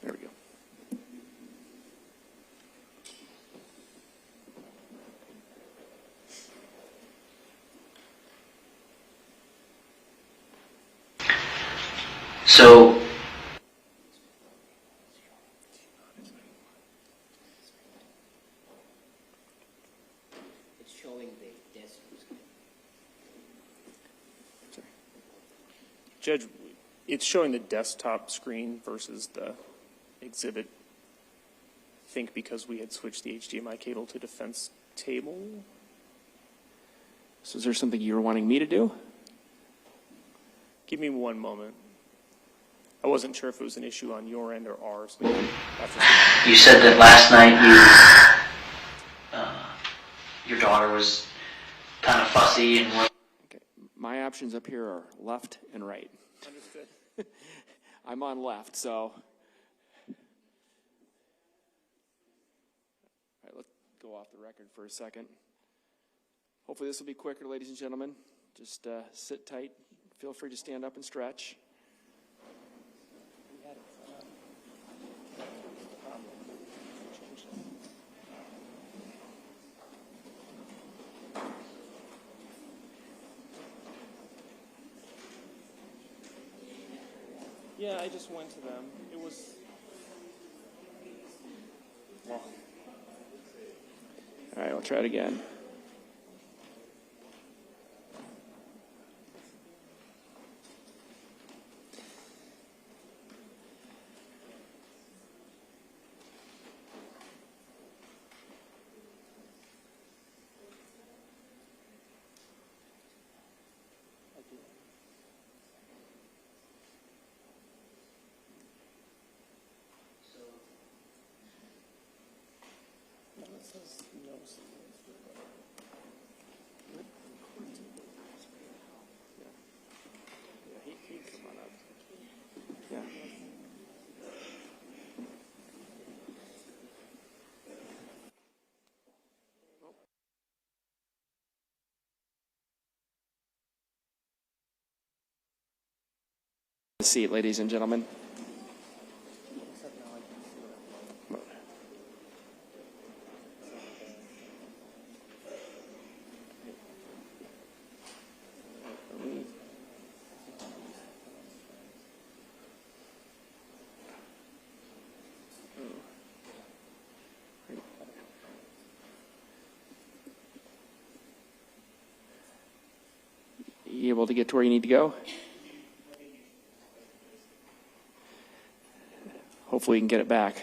S1: There we go.
S9: So it's showing the desk.
S5: Judge, it's showing the desktop screen versus the exhibit. I think because we had switched the HDMI cable to defense table.
S1: So is there something you were wanting me to do?
S5: Give me one moment. I wasn't sure if it was an issue on your end or ours.
S10: You said that last night your daughter was kind of fussy and
S1: Okay. My options up here are left and right.
S5: Understood.
S1: I'm on left, so. All right, let's go off the record for a second. Hopefully this will be quicker, ladies and gentlemen. Just sit tight. Feel free to stand up and stretch.
S5: Yeah, I just went to them. It was long.
S1: All right, we'll try it again. Yeah. Seat, ladies and gentlemen. You able to get to where you need to go? Hopefully we can get it back.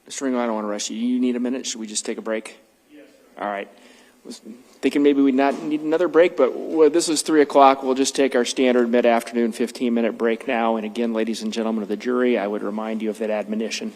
S1: Mr. Ringo, I don't want to rush you. You need a minute? Should we just take a break? Yes, sir. All right. Was thinking maybe we'd not need another break, but this is 3 o'clock. We'll just take our standard mid-afternoon 15-minute break now. And again, ladies and gentlemen of the jury, I would remind you of that admonition.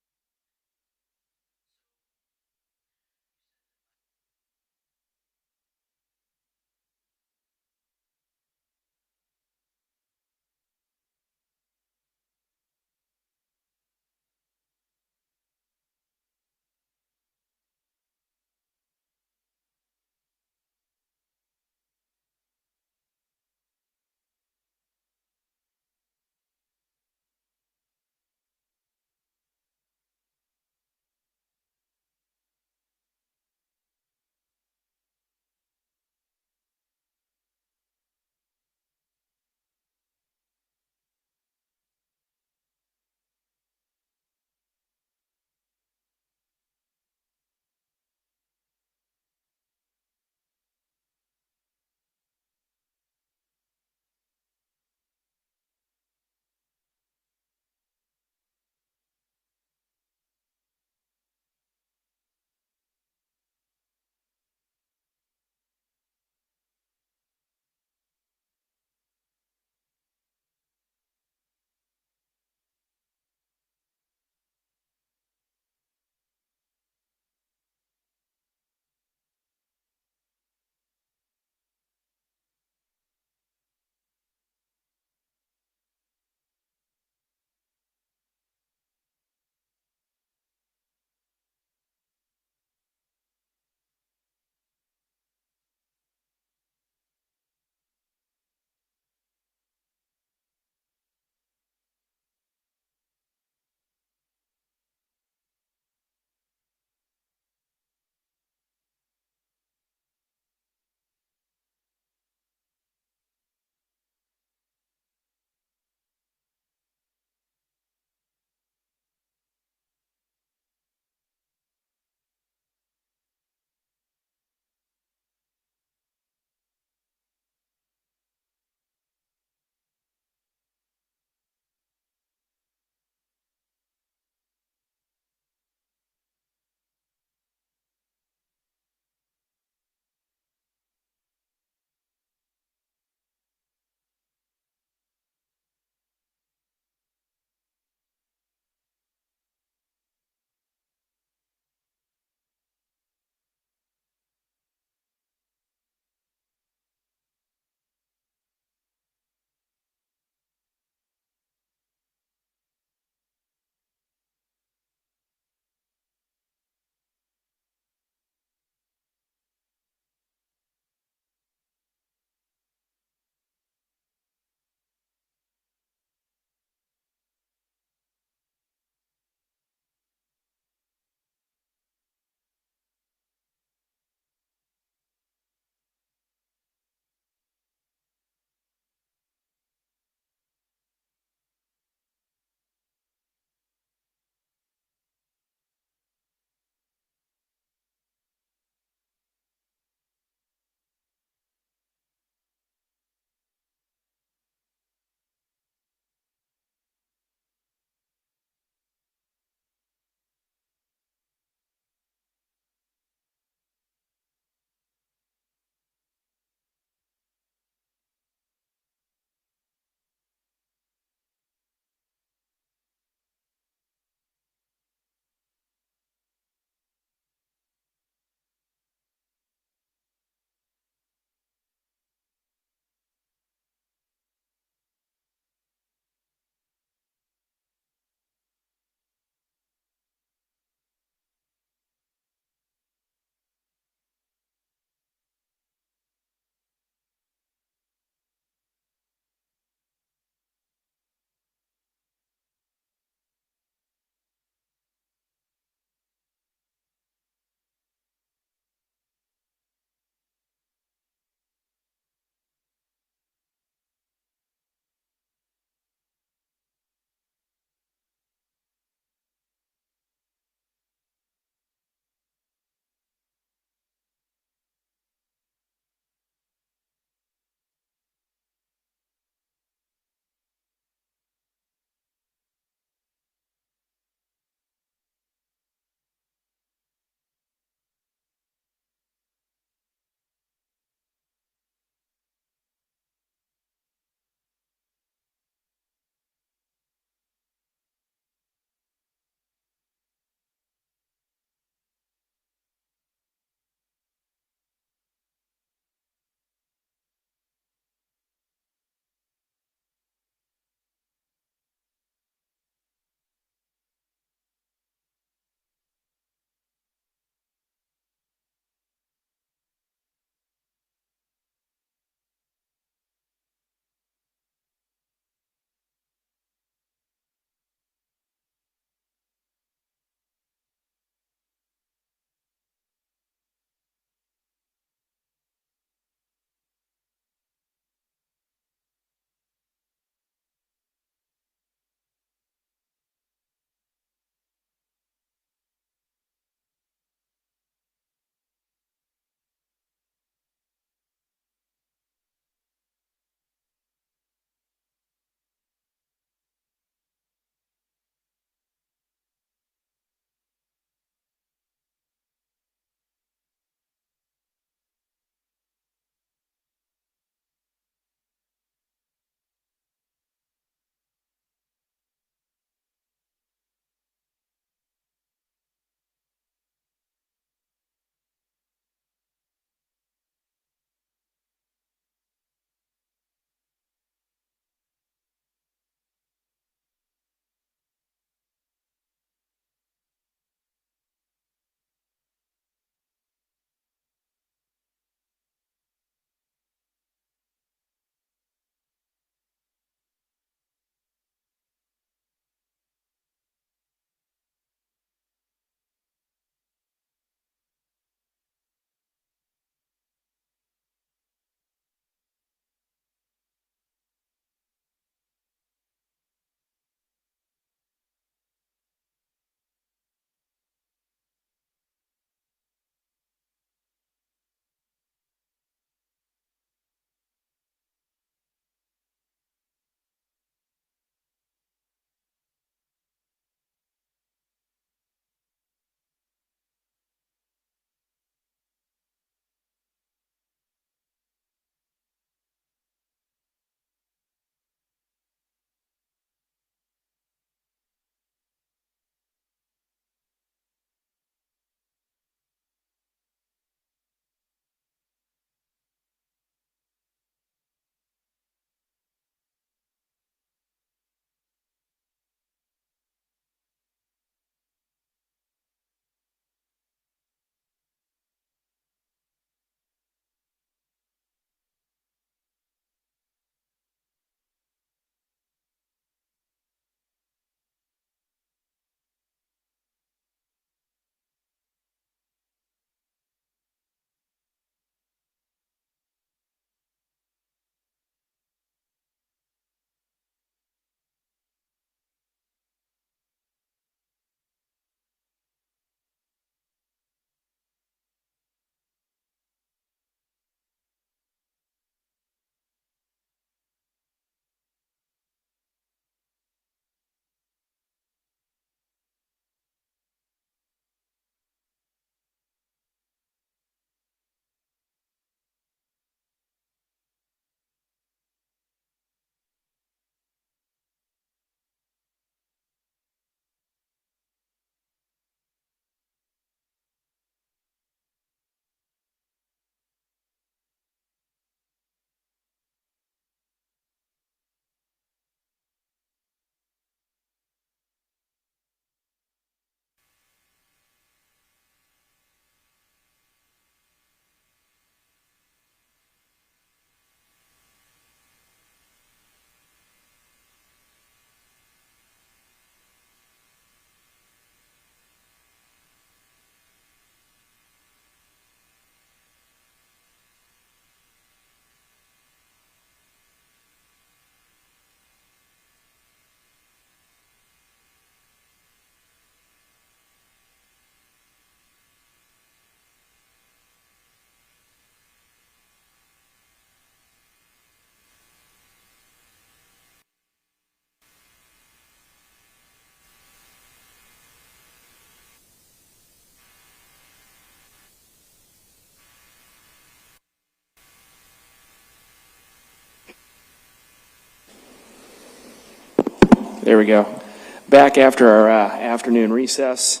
S1: There we go. Back after our afternoon recess,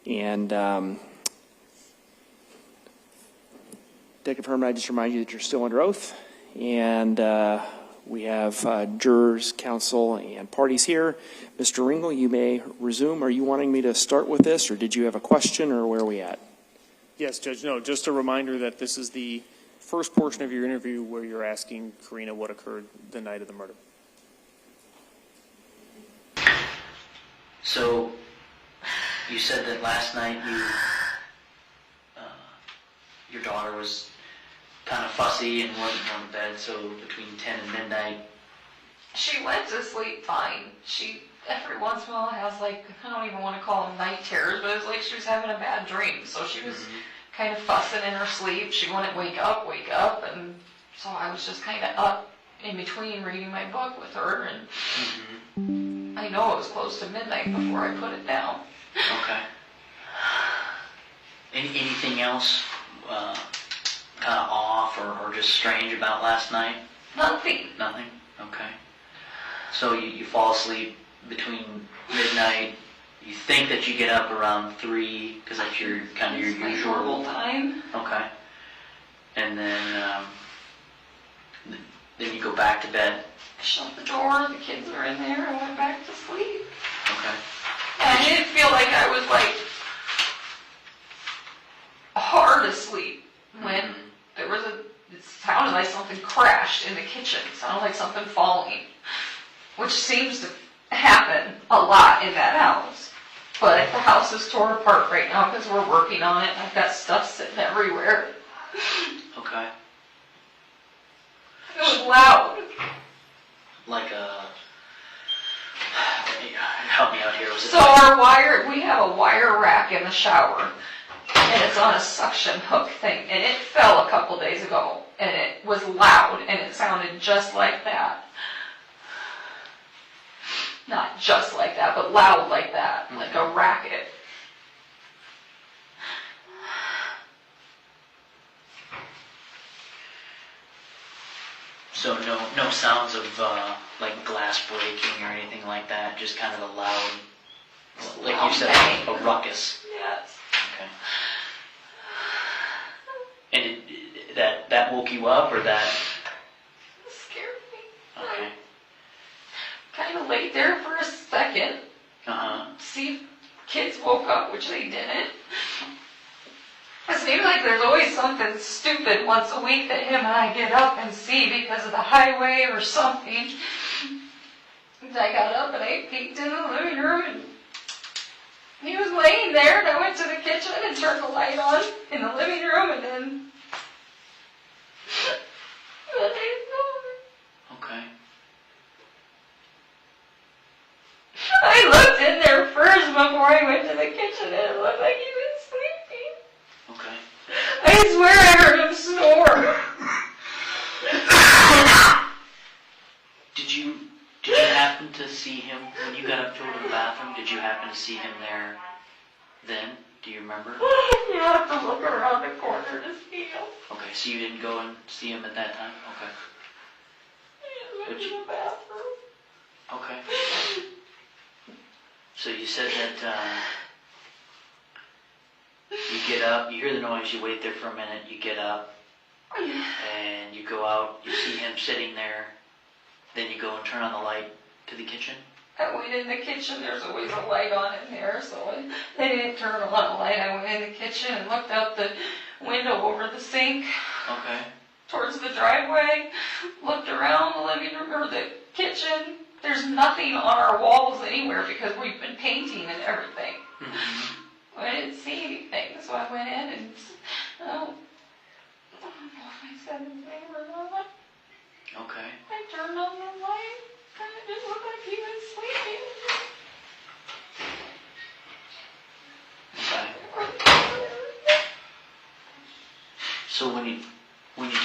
S1: and Detective Herman, I just remind you that you're still under oath, and we have jurors, counsel, and parties here. Mr. Ringel, you may resume. Are you wanting me to start with this, or did you have a question, or where are we at?
S5: Yes, Judge. No, just a reminder that this is the first portion of your interview where you're asking Karina what occurred the night of the murder.
S10: So, you said that last night your daughter was kind of fussy and wasn't going to bed, so between 10 and midnight.
S8: She went to sleep fine. She, every once in a while, has like, I don't even want to call them night terrors, but it was like she was having a bad dream. So she was kind of fussing in her sleep. She wouldn't wake up, and so I was just kind of up in between reading my book with her, and I know it was close to midnight before I put it down.
S10: Okay. Anything else kind of off or just strange about last night?
S8: Nothing.
S10: Nothing? Okay. So you fall asleep between midnight. You think that you get up around 3 because that's your kind of your
S8: My
S10: usual
S8: normal time.
S10: Okay. And then you go back to bed.
S8: I shut the door, the kids were in there, I went back to sleep.
S10: Okay.
S8: And I didn't feel like I was like hard asleep when there was it sounded like something crashed in the kitchen. It sounded like something falling, which seems to happen a lot in that house. But the house is torn apart right now because we're working on it. I've got stuff sitting everywhere.
S10: Okay.
S8: It was loud.
S10: Like help me out here. Was it
S8: So our wire, we have a wire rack in the shower, and it's on a suction hook thing, and it fell a couple days ago, and it was loud, and it sounded just like that. Not just like that, but loud like that, like a racket.
S10: So no sounds of like glass breaking or anything like that, just kind of a loud, like you said, a ruckus.
S8: Yes.
S10: Okay. And that woke you up, or that?
S8: It scared me.
S10: Okay.
S8: Kind of laid there for a second. See if kids woke up, which they didn't. It seems like there's always something stupid once a week that him and I get up and see because of the highway or something. And I got up and I peeked in the living room and he was laying there, and I went to the kitchen and turned the light on in the living room, and then
S10: Okay.
S8: I looked in there first before I went to the kitchen, and it looked like he was sleeping.
S10: Okay.
S8: I swear I heard him snore.
S10: Did you happen to see him when you got up to go to the bathroom? Did you happen to see him there then? Do you remember?
S8: You have to look around the corner to see him.
S10: Okay, so you didn't go and see him at that time? Okay.
S8: He was in the bathroom.
S10: Okay. So you said that you get up, you hear the noise, you wait there for a minute, you get up, and you go out, you see him sitting there, then you go and turn on the light to the kitchen?
S8: I went in the kitchen, there's always a light on in there, so they didn't turn on the light. I went in the kitchen and looked out the window over the sink.
S10: Okay.
S8: Towards the driveway, looked around the living room or the kitchen. There's nothing on our walls anywhere because we've been painting and everything. I didn't see anything, so I went in and I don't know if I said his name or not.
S10: Okay.
S8: I turned on the light, and it just looked like he was sleeping.
S10: Okay. So when you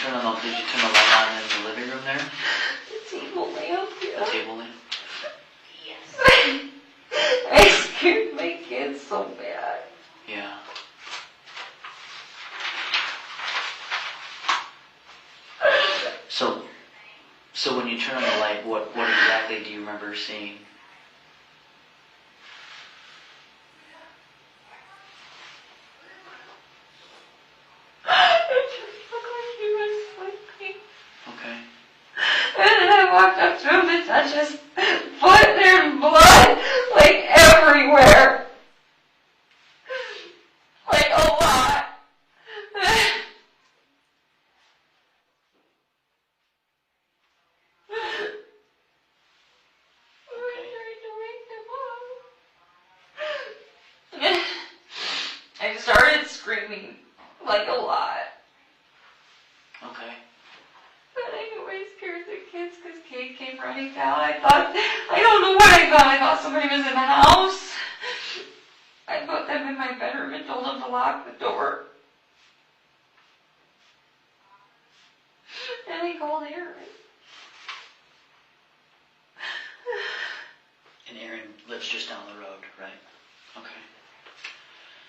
S10: turn on did you turn the light on in the living room there?
S8: The table lamp, yeah.
S10: The table lamp?
S8: Yes. I scared my kids so bad.
S10: Yeah. So when you turn on the light, what exactly do you remember seeing?
S8: not just foot, there's blood, like everywhere. Like a lot. I started screaming like a lot.
S10: Okay.
S8: But I knew I scared the kids because Kate came running down. I don't know what I thought. I thought somebody was in the house. I put them in my bedroom and told them to lock the door. And I called Aaron.
S10: And Aaron lives just down the road, right? Okay.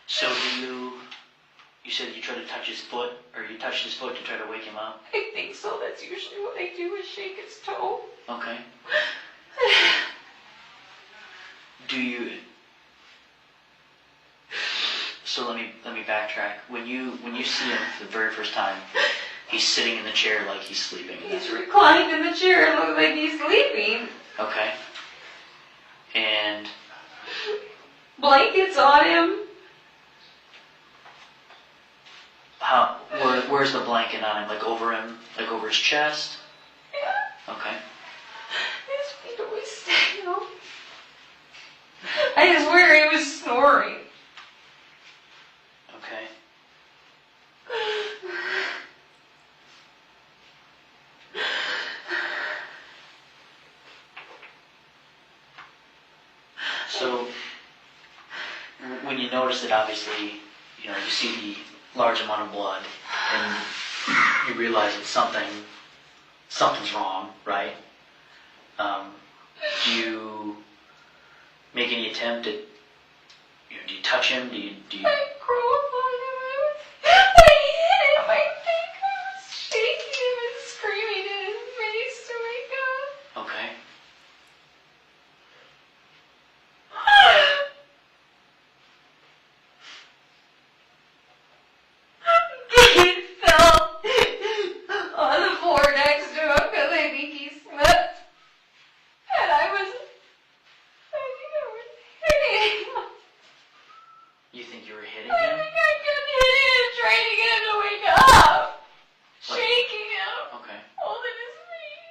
S10: So you said you tried to touch his foot, or you touched his foot to try to wake him up?
S8: I think so. That's usually what I do is shake his toe.
S10: Okay. So let me backtrack. When you see him for the very first time, he's sitting in the chair like he's sleeping.
S8: He's reclined in the chair. It looks like he's sleeping.
S10: Okay. And
S8: Blankets on him.
S10: where's the blanket on him? Like over him? Like over his chest?
S8: Yeah.
S10: Okay.
S8: His feet always stay up. I swear he was snoring.
S10: Okay. So, when you notice it, obviously, you see the large amount of blood, and you realize that something's wrong, right? Do you make any attempt at, do you touch him? Do you?
S8: I crawled on him. I hit him. I think I was shaking him and screaming in his face to wake up.
S10: Okay.
S8: He fell on the floor next to him because I think he slipped. And I think I was hitting him.
S10: You think you were hitting
S8: I
S10: him?
S8: think I kept hitting him, trying to get him to wake up. Shaking him.
S10: Okay.
S8: Holding his face.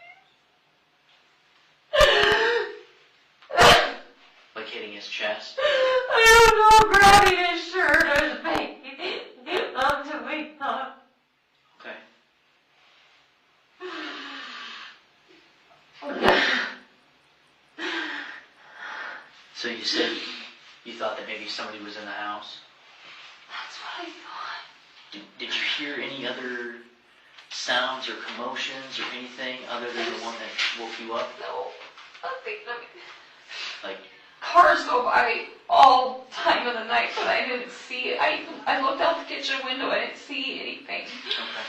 S10: Like hitting his chest?
S8: I don't know, grabbing his shirt or his back. Up to wake up.
S10: Okay. So you said you thought that maybe somebody was in the house?
S8: That's what I thought.
S10: Did you hear any other sounds or commotions or anything other than the one that woke you up?
S8: No, nothing.
S10: Like,
S8: Cars go by all time of the night, but I didn't see it. I looked out the kitchen window. I didn't see anything.
S10: okay.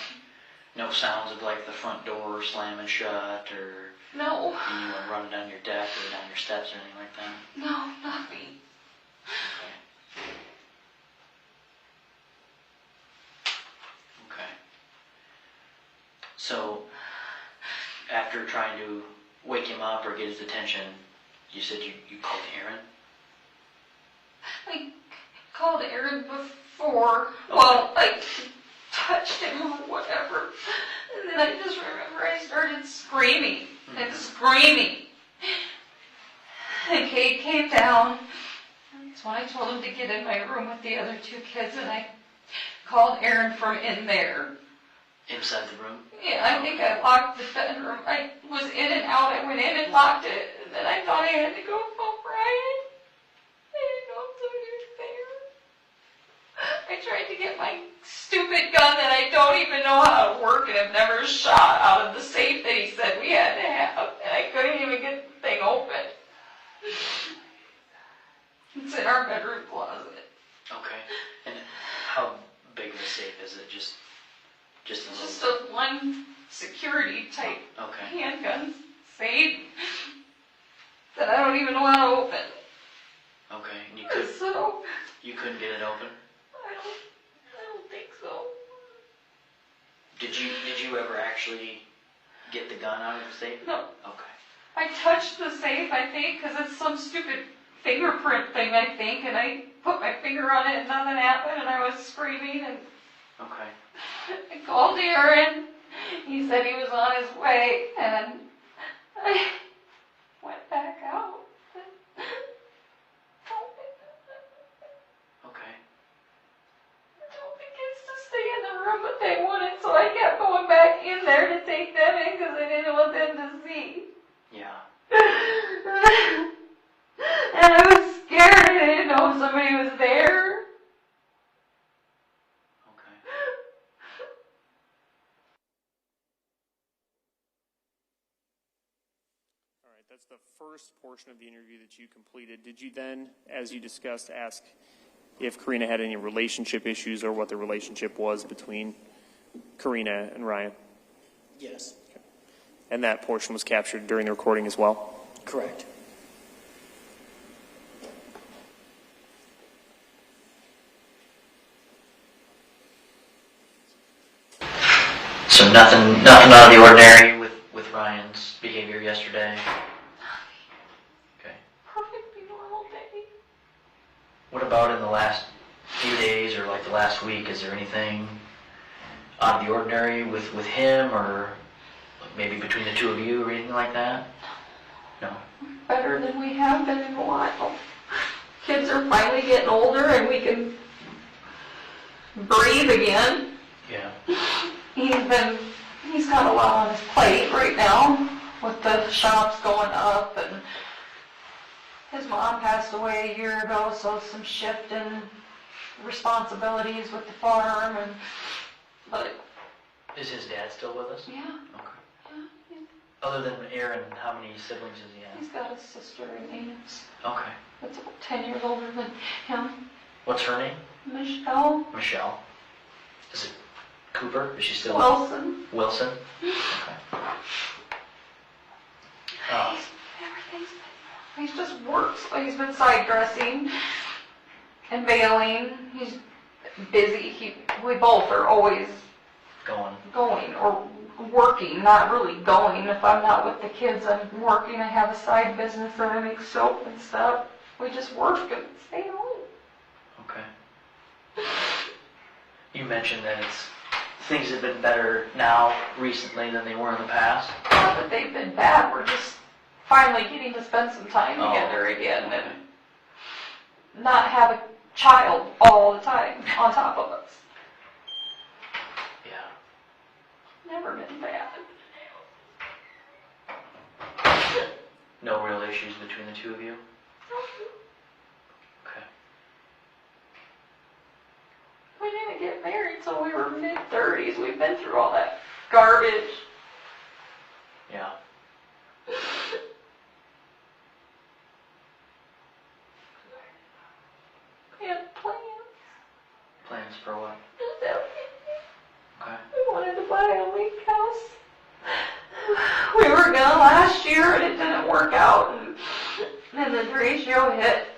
S10: No sounds of like the front door slamming shut or
S8: No,
S10: anyone running down your deck or down your steps or anything like that?
S8: no, nothing.
S10: Okay. So, after trying to wake him up or get his attention, you said you called Aaron?
S8: I called Aaron before. Well, I touched him or whatever. And then I just remember I started screaming and screaming. And Kate came down. That's when I told him to get in my room with the other two kids, and I called Aaron from in there.
S10: Inside the room?
S8: Yeah, I think I locked the bedroom. I was in and out. I went in and locked it, and then I thought I had to go call Brian. I didn't know somebody was there. I tried to get my stupid gun that I don't even know how to work and have never shot out of the safe that he said we had to have, and I couldn't even get the thing open. It's in our bedroom closet.
S10: Okay. And how big of a safe is it? Just a little?
S8: Just a one security type
S10: Okay.
S8: handgun safe that I don't even know how to open.
S10: Okay. And
S8: So
S10: you couldn't get it open?
S8: I don't think so.
S10: Did you ever actually get the gun out of the safe?
S8: No.
S10: Okay.
S8: I touched the safe, I think, because it's some stupid fingerprint thing, I think, and I put my finger on it and nothing happened, and I was screaming, and
S10: Okay.
S8: I called Aaron. He said he was on his way, and I went back out.
S10: Okay.
S8: I told the kids to stay in the room, but they wouldn't, so I kept going back in there to take them in because I didn't want them to see.
S10: Yeah.
S8: And I was scared. I didn't know if somebody was there.
S10: Okay.
S5: All right, that's the first portion of the interview that you completed. Did you then, as you discussed, ask if Karina had any relationship issues or what the relationship was between Karina and Ryan?
S9: Yes,
S5: And that portion was captured during the recording as well?
S9: correct.
S10: So nothing out of the ordinary with Ryan's behavior yesterday? Okay.
S8: Perfectly normal day.
S10: What about in the last few days or like the last week? Is there anything out of the ordinary with him or maybe between the two of you or anything like that? No?
S8: Better than we have been in a while. Kids are finally getting older and we can breathe again.
S10: Yeah.
S8: He's got a lot on his plate right now with the shops going up, and his mom passed away a year ago, so some shift in responsibilities with the farm, but
S10: Is his dad still with us?
S8: yeah,
S10: Okay. Other than Aaron, how many siblings does he have?
S8: he's got a sister and aunts
S10: Okay.
S8: that's about 10 years older than him.
S10: What's her name?
S8: Michelle
S10: Michelle. Is it Cooper? Is she still?
S8: Wilson.
S10: Wilson? Okay.
S8: He's just works. He's been side dressing and bailing. He's busy. We both are always
S10: Going.
S8: or working, not really going. If I'm not with the kids, I'm working. I have a side business that I make soap and stuff. We just work and stay home.
S10: Okay. You mentioned that things have been better now recently than they were in the past.
S8: Not that they've been bad. We're just finally getting to spend some time
S10: Oh,
S8: together again
S10: okay.
S8: and not have a child all the time on top of us.
S10: Yeah.
S8: Never been bad.
S10: No real issues between the two of you? Okay.
S8: We didn't get married till we were mid-30s. We've been through all that garbage.
S10: Yeah.
S8: We had plans.
S10: Plans for what?
S8: Just everything.
S10: Okay.
S8: We wanted to buy a lake house. We were gonna last year and it didn't work out. And then the ratio hit.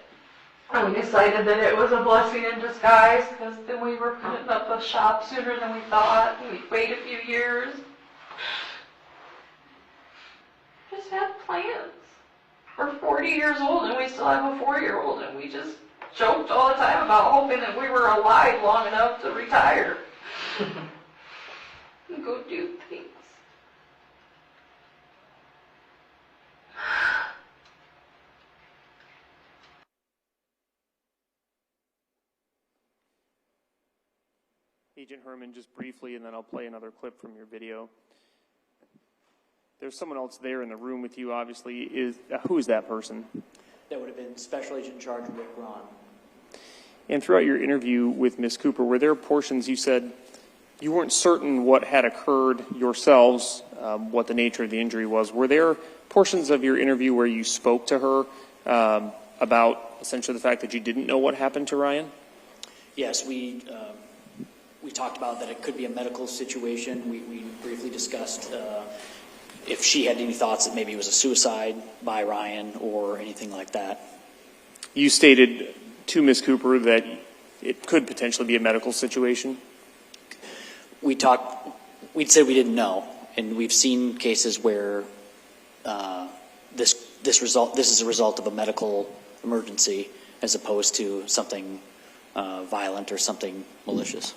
S8: And we decided that it was a blessing in disguise because then we were putting up a shop sooner than we thought. And we'd wait a few years. Just had plans. We're 40 years old and we still have a 4-year-old, and we just joked all the time about hoping that we were alive long enough to retire and go do things.
S5: Agent Herman, just briefly, and then I'll play another clip from your video. There's someone else there in the room with you, obviously. Who is that person?
S9: That would have been Special Agent in Charge Rick Ron.
S5: And throughout your interview with Ms. Cooper, were there portions you said you weren't certain what had occurred yourselves, what the nature of the injury was? Were there portions of your interview where you spoke to her about essentially the fact that you didn't know what happened to Ryan?
S9: Yes, we talked about that it could be a medical situation. We briefly discussed if she had any thoughts that maybe it was a suicide by Ryan or anything like that.
S5: You stated to Ms. Cooper that it could potentially be a medical situation?
S9: We'd said we didn't know, and we've seen cases where this is a result of a medical emergency as opposed to something violent or something malicious.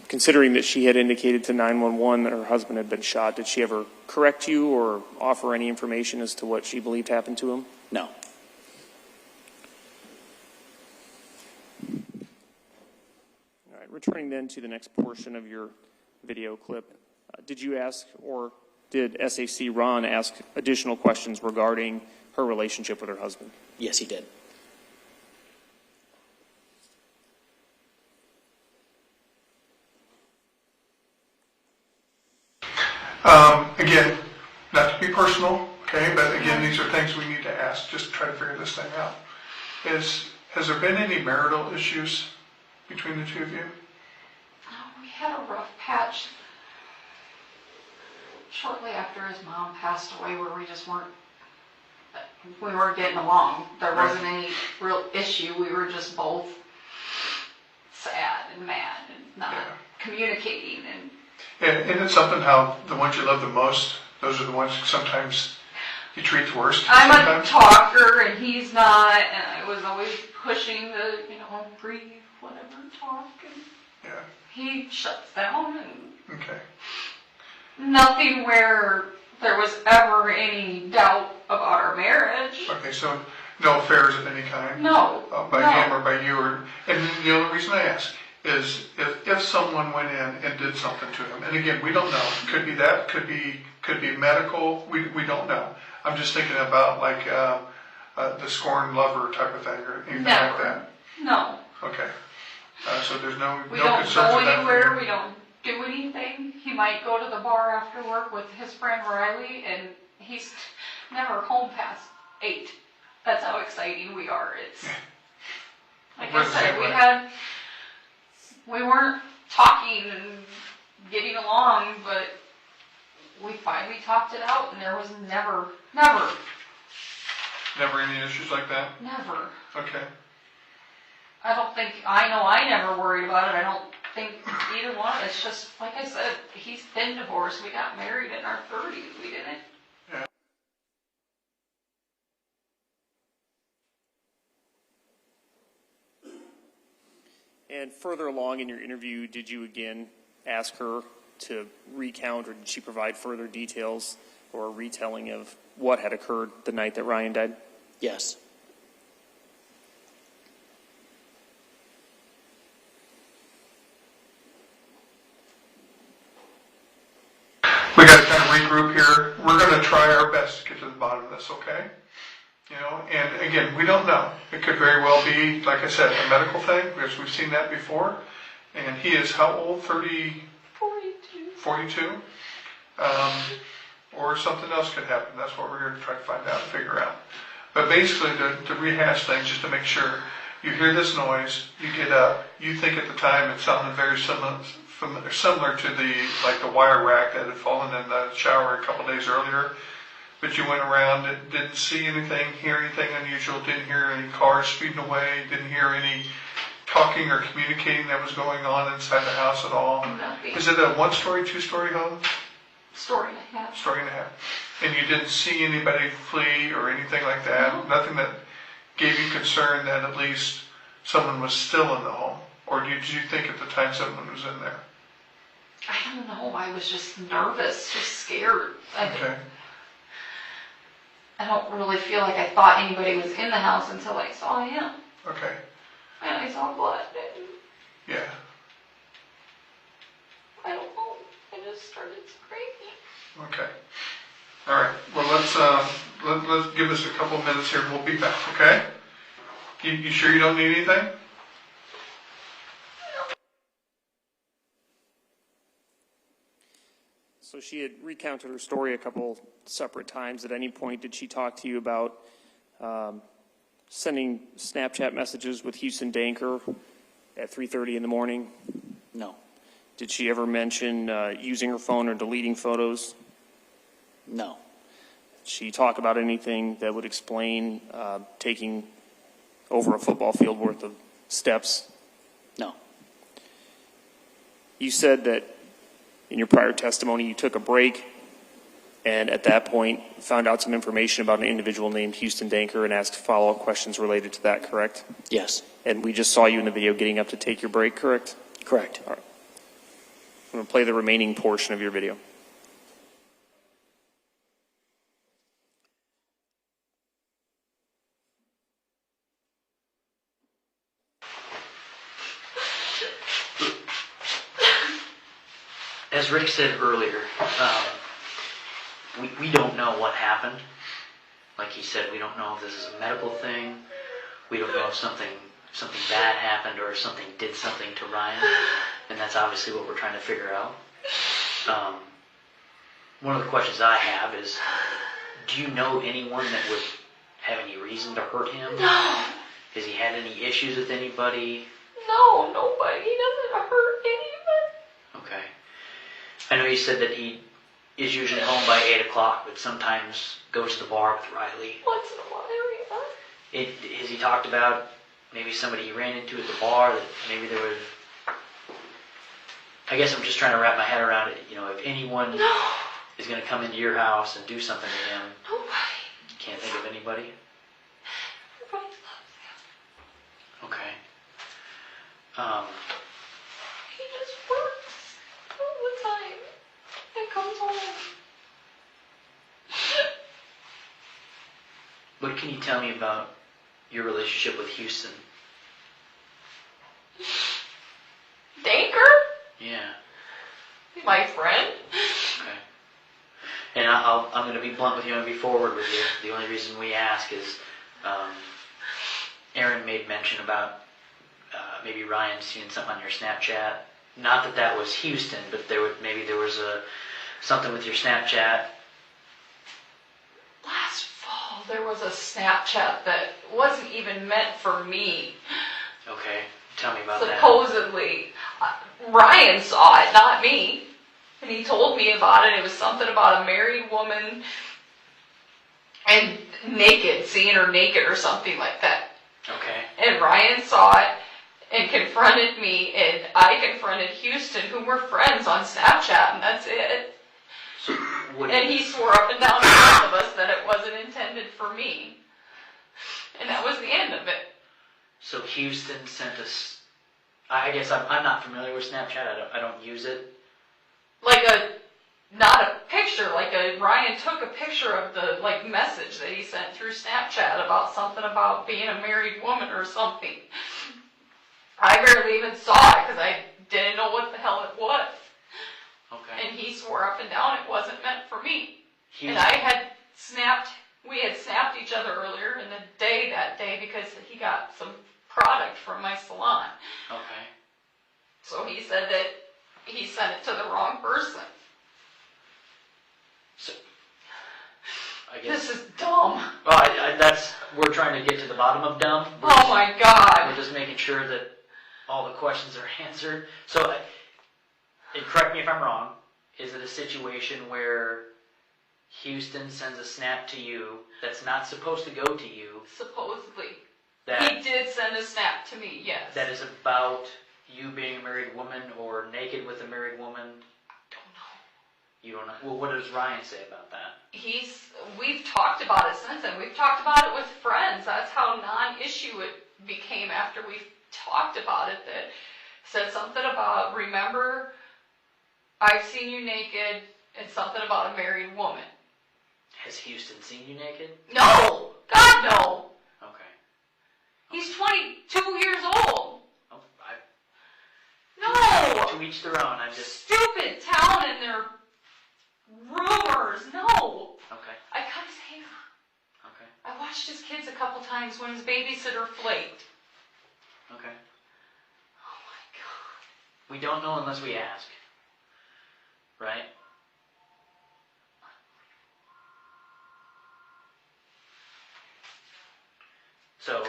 S5: Considering that she had indicated to 911 that her husband had been shot, did she ever correct you or offer any information as to what she believed happened to him?
S9: No.
S5: All right, returning then to the next portion of your video clip, did you ask, or did SAC Ron ask additional questions regarding her relationship with her husband?
S9: Yes, he did.
S11: Again, not to be personal, okay, but again, these are things we need to ask just to try to figure this thing out. Has there been any marital issues between the two of you?
S8: We had a rough patch shortly after his mom passed away where we just weren't getting along. There wasn't any real issue. We were just both sad and mad and not communicating.
S11: And isn't it something how the ones you love the most, those are the ones sometimes you treat the worst?
S8: I'm
S11: sometimes?
S8: a talker and he's not, and I was always pushing the, breathe, whatever, talk. And he shuts down and nothing where there was ever any doubt about our marriage.
S11: Okay, so no affairs of any kind?
S8: No.
S11: By him or by you? And the only reason I ask is if someone went in and did something to him, and again, we don't know. Could be that, could be medical, we don't know. I'm just thinking about like the scorned lover type of thing or anything like that.
S8: No.
S11: Okay. So there's no
S8: We
S11: no
S8: don't
S11: concerns
S8: go
S11: with that for
S8: anywhere.
S11: you?
S8: We don't do anything. He might go to the bar after work with his friend Riley, and he's never home past 8. That's how exciting we are. It's like I said, we weren't talking and getting along, but we finally talked it out, and there was never
S11: Never any issues like that?
S8: never.
S11: Okay.
S8: I know I never worried about it. I don't think either one. It's just, like I said, he's been divorced. We got married in our 30s. We didn't.
S5: And further along in your interview, did you again ask her to recount, or did she provide further details or a retelling of what had occurred the night that Ryan died?
S9: Yes.
S11: We got to kind of regroup here. We're going to try our best to get to the bottom of this, okay? And again, we don't know. It could very well be, like I said, a medical thing, because we've seen that before. And he is how old? 42? Or something else could happen. That's what we're here to try to find out and figure out. But basically, to rehash things, just to make sure, you hear this noise, you get up, you think at the time it sounded very similar to the wire rack that had fallen in the shower a couple days earlier. But you went around, didn't see anything, hear anything unusual, didn't hear any cars speeding away, didn't hear any talking or communicating that was going on inside the house at all.
S8: Nothing.
S11: Is it a 1-story, 2-story home?
S8: Story and a half.
S11: Story and a half. And you didn't see anybody flee or anything like that?
S8: No.
S11: Nothing that gave you concern that at least someone was still in the home? Or did you think at the time someone was in there?
S8: I don't know. I was just nervous, just scared.
S11: Okay.
S8: I don't really feel like I thought anybody was in the house until I saw him.
S11: Okay.
S8: And I saw blood. And
S11: Yeah.
S8: I don't know. I just started screaming.
S11: Okay. All right. Well, let's give us a couple of minutes here. We'll be back. Okay. You sure you don't need anything?
S5: So she had recounted her story a couple separate times. At any point, did she talk to you about sending Snapchat messages with Houston Danker at 3:30 in the morning?
S9: No.
S5: Did she ever mention using her phone or deleting photos?
S9: No.
S5: Did she talk about anything that would explain taking over a football field worth of steps?
S9: No.
S5: You said that in your prior testimony you took a break and at that point found out some information about an individual named Houston Danker and asked follow-up questions related to that, correct?
S9: Yes,
S5: And we just saw you in the video getting up to take your break, correct?
S9: correct.
S5: All right. I'm going to play the remaining portion of your video.
S10: As Rick said earlier, we don't know what happened. Like he said, we don't know if this is a medical thing. We don't know if something bad happened or if something did something to Ryan. And that's obviously what we're trying to figure out. One of the questions I have is, do you know anyone that would have any reason to hurt him?
S8: No.
S10: Has he had any issues with anybody?
S8: No, nobody. He doesn't hurt anyone.
S10: Okay. I know you said that he is usually home by 8 o'clock, but sometimes goes to the bar with Riley.
S8: Once in a while, yeah.
S10: Has he talked about maybe somebody he ran into at the bar that maybe there was... I guess I'm just trying to wrap my head around it. You know, if anyone is going to come into your house and do something to him,
S8: Nobody.
S10: can't think of anybody?
S8: Everybody loves him.
S10: Okay.
S8: He just works all the time and comes home.
S10: What can you tell me about your relationship with Houston?
S8: Danker?
S10: Yeah.
S8: My friend?
S10: Okay. And I'm going to be blunt with you and be forward with you. The only reason we ask is Aaron made mention about maybe Ryan seeing something on your Snapchat. Not that that was Houston, but maybe there was something with your Snapchat.
S8: Last fall, there was a Snapchat that wasn't even meant for me.
S10: Okay, tell me about that.
S8: Supposedly. Ryan saw it, not me. And he told me about it. It was something about a married woman and naked, seeing her naked or something like that.
S10: Okay.
S8: And Ryan saw it and confronted me, and I confronted Houston, who were friends on Snapchat, and that's it.
S10: So
S8: And he swore up and down to both of us that it wasn't intended for me. And that was the end of it.
S10: So Houston sent us... I guess I'm not familiar with Snapchat. I don't use it.
S8: Not a picture, Ryan took a picture of the, message that he sent through Snapchat about something about being a married woman or something. I barely even saw it because I didn't know what the hell it was.
S10: Okay.
S8: And he swore up and down it wasn't meant for me.
S10: Houston.
S8: And we had snapped each other earlier in the day that day because he got some product from my salon.
S10: Okay.
S8: So he said that he sent it to the wrong person.
S10: So, I guess...
S8: This is dumb.
S10: Well, we're trying to get to the bottom of dumb.
S8: Oh my God.
S10: We're just making sure that all the questions are answered. So, and correct me if I'm wrong, is it a situation where Houston sends a snap to you that's not supposed to go to you?
S8: Supposedly.
S10: That,
S8: He did send a snap to me, yes.
S10: that is about you being a married woman or naked with a married woman?
S8: Don't know.
S10: You don't know. Well, what does Ryan say about that?
S8: We've talked about it since then. We've talked about it with friends. That's how non-issue it became after we talked about it. That said something about, remember, I've seen you naked, and something about a married woman.
S10: Has Houston seen you naked?
S8: No! God, no!
S10: Okay.
S8: He's 22 years old.
S10: Oh,
S8: No!
S10: to each their own. I'm just...
S8: Stupid town and their rumors. No!
S10: Okay.
S8: I cut his hair.
S10: Okay.
S8: I watched his kids a couple times when his babysitter flaked.
S10: Okay.
S8: Oh my God.
S10: We don't know unless we ask. Right? So,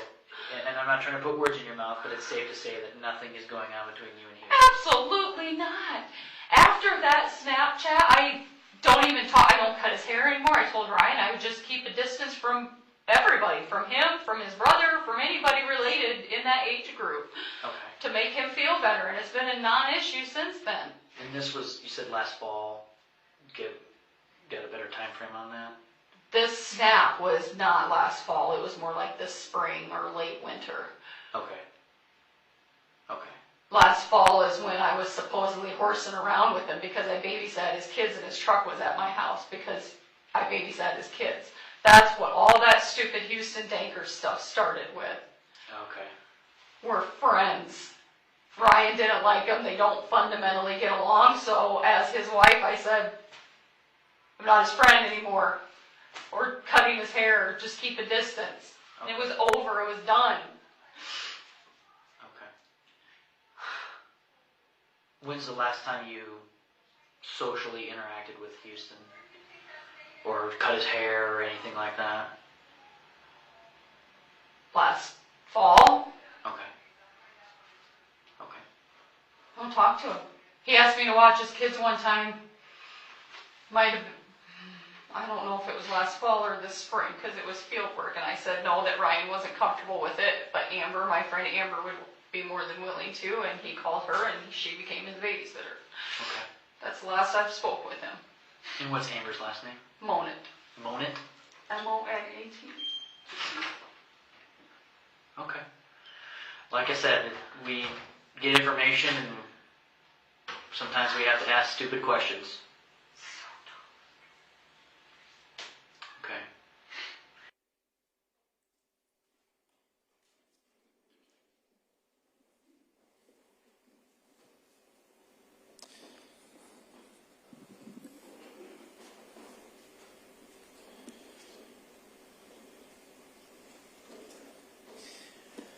S10: and I'm not trying to put words in your mouth, but it's safe to say that nothing is going on between you and Houston.
S8: Absolutely not. After that Snapchat, I don't even talk. I don't cut his hair anymore. I told Ryan I would just keep a distance from everybody, from him, from his brother, from anybody related in that age group,
S10: Okay.
S8: to make him feel better. And it's been a non-issue since then.
S10: And this was, you said last fall, got a better time frame on that?
S8: This snap was not last fall. It was more like this spring or late winter.
S10: Okay. Okay.
S8: Last fall is when I was supposedly horsing around with him because I babysat his kids and his truck was at my house because I babysat his kids. That's what all that stupid Houston Danker stuff started with.
S10: Okay.
S8: We're friends. Ryan didn't like him. They don't fundamentally get along. So as his wife, I said, I'm not his friend anymore. Or cutting his hair, just keep a distance. And it was over. It was done.
S10: Okay. When's the last time you socially interacted with Houston? Or cut his hair or anything like that?
S8: Last fall.
S10: Okay. Okay.
S8: I don't talk to him. He asked me to watch his kids one time. Might have been, I don't know if it was last fall or this spring because it was field work, and I said no, that Ryan wasn't comfortable with it, but Amber, my friend Amber, would be more than willing to, and he called her and she became his babysitter.
S10: Okay.
S8: That's the last I've spoke with him.
S10: And what's Amber's last name?
S8: Monit.
S10: Monit?
S8: M-O-N-A-T.
S10: Okay. Like I said, we get information and sometimes we have to ask stupid questions. Okay.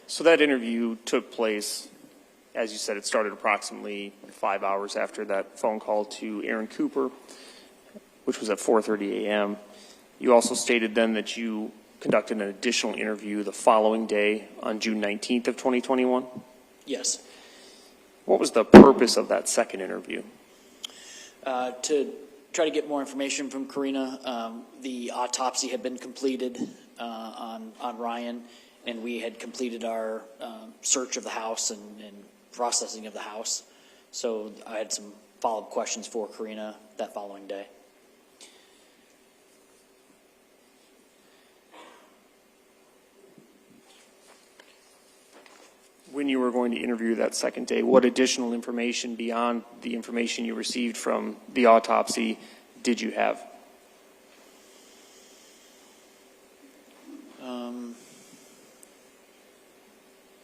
S5: So that interview took place, as you said, it started approximately 5 hours after that phone call to Karina Cooper, which was at 4:30 a.m. You also stated then that you conducted an additional interview the following day on June 19th of 2021?
S9: Yes.
S5: What was the purpose of that second interview?
S9: To try to get more information from Karina. The autopsy had been completed on Ryan, and we had completed our search of the house and processing of the house. So I had some follow-up questions for Karina that following day.
S5: When you were going to interview that second day, what additional information beyond the information you received from the autopsy did you have?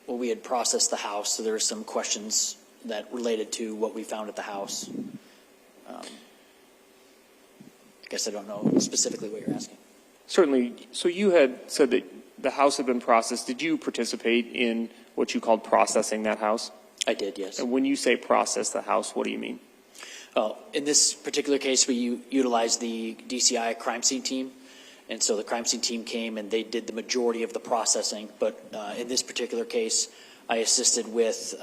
S9: Well, we had processed the house, so there were some questions that related to what we found at the house. I guess I don't know specifically what you're asking.
S5: Certainly. So you had said that the house had been processed. Did you participate in what you called processing that house?
S9: I did, yes.
S5: And when you say process the house, what do you mean?
S9: Oh, in this particular case, we utilized the DCI crime scene team. And so the crime scene team came and they did the majority of the processing. But in this particular case, I assisted with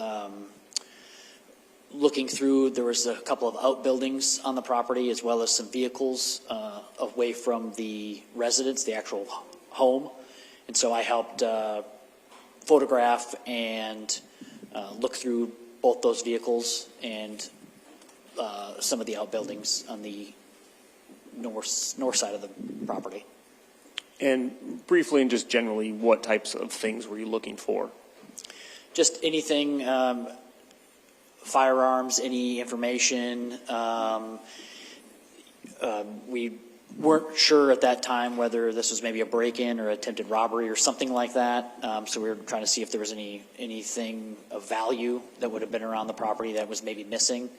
S9: looking through. There was a couple of outbuildings on the property as well as some vehicles away from the residence, the actual home. And so I helped photograph and look through both those vehicles and some of the outbuildings on the north side of the property.
S5: And briefly and just generally, what types of things were you looking for?
S9: Just anything, firearms, any information. We weren't sure at that time whether this was maybe a break-in or attempted robbery or something like that. So we were trying to see if there was anything of value that would have been around the property that was maybe missing,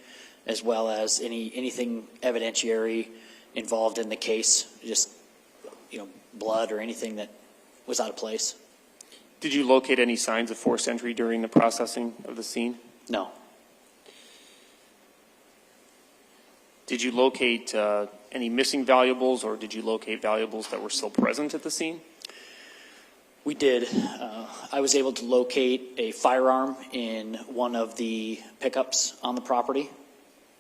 S9: as well as anything evidentiary involved in the case, just blood or anything that was out of place.
S5: Did you locate any signs of forced entry during the processing of the scene?
S9: No.
S5: Did you locate any missing valuables, or did you locate valuables that were still present at the scene?
S9: We did. I was able to locate a firearm in one of the pickups on the property,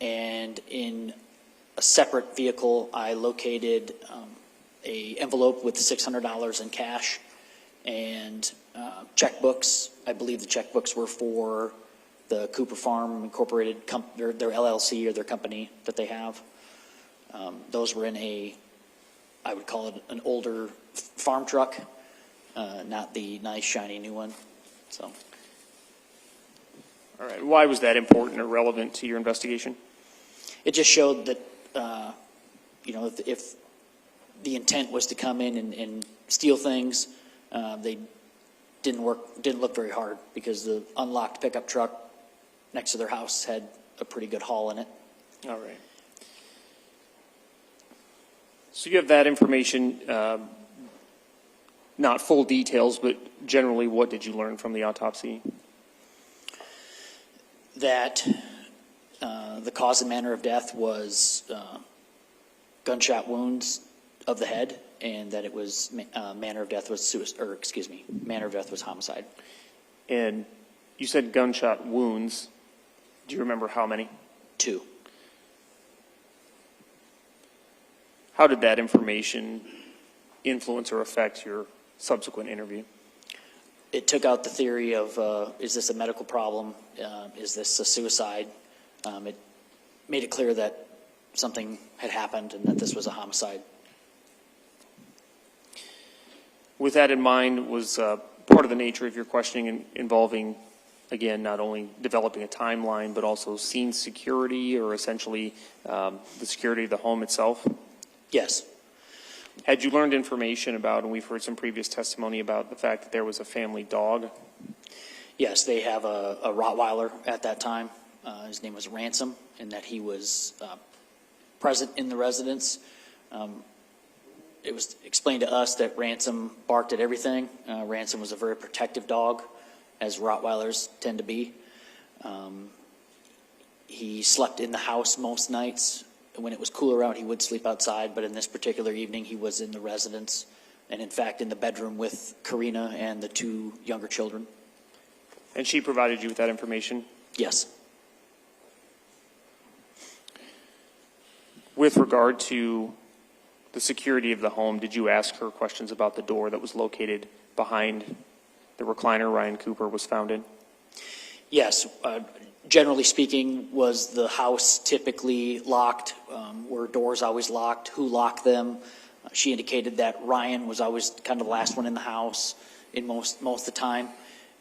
S9: and in a separate vehicle, I located a envelope with $600 in cash and checkbooks. I believe the checkbooks were for the Cooper Farm Incorporated, their LLC or their company that they have. Those were in I would call it an older farm truck, not the nice shiny new one. So,
S5: All right. Why was that important or relevant to your investigation?
S9: it just showed that, if the intent was to come in and steal things, they didn't look very hard, because the unlocked pickup truck next to their house had a pretty good haul in it.
S5: All right. So you have that information, not full details, but generally what did you learn from the autopsy?
S9: That the cause and manner of death was gunshot wounds of the head, and that it was manner of death was manner of death was homicide.
S5: And you said gunshot wounds. Do you remember how many?
S9: 2.
S5: How did that information influence or affect your subsequent interview?
S9: It took out the theory of, is this a medical problem? Is this a suicide? It made it clear that something had happened and that this was a homicide.
S5: With that in mind, was part of the nature of your questioning involving, again, not only developing a timeline, but also scene security, or essentially the security of the home itself?
S9: Yes.
S5: Had you learned information about, and we've heard some previous testimony about the fact that there was a family dog?
S9: Yes, they have a Rottweiler at that time. His name was Ransom, and that he was present in the residence. It was explained to us that Ransom barked at everything. Ransom was a very protective dog, as Rottweilers tend to be. He slept in the house most nights. When it was cooler out, he would sleep outside, but in this particular evening, he was in the residence, and in fact, in the bedroom with Karina and the 2 younger children.
S5: And she provided you with that information?
S9: Yes.
S5: With regard to the security of the home, did you ask her questions about the door that was located behind the recliner Ryan Cooper was found in?
S9: Yes. Generally speaking, was the house typically locked? Were doors always locked? Who locked them? She indicated that Ryan was always kind of the last one in the house in most of the time,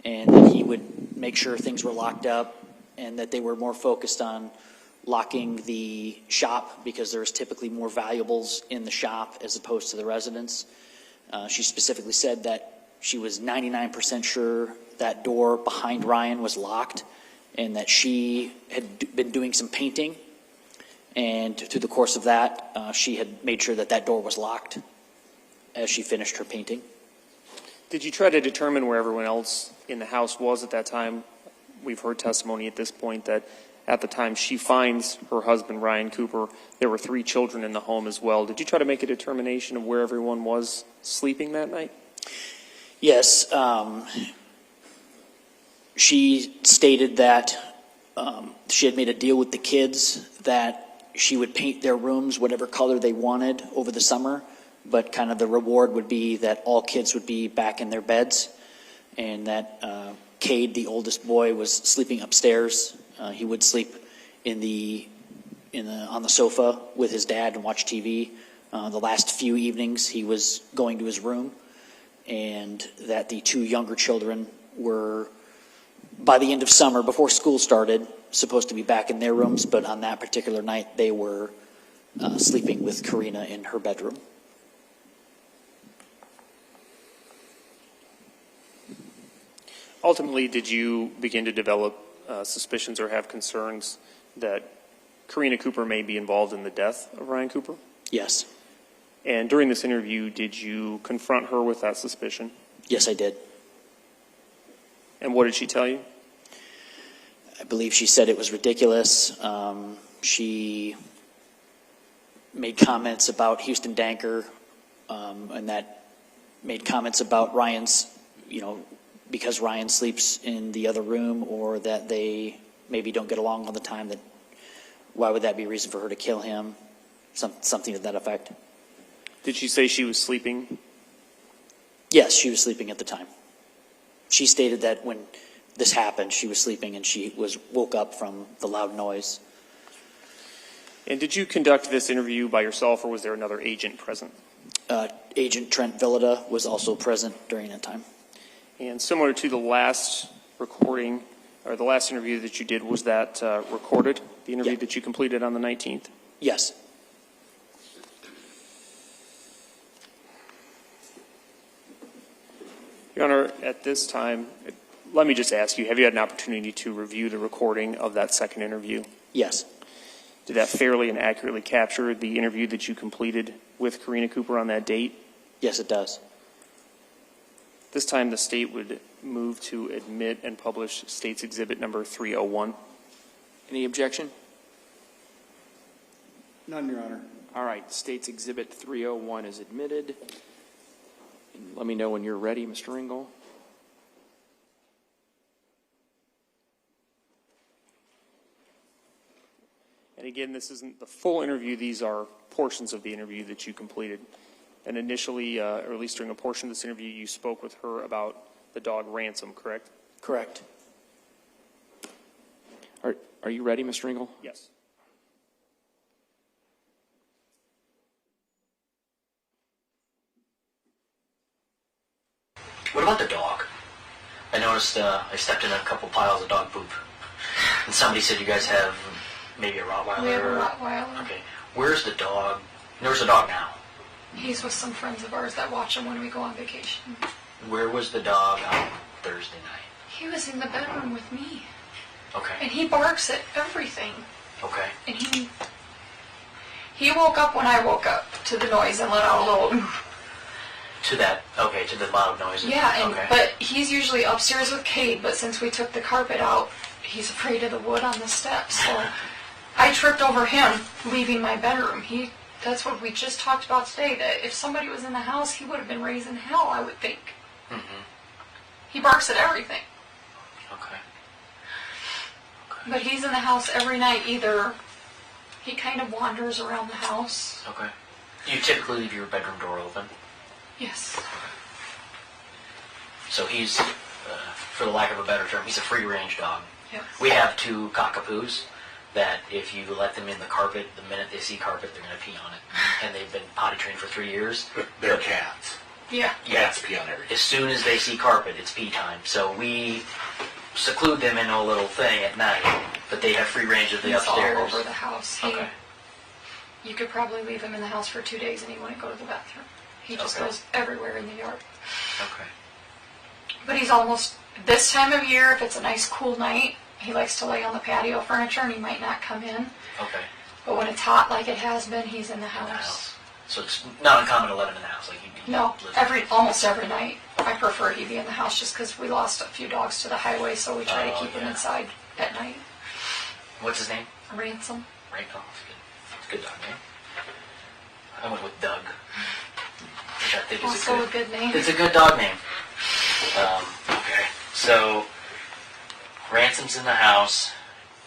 S9: and that he would make sure things were locked up, and that they were more focused on locking the shop because there's typically more valuables in the shop as opposed to the residence. She specifically said that she was 99% sure that door behind Ryan was locked, and that she had been doing some painting, and through the course of that, she had made sure that that door was locked as she finished her painting.
S5: Did you try to determine where everyone else in the house was at that time? We've heard testimony at this point that at the time she finds her husband, Ryan Cooper, there were 3 children in the home as well. Did you try to make a determination of where everyone was sleeping that night?
S9: Yes. She stated that she had made a deal with the kids that she would paint their rooms whatever color they wanted over the summer, but kind of the reward would be that all kids would be back in their beds, and that Cade, the oldest boy, was sleeping upstairs. He would sleep on the sofa with his dad and watch TV. The last few evenings he was going to his room, and that the 2 younger children were, by the end of summer, before school started, supposed to be back in their rooms, but on that particular night they were sleeping with Karina in her bedroom.
S5: Ultimately, did you begin to develop suspicions or have concerns that Karina Cooper may be involved in the death of Ryan Cooper?
S9: Yes.
S5: And during this interview, did you confront her with that suspicion?
S9: Yes, I did.
S5: And what did she tell you?
S9: I believe she said it was ridiculous. She made comments about Houston Danker, and that made comments about Ryan's, because Ryan sleeps in the other room, or that they maybe don't get along all the time, that why would that be a reason for her to kill him? Something to that effect.
S5: Did she say she was sleeping?
S9: Yes, she was sleeping at the time. She stated that when this happened, she was sleeping and she woke up from the loud noise.
S5: And did you conduct this interview by yourself, or was there another agent present?
S9: Agent Trent Villada was also present during that time.
S5: And similar to the last recording, or the last interview that you did, was that recorded, the interview
S9: Yeah.
S5: that you completed on the 19th?
S9: Yes.
S5: Your Honor, at this time, let me just ask you, have you had an opportunity to review the recording of that second interview?
S9: Yes.
S5: Did that fairly and accurately capture the interview that you completed with Karina Cooper on that date?
S9: Yes, it does.
S5: This time, the state would move to admit and publish State's Exhibit number 301.
S1: Any objection?
S7: None, Your Honor.
S1: All right, State's Exhibit 301 is admitted. And let me know when you're ready, Mr. Ringgold.
S5: And again, this isn't the full interview. These are portions of the interview that you completed. And initially, or at least during a portion of this interview, you spoke with her about the dog Ransom, correct?
S9: Correct.
S1: Are you ready, Mr. Ringgold?
S5: Yes.
S10: What about the dog? I noticed I stepped in a couple piles of dog poop. And somebody said you guys have maybe a Rottweiler.
S8: We have a Rottweiler.
S10: Okay. Where's the dog? Where's the dog now?
S8: He's with some friends of ours that watch him when we go on vacation.
S10: Where was the dog on Thursday night?
S8: He was in the bedroom with me.
S10: Okay.
S8: And he barks at everything.
S10: Okay.
S8: And he woke up when I woke up to the noise and let out a little oof.
S10: To the loud noises.
S8: Yeah,
S10: okay.
S8: but he's usually upstairs with Cade, but since we took the carpet out, he's afraid of the wood on the steps. So I tripped over him leaving my bedroom. That's what we just talked about today, that if somebody was in the house, he would have been raising hell, I would think.
S10: Mm-hmm.
S8: He barks at everything.
S10: Okay.
S8: But he's in the house every night. Either he kind of wanders around the house.
S10: Okay. Do you typically leave your bedroom door open?
S8: Yes.
S10: So he's, for the lack of a better term, he's a free-range dog.
S8: Yes.
S10: We have two cockapoos that if you let them in the carpet, the minute they see carpet, they're going to pee on it. And they've been potty trained for 3 years.
S12: They're cats.
S8: Yeah.
S12: Cats pee on everything.
S10: As soon as they see carpet, it's pee time. So we seclude them in a little thing at night, but they have free range of the
S8: He's
S10: upstairs.
S8: all over the house.
S10: Okay.
S8: You could probably leave him in the house for 2 days and he wouldn't go to the bathroom. He just
S10: Okay.
S8: goes everywhere in the yard.
S10: Okay.
S8: But he's almost, this time of year, if it's a nice cool night, he likes to lay on the patio furniture and he might not come in.
S10: Okay.
S8: But when it's hot like it has been, he's in the
S10: In the
S8: house.
S10: house. So it's not uncommon to let him in the house. Like he
S8: No,
S10: lives-
S8: almost every night. I prefer he be in the house just because we lost a few dogs to the highway, so we try to
S10: Oh,
S8: keep him
S10: yeah.
S8: inside at night.
S10: What's his name?
S8: Ransom.
S10: Right. Oh, it's a good dog name. I went with Doug. Which I think is
S8: Also a good name.
S10: It's a good dog name. Okay. So Ransom's in the house.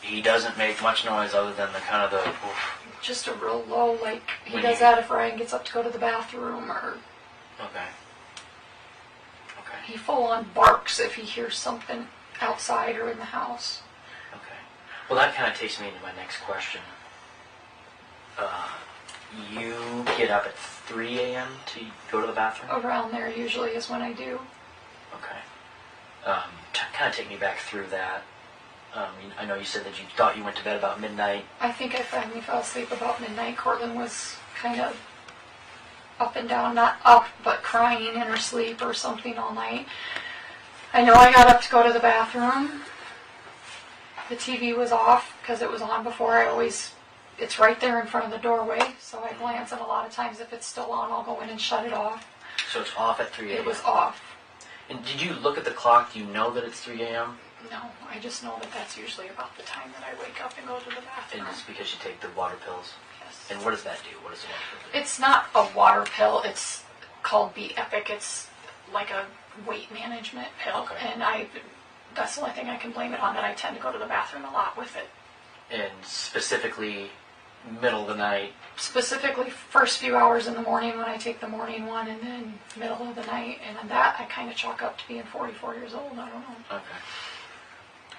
S10: He doesn't make much noise other than the kind of the. Oof.
S8: Just a real low, like he
S10: When
S8: does
S10: you-
S8: that if Ryan gets up to go to the bathroom, or
S10: Okay. Okay.
S8: he full on barks if he hears something outside or in the house.
S10: Okay. Well, that kind of takes me into my next question. You get up at 3 a.m. to go to the bathroom?
S8: Around there usually is when I do.
S10: Okay. Kind of take me back through that. I know you said that you thought you went to bed about midnight.
S8: I think I finally fell asleep about midnight. Cortland was kind of up and down, not up, but crying in her sleep or something all night. I know I got up to go to the bathroom. The TV was off because it was on before. It's right there in front of the doorway, so I glance, and a lot of times if it's still on, I'll go in and shut it off.
S10: So it's off at 3 a.m.
S8: It was off.
S10: And did you look at the clock? Do you know that it's 3 a.m.?
S8: No, I just know that that's usually about the time that I wake up and go to the bathroom.
S10: And it's because you take the water pills?
S8: Yes.
S10: And what does that do? What does the water pill do?
S8: It's not a water pill. It's called Be Epic. It's like a weight management pill.
S10: Okay.
S8: And that's the only thing I can blame it on, that I tend to go to the bathroom a lot with it.
S10: And specifically, middle of the night?
S8: Specifically, first few hours in the morning when I take the morning one, and then middle of the night. And then that I kind of chalk up to being 44 years old. I don't know.
S10: Okay.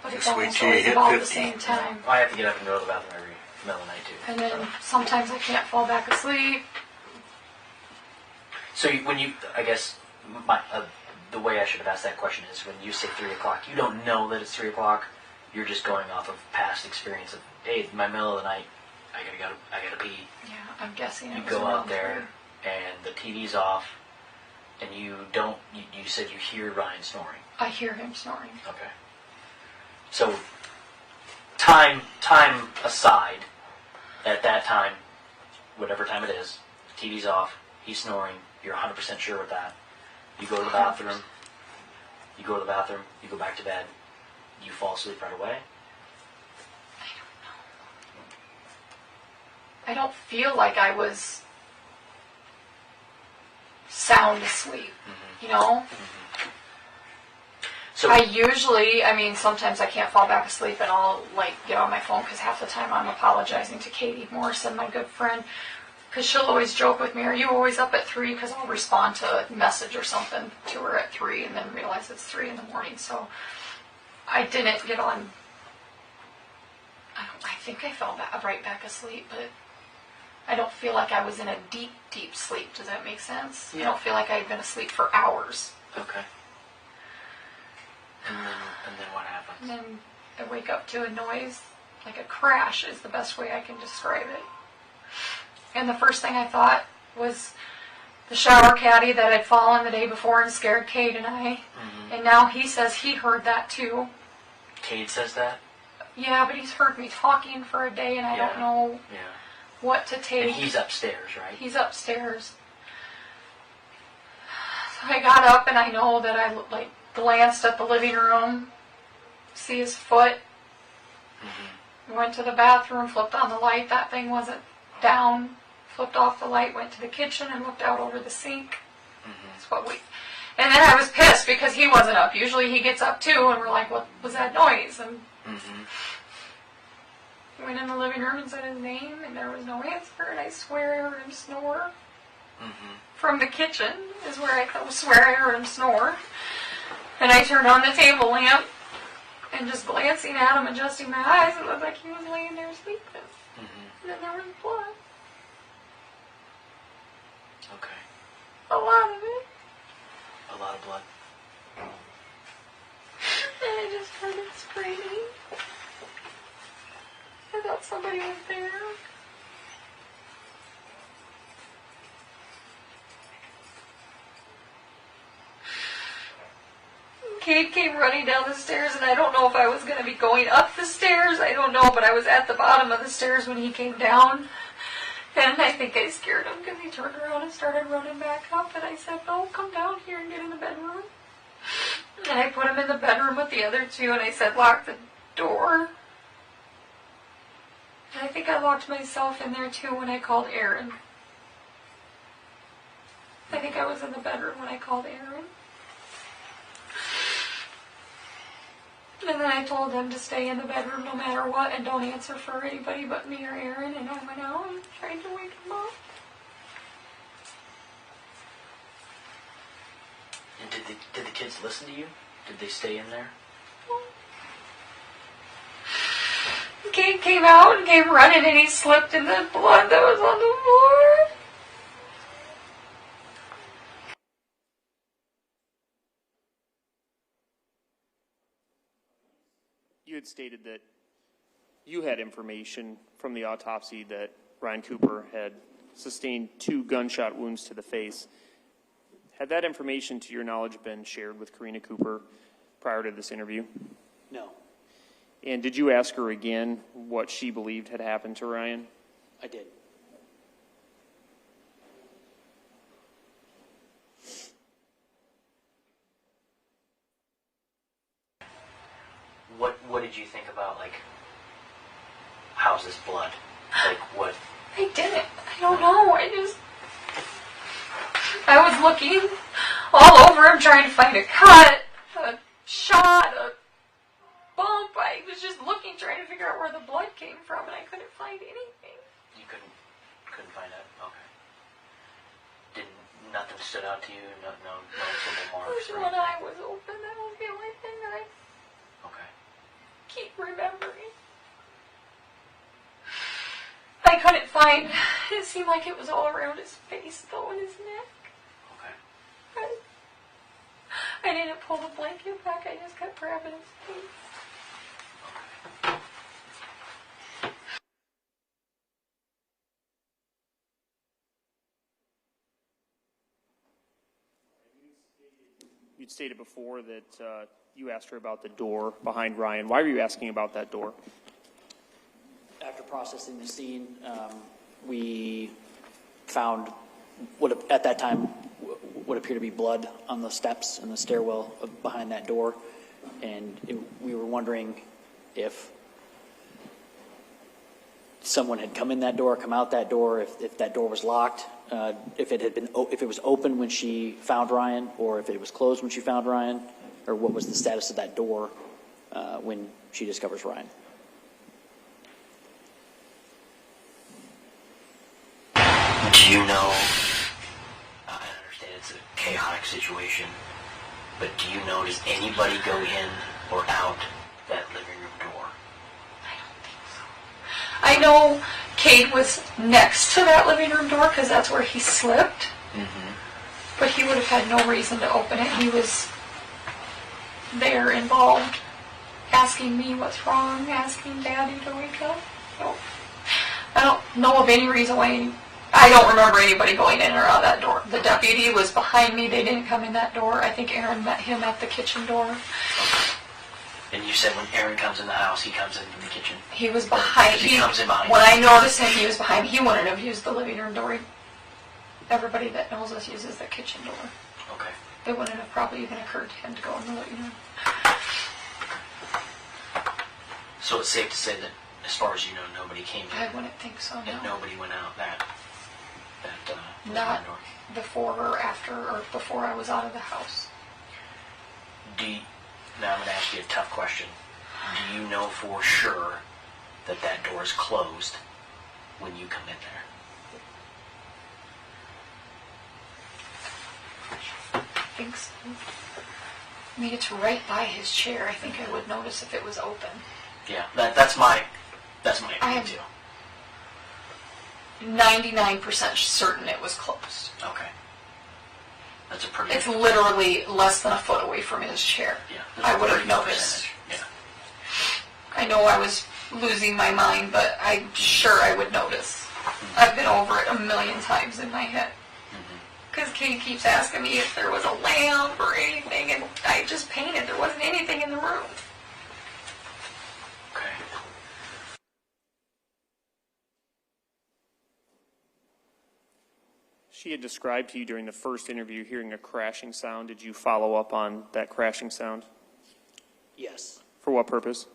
S8: But it's
S12: Just wait
S8: almost
S12: till you
S8: always
S12: hit
S8: about the
S12: 50.
S8: same time.
S10: I have to get up and go to the bathroom middle of the night too.
S8: And then sometimes I can't fall back asleep.
S10: So when you, I guess, the way I should have asked that question is when you say 3 o'clock, you don't know that it's 3 o'clock. You're just going off of past experience of, hey, my middle of the night, I gotta pee.
S8: Yeah, I'm guessing
S10: You
S8: it was
S10: go
S8: around
S10: out there and the TV's off, and you said you hear Ryan snoring.
S8: I hear him snoring.
S10: Okay. So time aside, at that time, whatever time it is, the TV's off, he's snoring, you're 100% sure of that. You go to the bathroom, you go back to bed, you fall asleep right away.
S8: I don't feel like I was sound asleep, you know?
S10: So
S8: I usually, sometimes I can't fall back asleep and I'll get on my phone because half the time I'm apologizing to Katie Morrison, my good friend, because she'll always joke with me, are you always up at 3? Because I'll respond to a message or something to her at 3 and then realize it's 3 in the morning. So I didn't get on, I think I fell right back asleep, but I don't feel like I was in a deep, deep sleep. Does that make sense?
S10: Yeah.
S8: I don't feel like I had been asleep for hours.
S10: okay. And then what happens?
S8: And then I wake up to a noise, like a crash is the best way I can describe it. And the first thing I thought was the shower caddy that had fallen the day before and scared Cade and I.
S10: Mm-hmm.
S8: And now he says he heard that too.
S10: Cade says that?
S8: Yeah, but he's heard me talking for a day and I don't know what to take.
S10: And he's upstairs, right?
S8: He's upstairs. So I got up and I know that I glanced at the living room, see his foot.
S10: Mm-hmm.
S8: Went to the bathroom, flipped on the light. That thing wasn't down. Flipped off the light, went to the kitchen and looked out over the sink.
S10: Mm-hmm.
S8: And then I was pissed because he wasn't up. Usually he gets up too, and we're like, what was that noise? And he went in the living room and said his name, and there was no answer, and I swear I heard him snore. From the kitchen is where I swear I heard him snore. And I turned on the table lamp, and just glancing at him, adjusting my eyes, it looked like he was laying there sleeping. And then there was blood.
S10: Okay.
S8: A lot of it.
S10: A lot of blood.
S8: And I just heard him screaming. I thought somebody was there. Cade came running down the stairs, and I don't know if I was going to be going up the stairs. I don't know, but I was at the bottom of the stairs when he came down. And I think I scared him because he turned around and started running back up. And I said, no, come down here and get in the bedroom. And I put him in the bedroom with the other two, and I said, lock the door. And I think I locked myself in there too when I called Aaron. I think I was in the bedroom when I called Aaron. And then I told them to stay in the bedroom no matter what and don't answer for anybody but me or Aaron. And I went out and tried to wake him up.
S10: And did the kids listen to you? Did they stay in there?
S8: Cade came out and came running and he slipped in the blood that was on the floor.
S5: You had stated that you had information from the autopsy that Ryan Cooper had sustained 2 gunshot wounds to the face. Had that information, to your knowledge, been shared with Karina Cooper prior to this interview?
S9: No,
S5: And did you ask her again what she believed had happened to Ryan?
S9: I did.
S10: What did you think about, how's this blood? What?
S8: I didn't. I don't know. I was looking all over him trying to find a cut, a shot, a bump. I was just looking, trying to figure out where the blood came from, and I couldn't find anything.
S10: You couldn't find it? Okay. Nothing stood out to you? No simple marks?
S8: Which one eye was open? That was the only thing that I
S10: Okay.
S8: keep remembering. mine. It seemed like it was all around his face, though, and his neck.
S10: Okay.
S8: I didn't pull the blanket back. I just kept grabbing his face.
S5: You'd stated before that you asked her about the door behind Ryan. Why were you asking about that door?
S9: After processing the scene, we found what at that time would appear to be blood on the steps and the stairwell behind that door, and we were wondering if someone had come in that door, come out that door, if that door was locked, if it was open when she found Ryan, or if it was closed when she found Ryan, or what was the status of that door when she discovers Ryan.
S10: Do you know, I understand it's a chaotic situation, but do you know, does anybody go in or out that living room door?
S8: I don't think so. I know Cade was next to that living room door because that's where he slipped.
S10: Mm-hmm.
S8: But he would have had no reason to open it. He was there involved, asking me what's wrong, asking Daddy to wake up. So I don't know of any reason why. I don't remember anybody going in or out of that door. The deputy was behind me. They didn't come in that door. I think Aaron met him at the kitchen door.
S10: Okay. And you said when Aaron comes in the house, he comes in from the kitchen?
S8: He was behind.
S10: He comes in behind.
S8: When I noticed him, he was behind me. He wouldn't have used the living room door. Everybody that knows us uses the kitchen door.
S10: Okay.
S8: It wouldn't have probably even occurred to him to go in the living room.
S10: So it's safe to say that, as far as you know, nobody came in?
S8: I wouldn't think so, no.
S10: And nobody went out that
S8: Not
S10: door?
S8: before or after, or before I was out of the house.
S10: Now I'm going to ask you a tough question. Do you know for sure that that door is closed when you come in there?
S8: I think so. I mean, it's right by his chair. I think I would notice if it was open.
S10: Yeah, that's my opinion too.
S8: 99% certain it was closed.
S10: Okay. That's a pretty...
S8: It's literally less than a foot away from his chair.
S10: Yeah,
S8: I would have noticed.
S10: Yeah.
S8: I know I was losing my mind, but I'm sure I would notice. I've been over it a million times in my head. Because Katie keeps asking me if there was a lamp or anything, and I just painted. There wasn't anything in the room.
S10: Okay.
S5: She had described to you during the first interview hearing a crashing sound. Did you follow up on that crashing sound?
S9: Yes.
S5: For what purpose?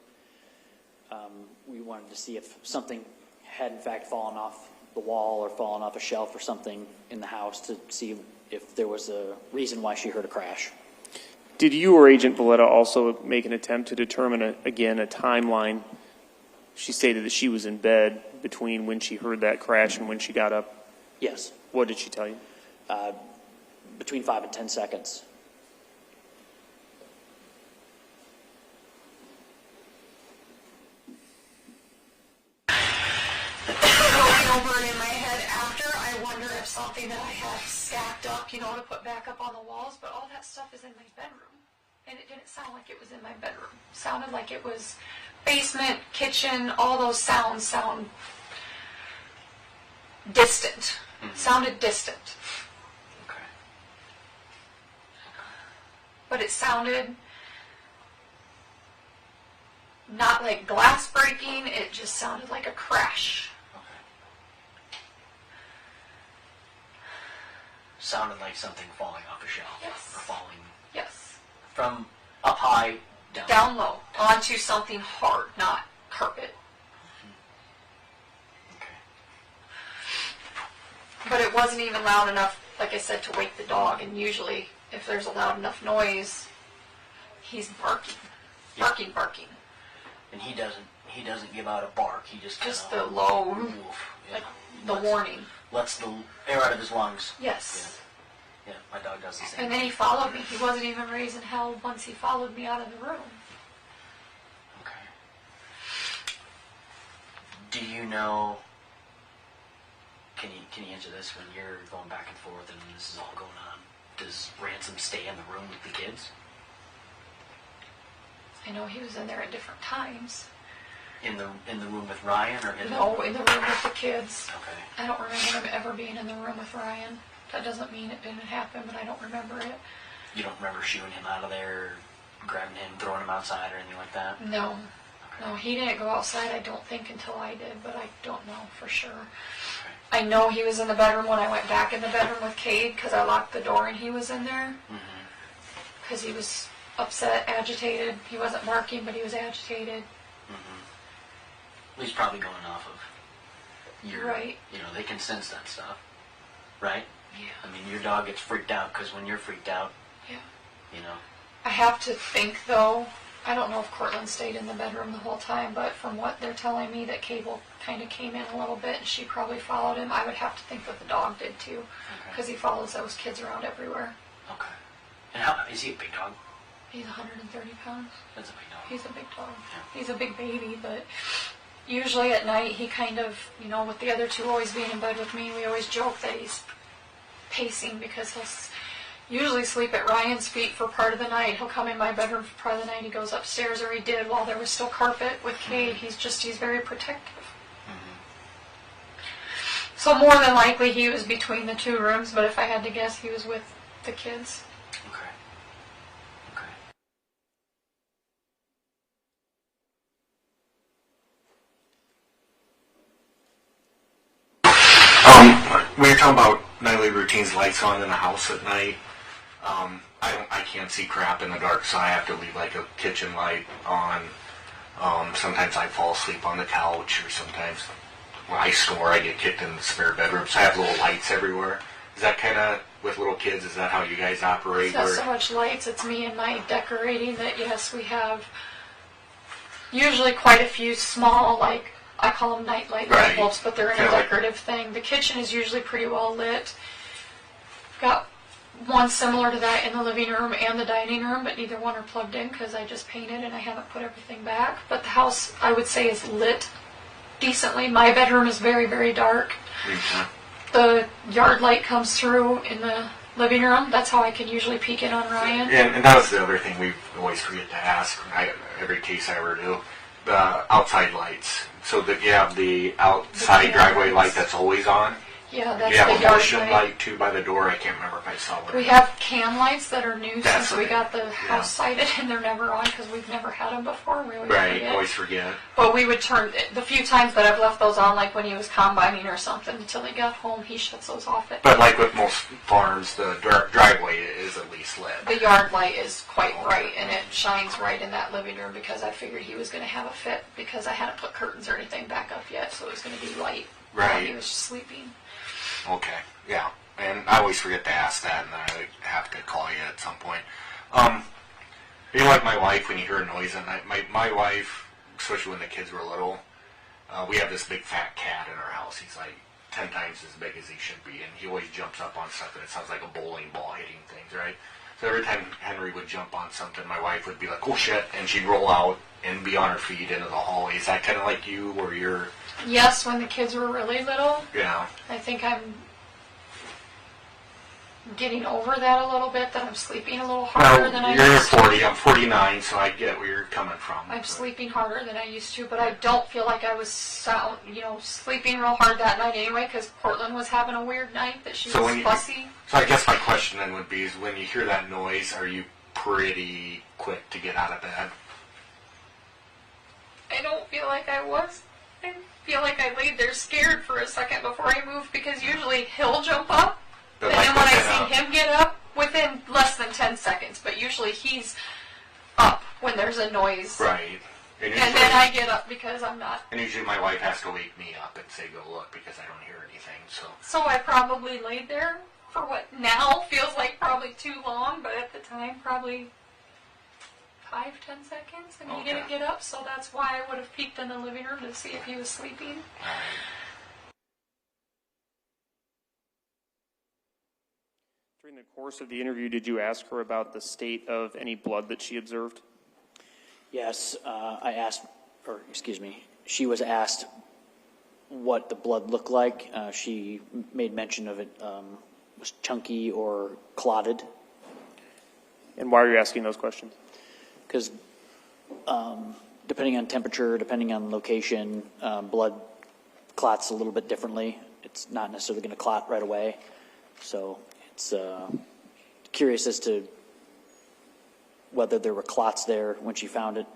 S9: We wanted to see if something had in fact fallen off the wall or fallen off a shelf or something in the house to see if there was a reason why she heard a crash.
S5: Did you or Agent Valletta also make an attempt to determine, again, a timeline? She stated that she was in bed between when she heard that crash and when she got up.
S9: Yes.
S5: What did she tell you?
S9: Between 5 and 10 seconds.
S8: Going over it in my head after, I wonder if something that I had stacked up, to put back up on the walls, but all that stuff is in my bedroom. And it didn't sound like it was in my bedroom. It sounded like it was basement, kitchen, all those sounds sound distant. Sounded distant.
S10: Okay.
S8: But it sounded not like glass breaking, it just sounded like a crash.
S10: Sounded like something falling off a shelf.
S8: Yes.
S10: Or falling
S8: Yes.
S10: from up high down.
S8: Down low, onto something hard, not carpet.
S10: Okay.
S8: But it wasn't even loud enough, like I said, to wake the dog. And usually, if there's a loud enough noise, he's barking. Barking, barking.
S10: And he doesn't give out a bark. He just
S8: Just
S10: kinda
S8: the low,
S10: woof,
S8: like the warning.
S10: Lets the air out of his lungs.
S8: Yes.
S10: Yeah, my dog does the same.
S8: And then he followed me. He wasn't even raising hell once he followed me out of the room.
S10: Okay. Do you know can you answer this? When you're going back and forth and this is all going on, does Ransom stay in the room with the kids?
S8: I know he was in there at different times.
S10: In the room with Ryan, or
S8: No, in the room with the kids.
S10: Okay.
S8: I don't remember him ever being in the room with Ryan. That doesn't mean it didn't happen, but I don't remember it.
S10: You don't remember shooing him out of there, grabbing him, throwing him outside, or anything like that?
S8: No.
S10: Okay.
S8: No, he didn't go outside, I don't think, until I did, but I don't know for sure.
S10: Okay.
S8: I know he was in the bedroom when I went back in the bedroom with Cade because I locked the door and he was in there. Because he was upset, agitated. He wasn't barking, but he was agitated.
S10: He's probably going off of your,
S8: Right.
S10: You know, they can sense that stuff, right?
S8: Yeah.
S10: I mean, your dog gets freaked out because when you're freaked out,
S8: Yeah.
S10: you know.
S8: I have to think, though, I don't know if Cortland stayed in the bedroom the whole time, but from what they're telling me, that Cable kind of came in a little bit and she probably followed him. I would have to think that the dog did, too, because he follows those kids around everywhere.
S10: Okay. And how, is he a big dog?
S8: He's 130 pounds.
S10: That's a big dog.
S8: He's a big dog.
S10: Yeah.
S8: He's a big baby, but usually at night he kind of, you know, with the other two always being in bed with me, we always joke that he's pacing because he'll usually sleep at Ryan's feet for part of the night. He'll come in my bedroom for part of the night. He goes upstairs, or he did while there was still carpet with Cade. He's very protective. So more than likely he was between the two rooms, but if I had to guess, he was with the kids.
S10: Okay. Okay.
S12: We were talking about nightly routines, lights on in the house at night. I can't see crap in the dark, so I have to leave like a kitchen light on. Sometimes I fall asleep on the couch, or sometimes when I snore, I get kicked in the spare bedroom. So I have little lights everywhere. Is that kind of, with little kids, is that how you guys operate?
S8: It's not so much lights, it's me and my decorating that, yes, we have usually quite a few small, like, I call them nightlight light bulbs, but they're in a decorative thing. The kitchen is usually pretty well lit. Got one similar to that in the living room and the dining room, but neither one are plugged in because I just painted and I haven't put everything back. But the house, I would say, is lit decently. My bedroom is very, very dark. The yard light comes through in the living room. That's how I can usually peek in on Ryan.
S12: And that was the other thing we always forget to ask, every case I ever do, the outside lights. So that you have the outside driveway light that's always on.
S8: Yeah, that's
S12: you have
S8: the
S12: a
S8: yard
S12: motion
S8: light.
S12: light too by the door. I can't remember if I saw one.
S8: We have can lights that are new
S12: That's
S8: since we
S12: okay.
S8: got the house sited, and they're never on because we've never had them before. We always
S12: Right,
S8: forget.
S12: always forget.
S8: But we would turn, the few times that I've left those on, like when he was combining or something, until he got home, he shuts those off at
S12: But like with most farms, the driveway is at least lit.
S8: The yard light is quite bright, and it shines right in that living room because I figured he was going to have a fit because I hadn't put curtains or anything back up yet, so it was going to be light while
S12: Right.
S8: he was sleeping.
S12: Okay, yeah. And I always forget to ask that, and I have to call you at some point. You know, like my wife, when you hear a noise at night, my wife, especially when the kids were little, we have this big fat cat in our house. He's like 10 times as big as he should be, and he always jumps up on stuff, and it sounds like a bowling ball hitting things, right? So every time Henry would jump on something, my wife would be like, oh shit, and she'd roll out and be on her feet into the hallway. Is that kind of like you, where you're...
S8: Yes, when the kids were really little.
S12: Yeah.
S8: I think I'm getting over that a little bit, that I'm sleeping a little harder than I
S12: Well, you're
S8: used to.
S12: 40, I'm 49, so I get where you're coming from.
S8: I'm sleeping harder than I used to, but I don't feel like I was sleeping real hard that night anyway, because Portland was having a weird night that she was fussy.
S12: So I guess my question then would be, is when you hear that noise, are you pretty quick to get out of bed?
S8: I don't feel like I was. I feel like I laid there scared for a second before I moved, because usually he'll jump up,
S12: But
S8: and
S12: like
S8: then when I
S12: within
S8: see him get up, within less than 10 seconds, but usually he's up when there's a noise.
S12: Right. And
S8: then I get up because I'm not.
S12: And usually my wife has to wake me up and say, go look, because I don't hear anything, so.
S8: So I probably laid there for what now feels like probably too long, but at the time probably 5-10 seconds, and he didn't get up, so that's why I would have peeked in the living room to see if he was sleeping.
S5: During the course of the interview, did you ask her about the state of any blood that she observed?
S9: Yes, she was asked what the blood looked like. She made mention of it was chunky or clotted.
S5: And why are you asking those questions?
S9: Because depending on temperature, depending on location, blood clots a little bit differently. It's not necessarily going to clot right away. So it's curious as to whether there were clots there when she found it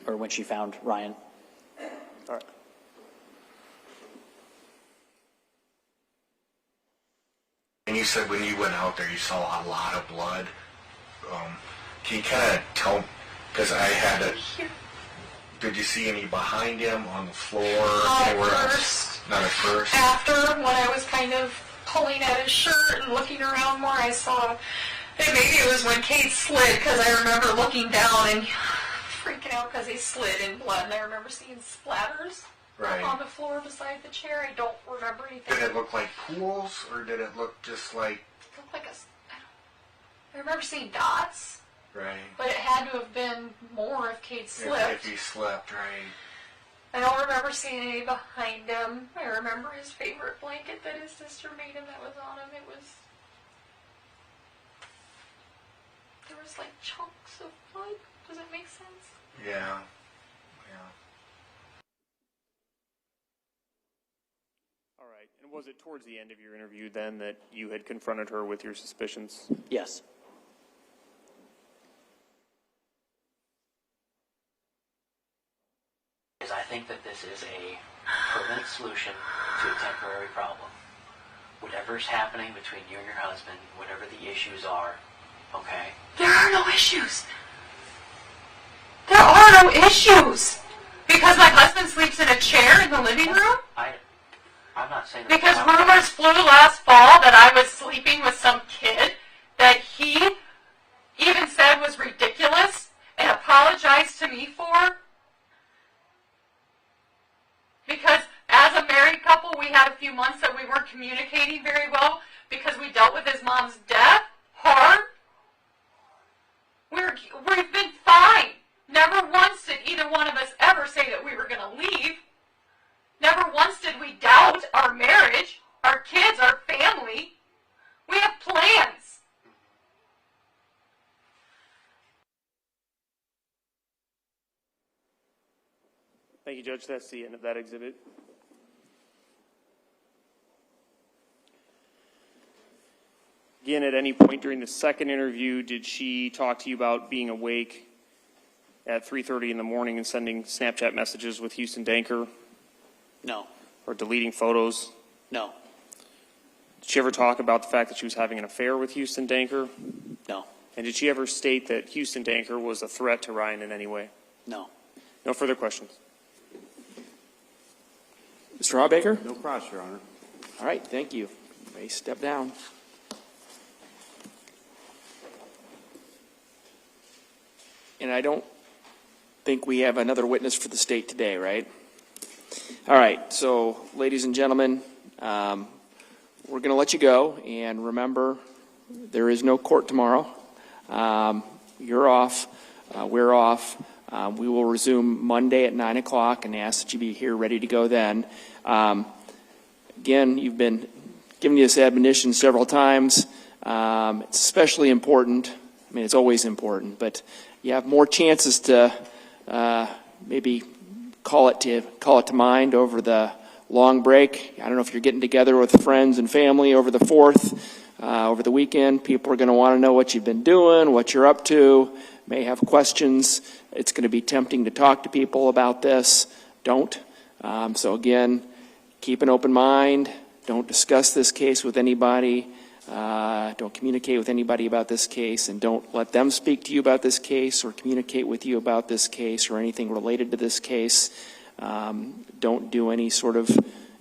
S9: or when she found Ryan.
S5: All right.
S12: And you said when you went out there, you saw a lot of blood. Can you kind of tell, because I had to, did you see any behind him on the floor? Anywhere else? Not at first?
S8: After, when I was kind of pulling at his shirt and looking around more, I saw, and maybe it was when Kate slid, because I remember looking down and freaking out because he slid in blood, and I remember seeing splatters on the floor beside the chair. I don't remember anything.
S12: Did it look like pools, or did it look just like...
S8: It looked like I remember seeing dots.
S12: Right.
S8: But it had to have been more if Kate slipped.
S12: If he slipped, right.
S8: I don't remember seeing any behind him. I remember his favorite blanket that his sister made him that was on him. There was like chunks of blood. Does it make sense?
S12: Yeah.
S5: All right. And was it towards the end of your interview then that you had confronted her with your suspicions?
S9: Yes.
S10: I think that this is a permanent solution to a temporary problem. Whatever's happening between you and your husband, whatever the issues are, okay?
S8: There are no issues. There are no issues. Because my husband sleeps in a chair in the living room?
S10: I'm not saying that.
S8: Because rumors flew last fall that I was sleeping with some kid that he even said was ridiculous and apologized to me for. Because as a married couple, we had a few months that we weren't communicating very well because we dealt with his mom's death hard. We've been fine. Never once did either one of us ever say that we were going to leave. Never once did we doubt our marriage, our kids, our family. We have plans.
S5: Thank you, Judge. That's the end of that exhibit. Again, at any point during the second interview, did she talk to you about being awake at 3:30 in the morning and sending Snapchat messages with Houston Danker?
S9: No.
S5: Or deleting photos?
S9: No.
S5: Did she ever talk about the fact that she was having an affair with Houston Danker?
S9: No.
S5: And did she ever state that Houston Danker was a threat to Ryan in any way?
S9: No.
S5: No further questions.
S1: Mr. Hawbaker?
S7: No cross, Your Honor.
S1: All right, thank you. You may step down. And I don't think we have another witness for the state today, right? All right, so ladies and gentlemen, we're going to let you go. And remember, there is no court tomorrow. You're off. We're off. We will resume Monday at 9 o'clock and ask that you be here ready to go then. Again, you've been giving you this admonition several times. It's especially important. I mean, it's always important, but you have more chances to maybe call it to mind over the long break. I don't know if you're getting together with friends and family over the 4th, over the weekend. People are going to want to know what you've been doing, what you're up to, may have questions. It's going to be tempting to talk to people about this. Don't. So again, keep an open mind. Don't discuss this case with anybody. Don't communicate with anybody about this case, and don't let them speak to you about this case or communicate with you about this case or anything related to this case. Don't do any sort of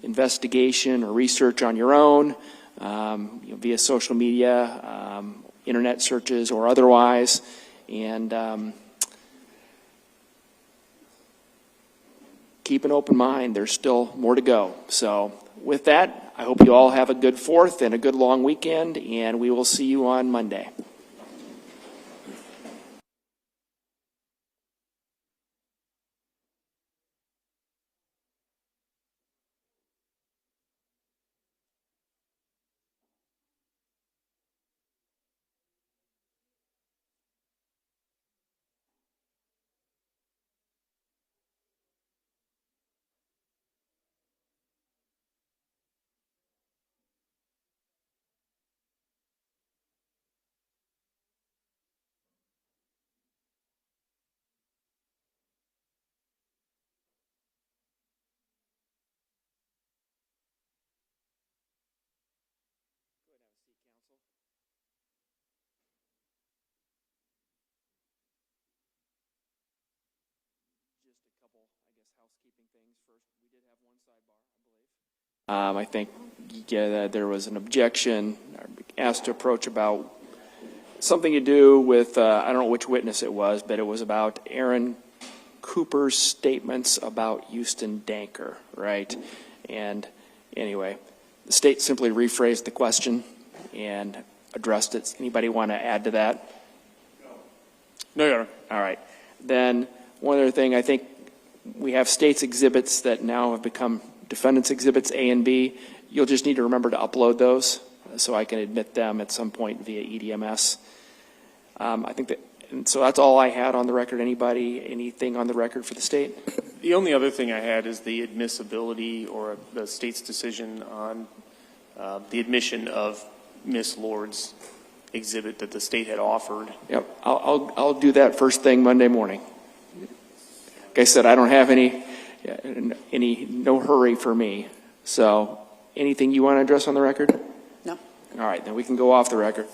S1: investigation or research on your own, via social media, internet searches or otherwise. And keep an open mind. There's still more to go. So with that, I hope you all have a good 4th and a good long weekend, and we will see you on Monday. housekeeping things first. We did have one sidebar, I believe. I think there was an objection, asked to approach about something to do with, I don't know which witness it was, but it was about Aaron Cooper's statements about Houston Danker, right? And anyway, the state simply rephrased the question and addressed it. Anybody want to add to that? No, Your Honor. All right. Then one other thing, I think we have state's exhibits that now have become defendant's exhibits A and B. You'll just need to remember to upload those so I can admit them at some point via EDMS. I think that, and so that's all I had on the record. Anybody, anything on the record for the state?
S5: The only other thing I had is the admissibility or the state's decision on the admission of Miss Lord's exhibit that the state had offered.
S1: Yep, I'll do that first thing Monday morning. Like I said, I don't have no hurry for me. So anything you want to address on the record?
S4: No.
S1: All right, then we can go off the record.